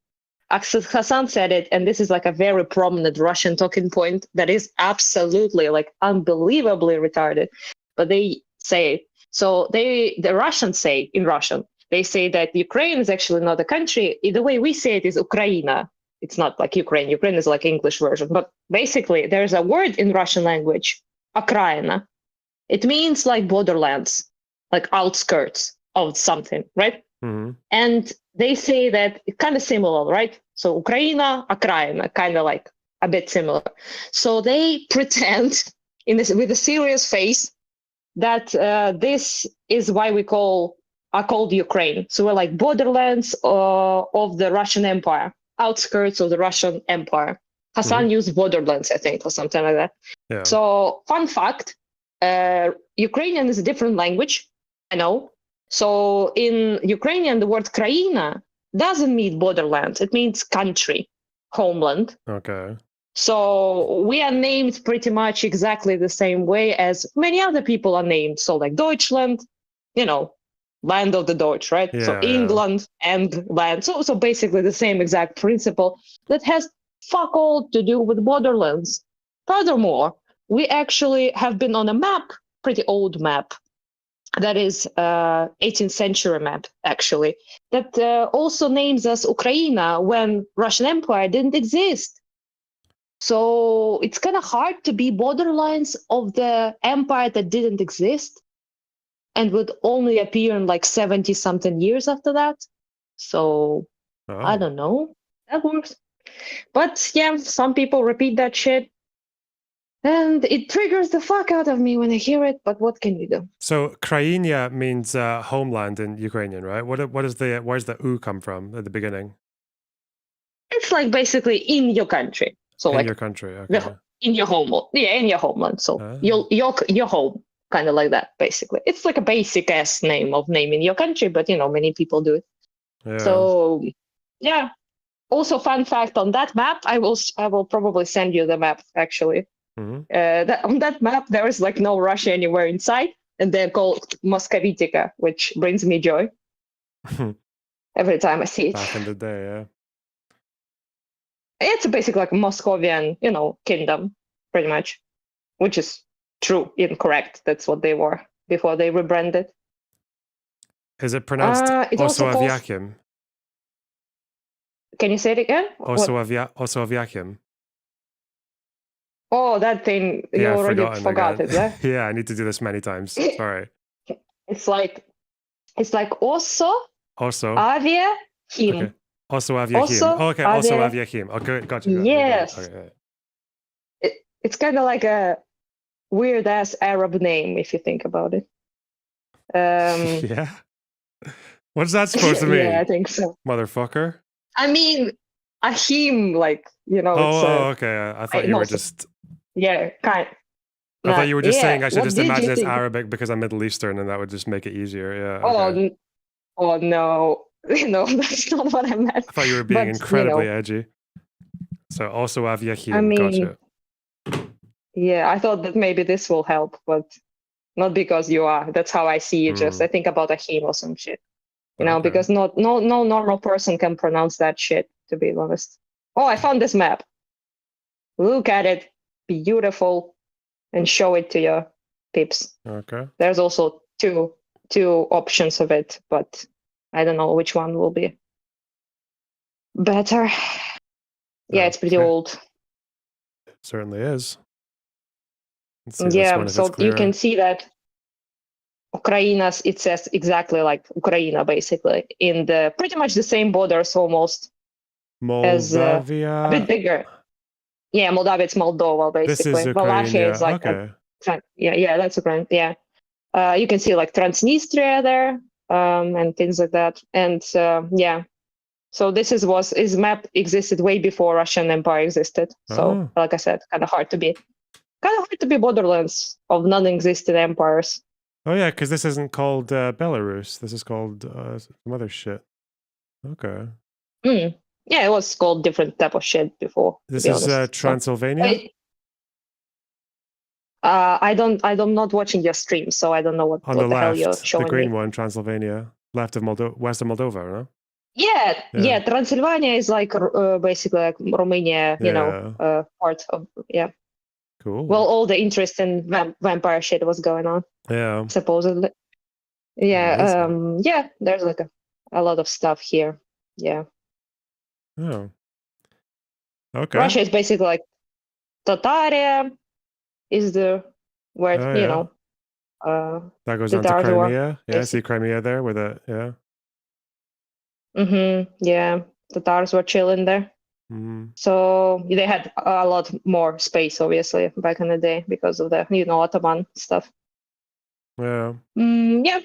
[SPEAKER 5] Hassan said it, and this is a very prominent Russian talking point that is absolutely unbelievably retarded. But they say it. So the Russians say in Russian, they say that Ukraine is actually not a country. The way we say it is Ukraina. It's not like Ukraine. Ukraine is like English version. But basically, there's a word in Russian language, окраина. It means like borderlands, like outskirts of something, right?
[SPEAKER 1] Mm-hmm.
[SPEAKER 5] And they say that it's kind of similar, right? So Ukraina, окраина, kind of like a bit similar. So they pretend with a serious face that this is why are called Ukraine. So we're like borderlands of the Russian Empire, outskirts of the Russian Empire. Hassan used borderlands, I think, or something like that.
[SPEAKER 1] Yeah.
[SPEAKER 5] So fun fact, Ukrainian is a different language, I know. So in Ukrainian, the word kraina doesn't mean borderlands. It means country, homeland.
[SPEAKER 1] Okay.
[SPEAKER 5] So we are named pretty much exactly the same way as many other people are named. So like Deutschland, land of the Deutsch, right?
[SPEAKER 1] Yeah,
[SPEAKER 5] so England and land. So basically the same exact principle that has fuck all to do with borderlands. Furthermore, we actually have been on a map, pretty old map, that is 18th century map, actually, that also names us Ukraina when Russian Empire didn't exist. So it's kind of hard to be borderlines of the empire that didn't exist and would only appear in like 70-something years after that. So I don't know. That works. But yeah, some people repeat that shit. And it triggers the fuck out of me when I hear it, but what can you do?
[SPEAKER 1] So Kraina means homeland in Ukrainian, right? Where's the U come from at the beginning?
[SPEAKER 5] It's like basically in your country. So
[SPEAKER 1] in
[SPEAKER 5] like
[SPEAKER 1] your country, okay.
[SPEAKER 5] In your homeland. Yeah, in your homeland. So your home, kind of like that, basically. It's like a basic ass name of naming your country, but many people do it.
[SPEAKER 1] Yeah.
[SPEAKER 5] So yeah. Also, fun fact on that map, I will probably send you the map actually.
[SPEAKER 1] Mm-hmm.
[SPEAKER 5] On that map, there is like no Russia anywhere inside, and they're called Moscovitica, which brings me joy every time I see it.
[SPEAKER 1] Back in the day, yeah.
[SPEAKER 5] It's basically like Moscovian, kingdom, pretty much, which is true, incorrect. That's what they were before they rebranded.
[SPEAKER 1] Is it pronounced Osoaviakim?
[SPEAKER 5] Can you say it again?
[SPEAKER 1] Osoaviakim.
[SPEAKER 5] Oh, that thing, you already forgot it, yeah?
[SPEAKER 1] Yeah, I need to do this many times. Sorry.
[SPEAKER 5] It's like also avia him.
[SPEAKER 1] Okay. Also Aviachim. Okay, also Aviachim. Okay, gotcha.
[SPEAKER 5] Yes.
[SPEAKER 1] Okay.
[SPEAKER 5] It's kind of like a weird ass Arab name if you think about it.
[SPEAKER 1] Yeah. What's that supposed to mean?
[SPEAKER 5] Yeah, I think so.
[SPEAKER 1] Motherfucker.
[SPEAKER 5] I mean, Ahim, like
[SPEAKER 1] okay. I thought you were just.
[SPEAKER 5] Yeah, kind.
[SPEAKER 1] I thought you were just saying I should just imagine it's Arabic because I'm Middle Eastern and that would just make it easier. Yeah. Okay.
[SPEAKER 5] Oh no. That's not what I meant.
[SPEAKER 1] I thought you were being incredibly edgy. So also Aviachim.
[SPEAKER 5] I mean,
[SPEAKER 1] gotcha.
[SPEAKER 5] Yeah, I thought that maybe this will help, but not because you are. That's how I see it. Just I think about Ahim or some shit. Because no normal person can pronounce that shit, to be honest. Oh, I found this map. Look at it. Beautiful. And show it to your peeps.
[SPEAKER 1] Okay.
[SPEAKER 5] There's also two options of it, but I don't know which one will be better. Yeah, it's pretty old.
[SPEAKER 1] It certainly is.
[SPEAKER 5] Yeah, so you can see that Ukraina, it says exactly like Ukraina, basically, in the pretty much the same borders almost.
[SPEAKER 1] Moldavia.
[SPEAKER 5] A bit bigger. Yeah, Moldavia, it's Moldova, basically.
[SPEAKER 1] This is Ukraine,
[SPEAKER 5] Wallachia is like that's Ukraine. Yeah. You can see like Transnistria there. And things like that. And yeah, so his map existed way before Russian Empire existed. So like I said, kind of hard to be borderlands of non-existent empires.
[SPEAKER 1] Oh yeah, because this isn't called Belarus. This is called some other shit. Okay.
[SPEAKER 5] Yeah, it was called different type of shit before.
[SPEAKER 1] This is Transylvania.
[SPEAKER 5] I'm not watching your stream, so I don't know what the hell you're showing me.
[SPEAKER 1] The green one, Transylvania, west of Moldova, no?
[SPEAKER 5] Yeah. Transylvania is like basically like Romania, part of
[SPEAKER 1] Cool.
[SPEAKER 5] Well, all the interesting vampire shit was going on.
[SPEAKER 1] Yeah.
[SPEAKER 5] Supposedly. Yeah. Yeah. There's like a lot of stuff here. Yeah.
[SPEAKER 1] Oh. Okay.
[SPEAKER 5] Russia is basically like Tataria is the where
[SPEAKER 1] Oh,
[SPEAKER 5] you
[SPEAKER 1] yeah.
[SPEAKER 5] know.
[SPEAKER 1] That goes
[SPEAKER 5] the
[SPEAKER 1] on to
[SPEAKER 5] Tatars were
[SPEAKER 1] Crimea. Yeah, see Crimea there with it. Yeah.
[SPEAKER 5] Yeah, the Tatars were chilling there.
[SPEAKER 1] Mm.
[SPEAKER 5] So they had a lot more space, obviously, back in the day because of the Ottoman stuff.
[SPEAKER 1] Yeah.
[SPEAKER 5] Yeah,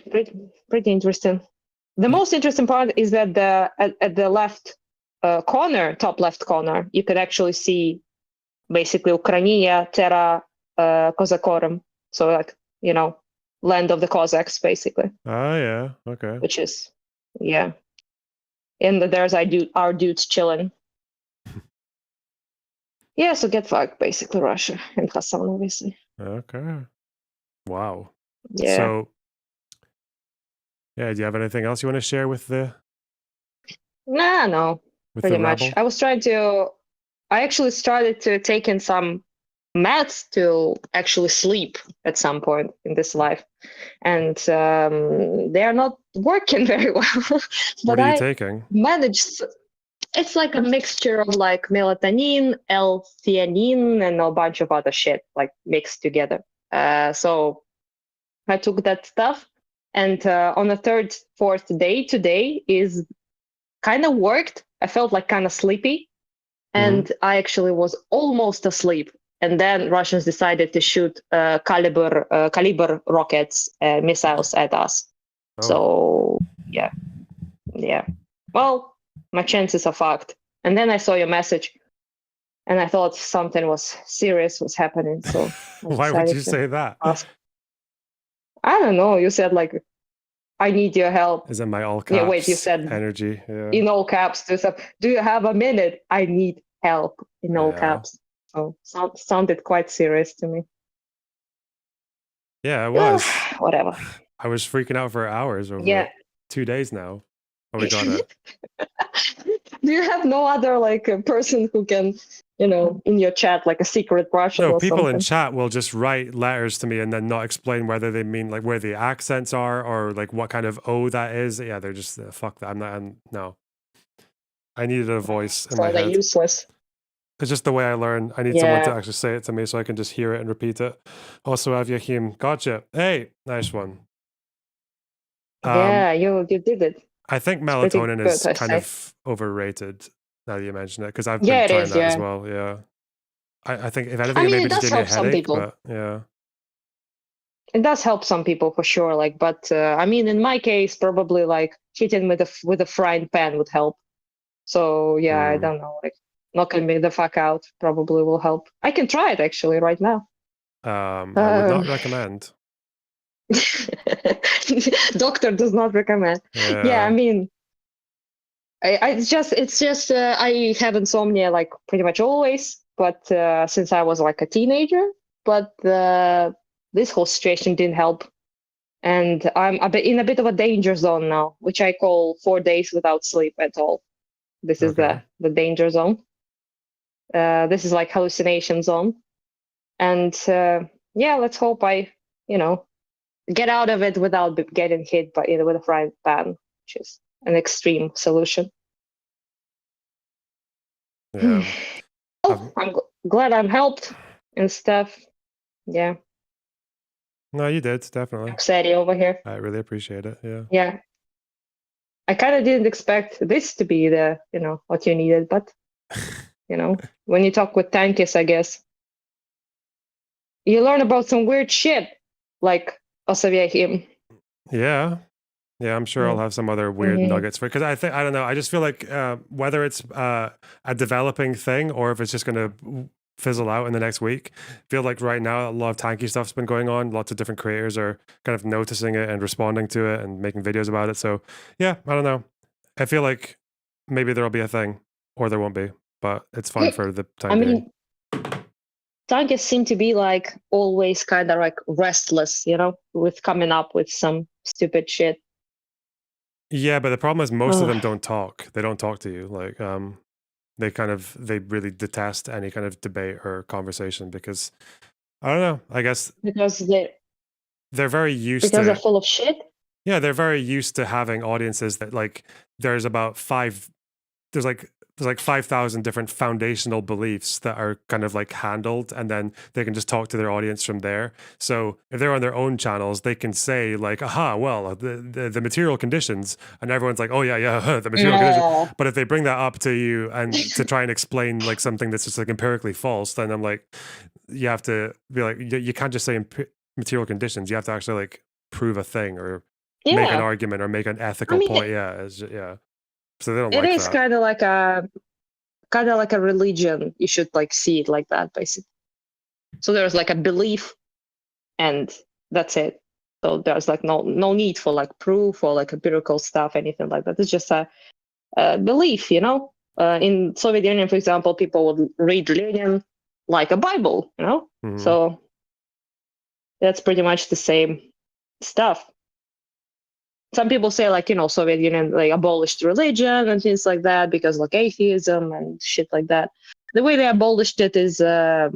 [SPEAKER 5] pretty interesting. The most interesting part is that at the left corner, top left corner, you could actually see basically Ukrainia, Terra Kozakorum. So like, land of the Cossacks, basically.
[SPEAKER 1] Oh, yeah. Okay.
[SPEAKER 5] Which is, yeah. And there's our dudes chilling. Yeah, so get fucked, basically, Russia and Hassan, obviously.
[SPEAKER 1] Okay. Wow.
[SPEAKER 5] Yeah.
[SPEAKER 1] So, yeah, do you have anything else you want to share with the
[SPEAKER 5] No,
[SPEAKER 1] with
[SPEAKER 5] pretty
[SPEAKER 1] the
[SPEAKER 5] much.
[SPEAKER 1] rabble?
[SPEAKER 5] I actually started to take in some meds to actually sleep at some point in this life. And they are not working very well. But
[SPEAKER 1] What are you taking?
[SPEAKER 5] managed. It's like a mixture of like melatonin, L-theanine, and a bunch of other shit like mixed together. So I took that stuff, and on the third, fourth day, today is kind of worked. I felt like kind of sleepy, and I actually was almost asleep. And then Russians decided to shoot caliber rockets, missiles at us.
[SPEAKER 1] Oh.
[SPEAKER 5] So yeah. Well, my chances are fucked. And then I saw your message, and I thought something was serious was happening. So
[SPEAKER 1] Why would you say that?
[SPEAKER 5] ask. I don't know. You said like, I need your help.
[SPEAKER 1] Is it my all caps?
[SPEAKER 5] Yeah, wait. You said
[SPEAKER 1] energy. Yeah.
[SPEAKER 5] in all caps. Do you have a minute? I need help in all
[SPEAKER 1] Yeah.
[SPEAKER 5] caps. So sounded quite serious to me.
[SPEAKER 1] Yeah, it was.
[SPEAKER 5] Whatever.
[SPEAKER 1] I was freaking out for hours over
[SPEAKER 5] Yeah.
[SPEAKER 1] 2 days now. Oh, we got it.
[SPEAKER 5] Do you have no other like a person who can, in your chat, like a secret Russian
[SPEAKER 1] No,
[SPEAKER 5] or
[SPEAKER 1] people
[SPEAKER 5] something?
[SPEAKER 1] in chat will just write letters to me and then not explain whether they mean like where the accents are or like what kind of O that is. Yeah, they're just fuck that. No. I needed a voice in
[SPEAKER 5] So
[SPEAKER 1] my
[SPEAKER 5] they're
[SPEAKER 1] head.
[SPEAKER 5] useless.
[SPEAKER 1] It's just the way I learn. I need someone to
[SPEAKER 5] Yeah.
[SPEAKER 1] actually say it to me so I can just hear it and repeat it. Also, Avyahim, gotcha. Hey, nice one.
[SPEAKER 5] Yeah, you did it.
[SPEAKER 1] I think
[SPEAKER 5] It's pretty
[SPEAKER 1] melatonin is
[SPEAKER 5] good, I
[SPEAKER 1] kind
[SPEAKER 5] say.
[SPEAKER 1] of overrated now that you mention it because I've
[SPEAKER 5] Yeah,
[SPEAKER 1] been
[SPEAKER 5] it
[SPEAKER 1] trying
[SPEAKER 5] is,
[SPEAKER 1] that as
[SPEAKER 5] yeah.
[SPEAKER 1] well. Yeah. I think if anything,
[SPEAKER 5] I
[SPEAKER 1] it
[SPEAKER 5] mean,
[SPEAKER 1] maybe
[SPEAKER 5] it
[SPEAKER 1] just
[SPEAKER 5] does
[SPEAKER 1] gave me a
[SPEAKER 5] help some
[SPEAKER 1] headache,
[SPEAKER 5] people.
[SPEAKER 1] but yeah.
[SPEAKER 5] It does help some people for sure. Like, but I mean, in my case, probably like hitting with a frying pan would help. So yeah, I don't know. Like, knocking me the fuck out probably will help. I can try it actually right now.
[SPEAKER 1] I would not recommend.
[SPEAKER 5] Doctor does not recommend. Yeah, I mean, it's just I have insomnia like pretty much always, but since I was like a teenager, but this whole situation didn't help, and I'm in a bit of a danger zone now, which I call 4 days without sleep at all. This is
[SPEAKER 1] Okay.
[SPEAKER 5] the danger zone. This is like hallucination zone, and yeah, let's hope I get out of it without getting hit with a frying pan, which is an extreme solution.
[SPEAKER 1] Yeah.
[SPEAKER 5] I'm glad I'm helped and stuff. Yeah,
[SPEAKER 1] No, you did, definitely.
[SPEAKER 5] upsetty over here.
[SPEAKER 1] I really appreciate it. Yeah.
[SPEAKER 5] Yeah, I kind of didn't expect this to be the what you needed, but when you talk with Tankis, I guess you learn about some weird shit like Osavyahim.
[SPEAKER 1] Yeah. Yeah, I'm sure I'll have some other weird
[SPEAKER 5] Mhm.
[SPEAKER 1] nuggets for because I don't know. I just feel like whether it's a developing thing or if it's just going to fizzle out in the next week. I feel like right now a lot of tanky stuff's been going on. Lots of different creators are kind of noticing it and responding to it and making videos about it. So yeah, I don't know. I feel like maybe there'll be a thing or there won't be, but it's fun for the time
[SPEAKER 5] I
[SPEAKER 1] being.
[SPEAKER 5] mean, Tankis seem to be like always kind of like restless, with coming up with some stupid shit.
[SPEAKER 1] Yeah, but the problem is most of them
[SPEAKER 5] Ugh.
[SPEAKER 1] don't talk. They don't talk to you. Like they really detest any kind of debate or conversation because I don't know. I guess
[SPEAKER 5] Because
[SPEAKER 1] they're very used
[SPEAKER 5] they're
[SPEAKER 1] to
[SPEAKER 5] full of shit.
[SPEAKER 1] yeah, they're very used to having audiences that like there's like there's like 5,000 different foundational beliefs that are kind of like handled, and then they can just talk to their audience from there. So if they're on their own channels, they can say like, aha, well, the material conditions, and everyone's like, oh yeah, the material conditions. But if they bring that up to you and to try and explain like something that's just like empirically false, then I'm like, you have to be like, you can't just say material conditions. You have to actually like prove a thing or make an argument or make an ethical point. So they don't
[SPEAKER 5] it
[SPEAKER 1] like
[SPEAKER 5] is
[SPEAKER 1] that.
[SPEAKER 5] kind of like a religion. You should like see it like that, basically. So there's like a belief, and that's it. So there's like no need for like proof or like empirical stuff, anything like that. It's just a belief, you know. In Soviet Union, for example, people would read Lenin like a Bible, you know. So that's pretty much the same stuff. Some people say like, you know, Soviet Union like abolished religion and things like that because like atheism and shit like that. The way they abolished it is, I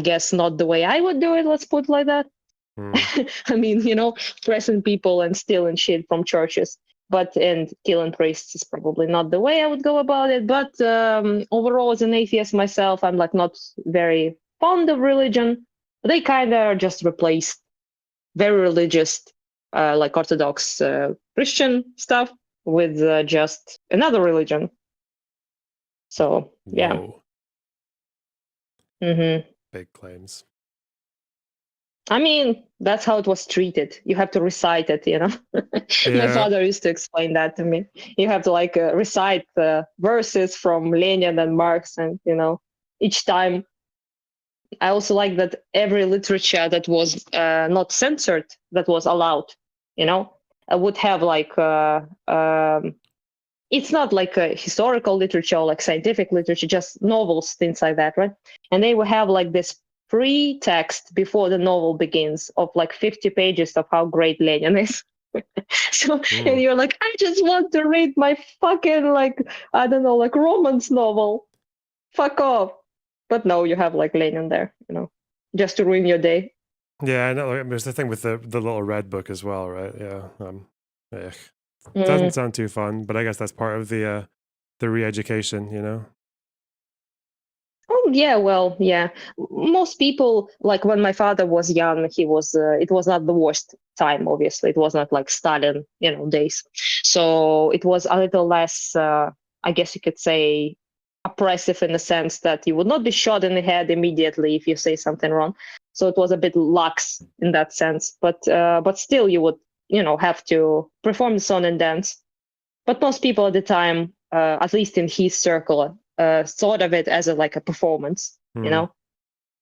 [SPEAKER 5] guess, not the way I would do it. Let's put it like that. I mean, you know, pressing people and stealing shit from churches, and killing priests is probably not the way I would go about it. But overall, as an atheist myself, I'm like not very fond of religion. They kind of just replaced very religious, like Orthodox Christian stuff with just another religion. So yeah.
[SPEAKER 1] Big claims.
[SPEAKER 5] I mean, that's how it was treated. You have to recite it, you know. My father used to explain that to me. You have to like recite the verses from Lenin and Marx, and you know, each time. I also like that every literature that was not censored, that was allowed, you know, would have like it's not like a historical literature or like scientific literature, just novels, things like that, right? And they will have like this pre-text before the novel begins of like 50 pages of how great Lenin is. So and you're like, I just want to read my fucking like, I don't know, like romance novel. Fuck off. But no, you have like Lenin there, you know, just to ruin your day.
[SPEAKER 1] Yeah, I know. There's the thing with the little red book as well, right? Yeah. Doesn't sound too fun, but I guess that's part of the re-education, you know.
[SPEAKER 5] Oh yeah, well, yeah. Most people, like when my father was young, he was. It was not the worst time. Obviously, it was not like Stalin, you know, days. So it was a little less. I guess you could say oppressive in the sense that you would not be shot in the head immediately if you say something wrong. So it was a bit lax in that sense. But still, you would, you know, have to perform the song and dance. But most people at the time, at least in his circle, thought of it as like a performance, you know.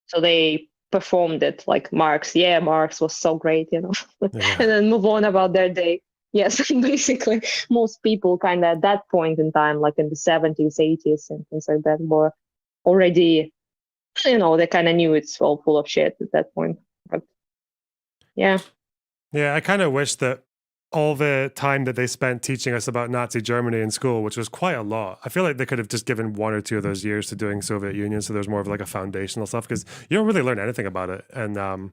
[SPEAKER 5] So they performed it like Marx. Yeah, Marx was so great, you know, and then move on about their day. Yes, basically, most people kind of at that point in time, like in the 70s, 80s, and things like that, were already, you know, they kind of knew it's all full of shit at that point. But yeah.
[SPEAKER 1] Yeah, I kind of wish that all the time that they spent teaching us about Nazi Germany in school, which was quite a lot, I feel like they could have just given 1 or 2 of those years to doing Soviet Union, so there's more of like a foundational stuff, because you don't really learn anything about it. And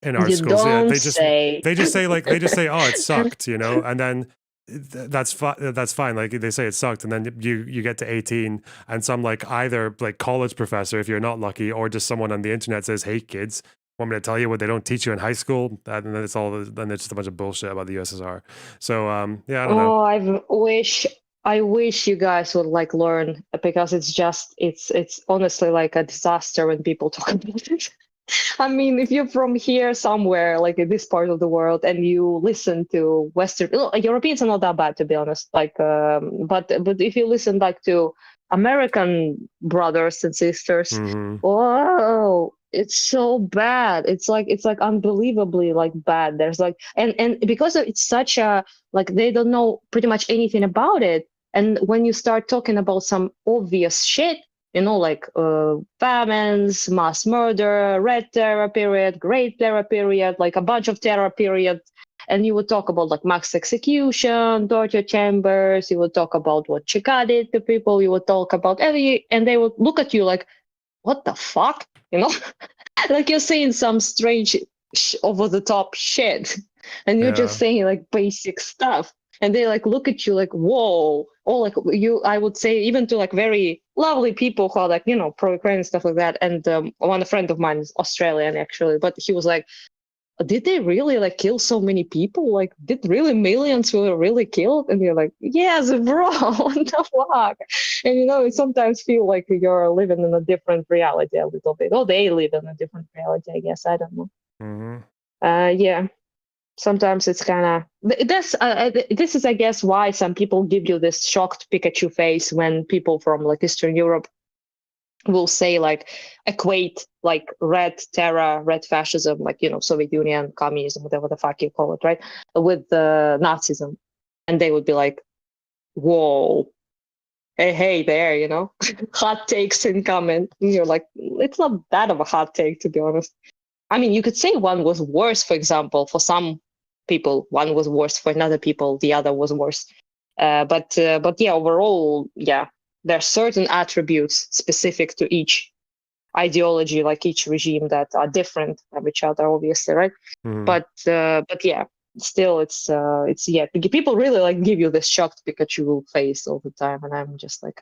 [SPEAKER 1] in our schools, they just say, oh, it sucked, you know, and then that's fine. Like they say it sucked, and then you get to 18, and some like either like college professor, if you're not lucky, or just someone on the internet says, hey kids, want me to tell you what they don't teach you in high school? And then it's just a bunch of bullshit about the USSR. So yeah, I don't know.
[SPEAKER 5] I wish you guys would like learn, because it's honestly like a disaster when people talk about it. I mean, if you're from here somewhere, like in this part of the world, and you listen to Western, Europeans are not that bad, to be honest. Like, but if you listen like to American brothers and sisters, whoa, it's so bad. It's like unbelievably like bad. There's like, and because it's such a, like, they don't know pretty much anything about it. And when you start talking about some obvious shit, you know, like famines, mass murder, Red Terror period, Great Terror period, like a bunch of terror periods. And you would talk about like mass execution, torture chambers. You would talk about what Cheka did to people. You would talk about and they would look at you like, what the fuck? You know, like you're saying some strange over the top shit. And you're just saying like basic stuff. and they like look at you like, whoa, or like I would say even to like very lovely people who are like, you know, pro-Ukraine and stuff like that. And one friend of mine is Australian actually, but he was like, did they really like kill so many people? Like, did really millions were really killed? And you're like, yes, bro, what the fuck? And you know, it sometimes feel like you're living in a different reality a little bit. Or they live in a different reality, I guess. I don't know. Yeah. Sometimes it's kind of this is, I guess, why some people give you this shocked Pikachu face when people from like Eastern Europe will say like equate like red terror, red fascism, like, you know, Soviet Union, communism, whatever the fuck you call it, right, with Nazism, and they would be like, whoa, hey there, you know, hot takes incoming. And you're like, it's not that of a hot take, to be honest. I mean, you could say one was worse, for example, for some people, one was worse, for another people, the other was worse. But yeah, overall, yeah, there are certain attributes specific to each ideology, like each regime, that are different from each other, obviously, right? But yeah, still, it's yeah, people really like give you this shocked Pikachu face all the time, and I'm just like,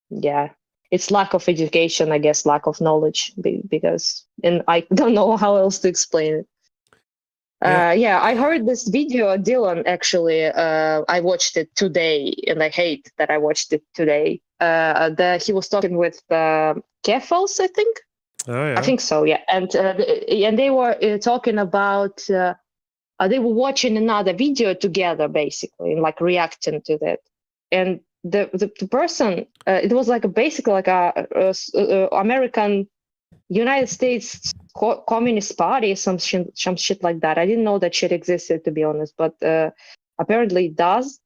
[SPEAKER 5] yeah. It's lack of education, I guess, lack of knowledge, because, and I don't know how else to explain it. Yeah, I heard this video, Dylan, actually, I watched it today, and I hate that I watched it today. He was talking with Keffels, I think.
[SPEAKER 1] Oh, yeah.
[SPEAKER 5] I think so, yeah. And they were talking about, they were watching another video together, basically, and like reacting to that. And the person, it was like basically like a American United States Communist Party, some shit like that. I didn't know that shit existed, to be honest, but apparently it does.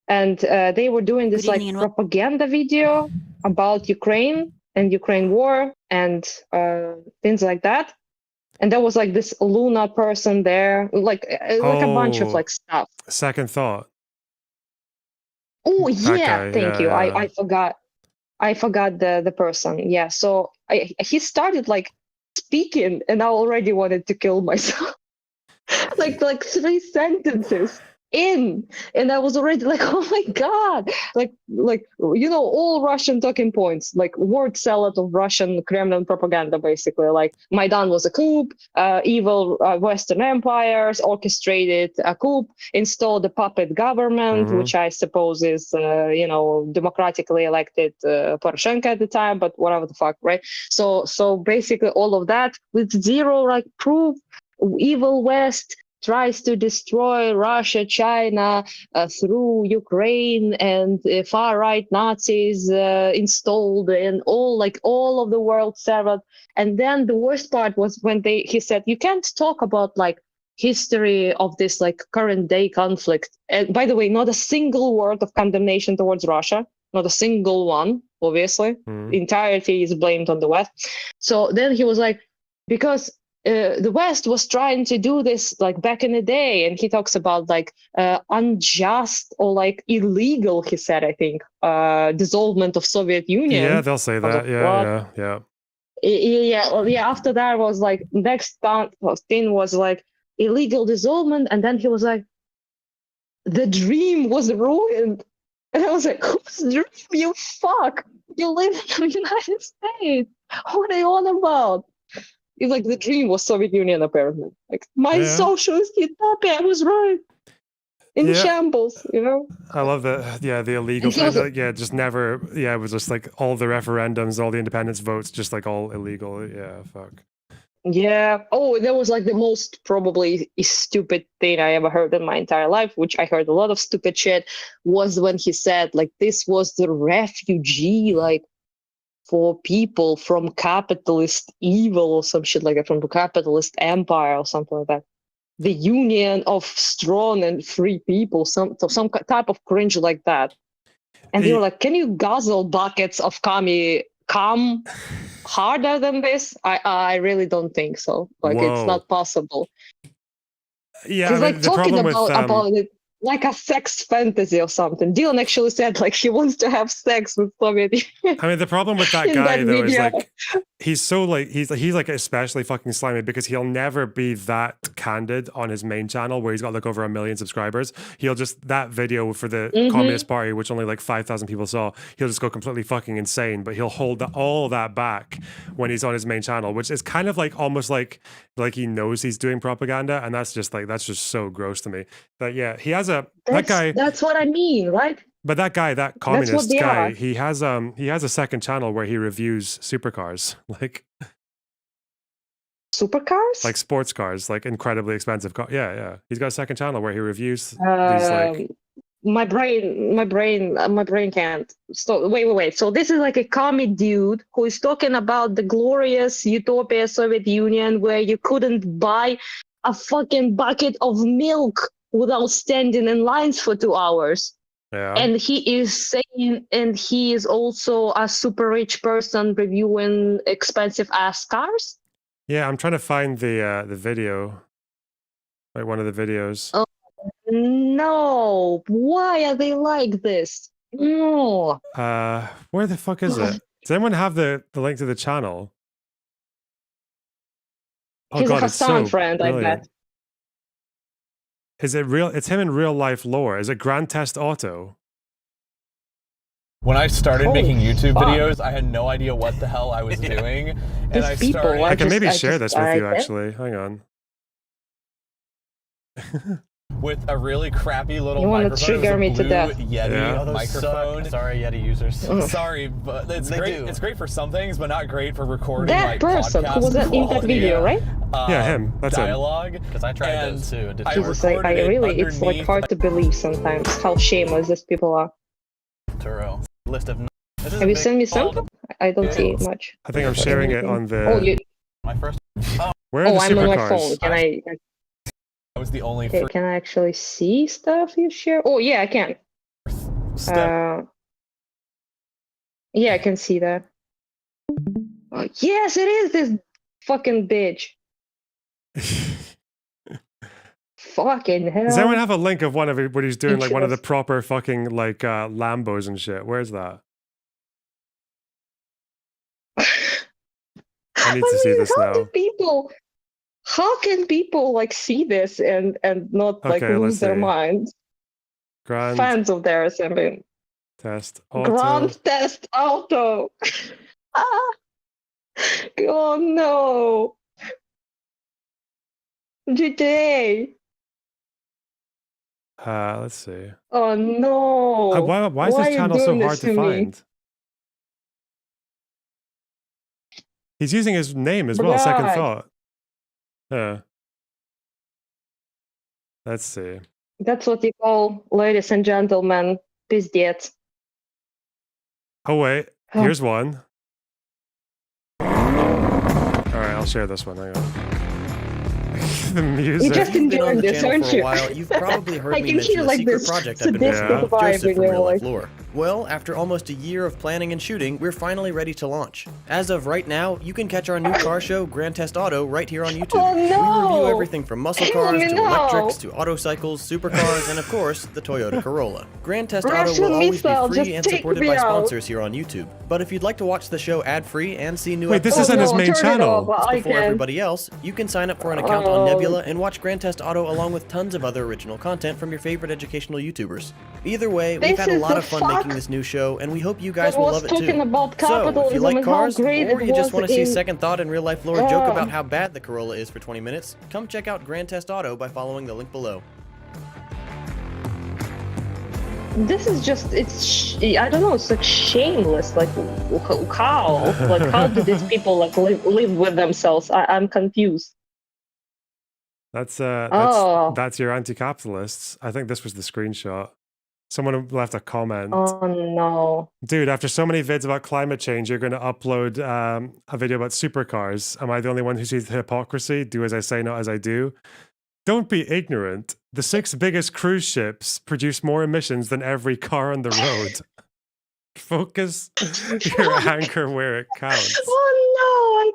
[SPEAKER 5] And they were doing this like propaganda video about Ukraine and Ukraine war and things like that. And there was like this Luna person there, like a bunch of like stuff.
[SPEAKER 1] Second Thought.
[SPEAKER 5] Oh yeah, thank you. I forgot the person. Yeah, so he started like speaking, and I already wanted to kill myself. like 3 sentences in, and I was already like, oh my god, like you know, all Russian talking points, like word salad of Russian Kremlin propaganda, basically. Like Maidan was a coup, evil Western empires orchestrated a coup, installed a puppet government, which I suppose is you know, democratically elected Poroshenko at the time, but whatever the fuck, right? So basically all of that with zero like proof. Evil West tries to destroy Russia, China through Ukraine, and far-right Nazis installed in all of the world served. And then the worst part was when he said, you can't talk about like history of this like current day conflict. And by the way, not a single word of condemnation towards Russia, not a single one, obviously. The entirety is blamed on the West. So then he was like, because the West was trying to do this like back in the day, and he talks about like unjust or like illegal, he said, I think, dissolvement of Soviet Union.
[SPEAKER 1] Yeah, they'll say that. Yeah.
[SPEAKER 5] Yeah. After that was like next thing was like illegal dissolvement, and then he was like, the dream was ruined. And I was like, whose dream, you fuck? You live in the United States. What are you on about? It's like the dream was Soviet Union, apparently. Like my socialist utopia was right. In shambles, you know?
[SPEAKER 1] I love that. Yeah, the illegal thing. Yeah, just never. Yeah, it was just like all the referendums, all the independence votes, just like all illegal. Yeah, fuck.
[SPEAKER 5] Yeah. Oh, that was like the most probably stupid thing I ever heard in my entire life, which I heard a lot of stupid shit, was when he said like this was the refugee, like, for people from capitalist evil or some shit like that, from the capitalist empire or something like that. The union of strong and free people, some type of cringe like that. And they were like, can you guzzle buckets of cum harder than this? I really don't think so. Like, it's not possible.
[SPEAKER 1] Yeah,
[SPEAKER 5] he's like talking about it. like a sex fantasy or something. Dylan actually said like he wants to have sex with Soviet Union.
[SPEAKER 1] I mean, the problem with that
[SPEAKER 5] In
[SPEAKER 1] guy
[SPEAKER 5] that
[SPEAKER 1] though is
[SPEAKER 5] video.
[SPEAKER 1] like he's so like he's like especially fucking slimy because he'll never be that candid on his main channel where he's got like over 1 million subscribers. He'll just that video for the Communist Party, which only like 5,000 people saw, he'll just go completely fucking insane. But he'll hold all that back when he's on his main channel, which is kind of like almost like he knows he's doing propaganda, and that's just so gross to me. But yeah, he has that guy.
[SPEAKER 5] That's what I mean, right?
[SPEAKER 1] But that guy, that
[SPEAKER 5] what
[SPEAKER 1] communist
[SPEAKER 5] they
[SPEAKER 1] guy,
[SPEAKER 5] are.
[SPEAKER 1] he has a second channel where he reviews supercars, like
[SPEAKER 5] supercars,
[SPEAKER 1] like sports cars, like incredibly expensive cars. Yeah. He's got a second channel where he reviews these like.
[SPEAKER 5] My brain can't stop. Wait. So this is like a commie dude who is talking about the glorious utopia Soviet Union where you couldn't buy a fucking bucket of milk without standing in lines for 2 hours.
[SPEAKER 1] Yeah.
[SPEAKER 5] And he is saying, and he is also a super rich person reviewing expensive ass cars.
[SPEAKER 1] Yeah, I'm trying to find the video, like one of the videos.
[SPEAKER 5] Oh no! Why are they like this? No.
[SPEAKER 1] Where the fuck is it? Does anyone have the link to the channel? Oh
[SPEAKER 5] He's
[SPEAKER 1] god,
[SPEAKER 5] a
[SPEAKER 1] it's so
[SPEAKER 5] Hassan friend,
[SPEAKER 1] brilliant.
[SPEAKER 5] I bet.
[SPEAKER 1] Is it real? It's him in real life lore. Is it Grand Test Auto?
[SPEAKER 6] When I started
[SPEAKER 5] Holy
[SPEAKER 6] making YouTube
[SPEAKER 5] fuck.
[SPEAKER 6] videos, I had no idea what the hell I was doing, and
[SPEAKER 5] These
[SPEAKER 6] I
[SPEAKER 5] people,
[SPEAKER 6] started.
[SPEAKER 1] I can maybe share this with you
[SPEAKER 5] bet.
[SPEAKER 1] actually. Hang on.
[SPEAKER 6] With a really crappy little
[SPEAKER 5] You wanna
[SPEAKER 6] microphone. It was
[SPEAKER 5] trigger
[SPEAKER 6] a
[SPEAKER 5] me to
[SPEAKER 6] blue
[SPEAKER 5] death.
[SPEAKER 6] Yeti
[SPEAKER 1] Yeah.
[SPEAKER 6] microphone.
[SPEAKER 20] Sorry, Yeti users.
[SPEAKER 5] Ugh.
[SPEAKER 6] Sorry, but it's
[SPEAKER 20] They
[SPEAKER 6] great.
[SPEAKER 20] do.
[SPEAKER 6] It's great for some things, but not great for recording
[SPEAKER 5] That
[SPEAKER 6] like
[SPEAKER 5] person who was
[SPEAKER 6] podcast
[SPEAKER 5] in that
[SPEAKER 6] quality,
[SPEAKER 5] video, right?
[SPEAKER 1] Yeah, him. That's him.
[SPEAKER 6] dialogue.
[SPEAKER 20] Because I tried
[SPEAKER 6] And
[SPEAKER 20] those too. It didn't
[SPEAKER 6] I
[SPEAKER 20] work.
[SPEAKER 5] Jesus, like, I
[SPEAKER 6] recorded it
[SPEAKER 5] really, it's like
[SPEAKER 6] underneath
[SPEAKER 5] hard to believe sometimes how shameless these people are.
[SPEAKER 20] Turo. List of. This is a
[SPEAKER 5] Have you
[SPEAKER 20] big
[SPEAKER 5] sent me
[SPEAKER 20] fold.
[SPEAKER 5] something? I don't see it much.
[SPEAKER 1] I think I'm sharing it on the.
[SPEAKER 5] Oh, you.
[SPEAKER 20] My first.
[SPEAKER 1] Where are
[SPEAKER 5] Oh,
[SPEAKER 1] the
[SPEAKER 5] I'm on my
[SPEAKER 1] supercars?
[SPEAKER 5] phone. Can I?
[SPEAKER 6] I was the only
[SPEAKER 5] Okay, can I actually see stuff you share? Oh, yeah, I can.
[SPEAKER 6] step.
[SPEAKER 5] Yeah, I can see that. Oh, yes, it is this fucking bitch. Fucking hell.
[SPEAKER 1] Does anyone have a link of one of everybody's doing like one of the
[SPEAKER 5] Interest.
[SPEAKER 1] proper fucking like Lambos and shit? Where's that? I need to see this
[SPEAKER 5] how
[SPEAKER 1] now.
[SPEAKER 5] how can people like see this and not like
[SPEAKER 1] Okay, let's
[SPEAKER 5] lose their
[SPEAKER 1] see.
[SPEAKER 5] minds?
[SPEAKER 1] Grand
[SPEAKER 5] Fans of theirs, I mean.
[SPEAKER 1] Test Auto.
[SPEAKER 5] Grand Test Auto. Ah. Oh no. GTA.
[SPEAKER 1] Let's see.
[SPEAKER 5] Oh no.
[SPEAKER 1] Why is
[SPEAKER 5] are
[SPEAKER 1] this
[SPEAKER 5] you
[SPEAKER 1] channel so
[SPEAKER 5] doing
[SPEAKER 1] hard
[SPEAKER 5] this
[SPEAKER 1] to
[SPEAKER 5] me?
[SPEAKER 1] find? He's using his name as well. Second
[SPEAKER 5] God.
[SPEAKER 1] thought. Yeah. Let's see.
[SPEAKER 5] That's what you call, ladies and gentlemen, пиздец.
[SPEAKER 1] Oh wait,
[SPEAKER 5] Oh.
[SPEAKER 1] here's one. All right, I'll share this one. Hang on. The music.
[SPEAKER 5] You just
[SPEAKER 8] You've been on
[SPEAKER 5] enjoying
[SPEAKER 8] the
[SPEAKER 5] this,
[SPEAKER 8] channel
[SPEAKER 5] aren't
[SPEAKER 8] for a
[SPEAKER 5] you?
[SPEAKER 8] while. You've probably heard
[SPEAKER 5] I
[SPEAKER 8] me
[SPEAKER 5] can
[SPEAKER 8] mention
[SPEAKER 5] hear
[SPEAKER 8] a
[SPEAKER 5] like
[SPEAKER 8] secret
[SPEAKER 5] this
[SPEAKER 8] project I've been
[SPEAKER 5] sadistic
[SPEAKER 8] working on with
[SPEAKER 5] vibe
[SPEAKER 8] Joseph
[SPEAKER 5] in
[SPEAKER 8] from
[SPEAKER 5] your
[SPEAKER 8] Real Life
[SPEAKER 5] voice.
[SPEAKER 8] Lore. Well, after almost a year of planning and shooting, we're finally ready to launch. As of right now, you can catch our new car show, Grand Test Auto, right here on YouTube.
[SPEAKER 5] Oh, no!
[SPEAKER 8] We review everything from muscle cars to
[SPEAKER 5] No!
[SPEAKER 8] electrics to autocycles, supercars, and of course, the Toyota Corolla. Grand Test Auto
[SPEAKER 5] Russian
[SPEAKER 8] will always be
[SPEAKER 5] missile,
[SPEAKER 8] free
[SPEAKER 5] just
[SPEAKER 8] and
[SPEAKER 5] take
[SPEAKER 8] supported
[SPEAKER 5] me
[SPEAKER 8] by
[SPEAKER 5] out.
[SPEAKER 8] sponsors here on YouTube. But if you'd like to watch the show ad-free and see new
[SPEAKER 1] Wait, this
[SPEAKER 8] episodes
[SPEAKER 1] isn't his main
[SPEAKER 5] turn it
[SPEAKER 1] channel.
[SPEAKER 5] off. I
[SPEAKER 8] before
[SPEAKER 5] can.
[SPEAKER 8] everybody else, you can sign up for an account on
[SPEAKER 5] Oh.
[SPEAKER 8] Nebula and watch Grand Test Auto along with tons of other original content from your favorite educational YouTubers. Either way, we've
[SPEAKER 5] This
[SPEAKER 8] had a
[SPEAKER 5] is
[SPEAKER 8] lot
[SPEAKER 5] the
[SPEAKER 8] of fun
[SPEAKER 5] fuck
[SPEAKER 8] making this new show, and we hope you guys
[SPEAKER 5] that
[SPEAKER 8] will
[SPEAKER 5] was
[SPEAKER 8] love it
[SPEAKER 5] talking
[SPEAKER 8] too.
[SPEAKER 5] about
[SPEAKER 8] So, if you
[SPEAKER 5] capitalism
[SPEAKER 8] like
[SPEAKER 5] and how
[SPEAKER 8] cars,
[SPEAKER 5] great
[SPEAKER 8] or
[SPEAKER 5] it
[SPEAKER 8] you just
[SPEAKER 5] was
[SPEAKER 8] want to see
[SPEAKER 5] in-
[SPEAKER 8] Second Thought and Real Life Lore joke
[SPEAKER 5] Oh.
[SPEAKER 8] about how bad the Corolla is for 20 minutes, come check out Grand Test Auto by following the link below.
[SPEAKER 5] This is just, I don't know, it's like shameless. Like, how? Like, how do these people like live with themselves? I'm confused.
[SPEAKER 1] That's
[SPEAKER 5] Oh.
[SPEAKER 1] that's your anti-capitalists. I think this was the screenshot. Someone left a comment.
[SPEAKER 5] Oh no.
[SPEAKER 1] Dude, after so many vids about climate change, you're going to upload a video about supercars. Am I the only one who sees the hypocrisy? Do as I say, not as I do. Don't be ignorant. The 6 biggest cruise ships produce more emissions than every car on the road. Focus your anger where it counts.
[SPEAKER 5] Oh no, I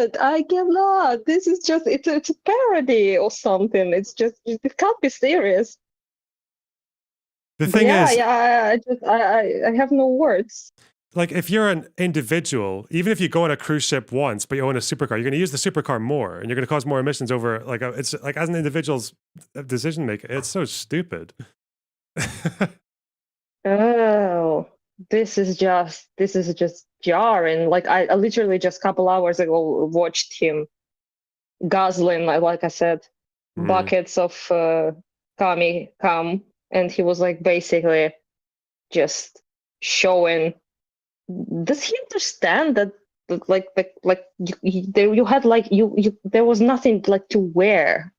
[SPEAKER 5] can't. I cannot. This is just, it's a parody or something. It's just, it can't be serious.
[SPEAKER 1] The thing is,
[SPEAKER 5] I have no words.
[SPEAKER 1] Like if you're an individual, even if you go on a cruise ship once, but you own a supercar, you're going to use the supercar more, and you're going to cause more emissions over. Like it's like as an individual's decision maker, it's so stupid.
[SPEAKER 5] Oh, this is just jarring. Like I literally just a couple hours ago watched him guzzling, like I said, buckets of kami cum, and he was like basically just showing. Does he understand that you had like you there was nothing like to wear.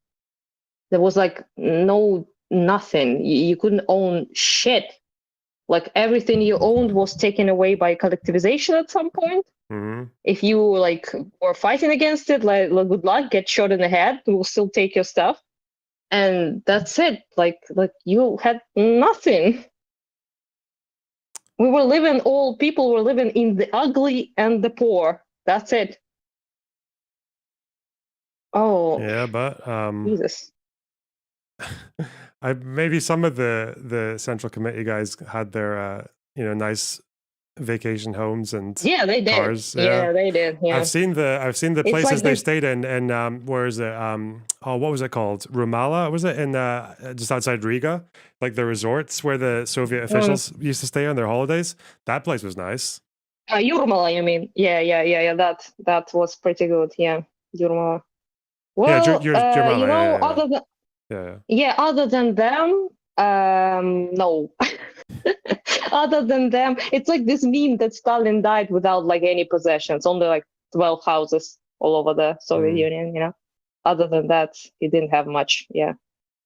[SPEAKER 5] There was like nothing. You couldn't own shit. Like everything you owned was taken away by collectivization at some point. If you like were fighting against it, like good luck, get shot in the head, we'll still take your stuff. And that's it. Like you had nothing. All people were living in the ugly and the poor. That's it. Oh.
[SPEAKER 1] Yeah, but
[SPEAKER 5] Jesus.
[SPEAKER 1] Maybe some of the Central Committee guys had their nice vacation homes and
[SPEAKER 5] they did.
[SPEAKER 1] cars.
[SPEAKER 5] Yeah, they did. Yeah.
[SPEAKER 1] I've seen the
[SPEAKER 5] It's
[SPEAKER 1] places
[SPEAKER 5] like
[SPEAKER 1] they stayed in, and where is it? What was it called? Ramallah, was it in just outside Riga? Like the resorts where the Soviet officials used to stay on their holidays. That place was nice.
[SPEAKER 5] Yurmala, you mean? Yeah. That was pretty good. Yeah, Yurmala. Well,
[SPEAKER 1] Yurmala,
[SPEAKER 5] other than other than them, no. Other than them, it's like this meme that Stalin died without like any possessions, only like 12 houses all over the Soviet Union. Other than that, he didn't have much. Yeah.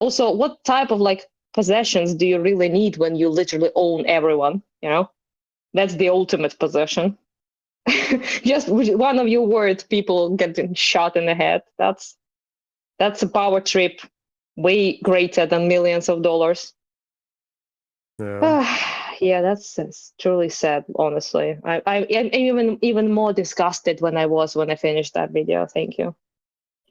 [SPEAKER 5] Also, what type of like possessions do you really need when you literally own everyone? That's the ultimate possession. Just one of your words, people getting shot in the head. That's a power trip, way greater than millions of dollars. Yeah, that's truly sad. Honestly, I'm even more disgusted when I finished that video. Thank you.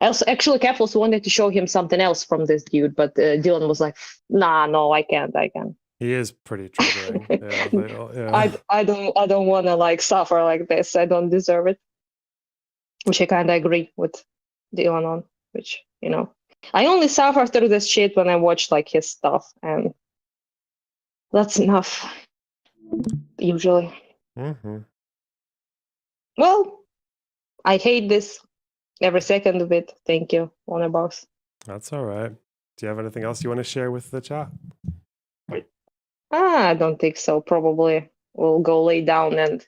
[SPEAKER 5] Actually, Keflos wanted to show him something else from this dude, but Dylan was like, "Nah, no, I can't.
[SPEAKER 1] He is pretty triggering.
[SPEAKER 5] I don't want to like suffer like this. I don't deserve it." Which I kind of agree with Dylan on. Which I only suffer through this shit when I watch like his stuff, and that's enough. Usually. Well, I hate this every second of it. Thank you, Wonderbox.
[SPEAKER 1] That's all right. Do you have anything else you want to share with the chat?
[SPEAKER 5] I don't think so. Probably we'll go lay down and,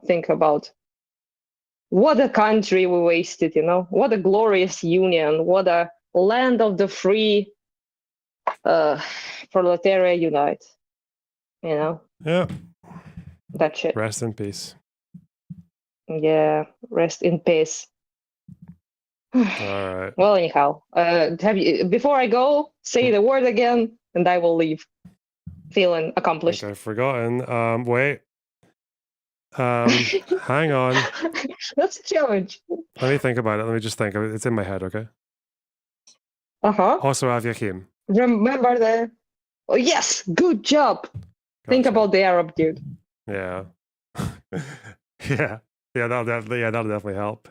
[SPEAKER 5] think about what a country we wasted, what a glorious union, what a land of the free, proletariat unite,
[SPEAKER 1] Yeah.
[SPEAKER 5] That shit.
[SPEAKER 1] Rest in peace.
[SPEAKER 5] Yeah, rest in peace.
[SPEAKER 1] All right.
[SPEAKER 5] Well, anyhow, before I go, say the word again, and I will leave. Feeling accomplished.
[SPEAKER 1] I've forgotten. Wait. Hang on.
[SPEAKER 5] That's a challenge.
[SPEAKER 1] Let me think about it. Let me just think. It's in my head, okay? Also, Avyachim.
[SPEAKER 5] Remember the... Oh, yes! Good job! Gotcha. Think about the Arab dude.
[SPEAKER 1] Yeah. yeah. That'll definitely help.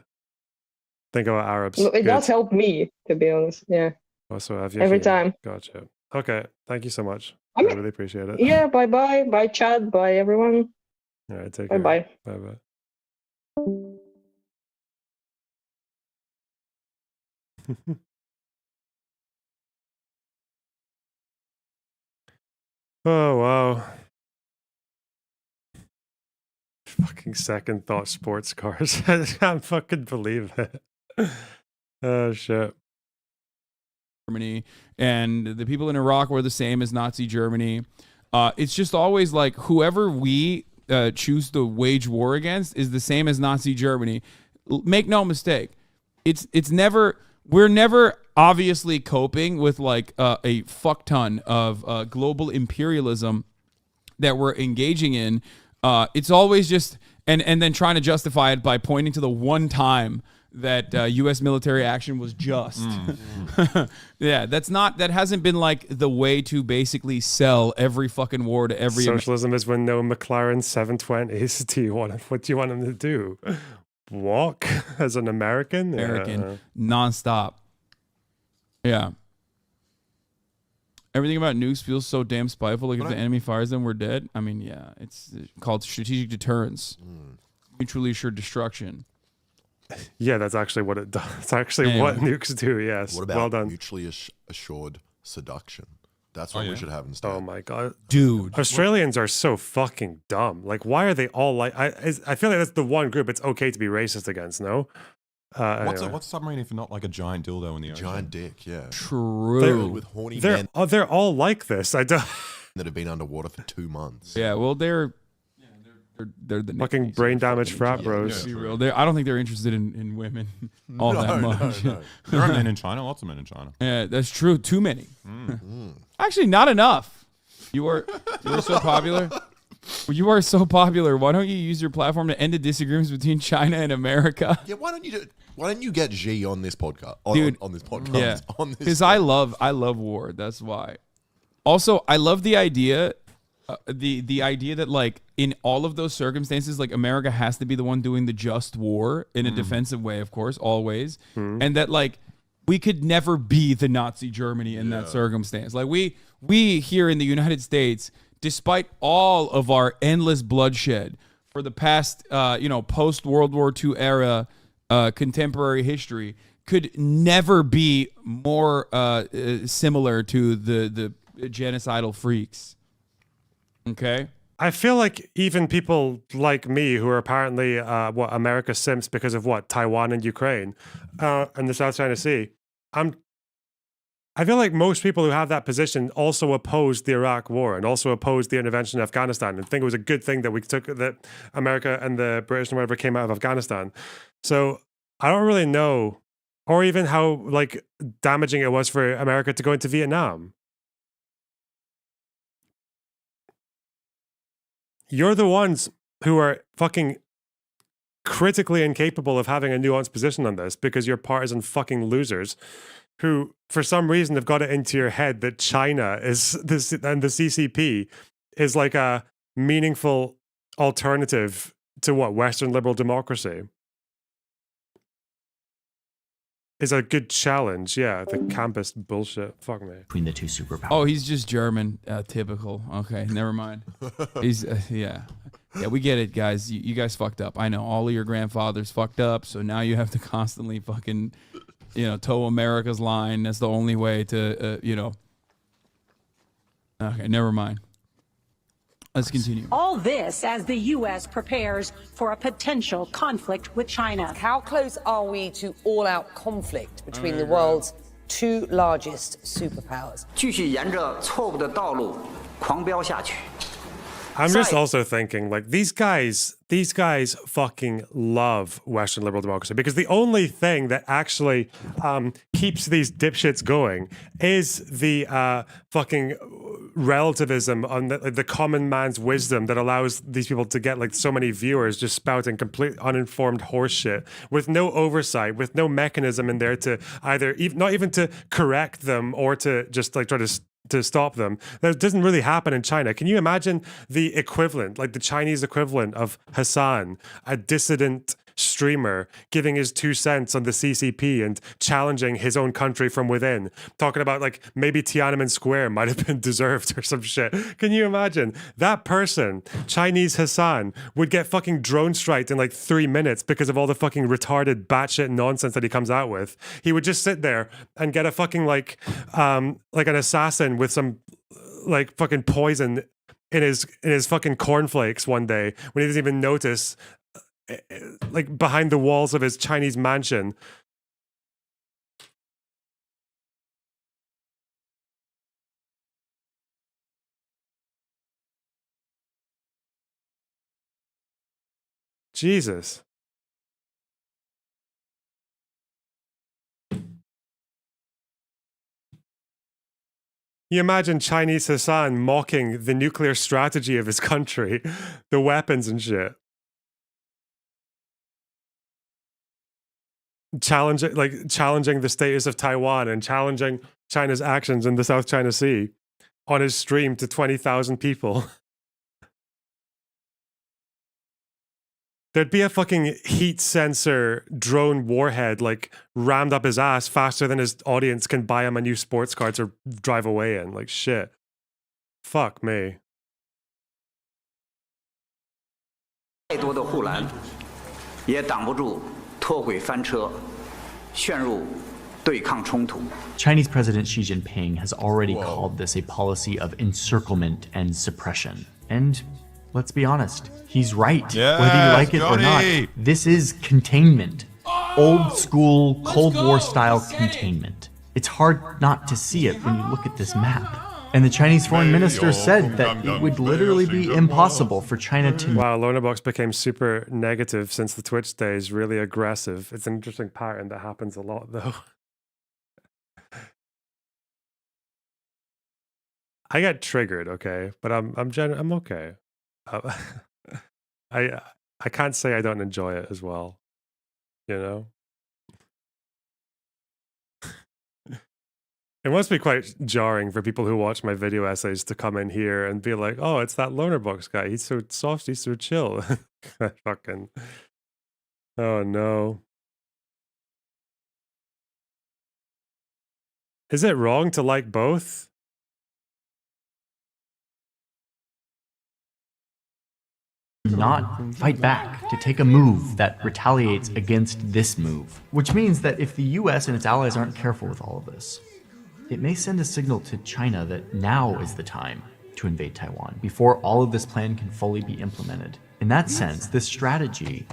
[SPEAKER 1] Think about Arabs.
[SPEAKER 5] It does help me, to be honest. Yeah.
[SPEAKER 1] Also, Avyachim.
[SPEAKER 5] Every time.
[SPEAKER 1] Gotcha. Okay. Thank you so much. I really appreciate it.
[SPEAKER 5] Yeah, bye-bye. Bye, Chad. Bye, everyone.
[SPEAKER 1] All right, take care.
[SPEAKER 5] Bye-bye.
[SPEAKER 1] Bye-bye. Oh, wow. Fucking second thought sports cars. I can't fucking believe it. Oh, shit.
[SPEAKER 10] Germany, and the people in Iraq were the same as Nazi Germany. It's just always like whoever we choose to wage war against is the same as Nazi Germany. Make no mistake, it's never. We're never obviously coping with like a fuck ton of global imperialism that we're engaging in. It's always just and then trying to justify it by pointing to the one time that U.S. military action was just. Yeah, that hasn't been like the way to basically sell every fucking war to every.
[SPEAKER 1] Socialism is when no McLaren 720s. What do you want them to do? Walk as an American?
[SPEAKER 10] Nonstop. Yeah. Everything about nukes feels so damn spiteful. Like if the enemy fires them, we're dead. I mean, yeah, it's called strategic deterrence, mutually assured destruction.
[SPEAKER 1] Yeah, that's actually what it does. It's actually what nukes do. Yes.
[SPEAKER 2] What about
[SPEAKER 1] well done.
[SPEAKER 2] mutually assured seduction? That's what we should have instead.
[SPEAKER 1] Oh my god,
[SPEAKER 10] dude!
[SPEAKER 1] Australians are so fucking dumb. Like, why are they all like? I feel like that's the one group it's okay to be racist against. No.
[SPEAKER 11] What's
[SPEAKER 1] Anyway.
[SPEAKER 11] a submarine if not like a giant dildo in the ocean?
[SPEAKER 2] Giant dick, yeah.
[SPEAKER 10] True.
[SPEAKER 2] With horny
[SPEAKER 1] They're
[SPEAKER 2] men
[SPEAKER 1] they're all like this. I don't.
[SPEAKER 2] that have been underwater for 2 months.
[SPEAKER 10] Yeah, well, they're the
[SPEAKER 1] fucking brain damaged frat bros.
[SPEAKER 10] Be real. I don't think they're interested in women all that much.
[SPEAKER 11] No. There are men in China, lots of men in China.
[SPEAKER 10] Yeah, that's true. Too many. Actually, not enough. You are so popular. You are so popular. Why don't you use your platform to end the disagreements between China and America?
[SPEAKER 2] Yeah, why don't you get Xi on this podcast?
[SPEAKER 10] Dude,
[SPEAKER 2] on this podcast.
[SPEAKER 10] Yeah,
[SPEAKER 2] on this
[SPEAKER 10] because I love war. That's why. Also, I love the idea, the idea that like in all of those circumstances, like America has to be the one doing the just war in a defensive way, of course, always, and that like we could never be the Nazi Germany in that circumstance. Like we here in the United States, despite all of our endless bloodshed for the past, post World War II era contemporary history, could never be more similar to the genocidal freaks. Okay.
[SPEAKER 1] I feel like even people like me who are apparently America simps because of Taiwan and Ukraine and the South China Sea. I feel like most people who have that position also opposed the Iraq War and also opposed the intervention in Afghanistan and think it was a good thing that America and the British and whatever came out of Afghanistan. So I don't really know, or even how like damaging it was for America to go into Vietnam. You're the ones who are fucking critically incapable of having a nuanced position on this because you're partisan fucking losers who, for some reason, have got it into your head that China is this and the CCP is like a meaningful alternative to Western liberal democracy. Is a good challenge, yeah. The campus bullshit. Fuck me.
[SPEAKER 12] Between the two superpowers.
[SPEAKER 10] Oh, he's just German. Typical. Okay, never mind. He's yeah. We get it, guys. You guys fucked up. I know all of your grandfathers fucked up, so now you have to constantly fucking, toe America's line. That's the only way to, Okay, never mind. Let's continue.
[SPEAKER 3] All this as the U.S. prepares for a potential conflict with China.
[SPEAKER 22] How close are we to all-out conflict between the world's two largest superpowers?
[SPEAKER 7] 继续沿着错误的道路狂飙下去。
[SPEAKER 1] I'm just also thinking, like, these guys fucking love Western liberal democracy because the only thing that actually keeps these dipshits going is the fucking relativism on the common man's wisdom that allows these people to get like so many viewers just spouting complete uninformed horseshit with no oversight, with no mechanism in there to either not even to correct them or to just like try to stop them. That doesn't really happen in China. Can you imagine the equivalent, like the Chinese equivalent of Hassan, a dissident streamer, giving his 2 cents on the CCP and challenging his own country from within, talking about like maybe Tiananmen Square might have been deserved or some shit. Can you imagine that person, Chinese Hassan, would get fucking drone striked in like 3 minutes because of all the fucking retarded batshit nonsense that he comes out with? He would just sit there and get a fucking like an assassin with some like fucking poison in his fucking cornflakes one day when he doesn't even notice, like behind the walls of his Chinese mansion. Jesus. You imagine Chinese Hassan mocking the nuclear strategy of his country, the weapons and shit. challenging the status of Taiwan and challenging China's actions in the South China Sea on his stream to 20,000 people. There'd be a fucking heat sensor drone warhead like rammed up his ass faster than his audience can buy him a new sports car to drive away in. Like shit. Fuck me.
[SPEAKER 7] 太多的护栏也挡不住脱轨翻车，陷入对抗冲突。
[SPEAKER 12] Chinese President Xi Jinping has already called this a policy of encirclement and suppression. And let's be honest, he's right.
[SPEAKER 11] Yes,
[SPEAKER 12] whether you like it or
[SPEAKER 11] Johnny.
[SPEAKER 12] not, this is containment. Old school, Cold War style containment. It's hard not to see it when you look at this map. And the Chinese foreign minister said that it would literally be impossible for China to...
[SPEAKER 1] Wow, Lonerbox became super negative since the Twitch days, really aggressive. It's an interesting pattern that happens a lot though. I get triggered, okay, but I'm okay. I can't say I don't enjoy it as well, you know. It must be quite jarring for people who watch my video essays to come in here and be like, "Oh, it's that Lonerbox guy. He's so soft. He's so chill." Fucking. Oh no. Is it wrong to like both?
[SPEAKER 12] not fight back, to take a move that retaliates against this move. Which means that if the US and its allies aren't careful with all of this, it may send a signal to China that now is the time to invade Taiwan, before all of this plan can fully be implemented. In that sense, this strategy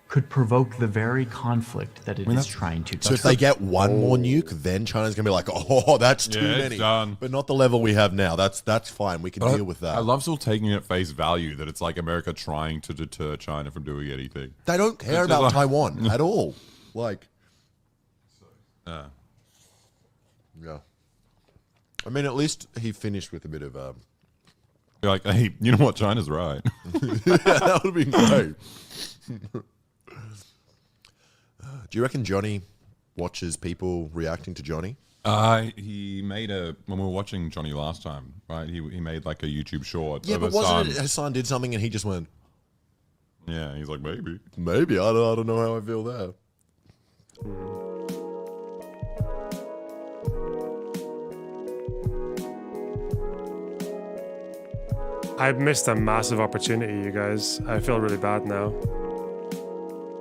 [SPEAKER 12] could provoke the very conflict that it is trying to.
[SPEAKER 2] So if they get one more nuke, then China's gonna be like, "Oh, that's too many."
[SPEAKER 11] Done.
[SPEAKER 2] But not the level we have now. That's fine. We can deal with that.
[SPEAKER 11] I love still taking it at face value that it's like America trying to deter China from doing anything.
[SPEAKER 2] They don't care about Taiwan at all. Like,
[SPEAKER 11] yeah.
[SPEAKER 2] I mean, at least he finished with a bit of
[SPEAKER 11] You're like, hey, you know what? China's right.
[SPEAKER 2] Yeah, that would be great. Do you reckon Johnny watches people reacting to Johnny?
[SPEAKER 11] He made when we were watching Johnny last time, right? He made like a YouTube short.
[SPEAKER 2] Yeah,
[SPEAKER 11] of
[SPEAKER 2] but wasn't it Hassan did something and he just went,
[SPEAKER 11] yeah, he's like, maybe.
[SPEAKER 2] I don't know how I feel there.
[SPEAKER 1] I've missed a massive opportunity, you guys. I feel really bad now.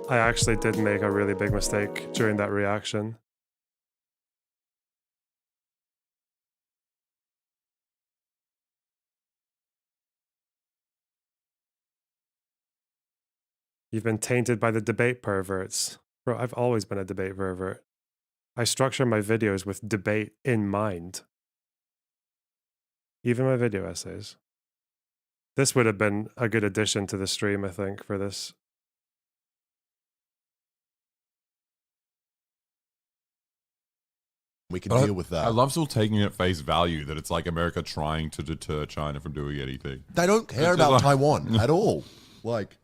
[SPEAKER 1] I actually did make a really big mistake during that reaction. You've been tainted by the debate perverts. Bro, I've always been a debate pervert. I structure my videos with debate in mind. Even my video essays. This would have been a good addition to the stream, I think, for this.
[SPEAKER 2] We can deal with that.
[SPEAKER 11] I love still taking it at face value that it's like America trying to deter China from doing anything.
[SPEAKER 2] They don't care about Taiwan at all. Like,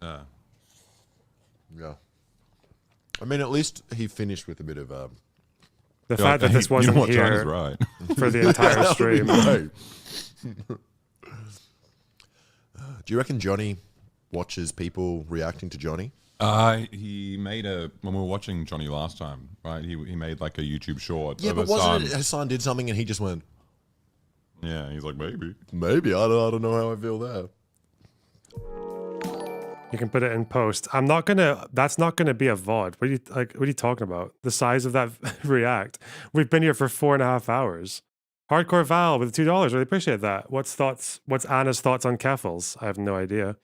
[SPEAKER 11] yeah.
[SPEAKER 2] I mean, at least he finished with a bit of
[SPEAKER 1] the fact that this wasn't here
[SPEAKER 11] right.
[SPEAKER 1] for the entire stream.
[SPEAKER 2] Do you reckon Johnny watches people reacting to Johnny?
[SPEAKER 11] He made when we were watching Johnny last time, right? He made like a YouTube short.
[SPEAKER 2] Yeah,
[SPEAKER 11] of
[SPEAKER 2] but wasn't it Hassan did something and he just went,
[SPEAKER 11] yeah, he's like, maybe.
[SPEAKER 2] I don't know how I feel there.
[SPEAKER 1] You can put it in post. That's not gonna be a VOD. What are you talking about? The size of that react. We've been here for 4.5 hours. Hardcore Val with $2. Really appreciate that. What's Anna's thoughts on Keffels? I have no idea.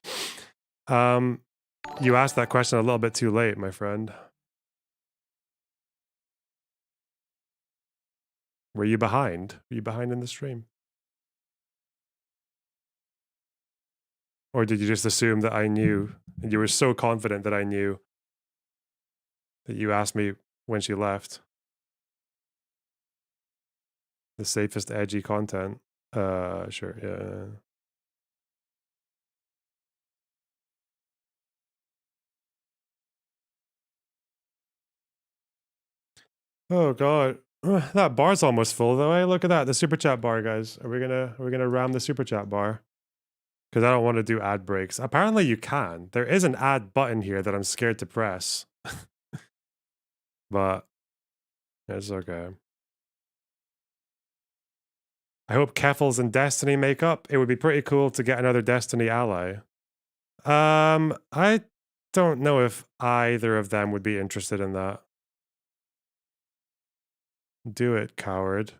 [SPEAKER 1] You asked that question a little bit too late, my friend. Were you behind? Were you behind in the stream? Or did you just assume that I knew, and you were so confident that I knew that you asked me when she left? The safest edgy content. Sure, yeah. Oh god. That bar's almost full though. Hey, look at that. The super chat bar, guys. Are we gonna ram the super chat bar? Because I don't want to do ad breaks. Apparently you can. There is an ad button here that I'm scared to press. But it's okay. I hope Keffals and Destiny make up. It would be pretty cool to get another Destiny ally. I don't know if either of them would be interested in that. Do it, coward.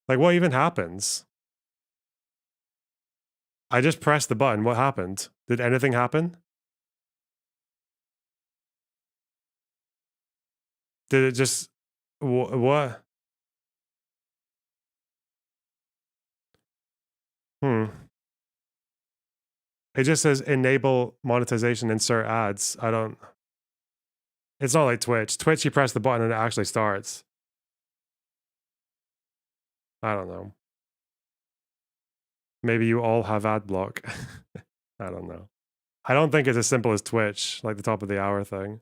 [SPEAKER 1] Like, what even happens? I just pressed the button. What happened? Did anything happen? Did it just... what? It just says enable monetization, insert ads. I don't... It's not like Twitch. Twitch, you press the button and it actually starts. I don't know. Maybe you all have ad block. I don't know. I don't think it's as simple as Twitch, like the top of the hour thing.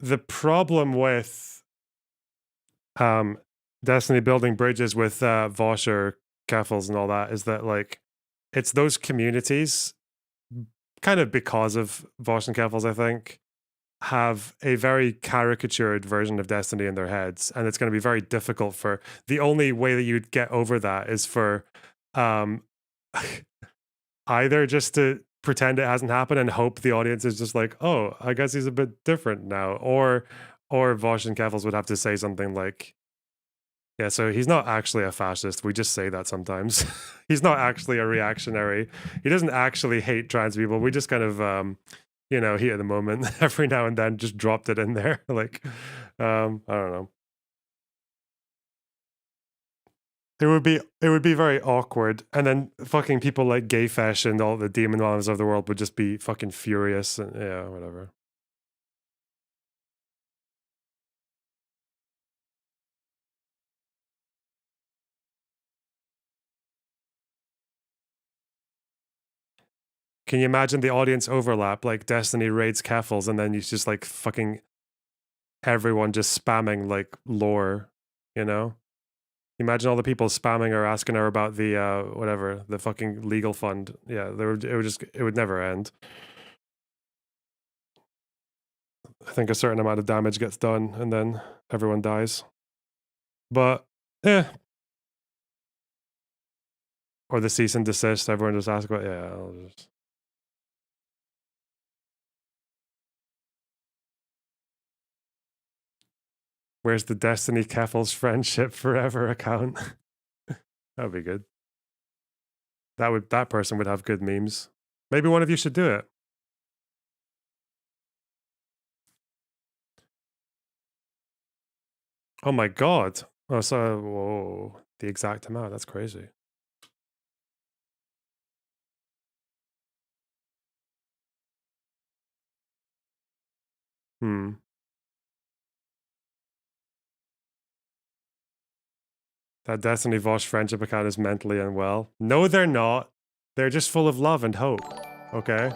[SPEAKER 1] The problem with Destiny building bridges with Vosh or Keffals and all that is that, like, it's those communities, kind of because of Vosh and Keffals, I think, have a very caricatured version of Destiny in their heads, and it's going to be very difficult for... The only way that you'd get over that is for either just to pretend it hasn't happened and hope the audience is just like, oh, I guess he's a bit different now, or Vosh and Keffals would have to say something like, yeah, so he's not actually a fascist. We just say that sometimes. He's not actually a reactionary. He doesn't actually hate trans people. We just kind of, you know, heat of the moment every now and then just dropped it in there. Like, I don't know. It would be very awkward. And then fucking people like Gayfesh and all the demon moms of the world would just be fucking furious. And yeah, whatever. Can you imagine the audience overlap? Like Destiny raids Keffals and then you just like fucking everyone just spamming like lore, you know? Imagine all the people spamming her, asking her about the whatever, the fucking legal fund. Yeah, it would never end. I think a certain amount of damage gets done and then everyone dies. But yeah. Or the cease and desist, everyone just asks about, yeah, I'll just... Where's the Destiny Keffals friendship forever account? That would be good. That person would have good memes. Maybe one of you should do it. Oh my god. Oh, so whoa, the exact amount. That's crazy. That Destiny Vosh friendship account is mentally unwell. No, they're not. They're just full of love and hope. Okay?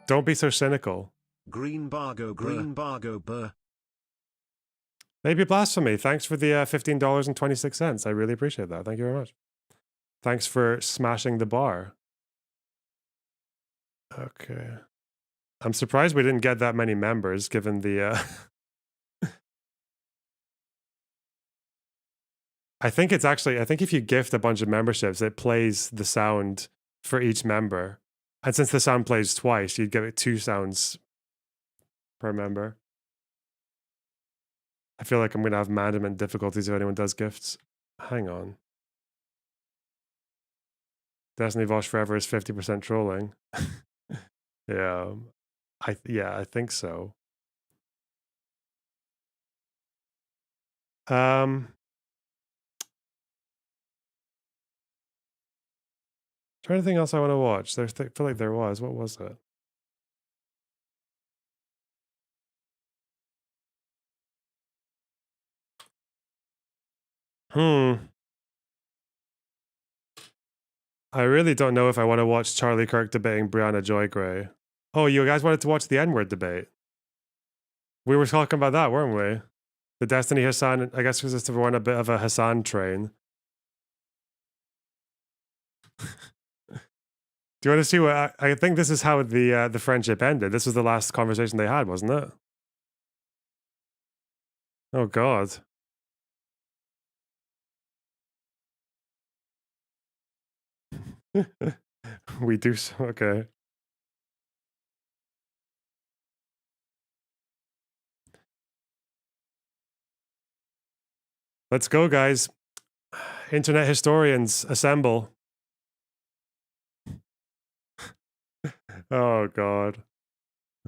[SPEAKER 1] Don't be so cynical.
[SPEAKER 9] Green Bargo, burr.
[SPEAKER 1] Maybe Blasphemy. Thanks for the $15.26. I really appreciate that. Thank you very much. Thanks for smashing the bar. Okay. I'm surprised we didn't get that many members given the... I think if you gift a bunch of memberships, it plays the sound for each member. And since the sound plays twice, you'd give it 2 sounds per member. I feel like I'm going to have management difficulties if anyone does gifts. Hang on. Destiny Vosh Forever is 50% trolling. Yeah. I think so. Trying to think else I want to watch. I feel like there was. What was it? I really don't know if I want to watch Charlie Kirk debating Brianna Joy Gray. Oh, you guys wanted to watch the N-word debate? We were talking about that, weren't we? The Destiny Hassan, I guess, because it's everyone a bit of a Hassan train. Do you want to see what I think? This is how the friendship ended. This was the last conversation they had, wasn't it? Oh God. We do so okay. Let's go, guys. Internet historians, assemble. Oh God.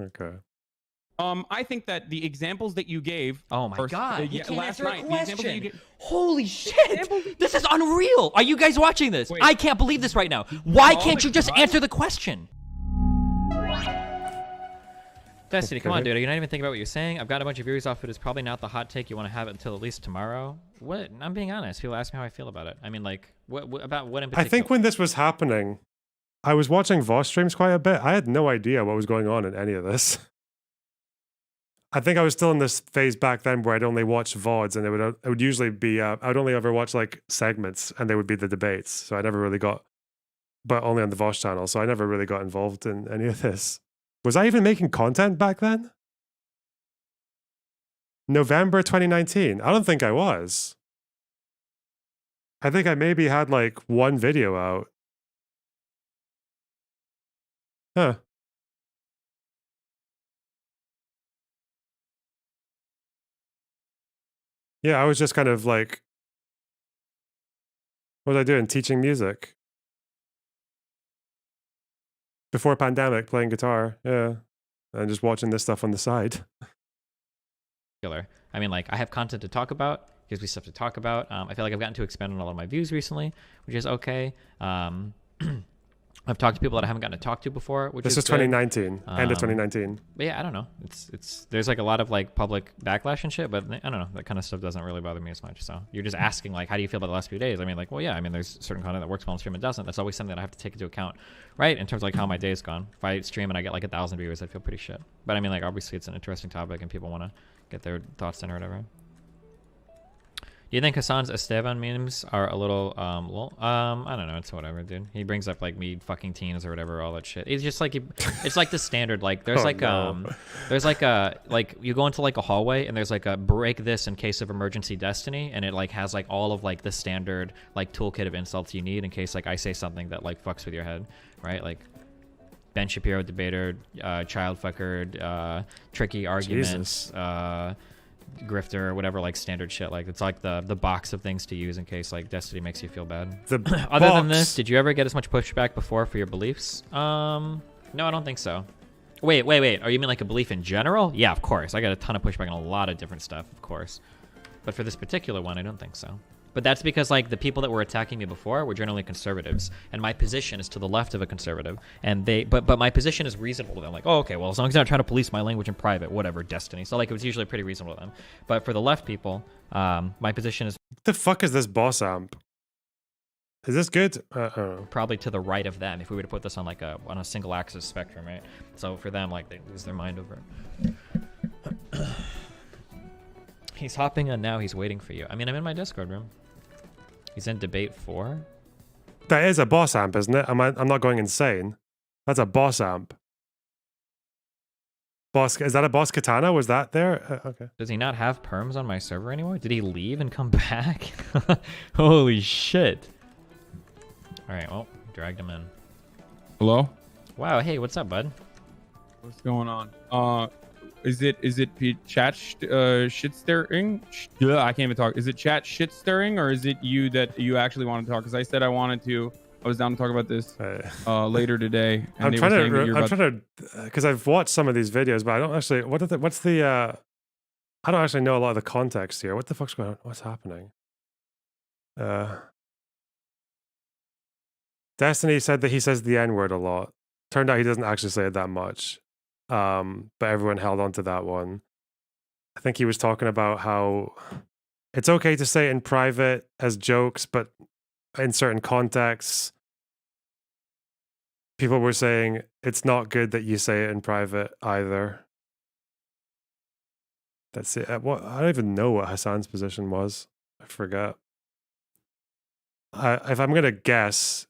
[SPEAKER 1] Okay.
[SPEAKER 13] I think that the examples that you gave.
[SPEAKER 14] Oh my God! You can't
[SPEAKER 13] last
[SPEAKER 14] answer a
[SPEAKER 13] night, the examples that you
[SPEAKER 14] question.
[SPEAKER 13] gave,
[SPEAKER 14] Holy shit! This is unreal. Are you guys watching this? I can't believe this right now. Why can't you just answer the question? Destiny, come on, dude. Are you not even thinking about what you're saying? I've got a bunch of viewers off it. It's probably not the hot take you want to have it until at least tomorrow. What? I'm being honest. People ask me how I feel about it. I mean, like, what about what in particular?
[SPEAKER 1] I think when this was happening, I was watching Voss streams quite a bit. I had no idea what was going on in any of this. I think I was still in this phase back then where I'd only watch VODs, and it would usually be, I'd only ever watch like segments, and they would be the debates. So I never really got, but only on the Voss channel. So I never really got involved in any of this. Was I even making content back then? November 2019? I don't think I was. I think I maybe had like one video out. Huh. Yeah, I was just kind of like, what was I doing? Teaching music. Before pandemic, playing guitar, yeah. And just watching this stuff on the side.
[SPEAKER 14] I mean, like, I have content to talk about. Gives me stuff to talk about. I feel like I've gotten to expand on a lot of my views recently, which is okay. I've talked to people that I haven't gotten to talk to before, which
[SPEAKER 1] this
[SPEAKER 14] is
[SPEAKER 1] is 2019, end of 2019.
[SPEAKER 14] But yeah, I don't know. There's like a lot of like public backlash and shit, but I don't know. That kind of stuff doesn't really bother me as much. So you're just asking like, how do you feel about the last few days? I mean, like, well, yeah. I mean, there's certain content that works well on stream and doesn't. That's always something that I have to take into account, right? In terms of like how my day's gone. If I stream and I get like 1,000 viewers, I feel pretty shit. But I mean, like, obviously it's an interesting topic and people want to get their thoughts in or whatever. Do you think Hassan's Esteban memes are a little, I don't know, it's whatever, dude. He brings up, like, me fucking teens or whatever, all that shit. It's just, like, it's like the standard, like, there's, there's, like, a, like, you go into, like, a hallway, and there's, like, a break this in case of emergency Destiny, and it, like, has, like, all of, like, the standard, like, toolkit of insults you need in case, like, I say something that, like, fucks with your head, right? Like, Ben Shapiro debater, child fucker, tricky arguments, grifter or whatever, like standard shit. Like it's like the box of things to use in case like Destiny makes you feel bad. Other than this, did you ever get as much pushback before for your beliefs? No, I don't think so. Wait. Are you mean like a belief in general? Yeah, of course. I got a ton of pushback on a lot of different stuff, of course. But for this particular one, I don't think so. But that's because like the people that were attacking me before were generally conservatives, and my position is to the left of a conservative, and but my position is reasonable to them. Like, oh, okay, well, as long as they're not trying to police my language in private, whatever, Destiny. So like it was usually pretty reasonable to them. But for the left people, my position is.
[SPEAKER 1] What the fuck is this boss amp? Is this good?
[SPEAKER 14] Probably to the right of them if we were to put this on like on a single axis spectrum, right? So for them, like they lose their mind over it. He's hopping on now. He's waiting for you. I mean, I'm in my Discord room. He's in debate 4.
[SPEAKER 1] That is a boss amp, isn't it? I'm not going insane. That's a boss amp. Boss, is that a boss katana? Was that there? Okay.
[SPEAKER 14] Does he not have perms on my server anymore? Did he leave and come back? Holy shit. All right, well, dragged him in.
[SPEAKER 10] Hello?
[SPEAKER 14] Wow, hey, what's up, bud?
[SPEAKER 10] What's going on? Is it chat shit stirring? I can't even talk. Is it chat shit stirring, or is it you that you actually want to talk? Because I said I wanted to. I was down to talk about this later today. And
[SPEAKER 1] I'm trying to, because I've watched some of these videos, but I don't actually. What's the? I don't actually know a lot of the context here. What the fuck's going on? What's happening? Destiny said that he says the N-word a lot. Turned out he doesn't actually say it that much. But everyone held on to that one. I think he was talking about how it's okay to say it in private as jokes, but in certain contexts, people were saying it's not good that you say it in private either. That's it. What I don't even know what Hassan's position was. I forget. If I'm gonna guess,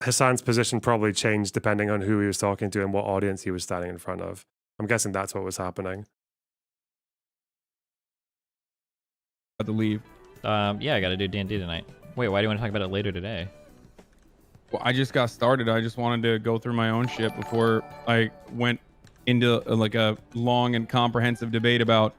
[SPEAKER 1] Hassan's position probably changed depending on who he was talking to and what audience he was standing in front of. I'm guessing that's what was happening.
[SPEAKER 10] About to leave.
[SPEAKER 14] Yeah, I got to do D&D tonight. Wait, why do you want to talk about it later today?
[SPEAKER 10] Well, I just got started. I just wanted to go through my own shit before I went into like a long and comprehensive debate about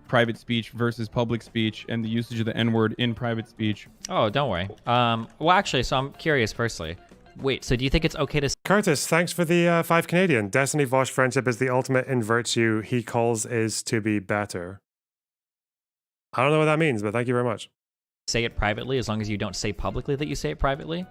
[SPEAKER 10] private speech versus public speech and the usage of the N-word in private speech.
[SPEAKER 14] Oh, don't worry. Well, actually, so I'm curious. Firstly, wait. So do you think it's okay to?
[SPEAKER 1] Curtis, thanks for the 5 Canadian. Destiny Vosh friendship is the ultimate in virtue. He calls is to be better. I don't know what that means, but thank you very much.
[SPEAKER 14] Say it privately as long as you don't say publicly that you say it privately?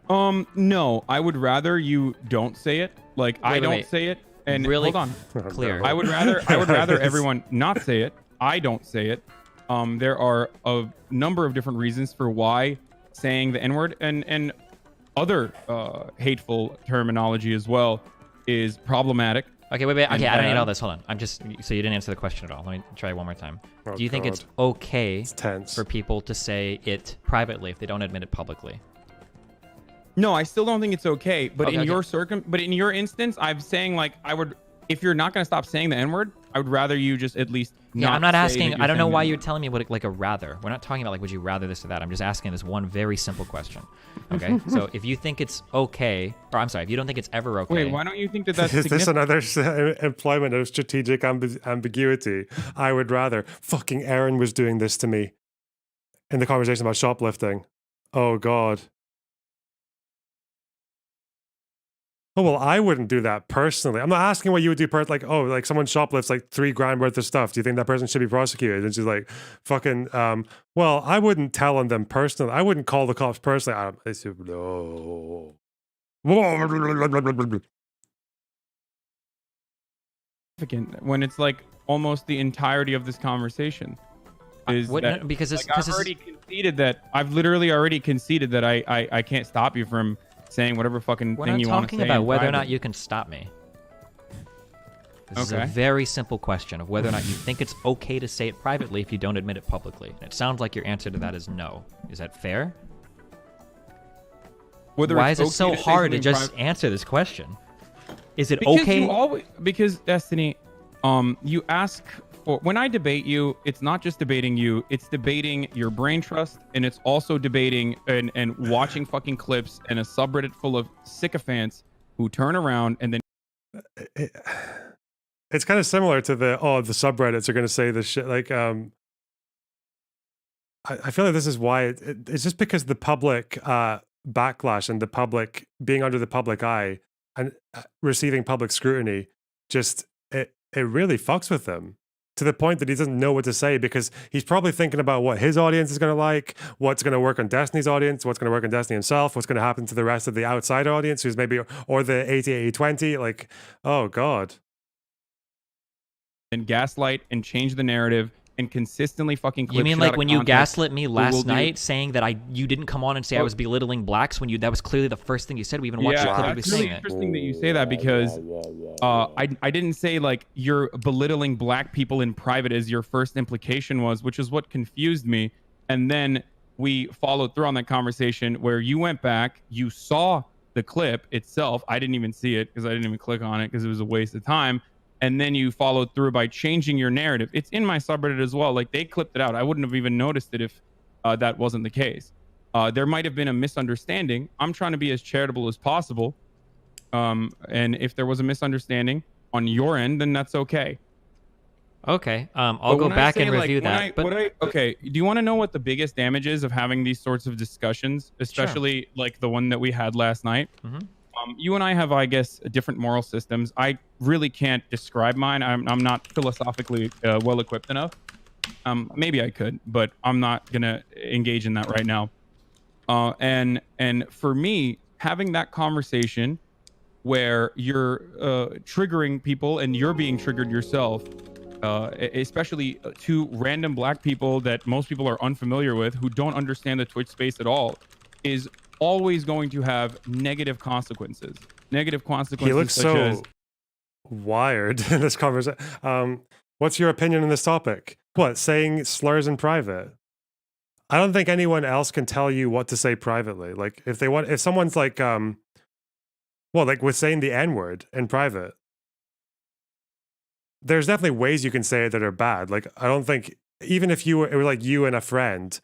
[SPEAKER 10] No, I would rather you don't say it. Like I don't say it. And
[SPEAKER 14] really
[SPEAKER 10] hold on.
[SPEAKER 14] Clear.
[SPEAKER 10] I would rather everyone not say it. I don't say it. There are a number of different reasons for why saying the N-word and other hateful terminology as well is problematic.
[SPEAKER 14] Okay, wait. Okay, I don't need all this. Hold on. I'm just so you didn't answer the question at all. Let me try one more time. Do you think it's okay for people to say it privately if they don't admit it publicly?
[SPEAKER 10] No, I still don't think it's okay. But in your instance, I'm saying like I would, if you're not going to stop saying the N-word, I would rather you just at least not.
[SPEAKER 14] I'm not
[SPEAKER 10] say
[SPEAKER 14] asking.
[SPEAKER 10] that you're
[SPEAKER 14] I don't know
[SPEAKER 10] saying
[SPEAKER 14] why
[SPEAKER 10] the
[SPEAKER 14] you're telling me what like a rather. We're not talking about like would you rather this or that. I'm just asking this one very simple question. Okay, so if you think it's okay, or I'm sorry, if you don't think it's ever okay.
[SPEAKER 10] Wait, why don't you think that that's
[SPEAKER 1] Is this another employment of strategic ambiguity? I would rather. Fucking Aaron was doing this to me in the conversation about shoplifting. Oh, God. Oh, well, I wouldn't do that personally. I'm not asking what you would do like, oh, like someone shoplifts like $3,000 worth of stuff. Do you think that person should be prosecuted? And she's like, fucking, well, I wouldn't tell on them personally. I wouldn't call the cops personally. I said, no.
[SPEAKER 10] When it's like almost the entirety of this conversation is that,
[SPEAKER 14] because
[SPEAKER 10] like, I've literally already conceded that I can't stop you from saying whatever fucking thing you want to say.
[SPEAKER 14] We're not talking about whether or not you can stop me. This is a very simple question of whether or not you think it's okay to say it privately if you don't admit it publicly. And it sounds like your answer to that is no. Is that fair? Why is it so hard to just answer this question? Is it okay?
[SPEAKER 10] Because Destiny, you ask for, when I debate you, it's not just debating you, it's debating your brain trust, and it's also debating and watching fucking clips and a subreddit full of sycophants who turn around and then
[SPEAKER 1] it's kind of similar to the subreddits are going to say this shit. Like, I feel like this is why it's just because the public backlash and the public being under the public eye and receiving public scrutiny, just it really fucks with them to the point that he doesn't know what to say because he's probably thinking about what his audience is going to like, what's going to work on Destiny's audience, what's going to work on Destiny himself, what's going to happen to the rest of the outside audience who's maybe, or the 80-80-20, like, oh God.
[SPEAKER 10] And gaslight and change the narrative and consistently fucking clip
[SPEAKER 14] You mean
[SPEAKER 10] shit
[SPEAKER 14] like
[SPEAKER 10] out of
[SPEAKER 14] when you
[SPEAKER 10] context.
[SPEAKER 14] gaslit me last night saying that you didn't come on and say I was belittling blacks when that was clearly the first thing you said. We even watched the clip of you
[SPEAKER 10] it's really
[SPEAKER 14] saying it.
[SPEAKER 10] interesting that you say that because I didn't say like you're belittling black people in private as your first implication was, which is what confused me. And then we followed through on that conversation where you went back, you saw the clip itself. I didn't even see it because I didn't even click on it because it was a waste of time. And then you followed through by changing your narrative. It's in my subreddit as well. Like they clipped it out. I wouldn't have even noticed it if that wasn't the case. There might have been a misunderstanding. I'm trying to be as charitable as possible. And if there was a misunderstanding on your end, then that's okay.
[SPEAKER 14] Okay. I'll go back and review that.
[SPEAKER 10] Okay. Do you want to know what the biggest damage is of having these sorts of discussions, especially like the one that we had last night?
[SPEAKER 14] Mm-hmm.
[SPEAKER 10] You and I have, I guess, different moral systems. I really can't describe mine. I'm not philosophically well equipped enough. Maybe I could, but I'm not gonna engage in that right now. And for me, having that conversation where you're triggering people and you're being triggered yourself, especially two random black people that most people are unfamiliar with who don't understand the Twitch space at all, is always going to have negative consequences. Negative consequences.
[SPEAKER 1] He looks
[SPEAKER 10] such
[SPEAKER 1] so
[SPEAKER 10] as
[SPEAKER 1] wired in this conversation. What's your opinion on this topic? What, saying slurs in private? I don't think anyone else can tell you what to say privately. Like if someone's like, like with saying the N-word in private, there's definitely ways you can say it that are bad. Like, I don't think, even if it were like you and a friend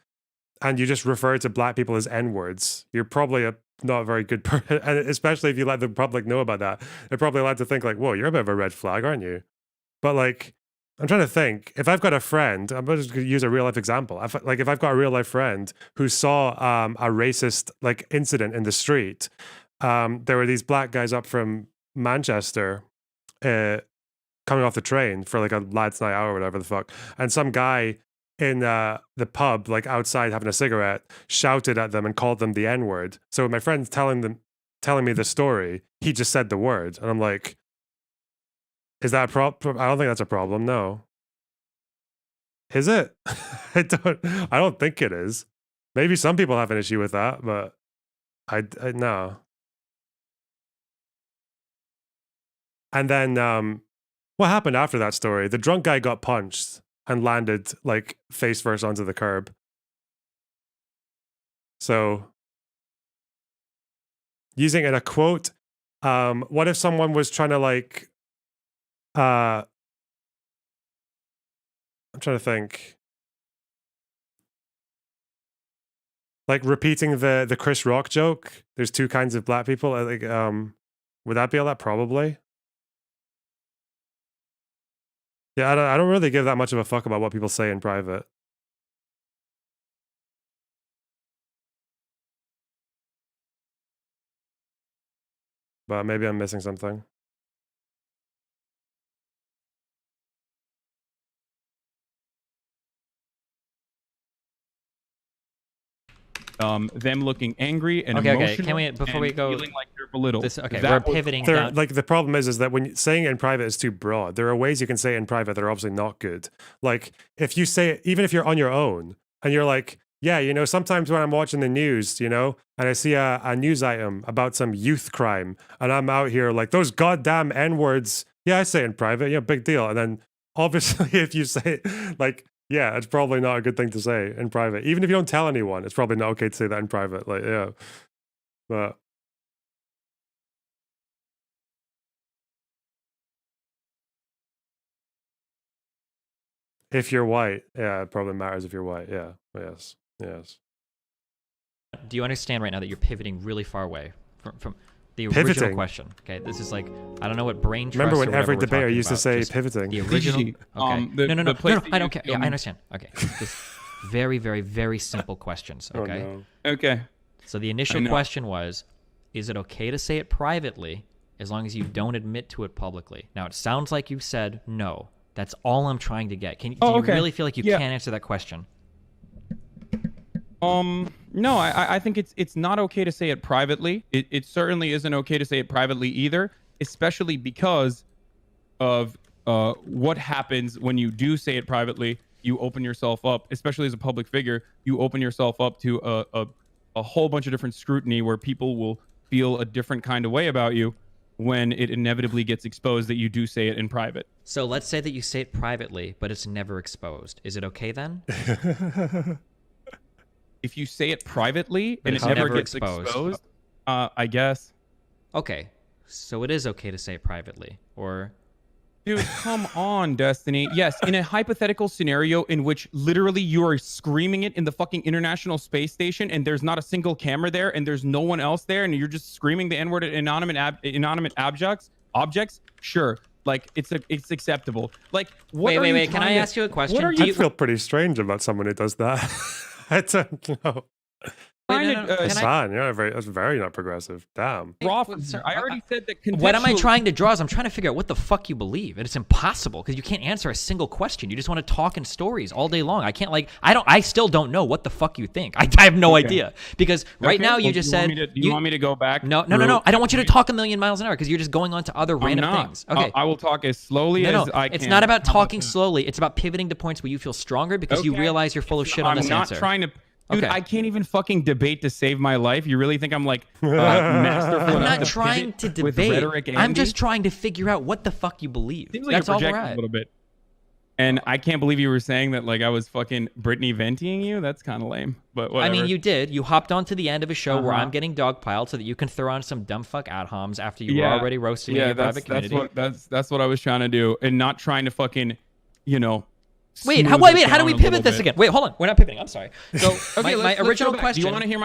[SPEAKER 1] and you just refer to black people as N-words, you're probably not a very good person. And especially if you let the public know about that, they're probably allowed to think like, whoa, you're a bit of a red flag, aren't you? But like, I'm trying to think, if I've got a friend, I'm just going to use a real life example. If I've got a real life friend who saw a racist like incident in the street, there were these black guys up from Manchester coming off the train for like a lads night out or whatever the fuck. And some guy in the pub, like outside having a cigarette, shouted at them and called them the N-word. So when my friend's telling me the story, he just said the word. And I'm like, is that a problem? I don't think that's a problem. No. Is it? I don't think it is. Maybe some people have an issue with that, but I no. And then what happened after that story? The drunk guy got punched and landed like face first onto the curb. So using it in a quote, what if someone was trying to like I'm trying to think. Like repeating the Chris Rock joke. There's two kinds of black people. Like, would that be all that? Probably. Yeah, I don't really give that much of a fuck about what people say in private. But maybe I'm missing something.
[SPEAKER 13] Them looking angry and
[SPEAKER 14] okay.
[SPEAKER 13] emotional.
[SPEAKER 14] Can we, before we go,
[SPEAKER 13] feeling like they're belittled.
[SPEAKER 14] We're pivoting down.
[SPEAKER 1] Like the problem is that when saying it in private is too broad. There are ways you can say it in private that are obviously not good. Like if you say it, even if you're on your own and you're like, yeah, you know, sometimes when I'm watching the news, you know, and I see a news item about some youth crime and I'm out here like those goddamn N-words. Yeah, I say it in private. Yeah, big deal. And then obviously if you say it, like, yeah, it's probably not a good thing to say in private. Even if you don't tell anyone, it's probably not okay to say that in private. Like, yeah. But if you're white, yeah, it probably matters if you're white. Yeah. Yes. Yes.
[SPEAKER 14] Do you understand right now that you're pivoting really far away from the original question? Okay, this is like, I don't know what brain trust.
[SPEAKER 1] Remember when
[SPEAKER 14] or
[SPEAKER 1] every
[SPEAKER 14] we're
[SPEAKER 1] debater used to
[SPEAKER 14] about,
[SPEAKER 1] say
[SPEAKER 14] just
[SPEAKER 1] pivoting?
[SPEAKER 14] The original. Okay. No, I don't care. Yeah, I
[SPEAKER 13] me.
[SPEAKER 14] understand. Okay. Just very, very, very simple questions. Okay.
[SPEAKER 1] Oh,
[SPEAKER 13] no. Okay.
[SPEAKER 14] So the initial question was, is it okay to say it privately as long as you don't admit to it publicly? Now it sounds like you said no. That's all I'm trying to get. Do you really feel like you can't answer that question?
[SPEAKER 13] No, I think it's not okay to say it privately. It certainly isn't okay to say it privately either, especially because of what happens when you do say it privately. You open yourself up, especially as a public figure, you open yourself up to a whole bunch of different scrutiny where people will feel a different kind of way about you when it inevitably gets exposed that you do say it in private.
[SPEAKER 14] So let's say that you say it privately, but it's never exposed. Is it okay then?
[SPEAKER 13] If you say it privately
[SPEAKER 14] But
[SPEAKER 13] and
[SPEAKER 14] it's
[SPEAKER 13] it never
[SPEAKER 14] never
[SPEAKER 13] gets
[SPEAKER 14] exposed.
[SPEAKER 13] exposed, I guess.
[SPEAKER 14] Okay, so it is okay to say it privately, or...
[SPEAKER 13] Dude, come on, Destiny. Yes, in a hypothetical scenario in which literally you are screaming it in the fucking International Space Station and there's not a single camera there and there's no one else there and you're just screaming the N-word at inanimate objects, sure. Like, it's acceptable. Like, what
[SPEAKER 14] wait, can I ask you a question?
[SPEAKER 1] I feel pretty strange about someone who does that. I don't know. It's fine. That's very not progressive. Damn.
[SPEAKER 13] I already said that.
[SPEAKER 14] What am I trying to draw? I'm trying to figure out what the fuck you believe, and it's impossible because you can't answer a single question. You just want to talk in stories all day long. I can't I still don't know what the fuck you think. I have no idea because right now you just said.
[SPEAKER 13] Do you want me to go back?
[SPEAKER 14] No. I don't want you to talk a million miles an hour because you're just going on to other random things. Okay.
[SPEAKER 13] I will talk as slowly as I can.
[SPEAKER 14] It's not about talking slowly. It's about pivoting to points where you feel stronger because you realize you're full of shit on this answer.
[SPEAKER 13] I'm not trying to. Dude, I can't even fucking debate to save my life. You really think I'm like masterful?
[SPEAKER 14] I'm not trying to debate. I'm just trying to figure out what the fuck you believe.
[SPEAKER 13] Seems like
[SPEAKER 14] That's
[SPEAKER 13] you're
[SPEAKER 14] all we're
[SPEAKER 13] projecting
[SPEAKER 14] at.
[SPEAKER 13] a little bit. And I can't believe you were saying that like I was fucking Britney venting you. That's kind of lame. But whatever.
[SPEAKER 14] I mean, you did. You hopped onto the end of a show where I'm getting dogpiled so that you can throw on some dumb fuck ad homs after you were already roasting in your private community.
[SPEAKER 13] That's what I was trying to do, and not trying to fucking,
[SPEAKER 14] Wait, how do we pivot this again? Wait, hold on. We're not pivoting. I'm sorry. So my original question.
[SPEAKER 13] Do you want to hear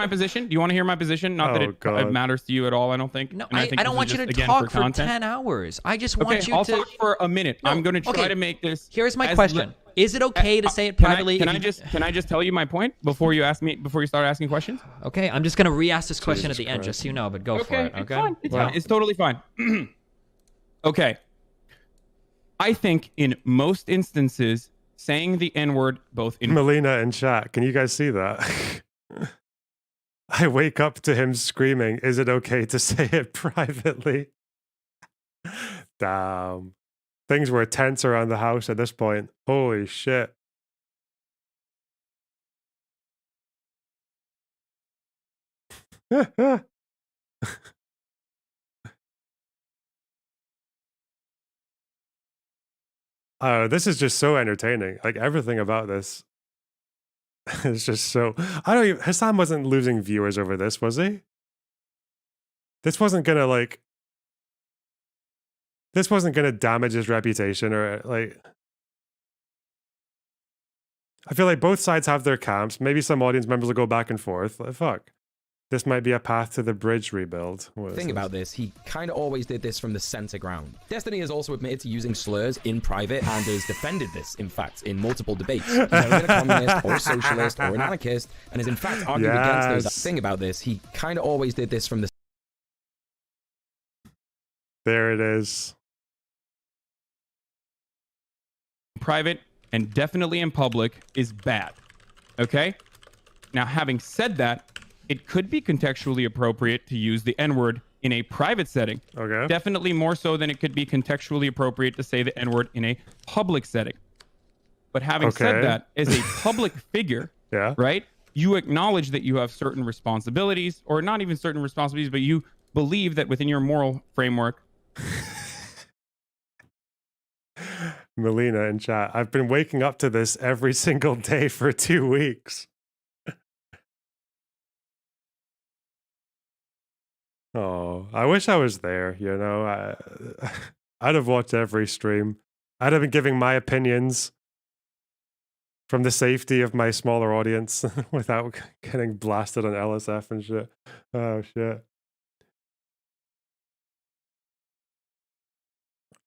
[SPEAKER 13] my position? Not that it matters to you at all. I don't think.
[SPEAKER 14] No, I don't want you to talk for 10 hours. I just want you
[SPEAKER 13] I'll
[SPEAKER 14] to
[SPEAKER 13] talk for a minute.
[SPEAKER 14] No,
[SPEAKER 13] I'm going to try to make this.
[SPEAKER 14] Here's my question. Is it okay to say it privately?
[SPEAKER 13] Can I just tell you my point before you start asking questions?
[SPEAKER 14] Okay, I'm just going to re-ask this question at the end, just so you know, but go for it. Okay,
[SPEAKER 13] it's fine. It's fine. It's totally fine. Okay. I think in most instances, saying the N-word both in
[SPEAKER 1] Melina and chat, can you guys see that? I wake up to him screaming, "Is it okay to say it privately?" Damn. Things were tense around the house at this point. Holy shit. This is just so entertaining. Like everything about this is just so. Hassan wasn't losing viewers over this, was he? This wasn't gonna damage his reputation or like. I feel like both sides have their camps. Maybe some audience members will go back and forth. Like, fuck. This might be a path to the bridge rebuild.
[SPEAKER 15] Thing about this, he kind of always did this from the center ground. Destiny has also admitted to using slurs in private and has defended this, in fact, in multiple debates. He's never been a communist or a socialist or an anarchist, and has in fact argued against those. Thing about this, he kind of always did this from the.
[SPEAKER 1] There it is.
[SPEAKER 13] Private and definitely in public is bad. Okay? Now, having said that, it could be contextually appropriate to use the N-word in a private setting.
[SPEAKER 1] Okay.
[SPEAKER 13] Definitely more so than it could be contextually appropriate to say the N-word in a public setting. But having said that, as a public figure, right, you acknowledge that you have certain responsibilities, or not even certain responsibilities, but you believe that within your moral framework.
[SPEAKER 1] Melina in chat, I've been waking up to this every single day for 2 weeks. Oh, I wish I was there, I'd have watched every stream. I'd have been giving my opinions from the safety of my smaller audience without getting blasted on LSF and shit. Oh, shit.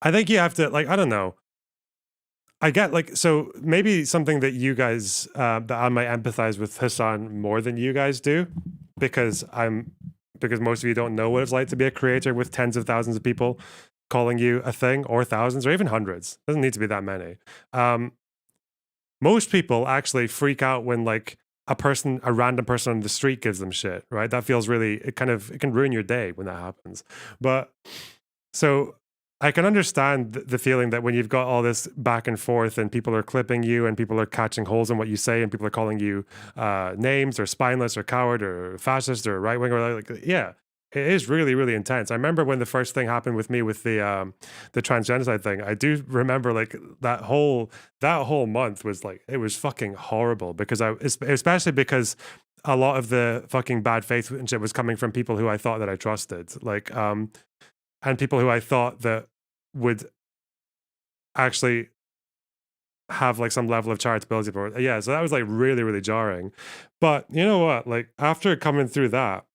[SPEAKER 1] I think you have to, I don't know. I get, so maybe something that you guys, that I might empathize with Hassan more than you guys do, because most of you don't know what it's like to be a creator with tens of thousands of people calling you a thing, or thousands, or even hundreds. Doesn't need to be that many. Most people actually freak out when a random person on the street gives them shit, right? That feels really, it can ruin your day when that happens. But so I can understand the feeling that when you've got all this back and forth and people are clipping you and people are catching holes in what you say and people are calling you names or spineless or coward or fascist or right wing or it is really, really intense. I remember when the first thing happened with me with the transgenocide thing. I do remember that whole month was it was fucking horrible because especially because a lot of the fucking bad faith and shit was coming from people who I thought that I trusted. And people who I thought that would actually have some level of charitability. So that was really, really jarring. But you know what? After coming through that,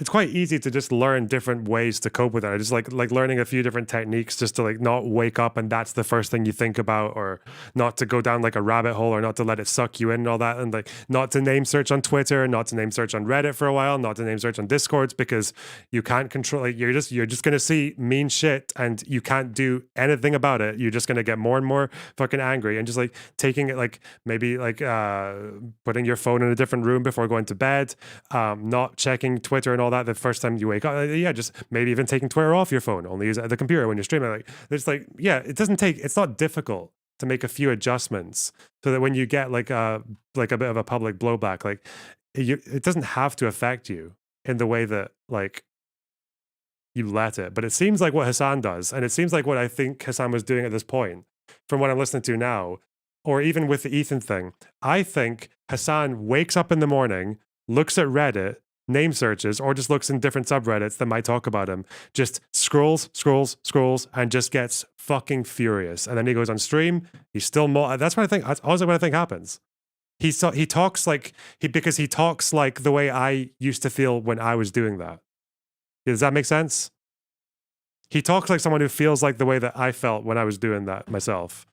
[SPEAKER 1] it's quite easy to just learn different ways to cope with it. I just like learning a few different techniques just to not wake up and that's the first thing you think about, or not to go down a rabbit hole, or not to let it suck you in and all that, and not to name search on Twitter, not to name search on Reddit for a while, not to name search on Discords, because you can't control you're just gonna see mean shit and you can't do anything about it. You're just gonna get more and more fucking angry, and just taking it maybe putting your phone in a different room before going to bed, not checking Twitter and all that the first time you wake up. Just maybe even taking Twitter off your phone, only use it at the computer when you're streaming. It's not difficult to make a few adjustments so that when you get a bit of a public blowback, it doesn't have to affect you in the way that you let it. But it seems like what Hassan does, and it seems like what I think Hassan was doing at this point, from what I'm listening to now, or even with the Ethan thing. I think Hassan wakes up in the morning, looks at Reddit, name searches, or just looks in different subreddits that might talk about him, just scrolls, and just gets fucking furious. And then he goes on stream. He's still more. That's what I think. That's also what I think happens. He talks like because he talks like the way I used to feel when I was doing that. Does that make sense? He talks like someone who feels like the way that I felt when I was doing that myself.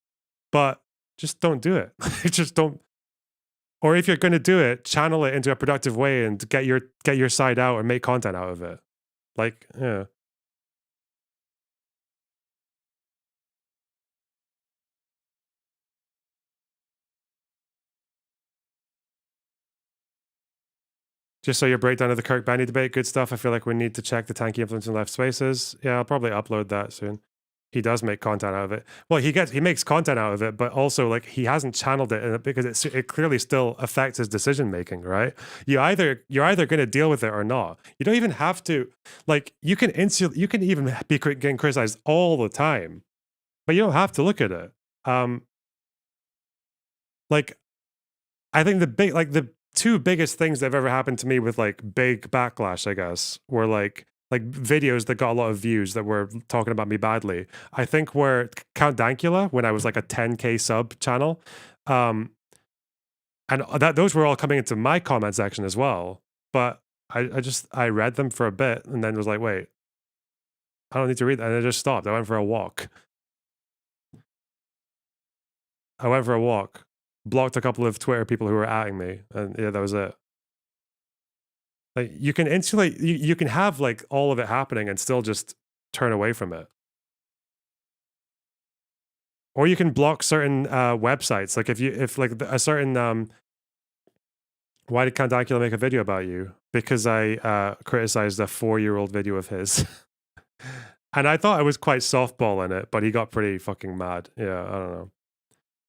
[SPEAKER 1] But just don't do it. Just don't. Or if you're going to do it, channel it into a productive way and get your side out and make content out of it. Like, yeah. Just so your breakdown of the Kirk Bandy debate, good stuff. I feel like we need to check the tanky influence in left spaces. Yeah, I'll probably upload that soon. He does make content out of it. Well, he makes content out of it, but also like he hasn't channeled it because it clearly still affects his decision making, right? You're either going to deal with it or not. You don't even have to. Like you can even be getting criticized all the time, but you don't have to look at it. Like I think the two biggest things that have ever happened to me with like big backlash, I guess, were like videos that got a lot of views that were talking about me badly. I think were Count Dankula, when I was like a 10K sub channel. And those were all coming into my comment section as well. But I read them for a bit and then was like, wait, I don't need to read that. And I just stopped. I went for a walk. Blocked a couple of Twitter people who were atting me. And yeah, that was it. Like you can insulate, you can have like all of it happening and still just turn away from it. Or you can block certain websites. Like if like a certain, why did Count Dankula make a video about you? Because I criticized a 4-year-old video of his. And I thought I was quite softball in it, but he got pretty fucking mad. Yeah, I don't know.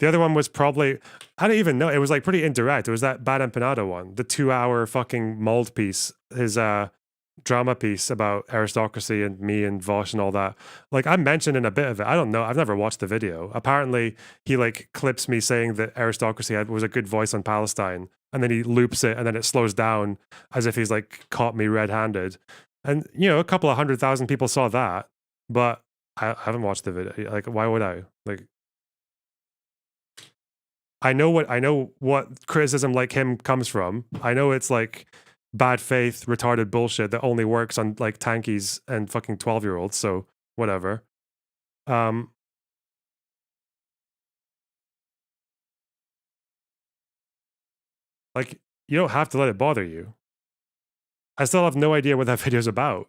[SPEAKER 1] The other one was probably, I don't even know. It was like pretty indirect. It was that Bad Empanada one, the 2-hour fucking mold piece, his drama piece about aristocracy and me and Vosh and all that. Like I mentioned in a bit of it. I don't know. I've never watched the video. Apparently he like clips me saying that aristocracy was a good voice on Palestine. And then he loops it and then it slows down as if he's like caught me red-handed. And you know, a couple of 100,000 people saw that, but I haven't watched the video. Like, why would I? Like, I know what criticism like him comes from. I know it's like bad faith, retarded bullshit that only works on like tankies and fucking 12-year-olds. So whatever. Like you don't have to let it bother you. I still have no idea what that video's about.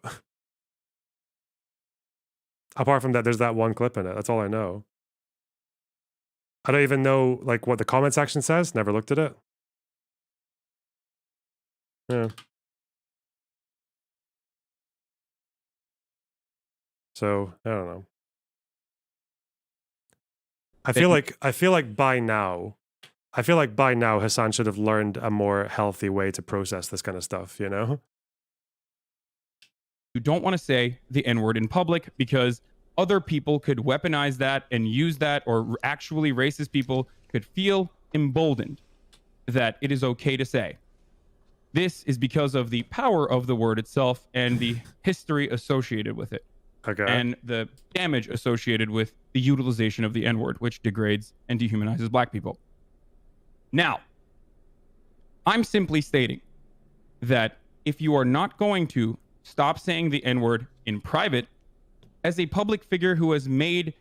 [SPEAKER 1] Apart from that, there's that one clip in it. That's all I know. I don't even know like what the comment section says. Never looked at it. Yeah. So I don't know. I feel like by now Hassan should have learned a more healthy way to process this kind of stuff, you know?
[SPEAKER 13] You don't want to say the N-word in public because other people could weaponize that and use that, or actually racist people could feel emboldened that it is okay to say. This is because of the power of the word itself and the history associated with it.
[SPEAKER 1] Okay.
[SPEAKER 13] And the damage associated with the utilization of the N-word, which degrades and dehumanizes black people. Now, I'm simply stating that if you are not going to stop saying the N-word in private, as a public figure who has made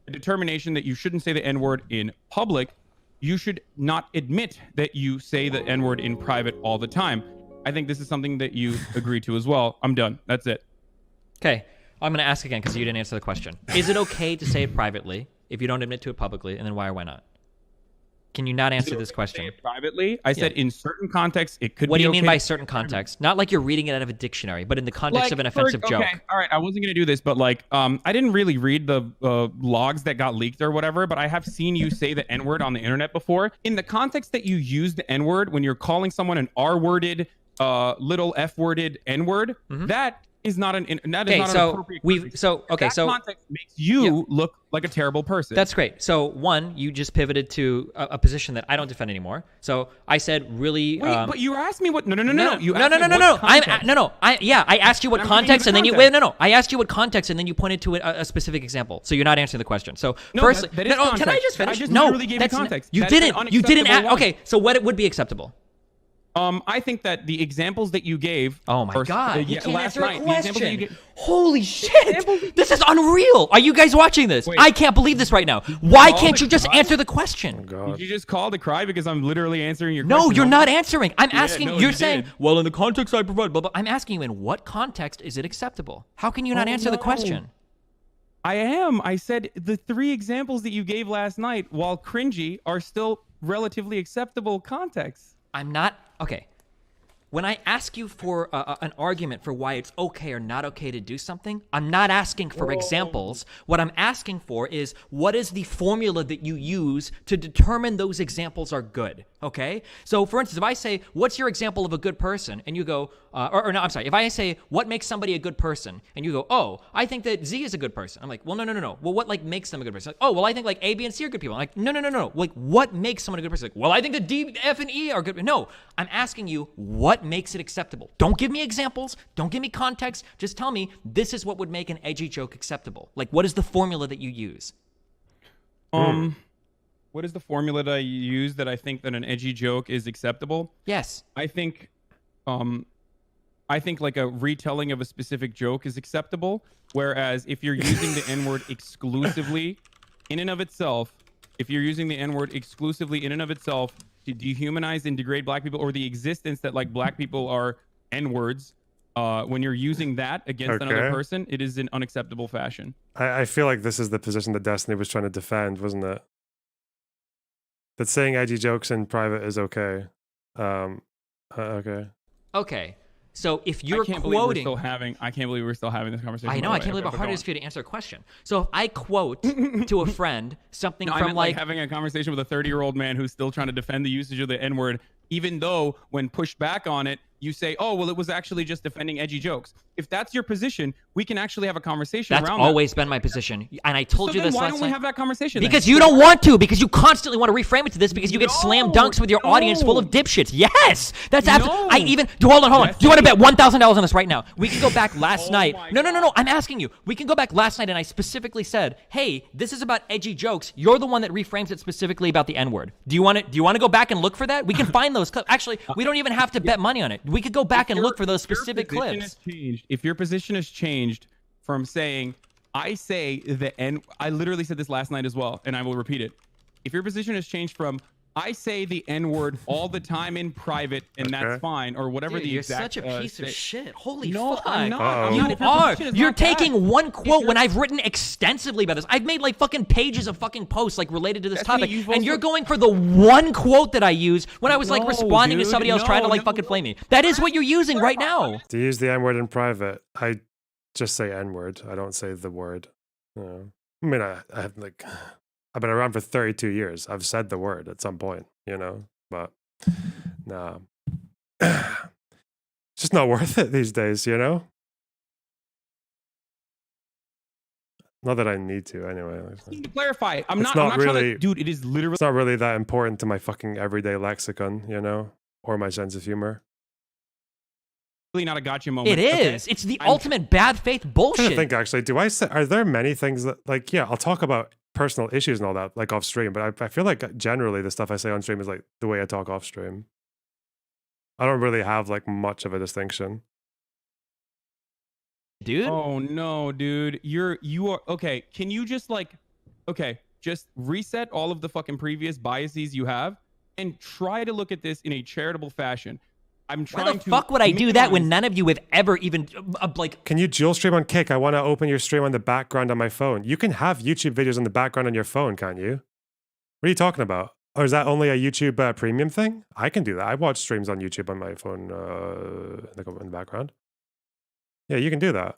[SPEAKER 13] a determination that you shouldn't say the N-word in public, you should not admit that you say the N-word in private all the time. I think this is something that you agree to as well. I'm done. That's it.
[SPEAKER 14] Okay. I'm going to ask again because you didn't answer the question. Is it okay to say it privately if you don't admit to it publicly? And then why or why not? Can you not answer this question?
[SPEAKER 13] Say it privately? I said in certain contexts, it could be
[SPEAKER 14] What do you
[SPEAKER 13] okay
[SPEAKER 14] mean by certain contexts? Not like you're reading it out of a dictionary, but in the context
[SPEAKER 13] like,
[SPEAKER 14] of an offensive joke.
[SPEAKER 13] Okay, all right. I wasn't going to do this, but like, I didn't really read the logs that got leaked or whatever, but I have seen you say the N-word on the internet before. In the context that you use the N-word when you're calling someone an R-worded, little F-worded N-word, that not an
[SPEAKER 14] Okay,
[SPEAKER 13] an
[SPEAKER 14] so
[SPEAKER 13] appropriate
[SPEAKER 14] we've
[SPEAKER 13] context.
[SPEAKER 14] so okay,
[SPEAKER 13] That
[SPEAKER 14] so
[SPEAKER 13] context makes you look like a terrible person.
[SPEAKER 14] That's great. So one, you just pivoted to a position that I don't defend anymore. So I said really.
[SPEAKER 13] Wait, but you asked me what? No. You
[SPEAKER 14] no.
[SPEAKER 13] asked me what context.
[SPEAKER 14] I asked you what
[SPEAKER 13] I'm giving you
[SPEAKER 14] context,
[SPEAKER 13] the
[SPEAKER 14] and then you
[SPEAKER 13] context.
[SPEAKER 14] wait. No. I asked you what context, and then you pointed to a specific example. So you're not answering the question. So
[SPEAKER 13] No,
[SPEAKER 14] firstly,
[SPEAKER 13] that is
[SPEAKER 14] can I
[SPEAKER 13] context.
[SPEAKER 14] just finish?
[SPEAKER 13] I just
[SPEAKER 14] no,
[SPEAKER 13] literally gave you
[SPEAKER 14] that's
[SPEAKER 13] context.
[SPEAKER 14] You
[SPEAKER 13] That is an
[SPEAKER 14] didn't. You didn't.
[SPEAKER 13] unacceptable one.
[SPEAKER 14] Okay. So what would be acceptable?
[SPEAKER 13] I think that the examples that you gave.
[SPEAKER 14] Oh my God! You can't
[SPEAKER 13] last
[SPEAKER 14] answer a
[SPEAKER 13] night, the examples that you
[SPEAKER 14] question.
[SPEAKER 13] gave.
[SPEAKER 14] Holy shit! This is unreal. Are you guys watching this? I can't believe this right now. Why can't you just answer the question?
[SPEAKER 13] Did you just call to cry because I'm literally answering your
[SPEAKER 14] No,
[SPEAKER 13] question?
[SPEAKER 14] you're not answering. I'm asking.
[SPEAKER 13] no,
[SPEAKER 14] you're
[SPEAKER 13] you
[SPEAKER 14] saying,
[SPEAKER 13] did.
[SPEAKER 14] well, in the context I provide, blah, blah. I'm asking you, in what context is it acceptable? How can you not answer the question?
[SPEAKER 13] I am. I said the 3 examples that you gave last night, while cringy, are still relatively acceptable contexts.
[SPEAKER 14] I'm not. Okay. When I ask you for an argument for why it's okay or not okay to do something, I'm not asking for examples. What I'm asking for is, what is the formula that you use to determine those examples are good? Okay? So, for instance, if I say, what's your example of a good person? And you go, or no, I'm sorry. If I say, what makes somebody a good person? And you go, oh, I think that Z is a good person. I'm like, well, no. Well, what like makes them a good person? Like, oh, well, I think like A, B, and C are good people. I'm like, no. Like, what makes someone a good person? Like, well, I think that D, F, and E are good. No, I'm asking you, what makes it acceptable? Don't give me examples. Don't give me context. Just tell me, this is what would make an edgy joke acceptable. Like, what is the formula that you use?
[SPEAKER 13] What is the formula that I use that I think that an edgy joke is acceptable?
[SPEAKER 14] Yes.
[SPEAKER 13] I think like a retelling of a specific joke is acceptable. Whereas if you're using the N-word exclusively in and of itself, to dehumanize and degrade black people, or the existence that like black people are N-words, when you're using that against another person, it is in unacceptable fashion.
[SPEAKER 1] I feel like this is the position that Destiny was trying to defend, wasn't it? That saying edgy jokes in private is okay. Okay.
[SPEAKER 14] Okay. So if you're
[SPEAKER 13] I can't
[SPEAKER 14] quoting,
[SPEAKER 13] believe we're still having this conversation.
[SPEAKER 14] I know. I can't believe how hard it is for you to answer a question. So if I quote to a friend something
[SPEAKER 13] I
[SPEAKER 14] from
[SPEAKER 13] meant like having a conversation with a 30-year-old man who's still trying to defend the usage of the N-word, even though when pushed back on it, you say, oh, well, it was actually just defending edgy jokes. If that's your position, we can actually have a conversation
[SPEAKER 14] That's
[SPEAKER 13] around
[SPEAKER 14] always been my position. And I told you
[SPEAKER 13] then
[SPEAKER 14] this
[SPEAKER 13] why
[SPEAKER 14] last
[SPEAKER 13] don't we
[SPEAKER 14] night.
[SPEAKER 13] have that conversation
[SPEAKER 14] Because
[SPEAKER 13] then?
[SPEAKER 14] you don't want to, because you constantly want to reframe it to this because you get slam dunks with your audience full of dipshits. Yes! That's absolutely. Hold on. Do you want to bet $1,000 on this right now? We can go back last night. No. I'm asking you. We can go back last night and I specifically said, hey, this is about edgy jokes. You're the one that reframes it specifically about the N-word. Do you want to go back and look for that? We can find those clips. Actually, we don't even have to bet money on it. We could go back and look for those specific clips.
[SPEAKER 13] If your position has changed from saying, I say the N, I literally said this last night as well, and I will repeat it. If your position has changed from, I say the N-word all the time in private, and that's fine, or whatever
[SPEAKER 14] Dude,
[SPEAKER 13] the
[SPEAKER 14] you're
[SPEAKER 13] exact...
[SPEAKER 14] such a piece of shit. Holy
[SPEAKER 13] no,
[SPEAKER 14] fuck.
[SPEAKER 13] I'm not.
[SPEAKER 14] You
[SPEAKER 13] If your
[SPEAKER 14] are.
[SPEAKER 13] position is
[SPEAKER 14] You're
[SPEAKER 13] not that,
[SPEAKER 14] taking one quote when I've written extensively about this. I've made like fucking pages of fucking posts like related to this topic, and you're going for the one quote that I use when I was like responding to somebody else trying to like fucking flame me. That is what you're using right now.
[SPEAKER 1] To use the N-word in private, I just say N-word. I don't say the word. I mean, I have like, I've been around for 32 years. I've said the word at some point, but nah. It's just not worth it these days, Not that I need to, anyway.
[SPEAKER 13] To clarify, I'm
[SPEAKER 1] It's
[SPEAKER 13] not
[SPEAKER 1] really,
[SPEAKER 13] trying to, dude, it is literally...
[SPEAKER 1] It's not really that important to my fucking everyday lexicon, or my sense of humor.
[SPEAKER 13] Really not a gotcha moment.
[SPEAKER 14] It is.
[SPEAKER 13] Okay.
[SPEAKER 14] It's the ultimate bad faith bullshit.
[SPEAKER 1] I think actually, are there many things that like, yeah, I'll talk about personal issues and all that like off stream, but I feel like generally the stuff I say on stream is like the way I talk off stream. I don't really have like much of a distinction.
[SPEAKER 14] Dude?
[SPEAKER 13] Oh no, dude. You are okay. Can you just just reset all of the fucking previous biases you have and try to look at this in a charitable fashion. I'm trying to...
[SPEAKER 14] Why the fuck would I do that when none of you have ever even, like...
[SPEAKER 1] Can you dual stream on Kick? I want to open your stream on the background on my phone. You can have YouTube videos on the background on your phone, can't you? What are you talking about? Or is that only a YouTube premium thing? I can do that. I watch streams on YouTube on my phone in the background. Yeah, you can do that.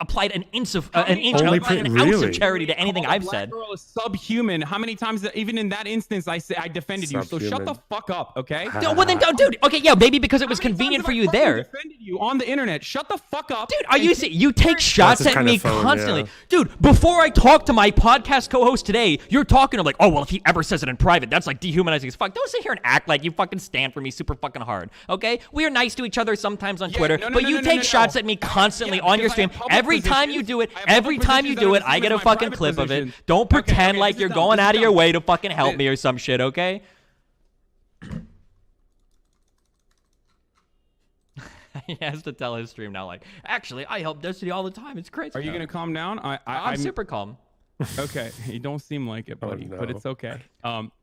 [SPEAKER 17] applied an inch of charity to anything I've said.
[SPEAKER 13] Girl is subhuman. How many times, even in that instance, I defended you. So shut the fuck up, okay?
[SPEAKER 17] Well then, dude. Okay, yeah, maybe because it was convenient for you there.
[SPEAKER 13] Defended you on the internet. Shut the fuck up,
[SPEAKER 17] dude. Are you take shots at me constantly, dude? Before I talk to my podcast co-host today, you're talking to like, oh well, if he ever says it in private, that's like dehumanizing as fuck. Don't sit here and act like you fucking stand for me super fucking hard, okay? We are nice to each other sometimes on Twitter, but you take shots at me constantly on your stream. Every time you do it, I get a fucking clip of it. Don't pretend like you're going out of your way to fucking help me or some shit, okay? He has to tell his stream now, like, actually, I help Destiny all the time. It's crazy.
[SPEAKER 13] Are you gonna calm down?
[SPEAKER 17] I'm super calm.
[SPEAKER 13] Okay, you don't seem like it, buddy, but it's okay.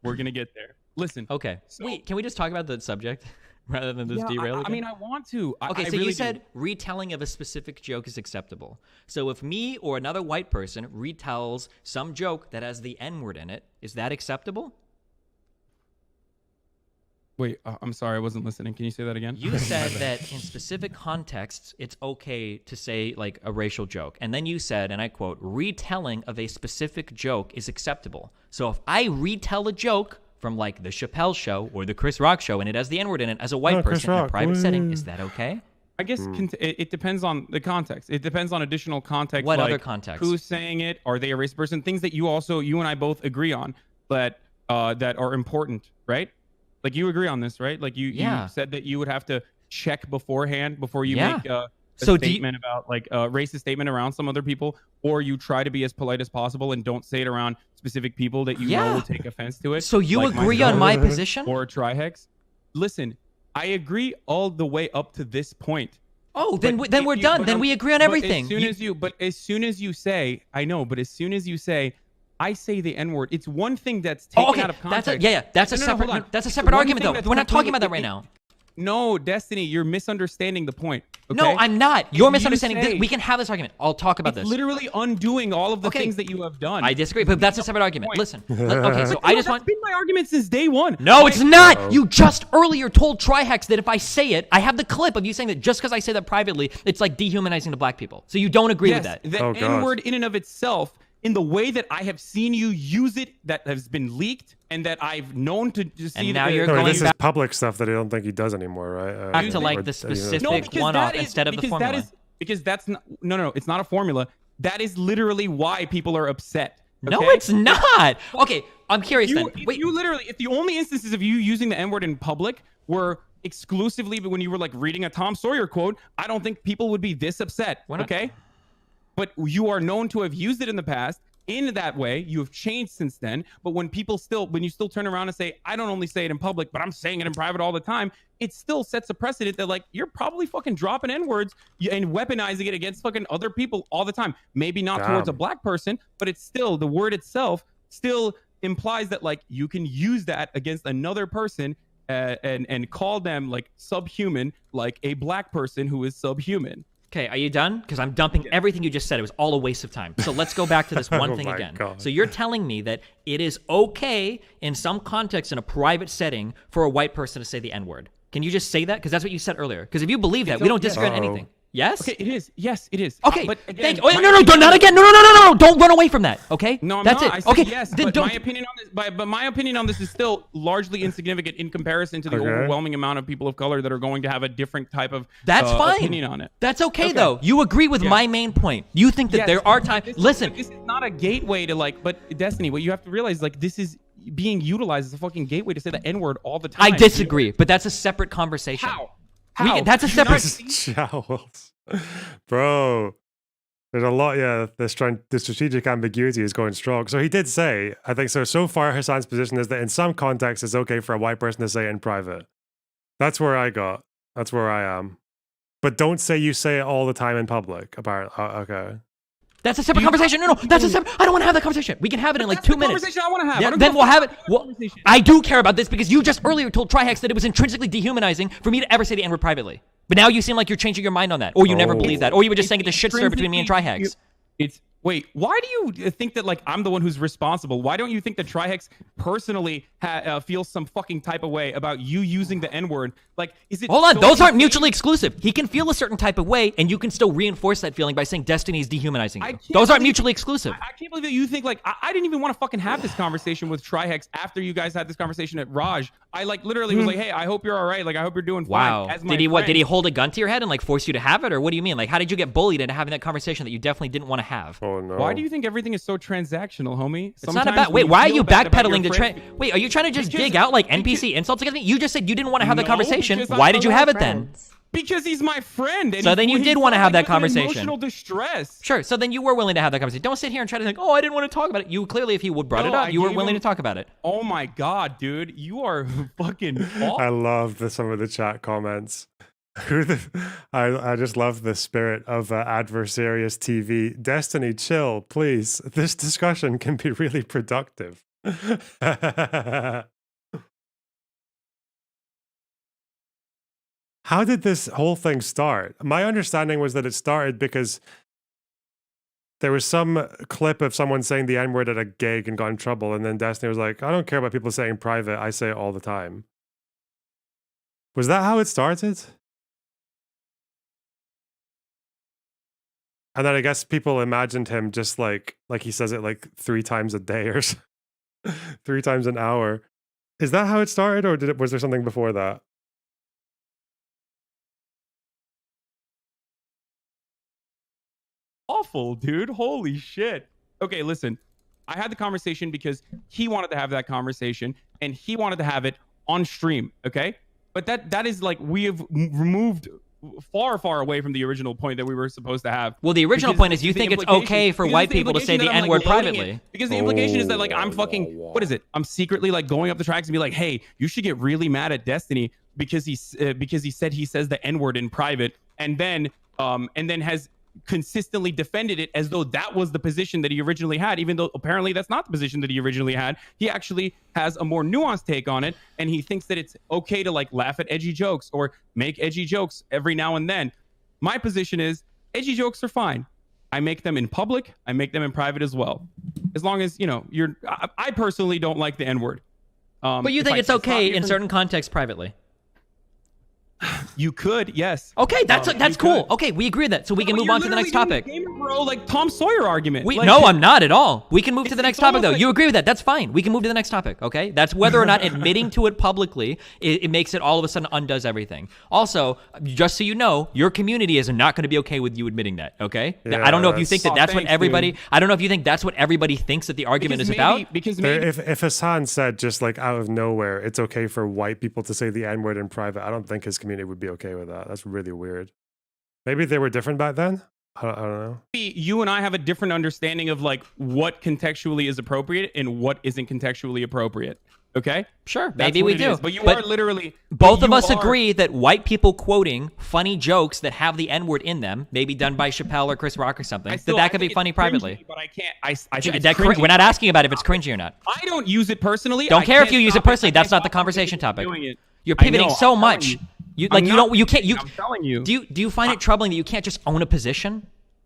[SPEAKER 13] We're gonna get there. Listen.
[SPEAKER 17] Okay. So, wait, can we just talk about the subject? Rather than this derail
[SPEAKER 13] I mean, I want to.
[SPEAKER 17] Okay, so you said retelling of a specific joke is acceptable. So if me or another white person retells some joke that has the N-word in it, is that acceptable?
[SPEAKER 13] Wait, I'm sorry, I wasn't listening. Can you say that again?
[SPEAKER 17] You said that in specific contexts, it's okay to say like a racial joke. And then you said, and I quote, retelling of a specific joke is acceptable. So if I retell a joke from like the Chappelle Show or the Chris Rock Show, and it has the N-word in it as a white person in a private setting, is that okay?
[SPEAKER 13] I guess it depends on the context. It depends on additional context.
[SPEAKER 17] What
[SPEAKER 13] like
[SPEAKER 17] other context?
[SPEAKER 13] Who's saying it? Are they a racist person? Things that you and I both agree on, that are important, right? Like you agree on this, right? Like you said that you would have to check beforehand before you make a statement about like a racist statement around some other people, or you try to be as polite as possible and don't say it around specific people that you know will take offense to it.
[SPEAKER 17] So you agree on my position?
[SPEAKER 13] Or Trihex? Listen, I agree all the way up to this point.
[SPEAKER 17] Oh, then we're done. Then we agree on everything.
[SPEAKER 13] As soon as you say, I know, but as soon as you say, I say the N-word, it's one thing that's taken out of context.
[SPEAKER 17] That's a separate argument though. We're not talking about that right now.
[SPEAKER 13] No, Destiny, you're misunderstanding the point. Okay?
[SPEAKER 17] No, I'm not. You're misunderstanding this. We can have this argument. I'll talk about this.
[SPEAKER 13] Literally undoing all of the things that you have done.
[SPEAKER 17] I disagree, but that's a separate argument. Listen. Okay, so I just want.
[SPEAKER 13] That's been my argument since day one.
[SPEAKER 17] No, it's not. You just earlier told Trihex that if I say it, I have the clip of you saying that just because I say that privately, it's like dehumanizing to black people. So you don't agree with that.
[SPEAKER 13] The N-word in and of itself, in the way that I have seen you use it, that has been leaked, and that I've known to see.
[SPEAKER 17] And now you're going
[SPEAKER 1] this is public stuff that I don't think he does anymore, right?
[SPEAKER 17] Back to like the specific one-off instead of the formula.
[SPEAKER 13] Because that's not, no, it's not a formula. That is literally why people are upset. Okay?
[SPEAKER 17] No, it's not. Okay, I'm curious then.
[SPEAKER 13] Wait, you literally, if the only instances of you using the N-word in public were exclusively when you were like reading a Tom Sawyer quote, I don't think people would be this upset. Okay? But you are known to have used it in the past in that way. You have changed since then. But when you still turn around and say, I don't only say it in public, but I'm saying it in private all the time, it still sets a precedent that like, you're probably fucking dropping N-words and weaponizing it against fucking other people all the time. Maybe not towards a black person, but it's still, the word itself still implies that like, you can use that against another person and call them like subhuman, like a black person who is subhuman.
[SPEAKER 17] Okay, are you done? Because I'm dumping everything you just said. It was all a waste of time. So let's go back to this one thing again. God. So you're telling me that it is okay in some context in a private setting for a white person to say the N-word. Can you just say that? Because that's what you said earlier. Because if you believe that, we don't disagree on anything. Yes?
[SPEAKER 13] Okay, it is. Yes, it is.
[SPEAKER 17] Okay,
[SPEAKER 13] but again,
[SPEAKER 17] thank you. No, not again. No. Don't run away from that. Okay?
[SPEAKER 13] No, I'm
[SPEAKER 17] that's
[SPEAKER 13] not.
[SPEAKER 17] it.
[SPEAKER 13] I said
[SPEAKER 17] okay,
[SPEAKER 13] yes,
[SPEAKER 17] then
[SPEAKER 13] but
[SPEAKER 17] don't.
[SPEAKER 13] My opinion on this, but my opinion on this is still largely insignificant in comparison to the overwhelming amount of people of color that are going to have a different type of
[SPEAKER 17] that's fine.
[SPEAKER 13] Opinion on it.
[SPEAKER 17] That's okay though. You agree with my main point. You think that there are times. Listen,
[SPEAKER 13] this is not a gateway to like. But Destiny, what you have to realize, like, this is being utilized as a fucking gateway to say the N-word all the time.
[SPEAKER 17] I disagree, but that's a separate conversation.
[SPEAKER 13] How?
[SPEAKER 17] That's a separate.
[SPEAKER 1] Bro, there's a lot. Yeah, the strategic ambiguity is going strong. So he did say, I think so far Hassan's position is that in some contexts it's okay for a white person to say it in private. That's where I got. That's where I am. But don't say you say it all the time in public. Apparently, okay.
[SPEAKER 17] That's a separate conversation. No, that's a separate. I don't want to have that conversation. We can have it in like 2 minutes.
[SPEAKER 13] Conversation I want to have.
[SPEAKER 17] Yeah, then we'll have it. Well, I do care about this because you just earlier told Trihex that it was intrinsically dehumanizing for me to ever say the N-word privately. But now you seem like you're changing your mind on that, or you never believed that, or you were just saying it to shit stir between me and Trihex.
[SPEAKER 13] Wait, why do you think that like I'm the one who's responsible? Why don't you think that Trihex personally feels some fucking type of way about you using the N-word? Like, is it?
[SPEAKER 17] Hold on,
[SPEAKER 13] so
[SPEAKER 17] those aren't
[SPEAKER 13] insane?
[SPEAKER 17] mutually exclusive. He can feel a certain type of way, and you can still reinforce that feeling by saying Destiny is dehumanizing you. Those aren't mutually exclusive.
[SPEAKER 13] I can't believe that you think like I didn't even want to fucking have this conversation with Trihex after you guys had this conversation at Raj. I like literally was like, hey, I hope you're all right. Like, I hope you're doing fine.
[SPEAKER 17] Wow.
[SPEAKER 13] As my
[SPEAKER 17] Did he what?
[SPEAKER 13] friend.
[SPEAKER 17] Did he hold a gun to your head and like force you to have it, or what do you mean? Like, how did you get bullied into having that conversation that you definitely didn't want to have?
[SPEAKER 1] Oh no.
[SPEAKER 13] Why do you think everything is so transactional, homie?
[SPEAKER 17] It's not about. Wait, why are you backpedaling to Wait, are you trying to just dig out like NPC insults against me? You just said you didn't want to have the conversation. Why did you have it then?
[SPEAKER 13] Because he's my friend. And
[SPEAKER 17] So then you did want to have that conversation.
[SPEAKER 13] Emotional distress.
[SPEAKER 17] Sure. So then you were willing to have that conversation. Don't sit here and try to think, oh, I didn't want to talk about it. You clearly, if he would brought it up, you were willing to talk about it.
[SPEAKER 13] Oh my god, dude, you are fucking.
[SPEAKER 1] I love some of the chat comments. I just love the spirit of adversarious TV. Destiny, chill, please. This discussion can be really productive. How did this whole thing start? My understanding was that it started because there was some clip of someone saying the N-word at a gig and got in trouble, and then Destiny was like, I don't care about people saying private, I say it all the time. Was that how it started? And then I guess people imagined him just like he says it like 3 times a day or 3 times an hour. Is that how it started, or was there something before that?
[SPEAKER 13] Awful, dude. Holy shit. Okay, listen. I had the conversation because he wanted to have that conversation, and he wanted to have it on stream. Okay, but that is like we have removed far away from the original point that we were supposed to have.
[SPEAKER 17] Well, the original point is you think it's okay for white people to say the N-word privately.
[SPEAKER 13] Because the implication is that like I'm fucking what is it? I'm secretly like going up the tracks and be like, hey, you should get really mad at Destiny because he said he says the N-word in private, and then has consistently defended it as though that was the position that he originally had, even though apparently that's not the position that he originally had. He actually has a more nuanced take on it, and he thinks that it's okay to like laugh at edgy jokes or make edgy jokes every now and then. My position is edgy jokes are fine. I make them in public, I make them in private as well, as long as I personally don't like the N-word.
[SPEAKER 17] But you think it's okay in certain contexts privately?
[SPEAKER 13] You could, yes.
[SPEAKER 17] Okay, that's cool. Okay, we agree with that. So we can move on to the next topic.
[SPEAKER 13] Gamer bro, like Tom Sawyer argument.
[SPEAKER 17] No, I'm not at all. We can move to the next topic though. You agree with that? That's fine. We can move to the next topic. Okay, that's whether or not admitting to it publicly it makes it all of a sudden undoes everything. Also, just so you know, your community is not going to be okay with you admitting that. Okay,
[SPEAKER 1] yeah,
[SPEAKER 17] I don't know if you think that's what everybody.
[SPEAKER 1] Dude.
[SPEAKER 17] I don't know if you think that's what everybody thinks that the argument is about.
[SPEAKER 13] Because
[SPEAKER 1] if Hassan said just like out of nowhere, it's okay for white people to say the N-word in private, I don't think his community would be okay with that. That's really weird. Maybe they were different back then. I don't know.
[SPEAKER 13] You and I have a different understanding of like what contextually is appropriate and what isn't contextually appropriate. Okay,
[SPEAKER 17] sure, maybe we do.
[SPEAKER 13] But you are literally
[SPEAKER 17] both of us agree that white people quoting funny jokes that have the N-word in them, maybe done by Chappelle or Chris Rock or something, that could be funny privately.
[SPEAKER 13] But I can't. I think it's cringy.
[SPEAKER 17] We're not asking about if it's cringy or not.
[SPEAKER 13] I don't use it personally.
[SPEAKER 17] Don't care if you use it personally. That's not the conversation topic. You're pivoting so much. You can't.
[SPEAKER 13] I'm telling you.
[SPEAKER 17] Do you find it troubling that you can't just own a position?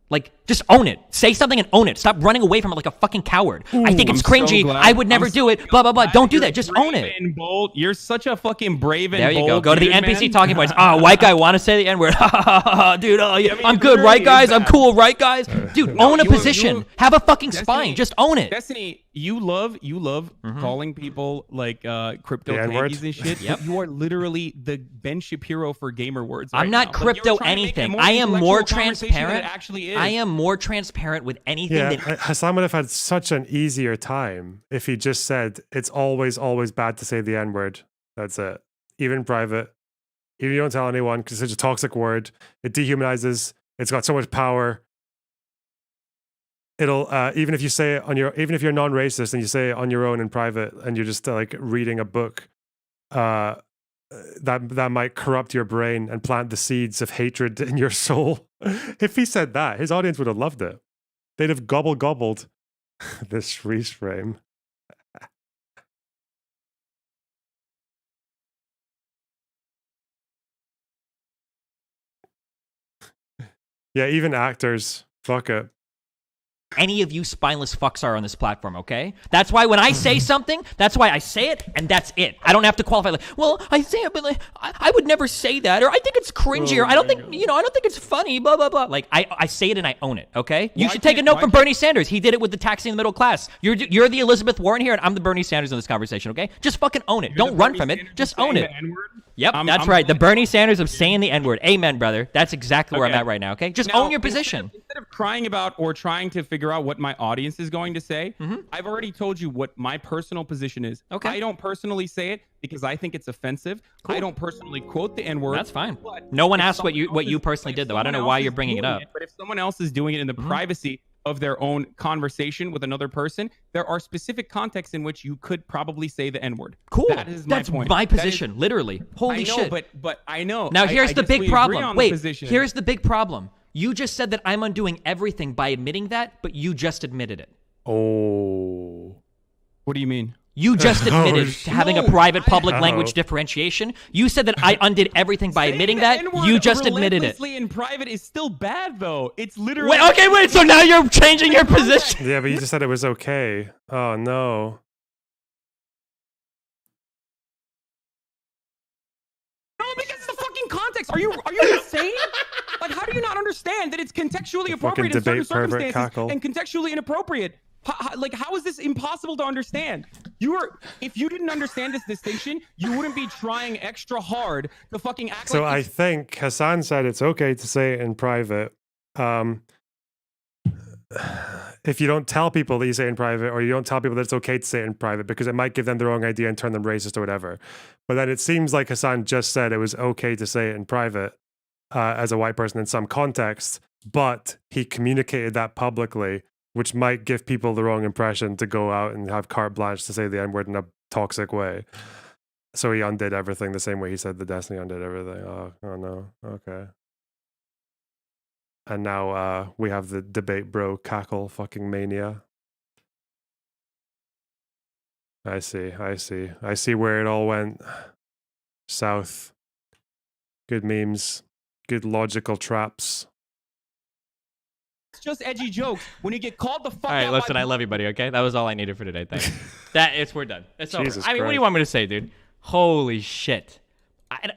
[SPEAKER 17] Like, just own it. Say something and own it. Stop running away from it like a fucking coward. I think it's cringy. I would never do it. Blah, blah, blah. Don't do that. Just own it.
[SPEAKER 13] And bold. You're such a fucking brave and
[SPEAKER 17] bold. There you go.
[SPEAKER 13] bold
[SPEAKER 17] Go to the
[SPEAKER 13] dude,
[SPEAKER 17] NPC
[SPEAKER 13] man.
[SPEAKER 17] talking points. White guy want to say the N-word. Dude, I'm good, right, guys? I'm cool, right, guys? Dude, own a position. Have a fucking spine. Just own it.
[SPEAKER 13] Destiny, you love calling people like crypto tankies and shit.
[SPEAKER 17] Yep.
[SPEAKER 13] You are literally the Ben Shapiro for gamer words.
[SPEAKER 17] I'm not crypto anything. I am more transparent. I am more transparent with anything.
[SPEAKER 1] Yeah, Hassan would have had such an easier time if he just said it's always bad to say the N-word. That's it. Even private. Even if you don't tell anyone because it's such a toxic word. It dehumanizes. It's got so much power. It'll even if you say it even if you're non-racist and you say it on your own in private and you're just like reading a book, that might corrupt your brain and plant the seeds of hatred in your soul. If he said that, his audience would have loved it. They'd have gobbled this freeze frame. Yeah, even actors, fuck it.
[SPEAKER 17] any of you spineless fucks are on this platform, okay? That's why when I say something, that's why I say it, and that's it. I don't have to qualify like, well, I say it, but like, I would never say that, or I think it's cringy, or I don't think, I don't think it's funny, blah, blah, blah. Like, I say it and I own it, okay? You should take a note from Bernie Sanders. He did it with the taxing the middle class. You're the Elizabeth Warren here, and I'm the Bernie Sanders in this conversation, okay? Just fucking own it. Don't run from it. Just own it. Yep, that's right. The Bernie Sanders of saying the N-word. Amen, brother. That's exactly where I'm at right now, okay? Just own your position.
[SPEAKER 13] Instead of crying about or trying to figure out what my audience is going to say, I've already told you what my personal position is. Okay. I don't personally say it because I think it's offensive. Cool. I don't personally quote the N-word.
[SPEAKER 17] That's fine. No one asked what you personally did, though. I don't know why you're bringing it up.
[SPEAKER 13] But if someone else is doing it in the privacy of their own conversation with another person, there are specific contexts in which you could probably say the N-word.
[SPEAKER 17] Cool.
[SPEAKER 13] That's
[SPEAKER 17] my point. My position, literally. Holy shit.
[SPEAKER 13] But I know.
[SPEAKER 17] Now here's the big problem. Wait,
[SPEAKER 13] position.
[SPEAKER 17] Here's the big problem. You just said that I'm undoing everything by admitting that, but you just admitted it.
[SPEAKER 1] Oh.
[SPEAKER 13] What do you mean?
[SPEAKER 17] You just admitted to having a private public language differentiation. You said that I undid everything by admitting that. You just admitted it.
[SPEAKER 13] In private is still bad, though. It's literally.
[SPEAKER 17] Wait. So now you're changing your position.
[SPEAKER 1] Yeah, but you just said it was okay. Oh no.
[SPEAKER 13] No, because it's the fucking context. Are you insane? Like, how do you not understand that it's contextually appropriate in certain circumstances and contextually inappropriate? How is this impossible to understand? If you didn't understand this distinction, you wouldn't be trying extra hard to fucking act
[SPEAKER 1] so
[SPEAKER 13] like.
[SPEAKER 1] So I think Hassan said it's okay to say it in private. If you don't tell people that you say it in private, or you don't tell people that it's okay to say it in private, because it might give them the wrong idea and turn them racist or whatever. But then it seems like Hassan just said it was okay to say it in private as a white person in some context, but he communicated that publicly, which might give people the wrong impression to go out and have carte blanche to say the N-word in a toxic way. So he undid everything the same way he said the Destiny undid everything. Oh no. Okay. And now we have the debate bro cackle fucking mania. I see where it all went south. Good memes, good logical traps.
[SPEAKER 13] It's just edgy jokes. When you get called the fuck out.
[SPEAKER 17] All right, listen, I love you, buddy, okay? That was all I needed for today. Thanks. We're done. It's over. I mean, what do you want me to say, dude? Holy shit.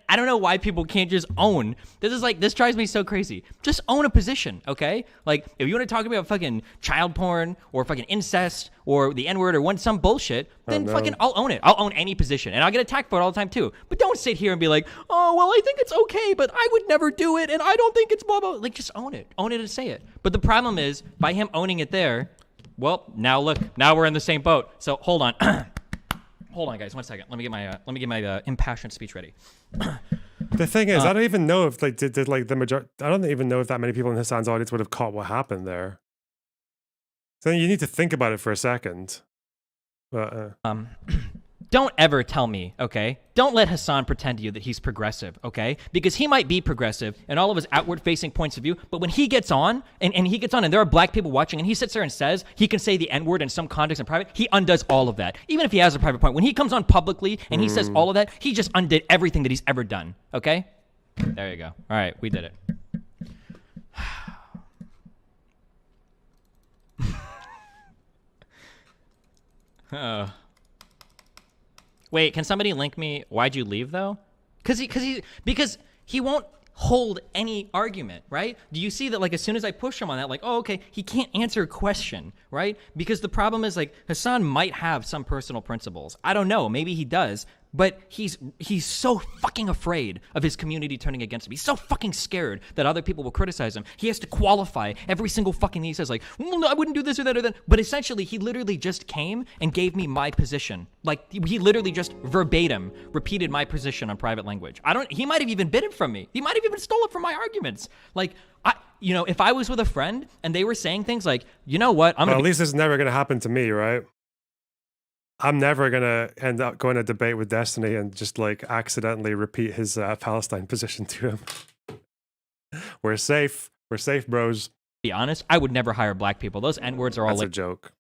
[SPEAKER 17] I don't know why people can't just own. This drives me so crazy. Just own a position, okay? Like, if you want to talk about fucking child porn or fucking incest or the N-word or some bullshit, then fucking I'll own it. I'll own any position. And I'll get attacked for it all the time too. But don't sit here and be like, oh, well, I think it's okay, but I would never do it, and I don't think it's blah, blah. Like, just own it. Own it and say it. But the problem is, by him owning it there, well, now look. Now we're in the same boat. So, hold on. Hold on, guys. 1 second. Let me get my impassioned speech ready.
[SPEAKER 1] The thing is, I don't even know if did the majority. I don't even know if that many people in Hassan's audience would have caught what happened there. So you need to think about it for a second. But,
[SPEAKER 17] Don't ever tell me, okay? Don't let Hassan pretend to you that he's progressive, okay? Because he might be progressive in all of his outward-facing points of view, but when he gets on, and there are black people watching, and he sits there and says he can say the N-word in some context in private, he undoes all of that. Even if he has a private point. When he comes on publicly and he says all of that, he just undid everything that he's ever done, okay? There you go. All right, we did it. Wait, can somebody link me? Why'd you leave though? Because he won't hold any argument, right? Do you see that, like, as soon as I push him on that, like, oh, okay, he can't answer a question, right? Because the problem is, like, Hassan might have some personal principles. I don't know. Maybe he does. But he's so fucking afraid of his community turning against him. He's so fucking scared that other people will criticize him. He has to qualify every single fucking thing he says, like, well, no, I wouldn't do this or that or that. But essentially, he literally just came and gave me my position. Like, he literally just verbatim repeated my position on private language. He might have even bid it from me. He might have even stole it from my arguments. Like, if I was with a friend and they were saying things like, you know what,
[SPEAKER 1] at least it's never going to happen to me, right? I'm never going to end up going to debate with Destiny and just, like, accidentally repeat his Palestine position to him. We're safe. We're safe, bros.
[SPEAKER 17] Be honest, I would never hire black people. Those N-words are all
[SPEAKER 1] That's a joke.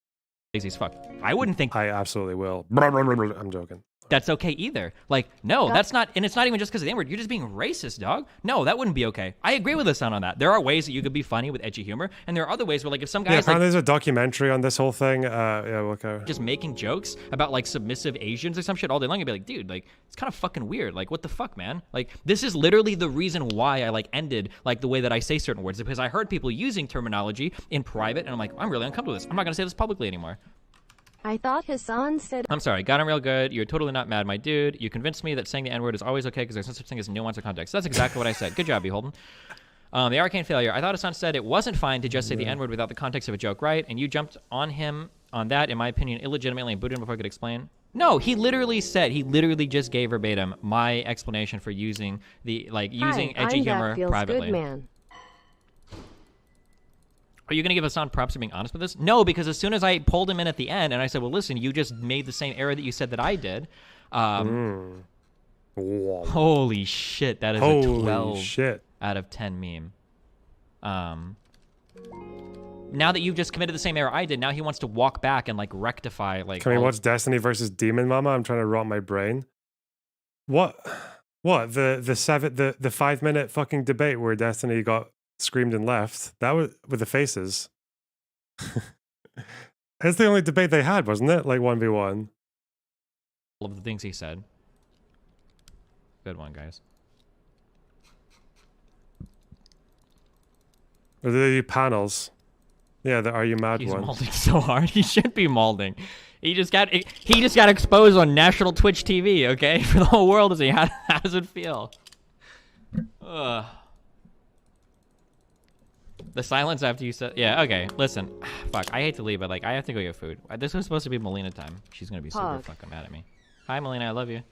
[SPEAKER 17] Lazy as fuck. I wouldn't think.
[SPEAKER 1] I absolutely will. I'm joking.
[SPEAKER 17] that's okay either. Like, no, that's not, and it's not even just because of the N-word. You're just being racist, dog. No, that wouldn't be okay. I agree with Hasan on that. There are ways that you could be funny with edgy humor, and there are other ways where, like, if some guy is like,
[SPEAKER 1] there's a documentary on this whole thing. Okay.
[SPEAKER 17] Just making jokes about like submissive Asians or some shit all day long, you'd be like, dude, like, it's kind of fucking weird. Like, what the fuck, man? Like, this is literally the reason why I like ended like the way that I say certain words, because I heard people using terminology in private, and I'm like, I'm really uncomfortable with this. I'm not gonna say this publicly anymore.
[SPEAKER 16] I thought Hasan said...
[SPEAKER 17] I'm sorry, got him real good. You're totally not mad, my dude. You convinced me that saying the N-word is always okay because there's no such thing as nuance or context. That's exactly what I said. Good job, Beholden. The arcane failure. I thought Hasan said it wasn't fine to just say the N-word without the context of a joke, right? And you jumped on him on that, in my opinion, illegitimately and booted him before I could explain. No, he literally just gave verbatim my explanation for using the, like, using edgy humor privately.
[SPEAKER 16] Good, man.
[SPEAKER 17] Are you going to give Hasan props for being honest with this? No, because as soon as I pulled him in at the end and I said, well, listen, you just made the same error that you said that I did. Holy shit, that is a 12 out of 10 meme. Now that you've just committed the same error I did, now he wants to walk back and, like, rectify, like...
[SPEAKER 1] Can we watch Destiny versus Demon Mama? I'm trying to rot my brain. What? The 5-minute fucking debate where Destiny got screamed and left? That was with the faces. That's the only debate they had, wasn't it? Like 1v1.
[SPEAKER 17] All of the things he said. Good one, guys.
[SPEAKER 1] Or did they do panels? Yeah, the Are You Mad
[SPEAKER 17] He's
[SPEAKER 1] one.
[SPEAKER 17] He's malding so hard. He should be malding. He just got exposed on national Twitch TV, okay? For the whole world to see. How does it feel? Ugh. The silence after you said... Yeah, okay. Listen. Fuck, I hate to leave, but, like, I have to go get food. This was supposed to be Melina time. She's gonna be super fucking mad at me. Hi, Melina. I love you.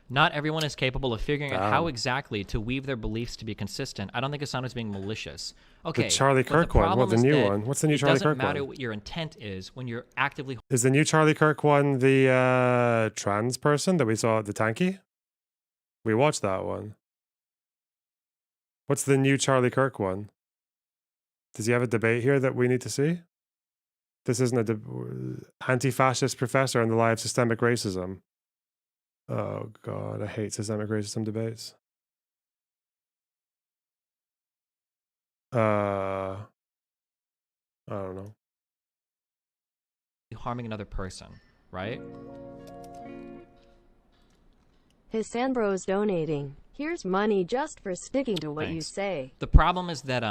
[SPEAKER 17] Not everyone is capable of figuring out how exactly to weave their beliefs to be consistent. I don't think Hasan is being malicious. Okay.
[SPEAKER 1] The Charlie Kirk one. What's the new one? What's the new Charlie Kirk one?
[SPEAKER 17] It doesn't matter what your intent is when you're actively...
[SPEAKER 1] Is the new Charlie Kirk one the trans person that we saw at the Tanky? We watched that one. What's the new Charlie Kirk one? Does he have a debate here that we need to see? This isn't a anti-fascist professor in the lie of systemic racism. Oh God, I hate systemic racism debates. I don't know.
[SPEAKER 17] Harming another person, right?
[SPEAKER 16] Hasan Bros donating. Here's money just for sticking to what you say.
[SPEAKER 17] The problem is that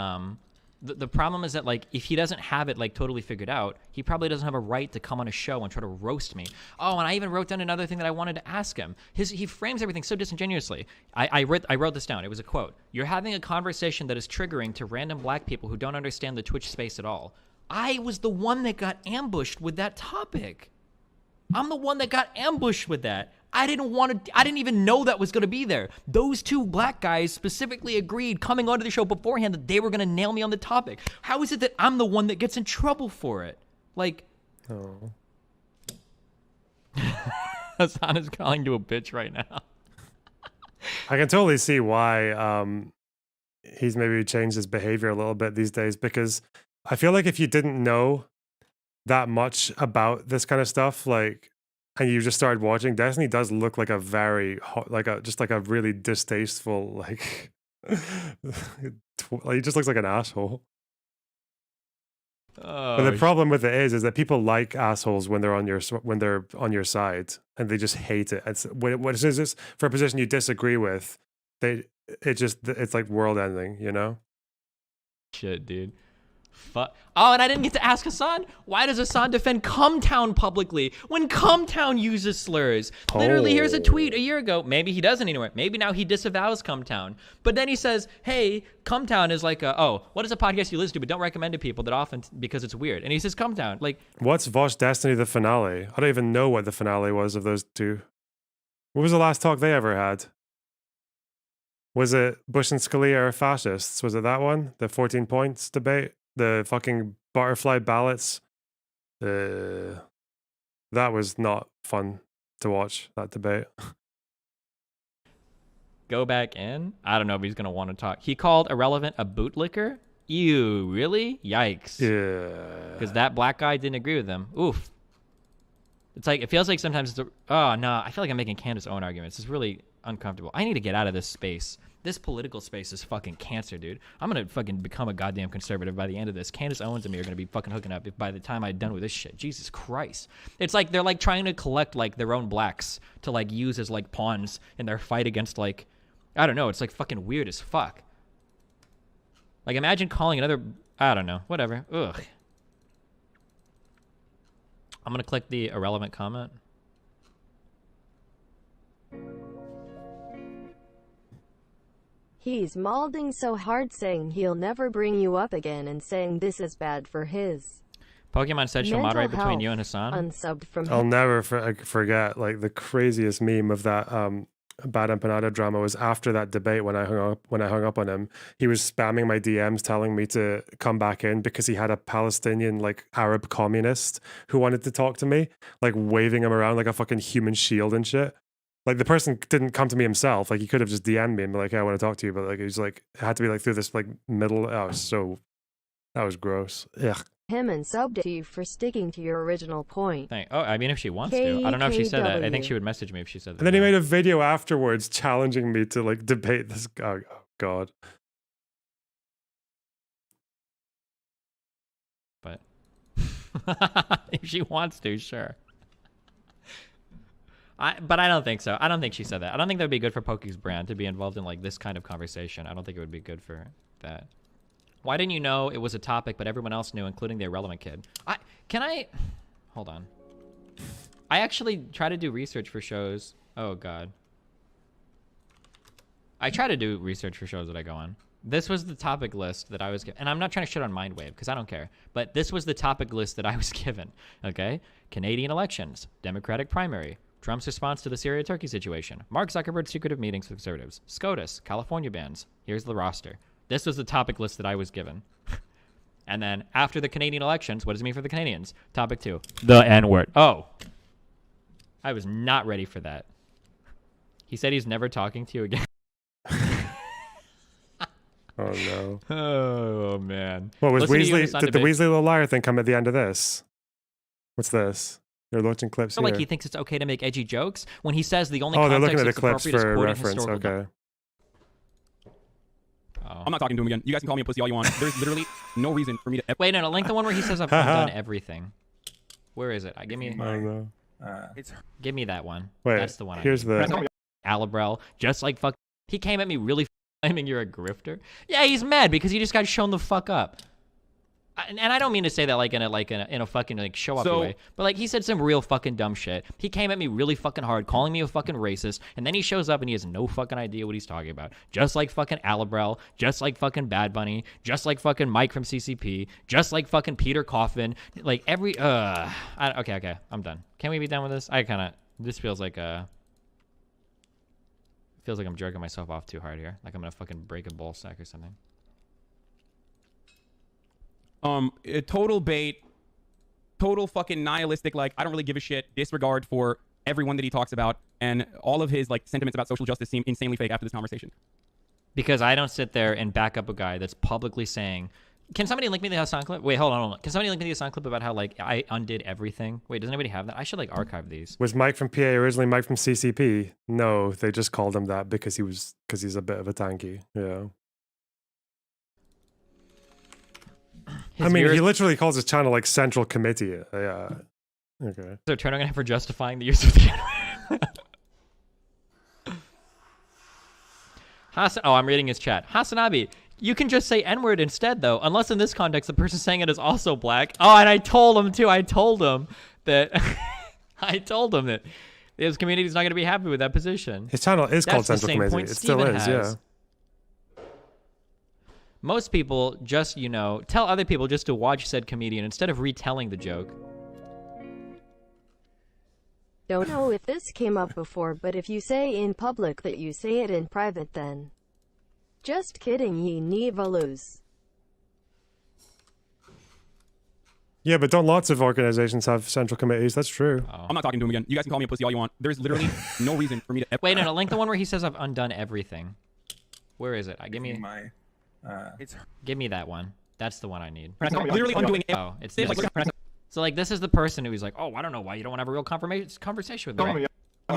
[SPEAKER 17] the problem is that, like, if he doesn't have it, like, totally figured out, he probably doesn't have a right to come on a show and try to roast me. Oh, and I even wrote down another thing that I wanted to ask him. He frames everything so disingenuously. I wrote this down. It was a quote. You're having a conversation that is triggering to random black people who don't understand the Twitch space at all. I was the one that got ambushed with that topic. I'm the one that got ambushed with that. I didn't even know that was going to be there. Those two black guys specifically agreed coming onto the show beforehand that they were going to nail me on the topic. How is it that I'm the one that gets in trouble for it? Like...
[SPEAKER 1] Oh.
[SPEAKER 17] Hasan is calling you a bitch right now.
[SPEAKER 1] I can totally see why he's maybe changed his behavior a little bit these days, because I feel like if you didn't know that much about this kind of stuff, like, and you just started watching, Destiny does look like a very just like a really distasteful, like, he just looks like an asshole.
[SPEAKER 17] Oh,
[SPEAKER 1] but the problem with it is that people like assholes when they're on your side, and they just hate it. It's what is this for a position you disagree with? It's like world ending, you know?
[SPEAKER 17] Shit, dude. Fuck. Oh, and I didn't get to ask Hasan. Why does Hasan defend Cumtown publicly when Cumtown uses slurs? Literally, here's a tweet a year ago. Maybe he doesn't anymore. Maybe now he disavows Cumtown. But then he says, hey, Cumtown is like what is a podcast you listen to but don't recommend to people that often because it's weird. And he says Cumtown. Like,
[SPEAKER 1] what's Vosh Destiny the finale? I don't even know what the finale was of those two. What was the last talk they ever had? Was it Bush and Scalia are fascists? Was it that one? The 14 points debate? The fucking butterfly ballots. That was not fun to watch, that debate.
[SPEAKER 17] Go back in? I don't know if he's going to want to talk. He called Irrelevant a bootlicker? Ew, really? Yikes.
[SPEAKER 1] Yeah.
[SPEAKER 17] Because that black guy didn't agree with him. Oof.
[SPEAKER 14] It's like, it feels like sometimes it's oh no, I feel like I'm making Candace Owen arguments. It's really uncomfortable. I need to get out of this space. This political space is fucking cancer, dude. I'm gonna fucking become a goddamn conservative by the end of this. Candace Owens and me are gonna be fucking hooking up by the time I'm done with this shit. Jesus Christ. It's like they're like trying to collect like their own blacks to like use as like pawns in their fight against like, I don't know. It's like fucking weird as fuck. Like imagine calling another, I don't know, whatever. Ugh. I'm gonna click the irrelevant comment.
[SPEAKER 16] He's malding so hard saying he'll never bring you up again and saying this is bad for his
[SPEAKER 14] Pokemon said she'll moderate between you and Hassan.
[SPEAKER 16] Unsubbed from
[SPEAKER 1] I'll never forget like the craziest meme of that Bad Empanada drama was after that debate when I hung up on him. He was spamming my DMs telling me to come back in because he had a Palestinian like Arab communist who wanted to talk to me, like waving him around like a fucking human shield and shit. Like the person didn't come to me himself. Like he could have just DM'd me and be like, hey, I want to talk to you. But like it was like it had to be like through this like middle. Oh, that was gross. Ugh.
[SPEAKER 16] him and subbed to you for sticking to your original point.
[SPEAKER 14] Oh, I mean, if she wants to. I don't know if she said that. I think she would message me if she said that.
[SPEAKER 1] And then he made a video afterwards challenging me to like debate this. Oh God.
[SPEAKER 14] But if she wants to, sure. But I don't think so. I don't think she said that. I don't think that would be good for Poke's brand to be involved in like this kind of conversation. I don't think it would be good for that. Why didn't you know it was a topic, but everyone else knew, including the irrelevant kid? Hold on. I actually try to do research for shows. Oh God. I try to do research for shows that I go on. This was the topic list that I was given. And I'm not trying to shit on Mindwave because I don't care. But this was the topic list that I was given. Okay? Canadian elections. Democratic primary. Trump's response to the Syria-Turkey situation. Mark Zuckerberg's secretive meetings with conservatives. SCOTUS. California bans. Here's the roster. This was the topic list that I was given. And then after the Canadian elections, what does it mean for the Canadians? Topic 2. The N-word. Oh. I was not ready for that. He said he's never talking to you again.
[SPEAKER 1] Oh no.
[SPEAKER 14] Oh man.
[SPEAKER 1] What was Weasley? Did the Weasley Little Liar thing come at the end of this? What's this? They're watching clips here.
[SPEAKER 14] Like he thinks it's okay to make edgy jokes when he says the only
[SPEAKER 1] they're looking
[SPEAKER 14] context
[SPEAKER 1] at the
[SPEAKER 14] that's
[SPEAKER 1] clips
[SPEAKER 14] appropriate is
[SPEAKER 1] for
[SPEAKER 14] quoting
[SPEAKER 1] reference.
[SPEAKER 14] historical
[SPEAKER 1] Okay.
[SPEAKER 13] I'm not talking to him again. You guys can call me a pussy all you want. There's literally no reason for me to.
[SPEAKER 14] Wait, no, link the one where he says I've done everything. Where is it? Give me.
[SPEAKER 1] I don't know.
[SPEAKER 14] Give me that one.
[SPEAKER 1] Wait,
[SPEAKER 14] that's the one.
[SPEAKER 1] Here's the.
[SPEAKER 14] Alibrel, just like fuck. He came at me really claiming you're a grifter. Yeah, he's mad because he just got shown the fuck up. And I don't mean to say that in a fucking like show off way, but like he said some real fucking dumb shit. He came at me really fucking hard, calling me a fucking racist, and then he shows up and he has no fucking idea what he's talking about. Just like fucking Alibrel, just like fucking Bad Bunny, just like fucking Mike from CCP, just like fucking Peter Kaufman. Like every okay, I'm done. Can we be done with this? This feels like I'm jerking myself off too hard here. Like I'm gonna fucking break a ball sack or something.
[SPEAKER 13] A total bait, total fucking nihilistic, like, I don't really give a shit, disregard for everyone that he talks about, and all of his, like, sentiments about social justice seem insanely fake after this conversation.
[SPEAKER 14] Because I don't sit there and back up a guy that's publicly saying, can somebody link me the Hassan clip? Wait, hold on. Can somebody link me the Hassan clip about how, like, I undid everything? Wait, does anybody have that? I should, like, archive these.
[SPEAKER 1] Was Mike from PA originally Mike from CCP? No, they just called him that because he's a bit of a tanky. Yeah. I mean, he literally calls his channel like Central Committee. Yeah. Okay.
[SPEAKER 14] So turning on him for justifying the use of the N-word. I'm reading his chat. Hasanabi, you can just say N-word instead, though, unless in this context the person saying it is also black. Oh, and I told him too. I told him that his community is not going to be happy with that position.
[SPEAKER 1] His channel is called Central Committee. It still is. Yeah.
[SPEAKER 14] Most people just, tell other people just to watch said comedian instead of retelling the joke.
[SPEAKER 16] Don't know if this came up before, but if you say in public that you say it in private, then. Just kidding, ye never lose.
[SPEAKER 1] Yeah, but don't lots of organizations have central committees? That's true.
[SPEAKER 13] Oh. I'm not talking to him again. You guys can call me a pussy all you want. There's literally no reason for me to.
[SPEAKER 14] Wait, no, link the one where he says I've undone everything. Where is it? Give me give me that one. That's the one I need.
[SPEAKER 13] Literally undoing.
[SPEAKER 14] Oh, it's this.
[SPEAKER 17] So like, this is the person who's like, oh, I don't know why you don't want to have a real conversation with me. Right?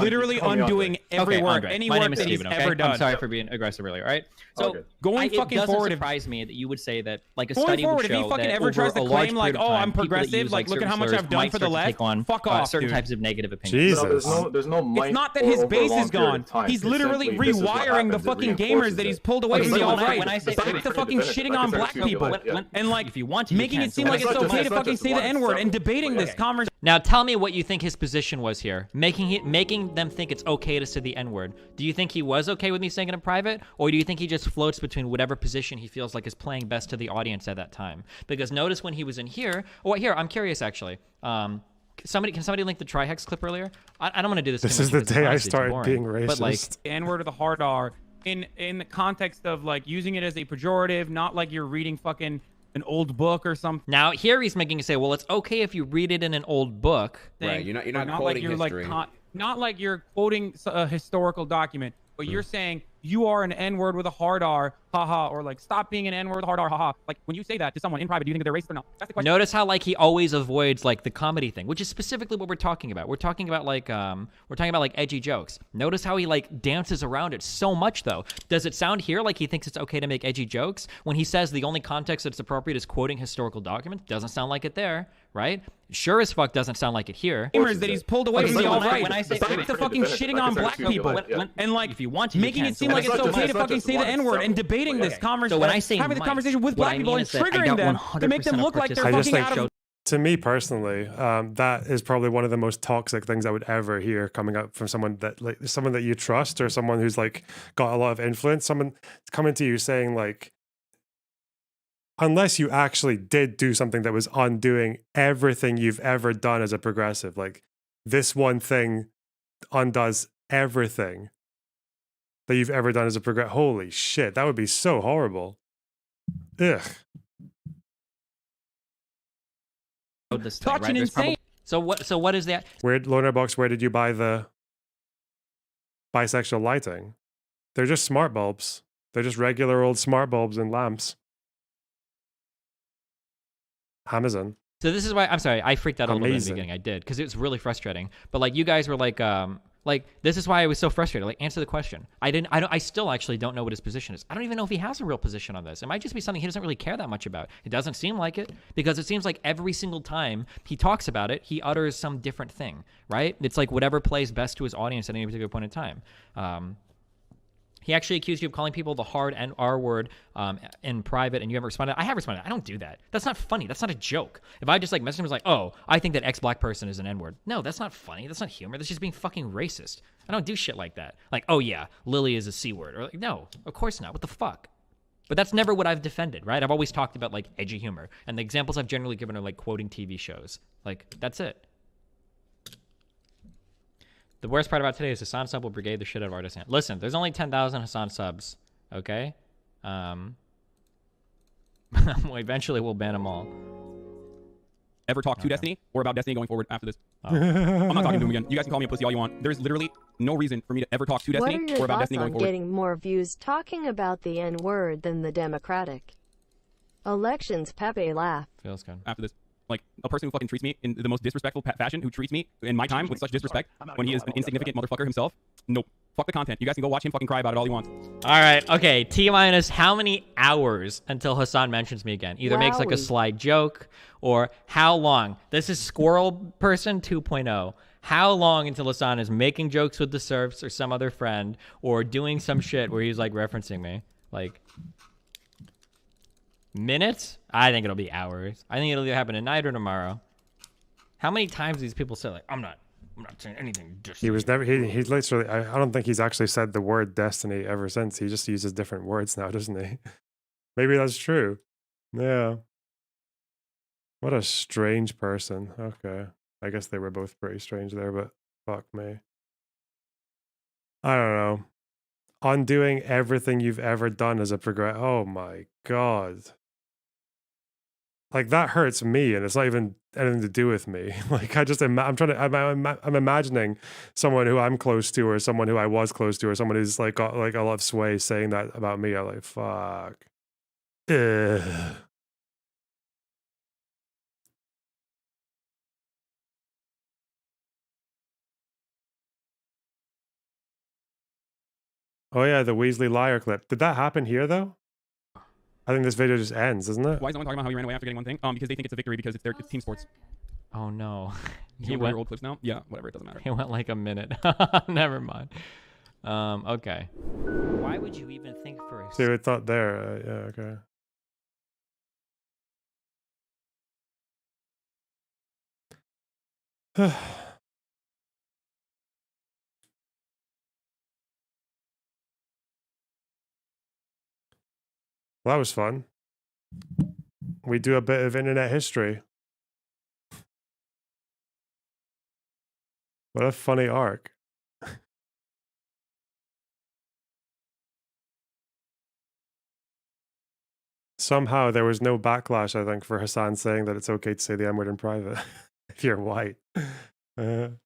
[SPEAKER 13] Literally undoing every word,
[SPEAKER 17] Andre.
[SPEAKER 13] any
[SPEAKER 17] My
[SPEAKER 13] word
[SPEAKER 17] name is
[SPEAKER 13] that he's
[SPEAKER 17] Steven, okay?
[SPEAKER 13] ever done.
[SPEAKER 17] I'm sorry for being aggressive earlier, all right? So
[SPEAKER 13] Going
[SPEAKER 17] it
[SPEAKER 13] fucking
[SPEAKER 17] doesn't
[SPEAKER 13] forward,
[SPEAKER 17] surprise me that you would say that, like, a
[SPEAKER 13] Going
[SPEAKER 17] study
[SPEAKER 13] forward,
[SPEAKER 17] would
[SPEAKER 13] if he
[SPEAKER 17] show
[SPEAKER 13] fucking
[SPEAKER 17] that
[SPEAKER 13] ever
[SPEAKER 17] over
[SPEAKER 13] tries to
[SPEAKER 17] a large
[SPEAKER 13] claim like,
[SPEAKER 17] period of
[SPEAKER 13] oh,
[SPEAKER 17] time,
[SPEAKER 13] I'm
[SPEAKER 17] people that
[SPEAKER 13] progressive,
[SPEAKER 17] use,
[SPEAKER 13] like, look at
[SPEAKER 17] certain
[SPEAKER 13] how much
[SPEAKER 17] slurs
[SPEAKER 13] I've done
[SPEAKER 17] might
[SPEAKER 13] for the
[SPEAKER 17] start to
[SPEAKER 13] left,
[SPEAKER 17] take on,
[SPEAKER 13] fuck off,
[SPEAKER 17] certain
[SPEAKER 13] dude.
[SPEAKER 17] types of negative opinions.
[SPEAKER 1] Jesus.
[SPEAKER 13] It's not that his base is gone. He's literally rewiring the fucking gamers that he's pulled away from the alt-right.
[SPEAKER 17] When I say
[SPEAKER 13] Back to fucking shitting on black people. And like,
[SPEAKER 17] if you want to,
[SPEAKER 13] making it seem like it's okay to fucking say the N-word and debating this conversation.
[SPEAKER 17] Now tell me what you think his position was here, making them think it's okay to say the N-word. Do you think he was okay with me saying it in private, or do you think he just floats between whatever position he feels like is playing best to the audience at that time? Because notice when he was in here, I'm curious actually. Can somebody link the Trihex clip earlier? I don't want to do this.
[SPEAKER 1] This is the day I started being racist.
[SPEAKER 17] But like,
[SPEAKER 13] the N-word or the hard R in the context of like using it as a pejorative, not like you're reading fucking an old book or something.
[SPEAKER 17] Now here he's making you say, well, it's okay if you read it in an old book.
[SPEAKER 18] Right, you're not
[SPEAKER 13] not
[SPEAKER 18] quoting
[SPEAKER 13] like you're
[SPEAKER 18] history.
[SPEAKER 13] not like you're quoting a historical document, but you're saying you are an N-word with a hard R, haha, or like stop being an N-word with a hard R, haha. Like when you say that to someone in private, do you think that they're racist or not? That's the question.
[SPEAKER 17] Notice how like he always avoids like the comedy thing, which is specifically what we're talking about. We're talking about like edgy jokes. Notice how he like dances around it so much though. Does it sound here like he thinks it's okay to make edgy jokes when he says the only context that's appropriate is quoting historical documents? Doesn't sound like it there, right? Sure as fuck doesn't sound like it here.
[SPEAKER 13] Gamers that he's pulled away from the alt-right.
[SPEAKER 17] When I say
[SPEAKER 13] back to fucking shitting on black people and like
[SPEAKER 17] if you want to,
[SPEAKER 13] making it seem like it's okay to fucking say the N-word and debating this conversation.
[SPEAKER 17] So when I say
[SPEAKER 13] having the conversation with
[SPEAKER 17] what
[SPEAKER 13] black
[SPEAKER 17] I
[SPEAKER 13] people
[SPEAKER 17] mean
[SPEAKER 13] and
[SPEAKER 17] is that I
[SPEAKER 13] triggering
[SPEAKER 17] doubt
[SPEAKER 13] them to make them
[SPEAKER 17] 100%
[SPEAKER 13] look like they're
[SPEAKER 1] I just
[SPEAKER 13] fucking
[SPEAKER 1] think,
[SPEAKER 13] out of.
[SPEAKER 1] to me personally, that is probably one of the most toxic things I would ever hear coming up from someone that you trust, or someone who's like got a lot of influence. Someone coming to you saying like, unless you actually did do something that was undoing everything you've ever done as a progressive, like this one thing undoes everything that you've ever done as a progressive. Holy shit, that would be so horrible. Ugh.
[SPEAKER 17] Touching insane. So what is that?
[SPEAKER 1] Loner Box, where did you buy the bisexual lighting? They're just smart bulbs. They're just regular old smart bulbs and lamps. Amazon.
[SPEAKER 17] So this is why I'm sorry, I freaked out a little bit in the beginning. I did, because it was really frustrating. But like you guys were like this is why I was so frustrated. Like, answer the question. I still actually don't know what his position is. I don't even know if he has a real position on this. It might just be something he doesn't really care that much about. It doesn't seem like it, because it seems like every single time he talks about it, he utters some different thing, right? It's like whatever plays best to his audience at any particular point in time. He actually accused you of calling people the hard and R word in private, and you haven't responded. I have responded. I don't do that. That's not funny. That's not a joke. If I just like message him, like, oh, I think that X black person is an N word. No, that's not funny. That's not humor. That's just being fucking racist. I don't do shit like that. Like, oh yeah, Lily is a C word. Or like, no, of course not. What the fuck? But that's never what I've defended, right? I've always talked about like edgy humor, and the examples I've generally given are like quoting TV shows. Like, that's it. The worst part about today is Hassan sub will brigade the shit out of Artisan. Listen, there's only 10,000 Hassan subs, okay? Eventually we'll ban them all.
[SPEAKER 13] Ever talk to Destiny or about Destiny going forward after this? I'm not talking to him again. You guys can call me a pussy all you want. There's literally no reason for me to ever talk to Destiny or about Destiny going forward.
[SPEAKER 16] What are your thoughts on getting more views talking about the N-word than the Democratic elections? Pepe laugh.
[SPEAKER 17] Feels good.
[SPEAKER 13] After this. Like, a person who fucking treats me in the most disrespectful fashion, who treats me in my time with such disrespect when he is an insignificant motherfucker himself. Nope. Fuck the content. You guys can go watch him fucking cry about it all you want.
[SPEAKER 17] All right. Okay. T-minus how many hours until Hassan mentions me again? Either makes like a sly joke, or how long? This is Squirrel Person 2.0. How long until Hassan is making jokes with the serfs or some other friend, or doing some shit where he's like referencing me? Like, minutes? I think it'll be hours. I think it'll either happen tonight or tomorrow. How many times do these people say like, I'm not saying anything.
[SPEAKER 1] He was never. He literally. I don't think he's actually said the word destiny ever since. He just uses different words now, doesn't he? Maybe that's true. Yeah. What a strange person. Okay. I guess they were both pretty strange there, but fuck me. I don't know. Undoing everything you've ever done as a progress. Oh my God. Like, that hurts me, and it's not even anything to do with me. Like, I'm imagining someone who I'm close to, or someone who I was close to, or someone who's like got like a lot of sway saying that about me. I'm like, fuck. Ugh. Oh yeah, the Weasley liar clip. Did that happen here though? I think this video just ends, doesn't it?
[SPEAKER 13] Why is no one talking about how he ran away after getting one thing? Because they think it's a victory because it's team sports.
[SPEAKER 14] Oh no.
[SPEAKER 13] He went old clips now? Yeah, whatever, it doesn't matter.
[SPEAKER 14] He went like a minute. Never mind. Okay. Why would you even think for a
[SPEAKER 1] See, it's not there. Yeah, okay. Well, that was fun. We do a bit of internet history. What a funny arc. Somehow there was no backlash, I think, for Hassan saying that it's okay to say the M-word in private if you're white. No.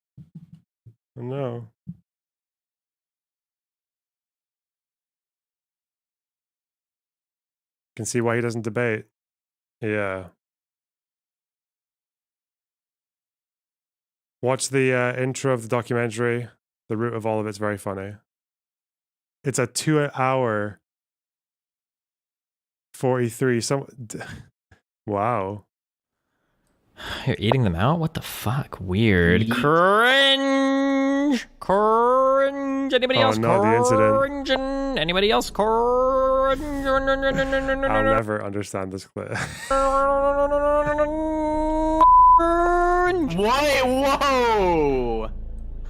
[SPEAKER 1] Can see why he doesn't debate. Yeah. Watch the intro of the documentary. The root of all of it's very funny. It's a 2-hour 43. Wow.
[SPEAKER 14] You're eating them out? What the fuck? Weird. Cringe. Cringe. Anybody else?
[SPEAKER 1] No, the incident.
[SPEAKER 14] Cringe. Anybody else? Cringe.
[SPEAKER 1] I'll never understand this clip.
[SPEAKER 18] Wait, whoa!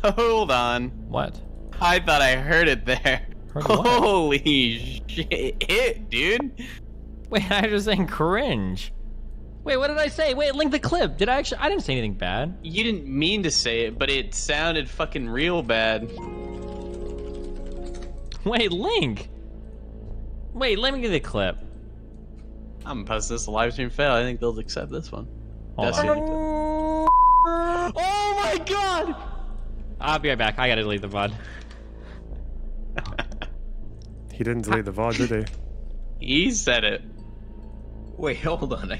[SPEAKER 18] Hold on.
[SPEAKER 14] What?
[SPEAKER 18] I thought I heard it there.
[SPEAKER 14] Heard what?
[SPEAKER 18] Holy shit, dude.
[SPEAKER 14] Wait, I was just saying cringe. Wait, what did I say? Wait, link the clip. Did I actually? I didn't say anything bad.
[SPEAKER 18] You didn't mean to say it, but it sounded fucking real bad.
[SPEAKER 14] Wait, link. Wait, let me get the clip.
[SPEAKER 18] I'm gonna post this to live stream fail. I think they'll accept this one.
[SPEAKER 14] Hold on. Oh my god! I'll be right back. I gotta delete the VOD.
[SPEAKER 1] He didn't delete the VOD, did he?
[SPEAKER 18] He said it. Wait, hold on.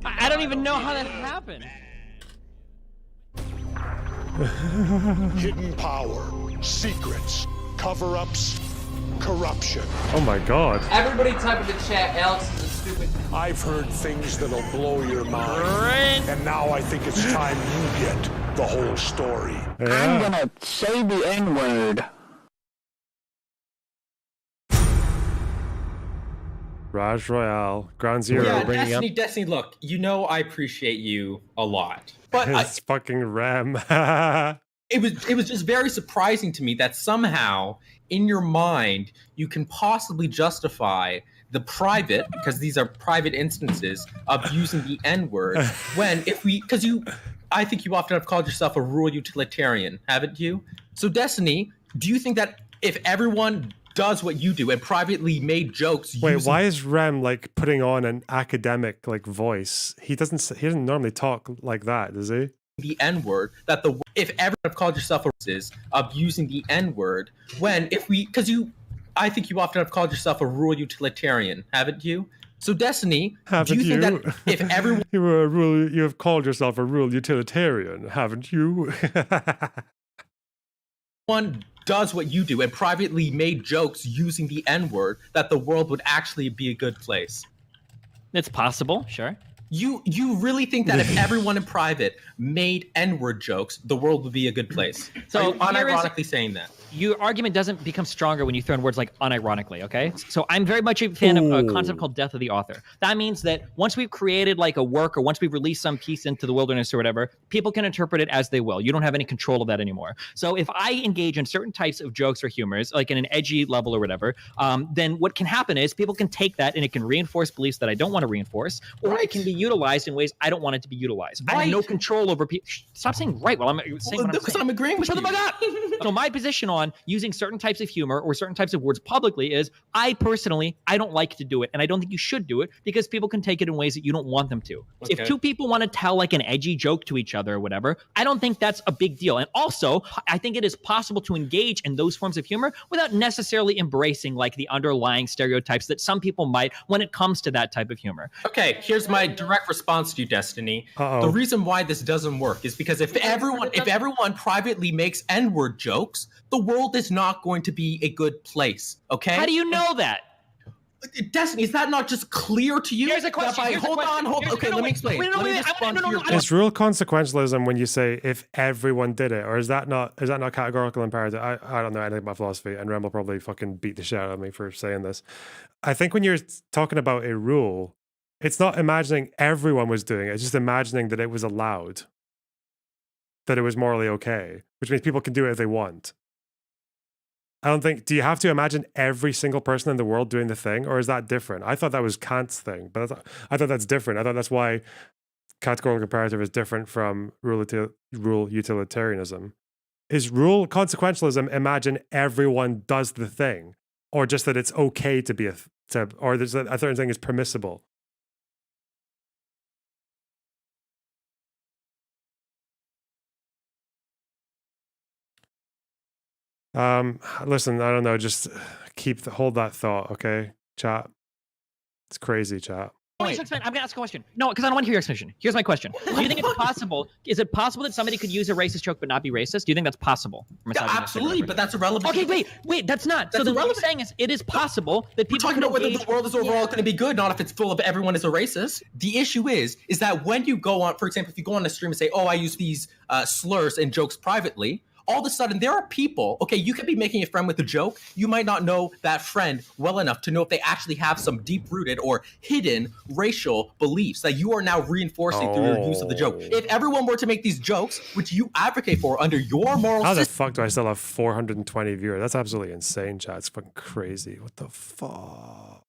[SPEAKER 14] I don't even know how that happened.
[SPEAKER 19] Hidden power, secrets, cover-ups, corruption.
[SPEAKER 1] Oh my god.
[SPEAKER 17] Everybody type in the chat, Alex is a stupid...
[SPEAKER 19] I've heard things that'll blow your mind. And now I think it's time you get the whole story.
[SPEAKER 1] Yeah.
[SPEAKER 19] I'm gonna say the N-word.
[SPEAKER 1] Raj Royale, Ground Zero.
[SPEAKER 23] Yeah, Destiny, look, you know I appreciate you a lot. But
[SPEAKER 1] His fucking Rem.
[SPEAKER 23] it was just very surprising to me that somehow in your mind you can possibly justify the private, because these are private instances of using the N-word, when I think you often have called yourself a rural utilitarian, haven't you? So Destiny, do you think that if everyone does what you do and privately made jokes
[SPEAKER 1] why is Rem like putting on an academic like voice? He doesn't normally talk like that, does he?
[SPEAKER 23] The N-word, if everyone have called yourself of using the N-word, I think you often have called yourself a rural utilitarian, haven't you? So Destiny, do you think that if everyone
[SPEAKER 1] you have called yourself a rural utilitarian, haven't you?
[SPEAKER 23] One does what you do and privately made jokes using the N-word, that the world would actually be a good place?
[SPEAKER 14] It's possible, sure.
[SPEAKER 23] You really think that if everyone in private made N-word jokes, the world would be a good place? So unironically saying that.
[SPEAKER 14] Your argument doesn't become stronger when you throw in words like unironically, okay? So I'm very much a fan of a concept called death of the author. That means that once we've created like a work or once we've released some piece into the wilderness or whatever, people can interpret it as they will. You don't have any control of that anymore. So if I engage in certain types of jokes or humors, like in an edgy level or whatever, then what can happen is people can take that and it can reinforce beliefs that I don't want to reinforce, or it can be utilized in ways I don't want it to be utilized. I have no control over people. Stop saying right while I'm saying what I'm saying.
[SPEAKER 23] Because I'm agreeing with you.
[SPEAKER 14] So my position on using certain types of humor or certain types of words publicly is, I don't like to do it, and I don't think you should do it because people can take it in ways that you don't want them to. Okay. If two people want to tell like an edgy joke to each other or whatever, I don't think that's a big deal. And also, I think it is possible to engage in those forms of humor without necessarily embracing like the underlying stereotypes that some people might when it comes to that type of humor.
[SPEAKER 23] Okay, here's my direct response to you, Destiny. The reason why this doesn't work is because if everyone privately makes N-word jokes, the world world is not going to be a good place. Okay.
[SPEAKER 17] How do you know that?
[SPEAKER 23] Destiny, is that not just clear to you?
[SPEAKER 17] Here's a question.
[SPEAKER 23] Hold on. Okay, let me explain. Let me respond to your
[SPEAKER 1] Is rule consequentialism when you say if everyone did it, or is that not categorical imperative? I don't know anything about philosophy, and Rem will probably fucking beat the shit out of me for saying this. I think when you're talking about a rule, it's not imagining everyone was doing it, it's just imagining that it was allowed, that it was morally okay, which means people can do it if they want. I don't think, do you have to imagine every single person in the world doing the thing, or is that different? I thought that was Kant's thing, but I thought that's different. I thought that's why categorical imperative is different from rule utilitarianism. Is rule consequentialism imagine everyone does the thing, or just that it's okay to be or there's a certain thing is permissible? Listen, I don't know, just hold that thought, okay, chat? It's crazy, chat.
[SPEAKER 17] I'm gonna ask a question. No, because I don't want to hear your explanation. Here's my question. Do you think it's possible? Is it possible that somebody could use a racist joke but not be racist? Do you think that's possible?
[SPEAKER 23] Yeah, absolutely, but that's irrelevant.
[SPEAKER 17] Okay, wait, that's not. So what I'm saying is, it is possible that people.
[SPEAKER 23] We're talking about whether the world is overall going to be good, not if it's full of everyone is a racist. The issue is that when you go on, for example, if you go on a stream and say, "Oh, I use these slurs and jokes privately," all of a sudden there are people, okay, you could be making a friend with a joke. You might not know that friend well enough to know if they actually have some deep-rooted or hidden racial beliefs that you are now reinforcing through your use of the joke. If everyone were to make these jokes, which you advocate for under your moral
[SPEAKER 1] How the fuck do I still have 420 viewers? That's absolutely insane, chat. It's fucking crazy. What the fuck?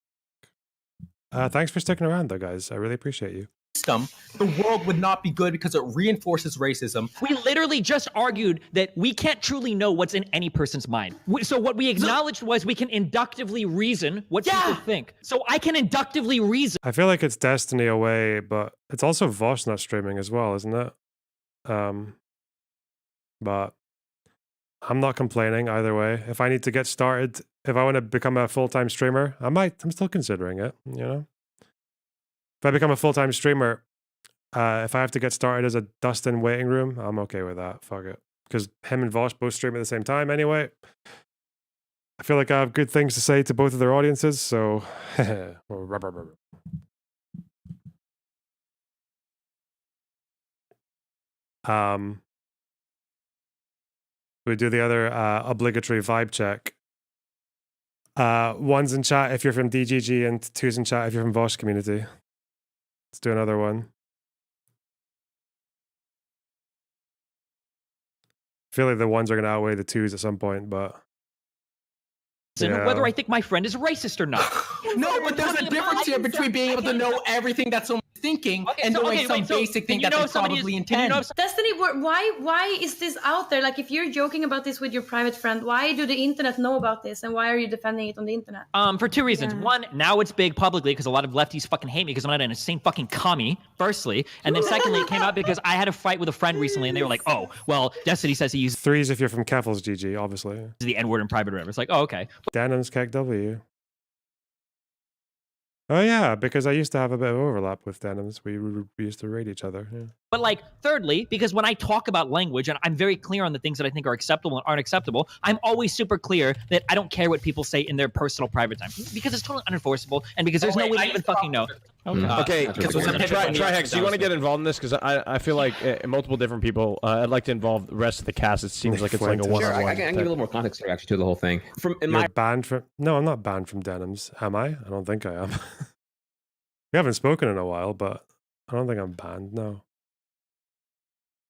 [SPEAKER 1] Thanks for sticking around, though, guys. I really appreciate you.
[SPEAKER 23] System, the world would not be good because it reinforces racism.
[SPEAKER 17] We literally just argued that we can't truly know what's in any person's mind. So what we acknowledged was we can inductively reason what people think. So I can inductively reason.
[SPEAKER 1] I feel like it's Destiny away, but it's also Vosh not streaming as well, isn't it? But I'm not complaining either way. If I need to get started, if I want to become a full-time streamer, I'm still considering it, you know? If I become a full-time streamer, if I have to get started as a Dustin waiting room, I'm okay with that. Fuck it. Because him and Vosh both stream at the same time anyway. I feel like I have good things to say to both of their audiences, so... we do the other obligatory vibe check. One's in chat if you're from DGG, and two's in chat if you're from Vosh community. Let's do another one. I feel like the ones are going to outweigh the twos at some point, but...
[SPEAKER 17] Whether I think my friend is racist or not.
[SPEAKER 23] No, but there's a difference here between being able to know everything that someone's thinking and knowing some basic thing that they probably intend.
[SPEAKER 4] Destiny, why is this out there? Like, if you're joking about this with your private friend, why do the internet know about this, and why are you defending it on the internet?
[SPEAKER 17] For two reasons. One, now it's big publicly because a lot of lefties fucking hate me because I'm not an insane fucking commie, firstly. And then secondly, it came out because I had a fight with a friend recently and they were like, oh, well, Destiny says he uses
[SPEAKER 1] threes if you're from Keffels GG, obviously.
[SPEAKER 17] The N-word in private or whatever. It's like, oh, okay.
[SPEAKER 1] Denham's Keg W. Oh yeah, because I used to have a bit of overlap with Denims. We used to raid each other. Yeah.
[SPEAKER 17] But like, thirdly, because when I talk about language, and I'm very clear on the things that I think are acceptable and aren't acceptable, I'm always super clear that I don't care what people say in their personal private time because it's totally unenforceable and because there's no way to even fucking know.
[SPEAKER 20] Okay, Trihex, do you want to get involved in this? Because I feel like multiple different people. I'd like to involve the rest of the cast. It seems like it's like a one-on-one.
[SPEAKER 21] Sure, I can give a little more context here, actually, to the whole thing.
[SPEAKER 1] You're banned from? No, I'm not banned from Denims. Am I? I don't think I am. We haven't spoken in a while, but I don't think I'm banned. No.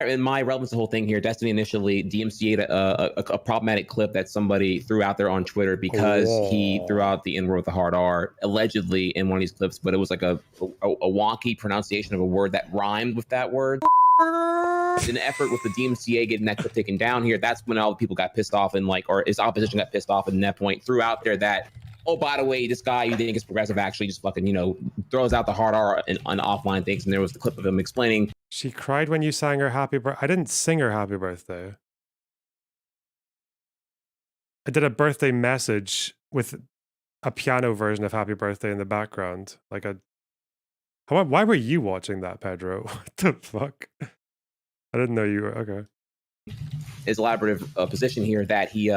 [SPEAKER 21] In my relevance to the whole thing here, Destiny initially DMCA'd a problematic clip that somebody threw out there on Twitter because he threw out the N-word with the hard R, allegedly in one of these clips, but it was like a wonky pronunciation of a word that rhymed with that word. In an effort with the DMCA getting that clip taken down here, that's when all the people got pissed off and or his opposition got pissed off, and that point threw out there that, oh, by the way, this guy you think is progressive actually just fucking, throws out the hard R on offline things. And there was the clip of him explaining.
[SPEAKER 1] She cried when you sang her happy birthday. I didn't sing her happy birthday. I did a birthday message with a piano version of happy birthday in the background. Why were you watching that, Pedro? What the fuck? I didn't know you were, okay.
[SPEAKER 21] his elaborative position here that he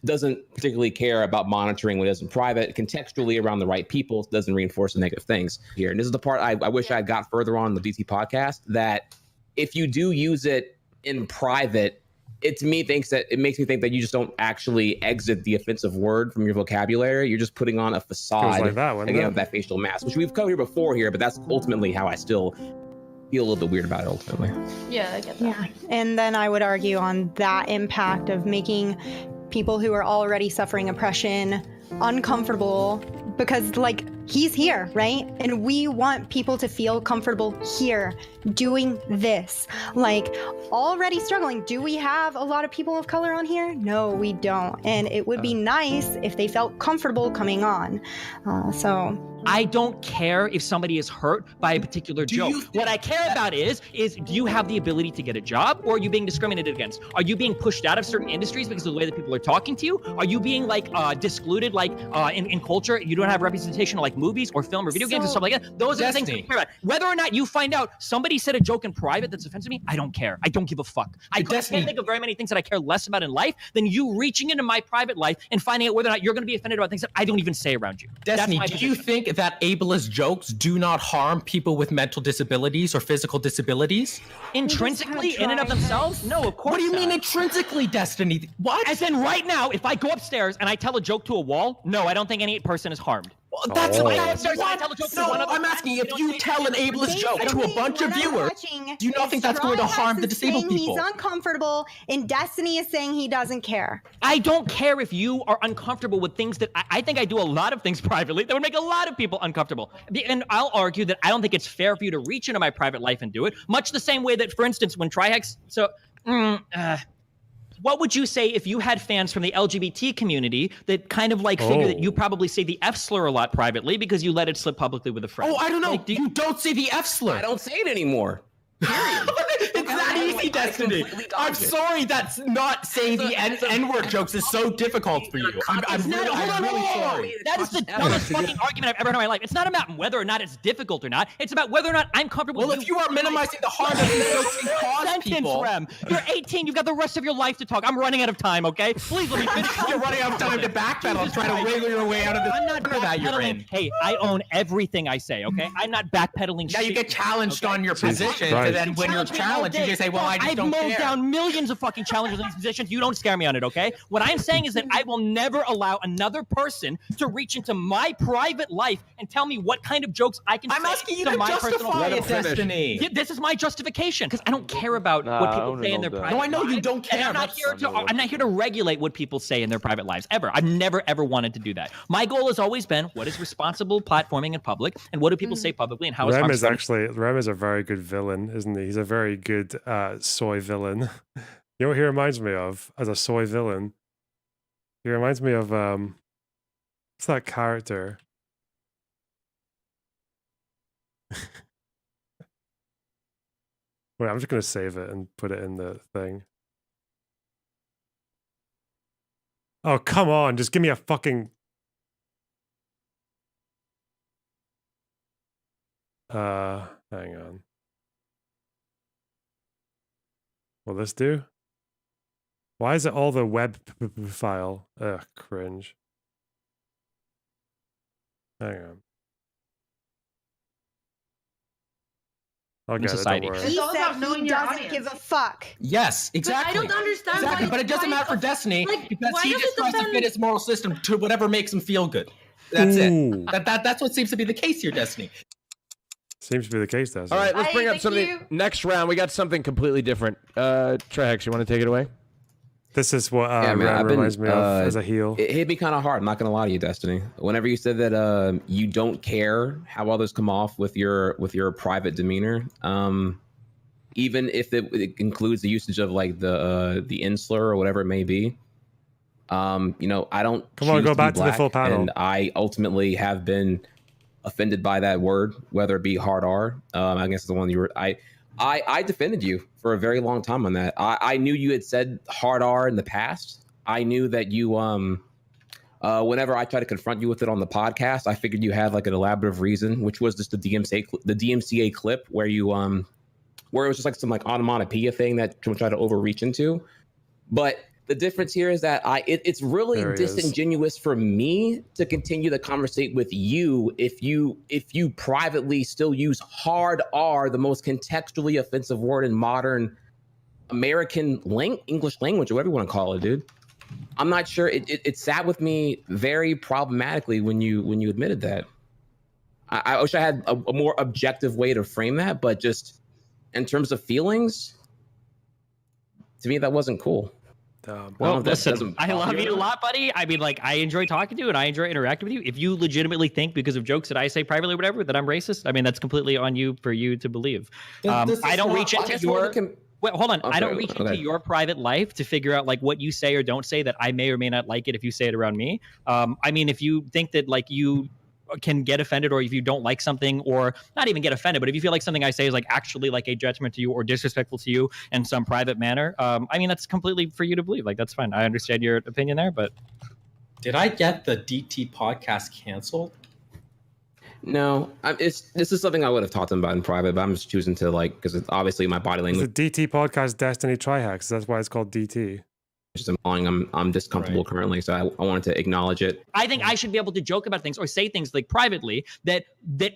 [SPEAKER 21] doesn't particularly care about monitoring what he does in private, contextually around the right people, doesn't reinforce the negative things here. And this is the part I wish I had got further on the DT podcast, that if you do use it in private, it makes me think that you just don't actually exit the offensive word from your vocabulary. You're just putting on a facade
[SPEAKER 1] like that,
[SPEAKER 21] again of that facial mask, which we've covered here before here, but that's ultimately how I still feel a little bit weird about it ultimately.
[SPEAKER 4] Yeah, I get that.
[SPEAKER 5] Yeah. And then I would argue on that impact of making people who are already suffering oppression uncomfortable, because like he's here, right? And we want people to feel comfortable here doing this. Like already struggling. Do we have a lot of people of color on here? No, we don't. And it would be nice if they felt comfortable coming on. So
[SPEAKER 17] I don't care if somebody is hurt by a particular joke. What I care about is do you have the ability to get a job, or are you being discriminated against? Are you being pushed out of certain industries because of the way that people are talking to you? Are you being like discluded like in culture? You don't have representation of like movies or film or video games and stuff like that. Those are the things I care about. Whether or not you find out somebody said a joke in private that's offensive to me, I don't care. I don't give a fuck. I can't think of very many things that I care less about in life than you reaching into my private life and finding out whether or not you're going to be offended about things that I don't even say around you.
[SPEAKER 23] Destiny, do you think that ableist jokes do not harm people with mental disabilities or physical disabilities?
[SPEAKER 17] Intrinsically, in and of themselves? No, of course.
[SPEAKER 23] What do you mean intrinsically, Destiny? What?
[SPEAKER 17] As in right now, if I go upstairs and I tell a joke to a wall, no, I don't think any person is harmed.
[SPEAKER 23] Well, that's what I'm asking. If you tell an ableist joke to a bunch of viewers, do you not think that's going to harm the disabled people?
[SPEAKER 5] He's uncomfortable, and Destiny is saying he doesn't care.
[SPEAKER 17] I don't care if you are uncomfortable with things that I think I do a lot of things privately that would make a lot of people uncomfortable. And I'll argue that I don't think it's fair for you to reach into my private life and do it, much the same way that, for instance, when Trihex... what would you say if you had fans from the LGBT community that kind of like figure that you probably say the F slur a lot privately because you let it slip publicly with a friend?
[SPEAKER 23] Oh, I don't know. Like, you don't say the F slur.
[SPEAKER 21] I don't say it anymore.
[SPEAKER 23] It's that easy, Destiny. I'm sorry that's not saying the N-word jokes is so difficult for you. I'm really sorry.
[SPEAKER 17] That is the dumbest fucking argument I've ever heard in my life. It's not about whether or not it's difficult or not. It's about whether or not I'm comfortable.
[SPEAKER 23] Well, if you are minimizing the harm that these jokes can cause people.
[SPEAKER 17] Rem. You're 18. You've got the rest of your life to talk. I'm running out of time, okay? Please let me finish.
[SPEAKER 23] You're running out of time to backpedal and try to wiggle your way out of this.
[SPEAKER 17] I'm not
[SPEAKER 23] backpedaling.
[SPEAKER 17] Hey, I own everything I say, okay? I'm not backpedaling
[SPEAKER 23] shit. Yeah, you get challenged on your position, and then when you're challenged, you just say, well, I just don't care.
[SPEAKER 17] I've mowed down millions of fucking challenges in these positions. You don't scare me on it, okay? What I'm saying is that I will never allow another person to reach into my private life and tell me what kind of jokes I can say.
[SPEAKER 23] I'm asking you
[SPEAKER 17] to
[SPEAKER 23] to
[SPEAKER 17] my
[SPEAKER 23] justify
[SPEAKER 17] personal
[SPEAKER 23] it, Destiny.
[SPEAKER 17] Yeah, this is my justification because I don't care about what people say in their private lives.
[SPEAKER 23] No, I know you don't care.
[SPEAKER 17] I'm not here to regulate what people say in their private lives ever. I've never ever wanted to do that. My goal has always been what is responsible platforming in public and what do people say publicly and how
[SPEAKER 1] Rem is a very good villain, isn't he? He's a very good soy villain. You know what he reminds me of as a soy villain? He reminds me of what's that character? Wait, I'm just gonna save it and put it in the thing. Oh, come on, just give me a fucking hang on. Will this do? Why is it all the web file? Ugh, cringe. Hang on. I'll get it, don't worry.
[SPEAKER 5] He said he doesn't give a fuck.
[SPEAKER 23] Yes, exactly.
[SPEAKER 4] But I don't understand
[SPEAKER 23] exactly,
[SPEAKER 4] why,
[SPEAKER 23] but it doesn't matter for Destiny because
[SPEAKER 4] why
[SPEAKER 23] he
[SPEAKER 4] does
[SPEAKER 23] just
[SPEAKER 4] it
[SPEAKER 23] tries to
[SPEAKER 4] depend-
[SPEAKER 23] fit his moral system to whatever makes him feel good. That's it. That's what seems to be the case here, Destiny.
[SPEAKER 1] Seems to be the case, doesn't
[SPEAKER 20] All
[SPEAKER 1] it?
[SPEAKER 20] right, let's bring up something. Next round, we got something completely different. Trihex, you want to take it away?
[SPEAKER 1] This is what
[SPEAKER 21] Yeah, man,
[SPEAKER 1] Ram reminds me of as a heel.
[SPEAKER 21] It hit me kind of hard. I'm not gonna lie to you, Destiny. Whenever you said that you don't care how others come off with your private demeanor, even if it includes the usage of like the insular or whatever it may be, you know, I don't.
[SPEAKER 1] Come on, go
[SPEAKER 21] choose
[SPEAKER 1] back
[SPEAKER 21] be
[SPEAKER 1] to the full
[SPEAKER 21] black,
[SPEAKER 1] panel.
[SPEAKER 21] And I ultimately have been offended by that word, whether it be hard R. I guess the one you were. I defended you for a very long time on that. I knew you had said hard R in the past. I knew that you whenever I tried to confront you with it on the podcast, I figured you had like an elaborative reason, which was just the DMCA clip where you where it was just like some like onomatopoeia thing that someone tried to overreach into. But the difference here is that it's really disingenuous for me to continue the conversation with you if you privately still use hard R, the most contextually offensive word in modern American English language, or whatever you want to call it, dude. I'm not sure. It sat with me very problematically when you admitted that. I wish I had a more objective way to frame that, but just in terms of feelings, to me that wasn't cool.
[SPEAKER 17] Well, listen, I love you a lot, buddy. I mean, like, I enjoy talking to you and I enjoy interacting with you. If you legitimately think because of jokes that I say privately or whatever that I'm racist, I mean, that's completely on you for you to believe. I don't reach into your... Wait, hold on. Okay, I don't reach into your private life to figure out like what you say or don't say that I may or may not like it if you say it around me. I mean, if you think that like you can get offended, or if you don't like something, or not even get offended, but if you feel like something I say is like actually like a judgment to you or disrespectful to you in some private manner, I mean, that's completely for you to believe. Like, that's fine. I understand your opinion there, but...
[SPEAKER 23] Did I get the DT podcast canceled?
[SPEAKER 21] No, this is something I would have talked to them about in private, but I'm just choosing to like, because it's obviously my body language.
[SPEAKER 1] It's the DT podcast Destiny Trihacks. That's why it's called DT.
[SPEAKER 21] I'm discomfortable currently, so I wanted to acknowledge it.
[SPEAKER 17] I think I should be able to joke about things or say things like privately that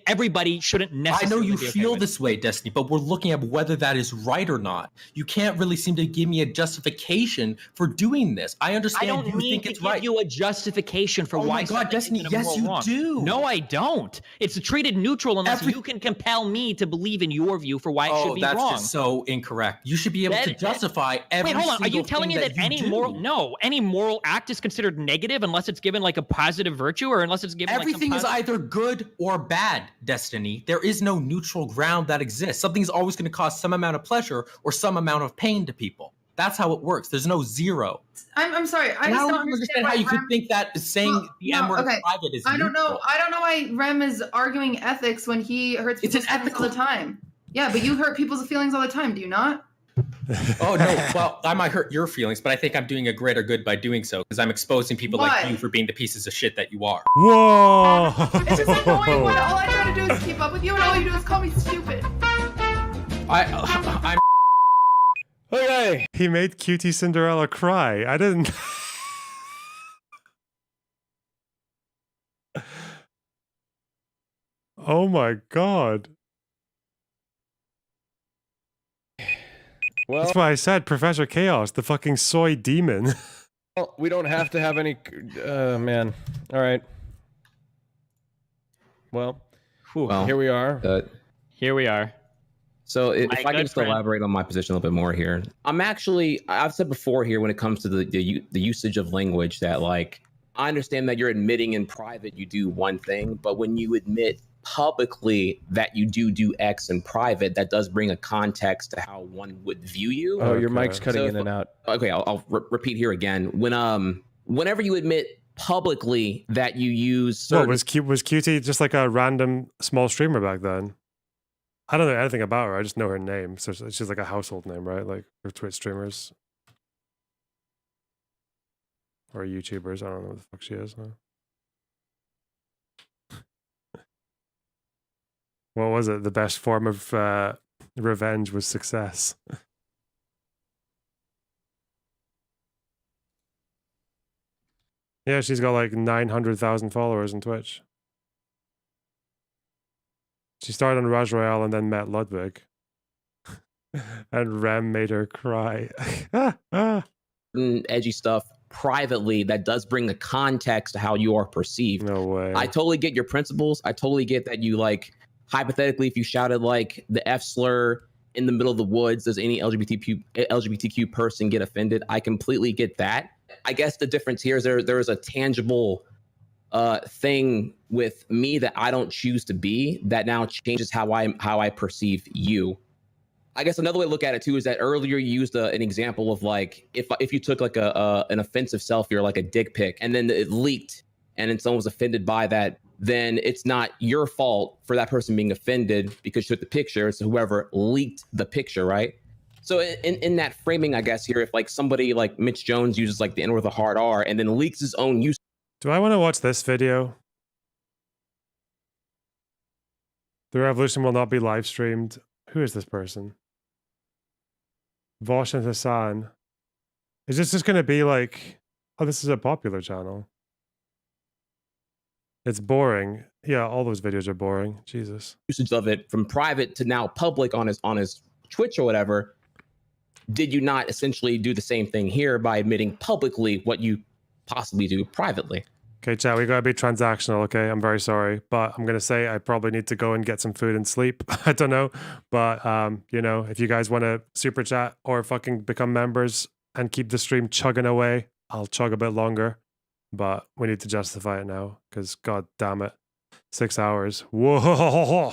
[SPEAKER 17] everybody shouldn't necessarily.
[SPEAKER 23] I know you feel this way, Destiny, but we're looking at whether that is right or not. You can't really seem to give me a justification for doing this. I understand
[SPEAKER 17] I don't
[SPEAKER 23] you think it's right.
[SPEAKER 17] Give you a justification for why.
[SPEAKER 23] Oh my God, Destiny! Yes, you do.
[SPEAKER 17] No, I don't. It's treated neutral unless you can compel me to believe in your view for why it should be wrong.
[SPEAKER 23] Oh, that's just so incorrect. You should be able to justify every.
[SPEAKER 17] Wait, hold on. Are you telling me that any moral act is considered negative unless it's given like a positive virtue, or unless it's given
[SPEAKER 23] everything
[SPEAKER 17] like
[SPEAKER 23] is either good or bad, Destiny. There is no neutral ground that exists. Something's always going to cause some amount of pleasure or some amount of pain to people. That's how it works. There's no zero.
[SPEAKER 4] I'm sorry. I just don't understand
[SPEAKER 23] how you could think that saying the M word in private is
[SPEAKER 4] I don't
[SPEAKER 23] neutral.
[SPEAKER 4] know. I don't know why Rem is arguing ethics when he hurts people's feelings all the time. Yeah, but you hurt people's feelings all the time, do you not?
[SPEAKER 23] Oh no, well, I might hurt your feelings, but I think I'm doing a greater good by doing so, because I'm exposing people like you for being the pieces of shit that you are.
[SPEAKER 1] Whoa!
[SPEAKER 4] It's just annoying when all I try to do is keep up with you, and all you do is call me stupid.
[SPEAKER 23] I'm
[SPEAKER 1] okay. He made Cutie Cinderella cry. I didn't. Oh my God.
[SPEAKER 20] Well,
[SPEAKER 1] that's why I said Professor Chaos, the fucking soy demon.
[SPEAKER 20] Well, we don't have to have any. Man. All right. Well, here we are.
[SPEAKER 17] Here we are.
[SPEAKER 21] So if I can just elaborate on my position a little bit more here, I've said before here when it comes to the usage of language that like, I understand that you're admitting in private you do one thing, but when you admit publicly that you do X in private, that does bring a context to how one would view you.
[SPEAKER 20] Oh, your mic's cutting in and out.
[SPEAKER 21] Okay, I'll repeat here again. Whenever you admit publicly that you use certain...
[SPEAKER 1] What, was Cutie just like a random small streamer back then? I don't know anything about her. I just know her name. So she's like a household name, right? Like for Twitch streamers. Or YouTubers. I don't know what the fuck she is. Huh? What was it? The best form of revenge was success. Yeah, she's got like 900,000 followers on Twitch. She started on Raj Royale and then met Ludwig. And Rem made her cry.
[SPEAKER 21] Edgy stuff privately that does bring the context to how you are perceived.
[SPEAKER 1] No way.
[SPEAKER 21] I totally get your principles. I totally get that you like... Hypothetically, if you shouted like the F slur in the middle of the woods, does any LGBTQ person get offended? I completely get that. I guess the difference here is there is a tangible thing with me that I don't choose to be that now changes how I perceive you. I guess another way to look at it too is that earlier you used an example of like if you took like an offensive selfie or like a dick pic and then it leaked and then someone was offended by that, then it's not your fault for that person being offended because you took the picture. It's whoever leaked the picture, right? So in that framing, I guess here, if like somebody like Mitch Jones uses like the N with a hard R and then leaks his own use.
[SPEAKER 1] Do I want to watch this video? The revolution will not be live streamed. Who is this person? Vosh and Hassan. Is this just going to be like, oh, this is a popular channel? It's boring. Yeah, all those videos are boring. Jesus.
[SPEAKER 21] Usage of it from private to now public on his Twitch or whatever. Did you not essentially do the same thing here by admitting publicly what you possibly do privately?
[SPEAKER 1] Okay, chat, we gotta be transactional, okay? I'm very sorry, but I'm gonna say I probably need to go and get some food and sleep. I don't know, but you know, if you guys want to super chat or fucking become members and keep the stream chugging away, I'll chug a bit longer. But we need to justify it now, because god damn it, 6 hours. Whoa!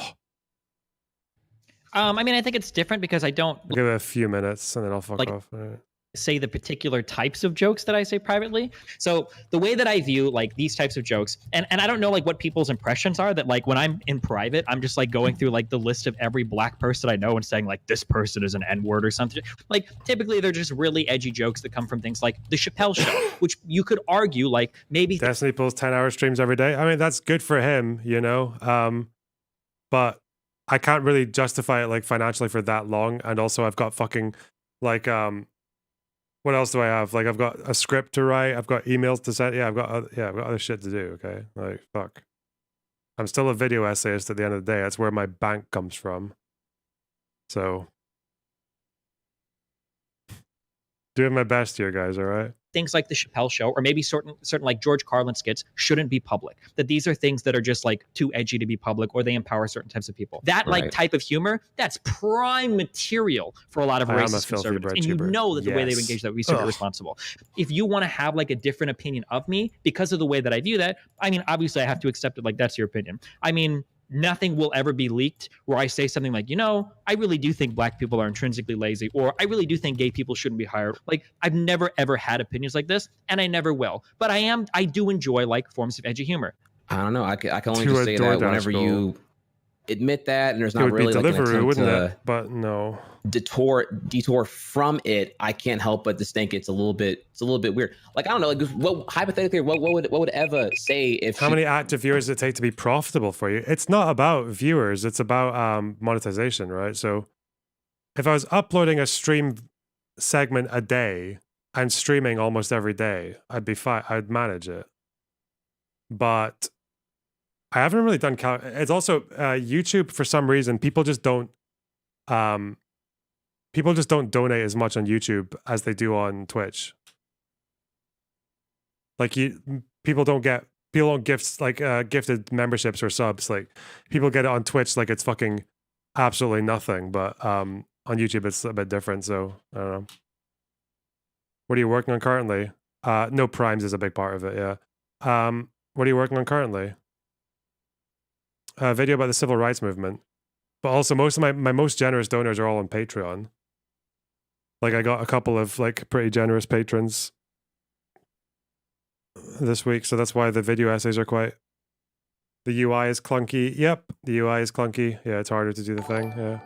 [SPEAKER 17] I mean, I think it's different because I don't
[SPEAKER 1] I'll give it a few minutes and then I'll fuck
[SPEAKER 17] like
[SPEAKER 1] off. All right.
[SPEAKER 17] say the particular types of jokes that I say privately. So the way that I view like these types of jokes, and I don't know like what people's impressions are, that like when I'm in private, I'm just like going through like the list of every black person I know and saying like this person is an N-word or something. Like typically they're just really edgy jokes that come from things like the Chappelle Show, which you could argue like maybe
[SPEAKER 1] Destiny pulls 10-hour streams every day. I mean, that's good for him, you know. But I can't really justify it like financially for that long. And also I've got fucking like what else do I have? Like I've got a script to write, I've got emails to send. I've got other shit to do, okay? Like fuck. I'm still a video essayist at the end of the day. That's where my bank comes from. So doing my best here, guys, all right?
[SPEAKER 17] things like the Chappelle Show, or maybe certain like George Carlin skits shouldn't be public. That these are things that are just like too edgy to be public, or they empower certain types of people. That like type of humor, that's prime material for a lot of racist conservatives. And you know that the way they've engaged that would be super responsible. If you want to have like a different opinion of me because of the way that I view that, I mean, obviously I have to accept it like that's your opinion. I mean, nothing will ever be leaked where I say something like, you know, I really do think black people are intrinsically lazy, or I really do think gay people shouldn't be hired. Like, I've never ever had opinions like this, and I never will. But I do enjoy like forms of edgy humor.
[SPEAKER 21] I don't know. I can only just say that whenever you admit that, and there's not really like an attempt to,
[SPEAKER 1] but no,
[SPEAKER 21] detour from it, I can't help but just think it's a little bit weird. Like, I don't know, like what hypothetically, what would Eva say if
[SPEAKER 1] how many active viewers does it take to be profitable for you? It's not about viewers, it's about monetization, right? So if I was uploading a stream segment a day and streaming almost every day, I'd be fine. I'd manage it. But I haven't really done it's also YouTube, for some reason people just don't donate as much on YouTube as they do on Twitch. Like people don't gift like gifted memberships or subs. Like people get it on Twitch like it's fucking absolutely nothing, but on YouTube it's a bit different. So I don't know. What are you working on currently? No, Primes is a big part of it. Yeah. What are you working on currently? A video about the civil rights movement, but also most of my most generous donors are all on Patreon. Like I got a couple of like pretty generous patrons this week, so that's why the video essays are quite. The UI is clunky. Yep, the UI is clunky. Yeah, it's harder to do the thing.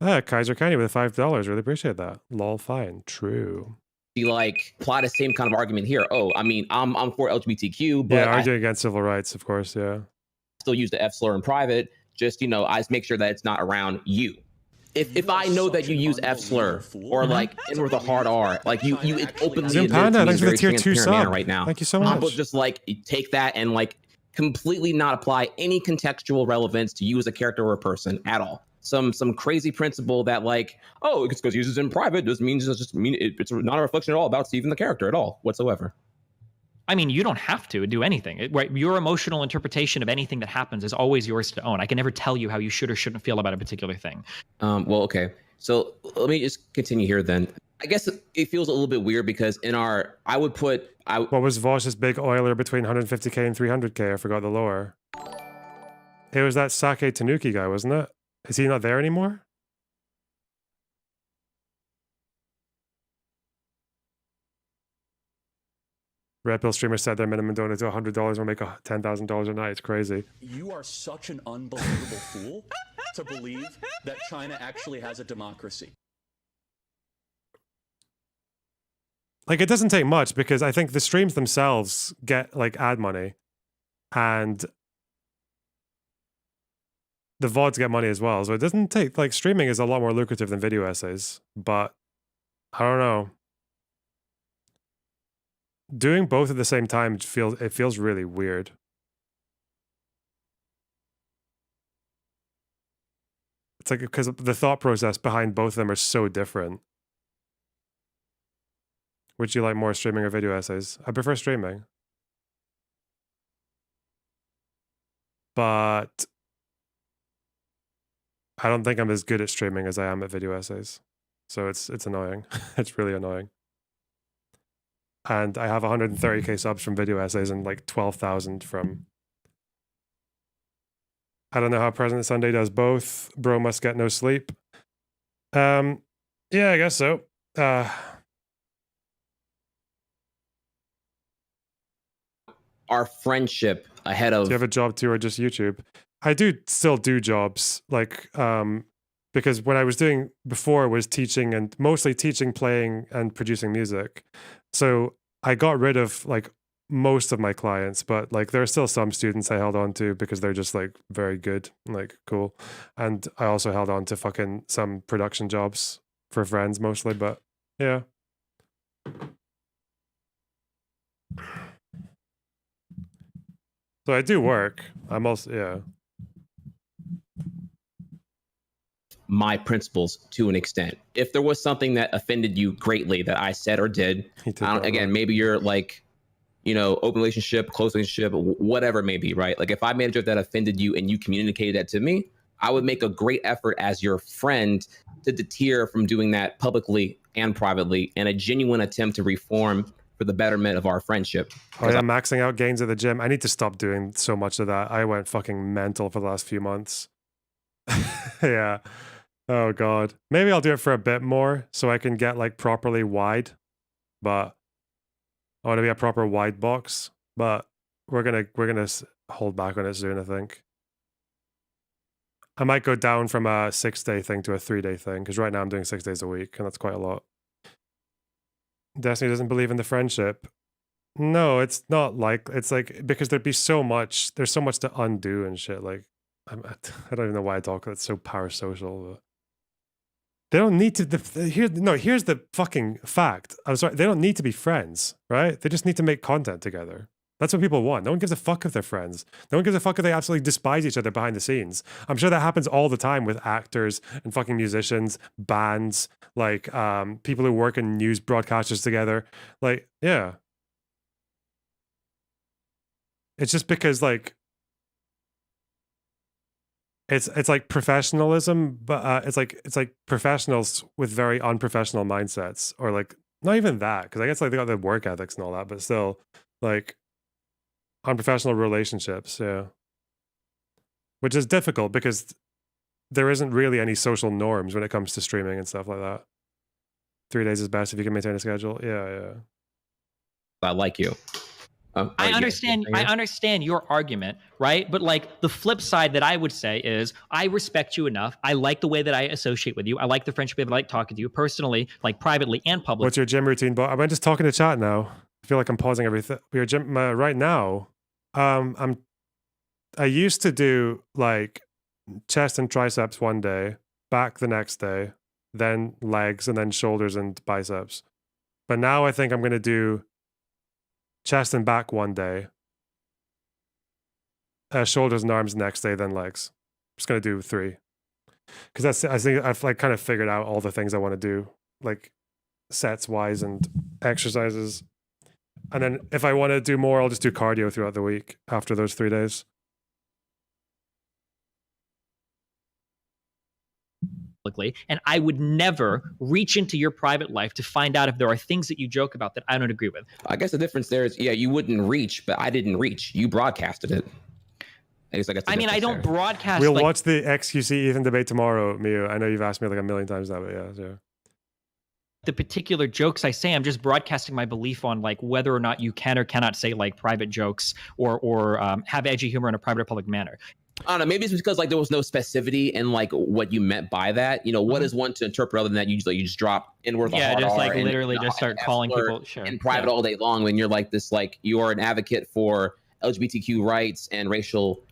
[SPEAKER 1] Yeah. Kaiser County with $5. Really appreciate that. Lol, fine. True.
[SPEAKER 21] You like apply the same kind of argument here. Oh, I mean, I'm for LGBTQ, but
[SPEAKER 1] yeah, arguing against civil rights, of course. Yeah.
[SPEAKER 21] Still use the F slur in private. Just, you know, I just make sure that it's not around you. If I know that you use F slur or like N with a hard R, like you openly
[SPEAKER 1] Zoom Panda, thanks for the tier 2 sub
[SPEAKER 21] right now.
[SPEAKER 1] Thank you so much.
[SPEAKER 21] But just like take that and like completely not apply any contextual relevance to you as a character or a person at all. Some crazy principle that like, oh, it's because he uses it in private doesn't mean it's not a reflection at all about Steven the character at all whatsoever.
[SPEAKER 17] I mean, you don't have to do anything. Right? Your emotional interpretation of anything that happens is always yours to own. I can never tell you how you should or shouldn't feel about a particular thing.
[SPEAKER 21] Well, okay. So let me just continue here then. I guess it feels a little bit weird because what
[SPEAKER 1] was Vosh's big oiler between 150k and 300k? I forgot the lore. It was that Sake Tanuki guy, wasn't it? Is he not there anymore? Red Pill streamers said their minimum donate to $100 will make $10,000 a night. It's crazy.
[SPEAKER 3] You are such an unbelievable fool to believe that China actually has a democracy.
[SPEAKER 1] Like, it doesn't take much because I think the streams themselves get like ad money, and the VODs get money as well. So it doesn't take, like, streaming is a lot more lucrative than video essays, but I don't know. Doing both at the same time feels really weird. It's like, because the thought process behind both of them are so different. Would you like more streaming or video essays? I prefer streaming. But I don't think I'm as good at streaming as I am at video essays. So it's annoying. It's really annoying. And I have 130k subs from video essays and like 12,000 from... I don't know how President Sunday does both. Bro must get no sleep. Yeah, I guess so.
[SPEAKER 21] Our friendship ahead of...
[SPEAKER 1] Do you have a job too, or just YouTube? I do still do jobs, like, because when I was doing before was teaching, and mostly teaching, playing, and producing music. So I got rid of like most of my clients, but like there are still some students I held on to because they're just like very good, like cool. And I also held on to fucking some production jobs for friends mostly, but yeah. So I do work. I'm also, yeah.
[SPEAKER 21] My principles to an extent. If there was something that offended you greatly that I said or did, again, maybe you're like, you know, open relationship, close relationship, whatever it may be, right? Like if I made a joke that offended you and you communicated that to me, I would make a great effort as your friend to deter from doing that publicly and privately, and a genuine attempt to reform for the betterment of our friendship.
[SPEAKER 1] Oh yeah, maxing out gains at the gym. I need to stop doing so much of that. I went fucking mental for the last few months. Yeah. Oh god. Maybe I'll do it for a bit more so I can get like properly wide. But I want to be a proper wide box. But we're gonna hold back on it soon, I think. I might go down from a 6-day thing to a 3-day thing, because right now I'm doing 6 days a week, and that's quite a lot. Destiny doesn't believe in the friendship. No, it's not like, it's like, because there's so much to undo and shit. Like, I don't even know why I talk, that's so parasocial. But they don't need to, here's the fucking fact. I'm sorry, they don't need to be friends, right? They just need to make content together. That's what people want. No one gives a fuck if they're friends. No one gives a fuck if they absolutely despise each other behind the scenes. I'm sure that happens all the time with actors and fucking musicians, bands, like people who work in news broadcasters together. Like, yeah. It's just because like it's like professionalism, but it's like professionals with very unprofessional mindsets, or like not even that, because I guess like they got the work ethics and all that, but still like unprofessional relationships, yeah. Which is difficult because there isn't really any social norms when it comes to streaming and stuff like that. 3 days is best if you can maintain a schedule. Yeah.
[SPEAKER 21] I like you.
[SPEAKER 17] I understand your argument, right? But like the flip side that I would say is I respect you enough. I like the way that I associate with you. I like the friendship. I like talking to you personally, like privately and publicly.
[SPEAKER 1] What's your gym routine? But I'm just talking to chat now. I feel like I'm pausing everything. Your gym right now. I used to do like chest and triceps one day, back the next day, then legs, and then shoulders and biceps. But now I think I'm going to do chest and back one day, shoulders and arms next day, then legs. I'm just going to do 3. Because I think I've like kind of figured out all the things I want to do, like sets wise and exercises. And then if I want to do more, I'll just do cardio throughout the week after those 3 days.
[SPEAKER 17] And I would never reach into your private life to find out if there are things that you joke about that I don't agree with.
[SPEAKER 21] I guess the difference there is, yeah, you wouldn't reach, but I didn't reach. You broadcasted it.
[SPEAKER 17] I mean, I don't broadcast.
[SPEAKER 1] We'll watch the XQC Ethan debate tomorrow, Miu. I know you've asked me like a million times now, but yeah.
[SPEAKER 17] The particular jokes I say, I'm just broadcasting my belief on like whether or not you can or cannot say like private jokes or have edgy humor in a private or public manner.
[SPEAKER 21] I don't know. Maybe it's because like there was no specificity in like what you meant by that. You know, what is one to interpret other than that? You just drop inward the hard
[SPEAKER 17] just
[SPEAKER 21] R
[SPEAKER 17] like
[SPEAKER 21] and,
[SPEAKER 17] literally just start calling people
[SPEAKER 21] in private all day long when you're like this, like you are an advocate for LGBTQ rights and racial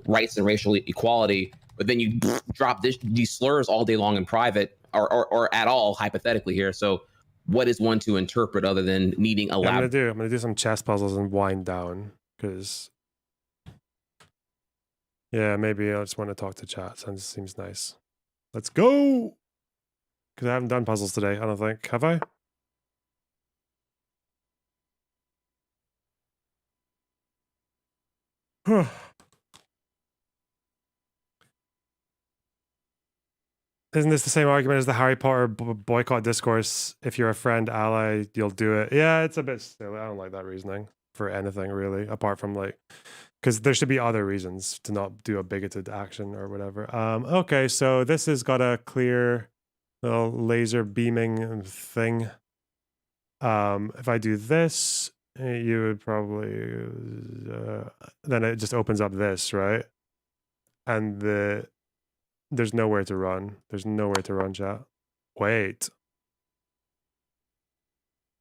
[SPEAKER 21] rights and racial equality, but then you drop these slurs all day long in private or at all, hypothetically here. So what is one to interpret other than needing a
[SPEAKER 1] I'm
[SPEAKER 21] lab?
[SPEAKER 1] gonna do some chess puzzles and wind down because yeah, maybe I just want to talk to chat. Seems nice. Let's go. Because I haven't done puzzles today. I don't think. Have I? Isn't this the same argument as the Harry Potter boycott discourse? If you're a friend, ally, you'll do it. Yeah, it's a bit silly. I don't like that reasoning for anything really, apart from like, because there should be other reasons to not do a bigoted action or whatever. Okay, so this has got a clear little laser beaming thing. If I do this, you would probably then it just opens up this, right? And there's nowhere to run. There's nowhere to run, chat. Wait.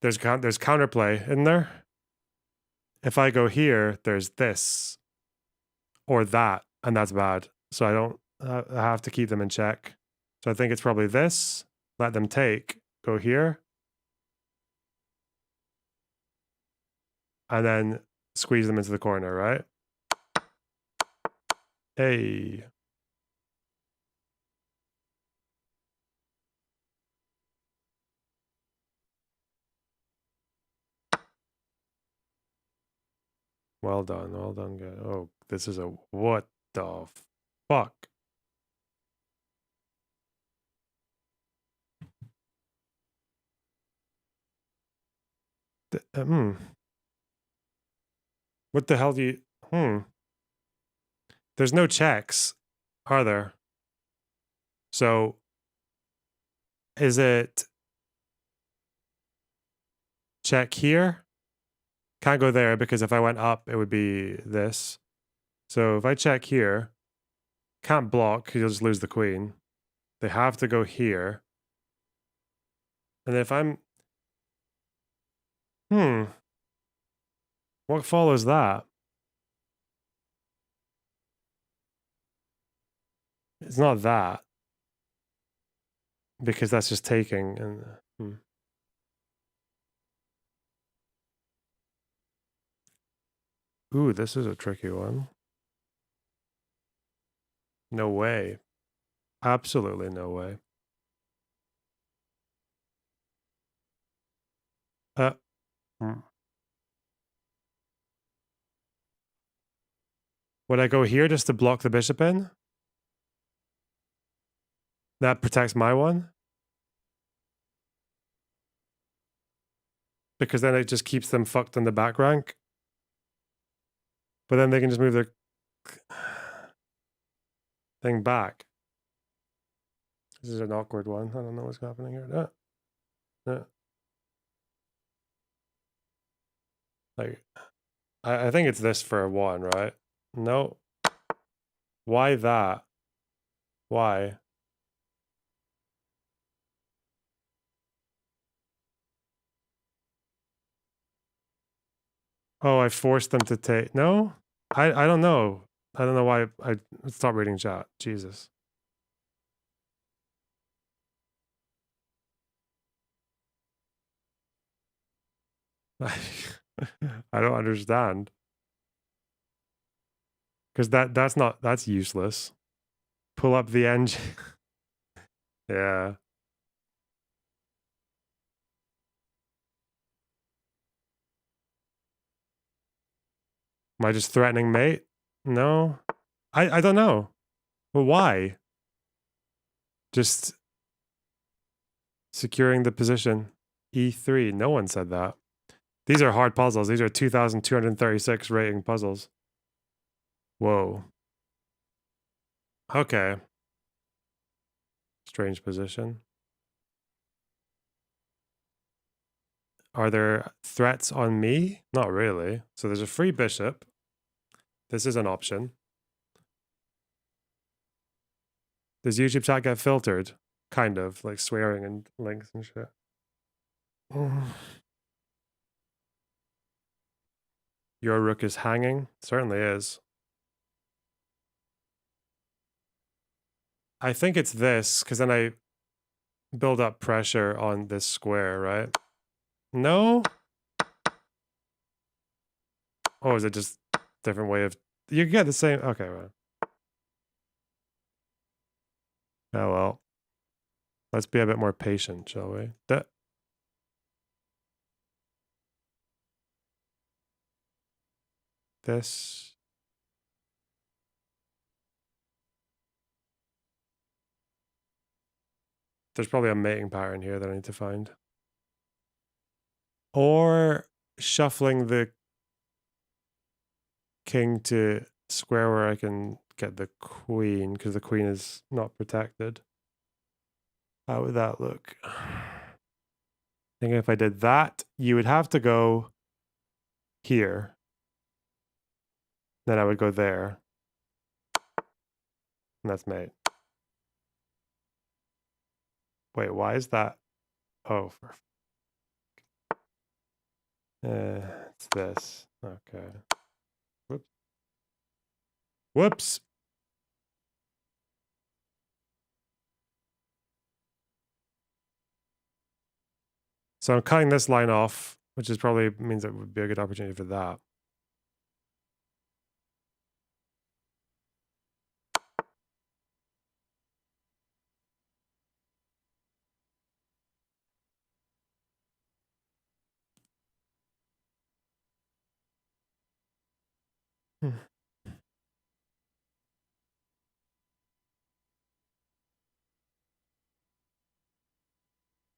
[SPEAKER 1] There's counterplay, isn't there? If I go here, there's this or that, and that's bad. So I don't. I have to keep them in check. So I think it's probably this. Let them take. Go here. And then squeeze them into the corner, right? Hey. Well done, good. Oh, this is a what the fuck? What the hell do you? There's no checks, are there? So, is it check here? Can't go there because if I went up, it would be this. So if I check here, can't block, you'll just lose the queen. They have to go here. And if I'm... What follows that? It's not that. Because that's just taking and... Ooh, this is a tricky one. No way. Absolutely no way. Would I go here just to block the bishop in? That protects my one? Because then it just keeps them fucked in the back rank. But then they can just move their thing back. This is an awkward one. I don't know what's happening here. Like, I think it's this for a one, right? No. Why that? Why? Oh, I forced them to take... No? I don't know. I don't know why I stopped reading chat. Jesus. I don't understand. Because that's useless. Pull up the engine. Yeah. Am I just threatening mate? No. I don't know. Well, why? Just securing the position. E3. No one said that. These are hard puzzles. These are 2,236 rating puzzles. Whoa. Okay. Strange position. Are there threats on me? Not really. So there's a free bishop. This is an option. Does YouTube chat get filtered? Kind of, like swearing and links and shit. Your rook is hanging? Certainly is. I think it's this, because then I build up pressure on this square, right? No? Oh, is it just different way of... You get the same... Okay, right. Oh, well. Let's be a bit more patient, shall we? This... There's probably a mating pattern here that I need to find. Or shuffling the king to square where I can get the queen, because the queen is not protected. How would that look? I think if I did that, you would have to go here. Then I would go there. And that's mate. Wait, why is that? Oh, for... it's this. Okay. Whoops. Whoops. So I'm cutting this line off, which is probably means it would be a good opportunity for that.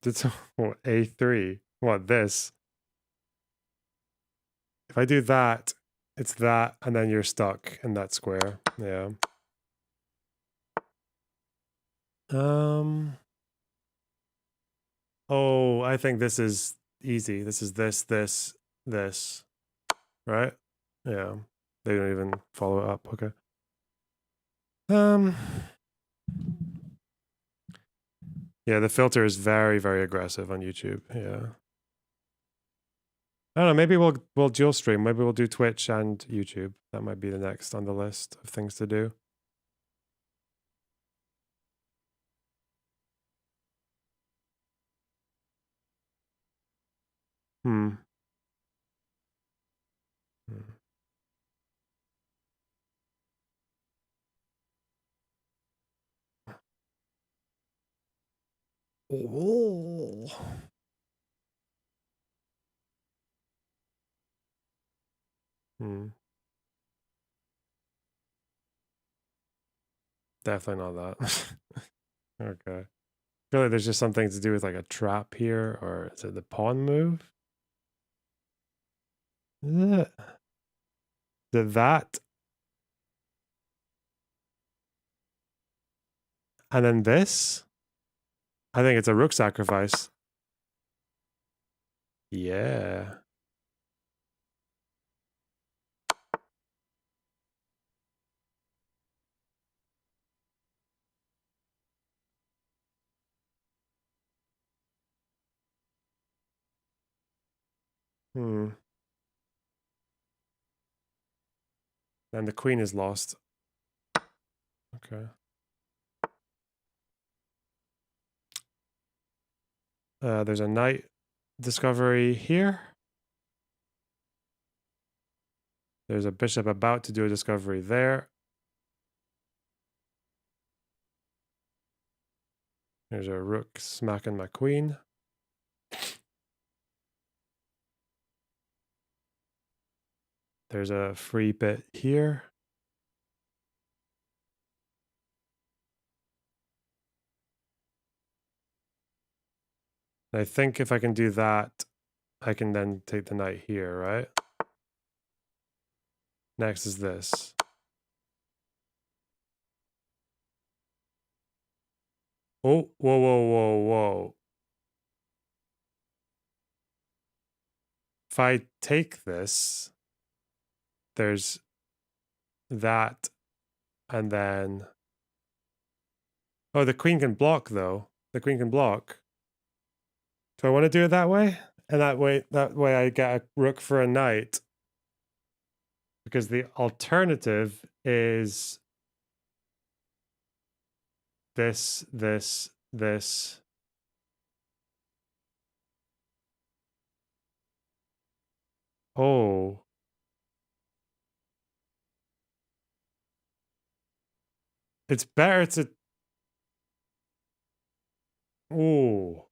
[SPEAKER 1] Did A3? What, this? If I do that, it's that, and then you're stuck in that square. Yeah. Oh, I think this is easy. This is this. Right? Yeah. They don't even follow it up. Okay. Yeah, the filter is very, very aggressive on YouTube. Yeah. I don't know, maybe we'll dual stream. Maybe we'll do Twitch and YouTube. That might be the next on the list of things to do. Hmm. Oh. Definitely not that. Okay. I feel like there's just something to do with like a trap here, or is it the pawn move? Did that? And then this? I think it's a rook sacrifice. Yeah. And the queen is lost. Okay. There's a knight discovery here. There's a bishop about to do a discovery there. There's a rook smacking my queen. There's a free bit here. I think if I can do that, I can then take the knight here, right? Next is this. Oh, whoa. If I take this, there's that, and then... Oh, the queen can block, though. The queen can block. Do I want to do it that way? And that way I get a rook for a knight. Because the alternative is this. Oh. It's better to... Oh.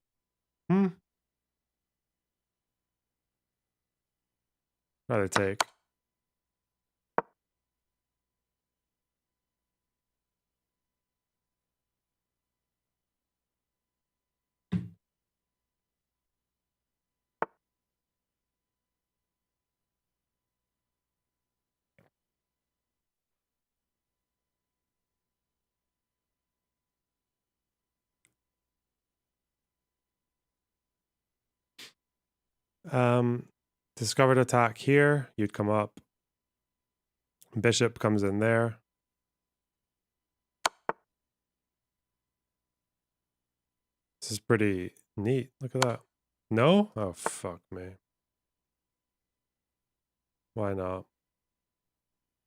[SPEAKER 1] Rather take. Discovered attack here. You'd come up. Bishop comes in there. This is pretty neat. Look at that. No? Oh, fuck me. Why not?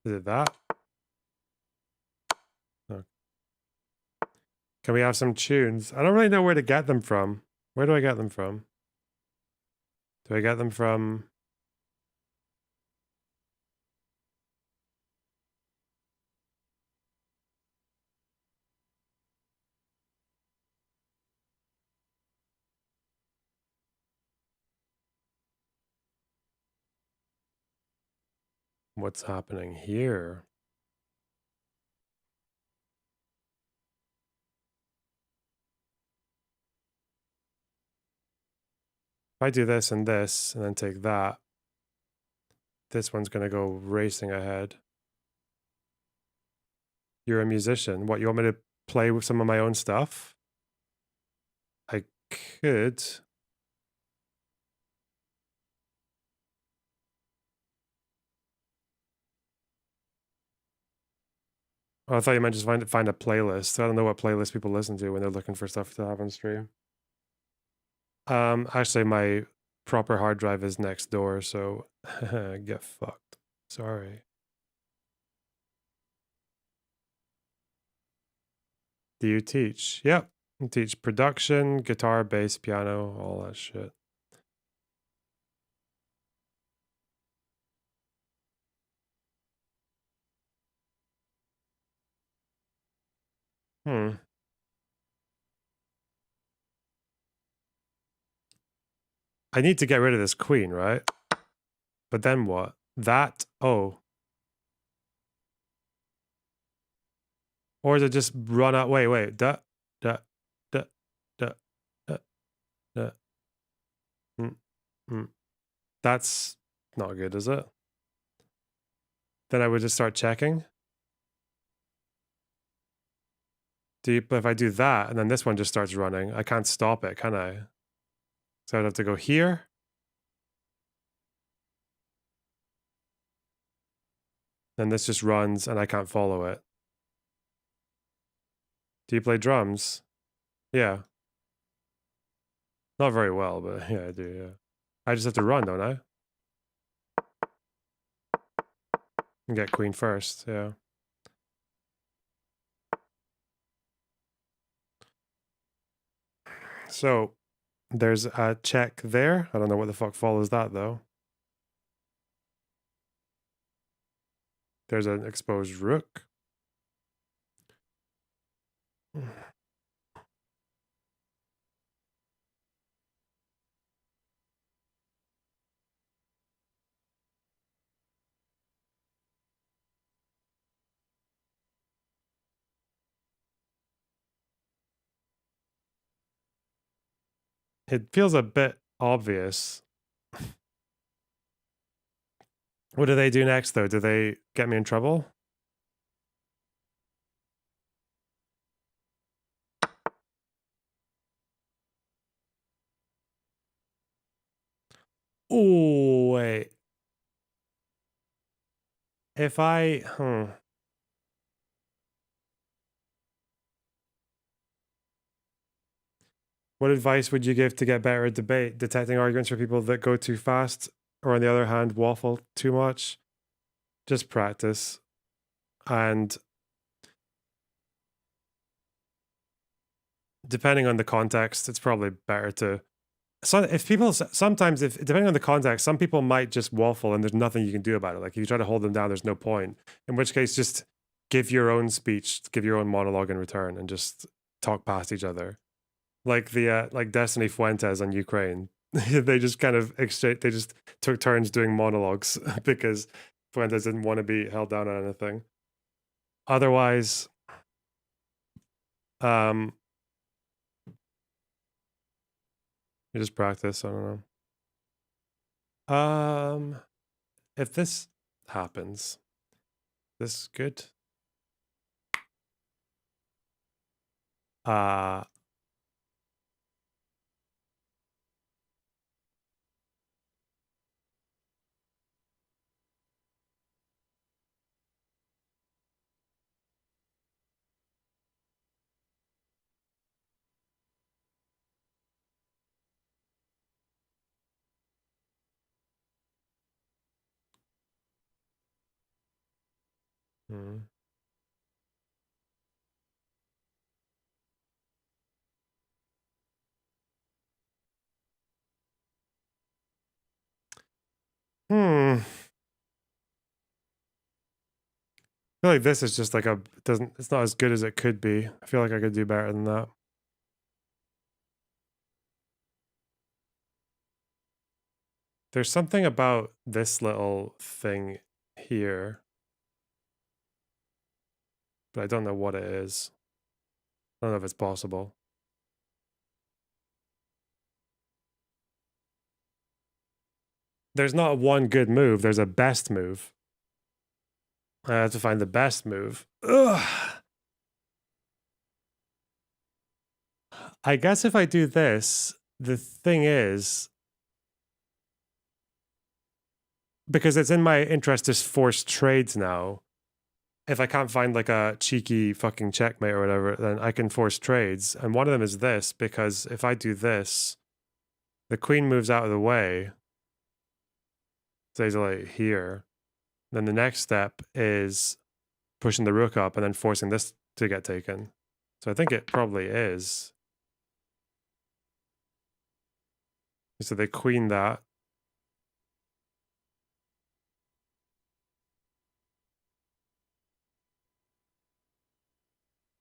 [SPEAKER 1] Is it that? No. Can we have some tunes? I don't really know where to get them from. Where do I get them from? Do I get them from... What's happening here? If I do this and then take that, this one's going to go racing ahead. You're a musician. What, you want me to play with some of my own stuff? I could. Oh, I thought you meant just find a playlist. I don't know what playlist people listen to when they're looking for stuff to have on stream. Actually, my proper hard drive is next door, so get fucked. Sorry. Do you teach? Yep. I teach production, guitar, bass, piano, all that shit. I need to get rid of this queen, right? But then what? That? Oh. Or is it just run out? Wait. Da. That's not good, is it? Then I would just start checking. If I do that, and then this one just starts running, I can't stop it, can I? So I'd have to go here. Then this just runs, and I can't follow it. Do you play drums? Yeah. Not very well, but yeah, I do, yeah. I just have to run, don't I? And get queen first, yeah. So, there's a check there. I don't know what the fuck follows that, though. There's an exposed rook. It feels a bit obvious. What do they do next, though? Do they get me in trouble? Oh, wait. If I... What advice would you give to get better at debate? Detecting arguments for people that go too fast, or on the other hand, waffle too much? Just practice. And depending on the context, it's probably better to. So if people sometimes, if depending on the context, some people might just waffle and there's nothing you can do about it. Like if you try to hold them down, there's no point. In which case, just give your own speech, give your own monologue in return, and just talk past each other. Like the like Destiny Fuentes on Ukraine, they just kind of exchange. They just took turns doing monologues because Fuentes didn't want to be held down on anything. Otherwise, you just practice. I don't know. If this happens, this is good. Hmm. I feel like this is just like it's not as good as it could be. I feel like I could do better than that. There's something about this little thing here, but I don't know what it is. I don't know if it's possible. There's not one good move. There's a best move. I have to find the best move. Ugh. I guess if I do this, the thing is, because it's in my interest to force trades now, if I can't find like a cheeky fucking checkmate or whatever, then I can force trades. And one of them is this, because if I do this, the queen moves out of the way. Stays like here. Then the next step is pushing the rook up and then forcing this to get taken. So I think it probably is. So they queen that.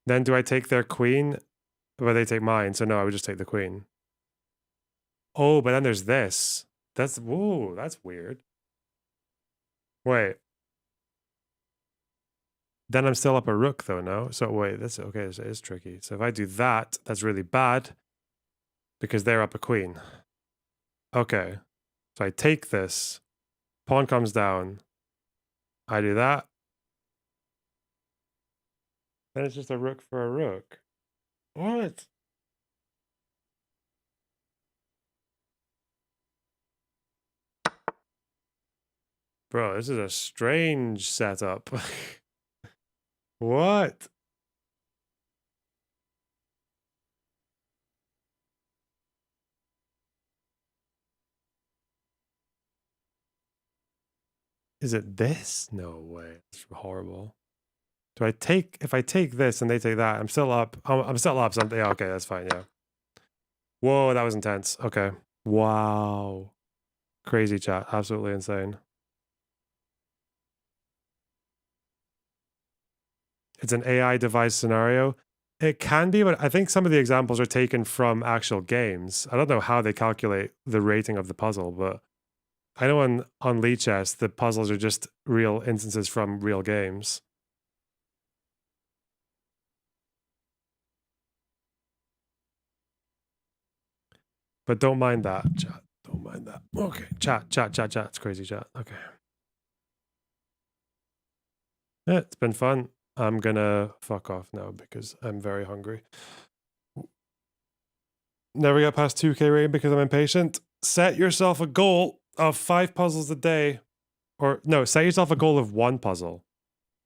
[SPEAKER 1] Then do I take their queen? Or they take mine? So no, I would just take the queen. Oh, but then there's this. That's, whoa, that's weird. Wait. Then I'm still up a rook though, no? So wait, that's okay, this is tricky. So if I do that, that's really bad because they're up a queen. Okay. So I take this. Pawn comes down. I do that. Then it's just a rook for a rook. What? Bro, this is a strange setup. What? Is it this? No way. It's horrible. Do I take, if I take this and they take that, I'm still up. I'm still up something. Yeah, okay, that's fine. Yeah. Whoa, that was intense. Okay. Wow. Crazy chat. Absolutely insane. It's an AI devised scenario. It can be, but I think some of the examples are taken from actual games. I don't know how they calculate the rating of the puzzle, but I know on Lichess, the puzzles are just real instances from real games. But don't mind that, chat. Don't mind that. Okay, chat. It's crazy chat. Okay. Yeah, it's been fun. I'm gonna fuck off now because I'm very hungry. Never get past 2K rating because I'm impatient. Set yourself a goal of 5 puzzles a day. Or no, set yourself a goal of 1 puzzle.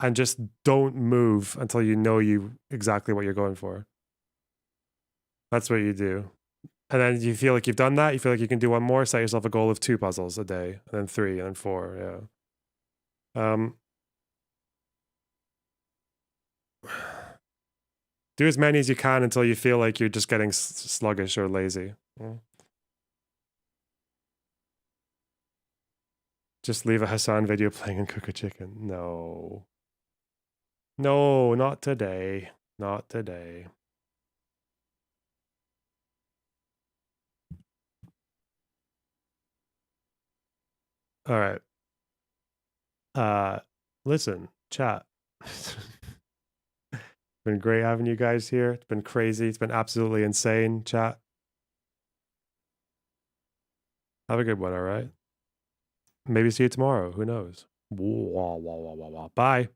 [SPEAKER 1] And just don't move until you know exactly what you're going for. That's what you do. And then you feel like you've done that, you feel like you can do 1 more, set yourself a goal of 2 puzzles a day, and then 3, and then 4, yeah. Do as many as you can until you feel like you're just getting sluggish or lazy. Just leave a Hassan video playing and cook a chicken. No. No, not today. Not today. All right. Listen, chat. It's been great having you guys here. It's been crazy. It's been absolutely insane, chat. Have a good one, all right? Maybe see you tomorrow. Who knows? Bye.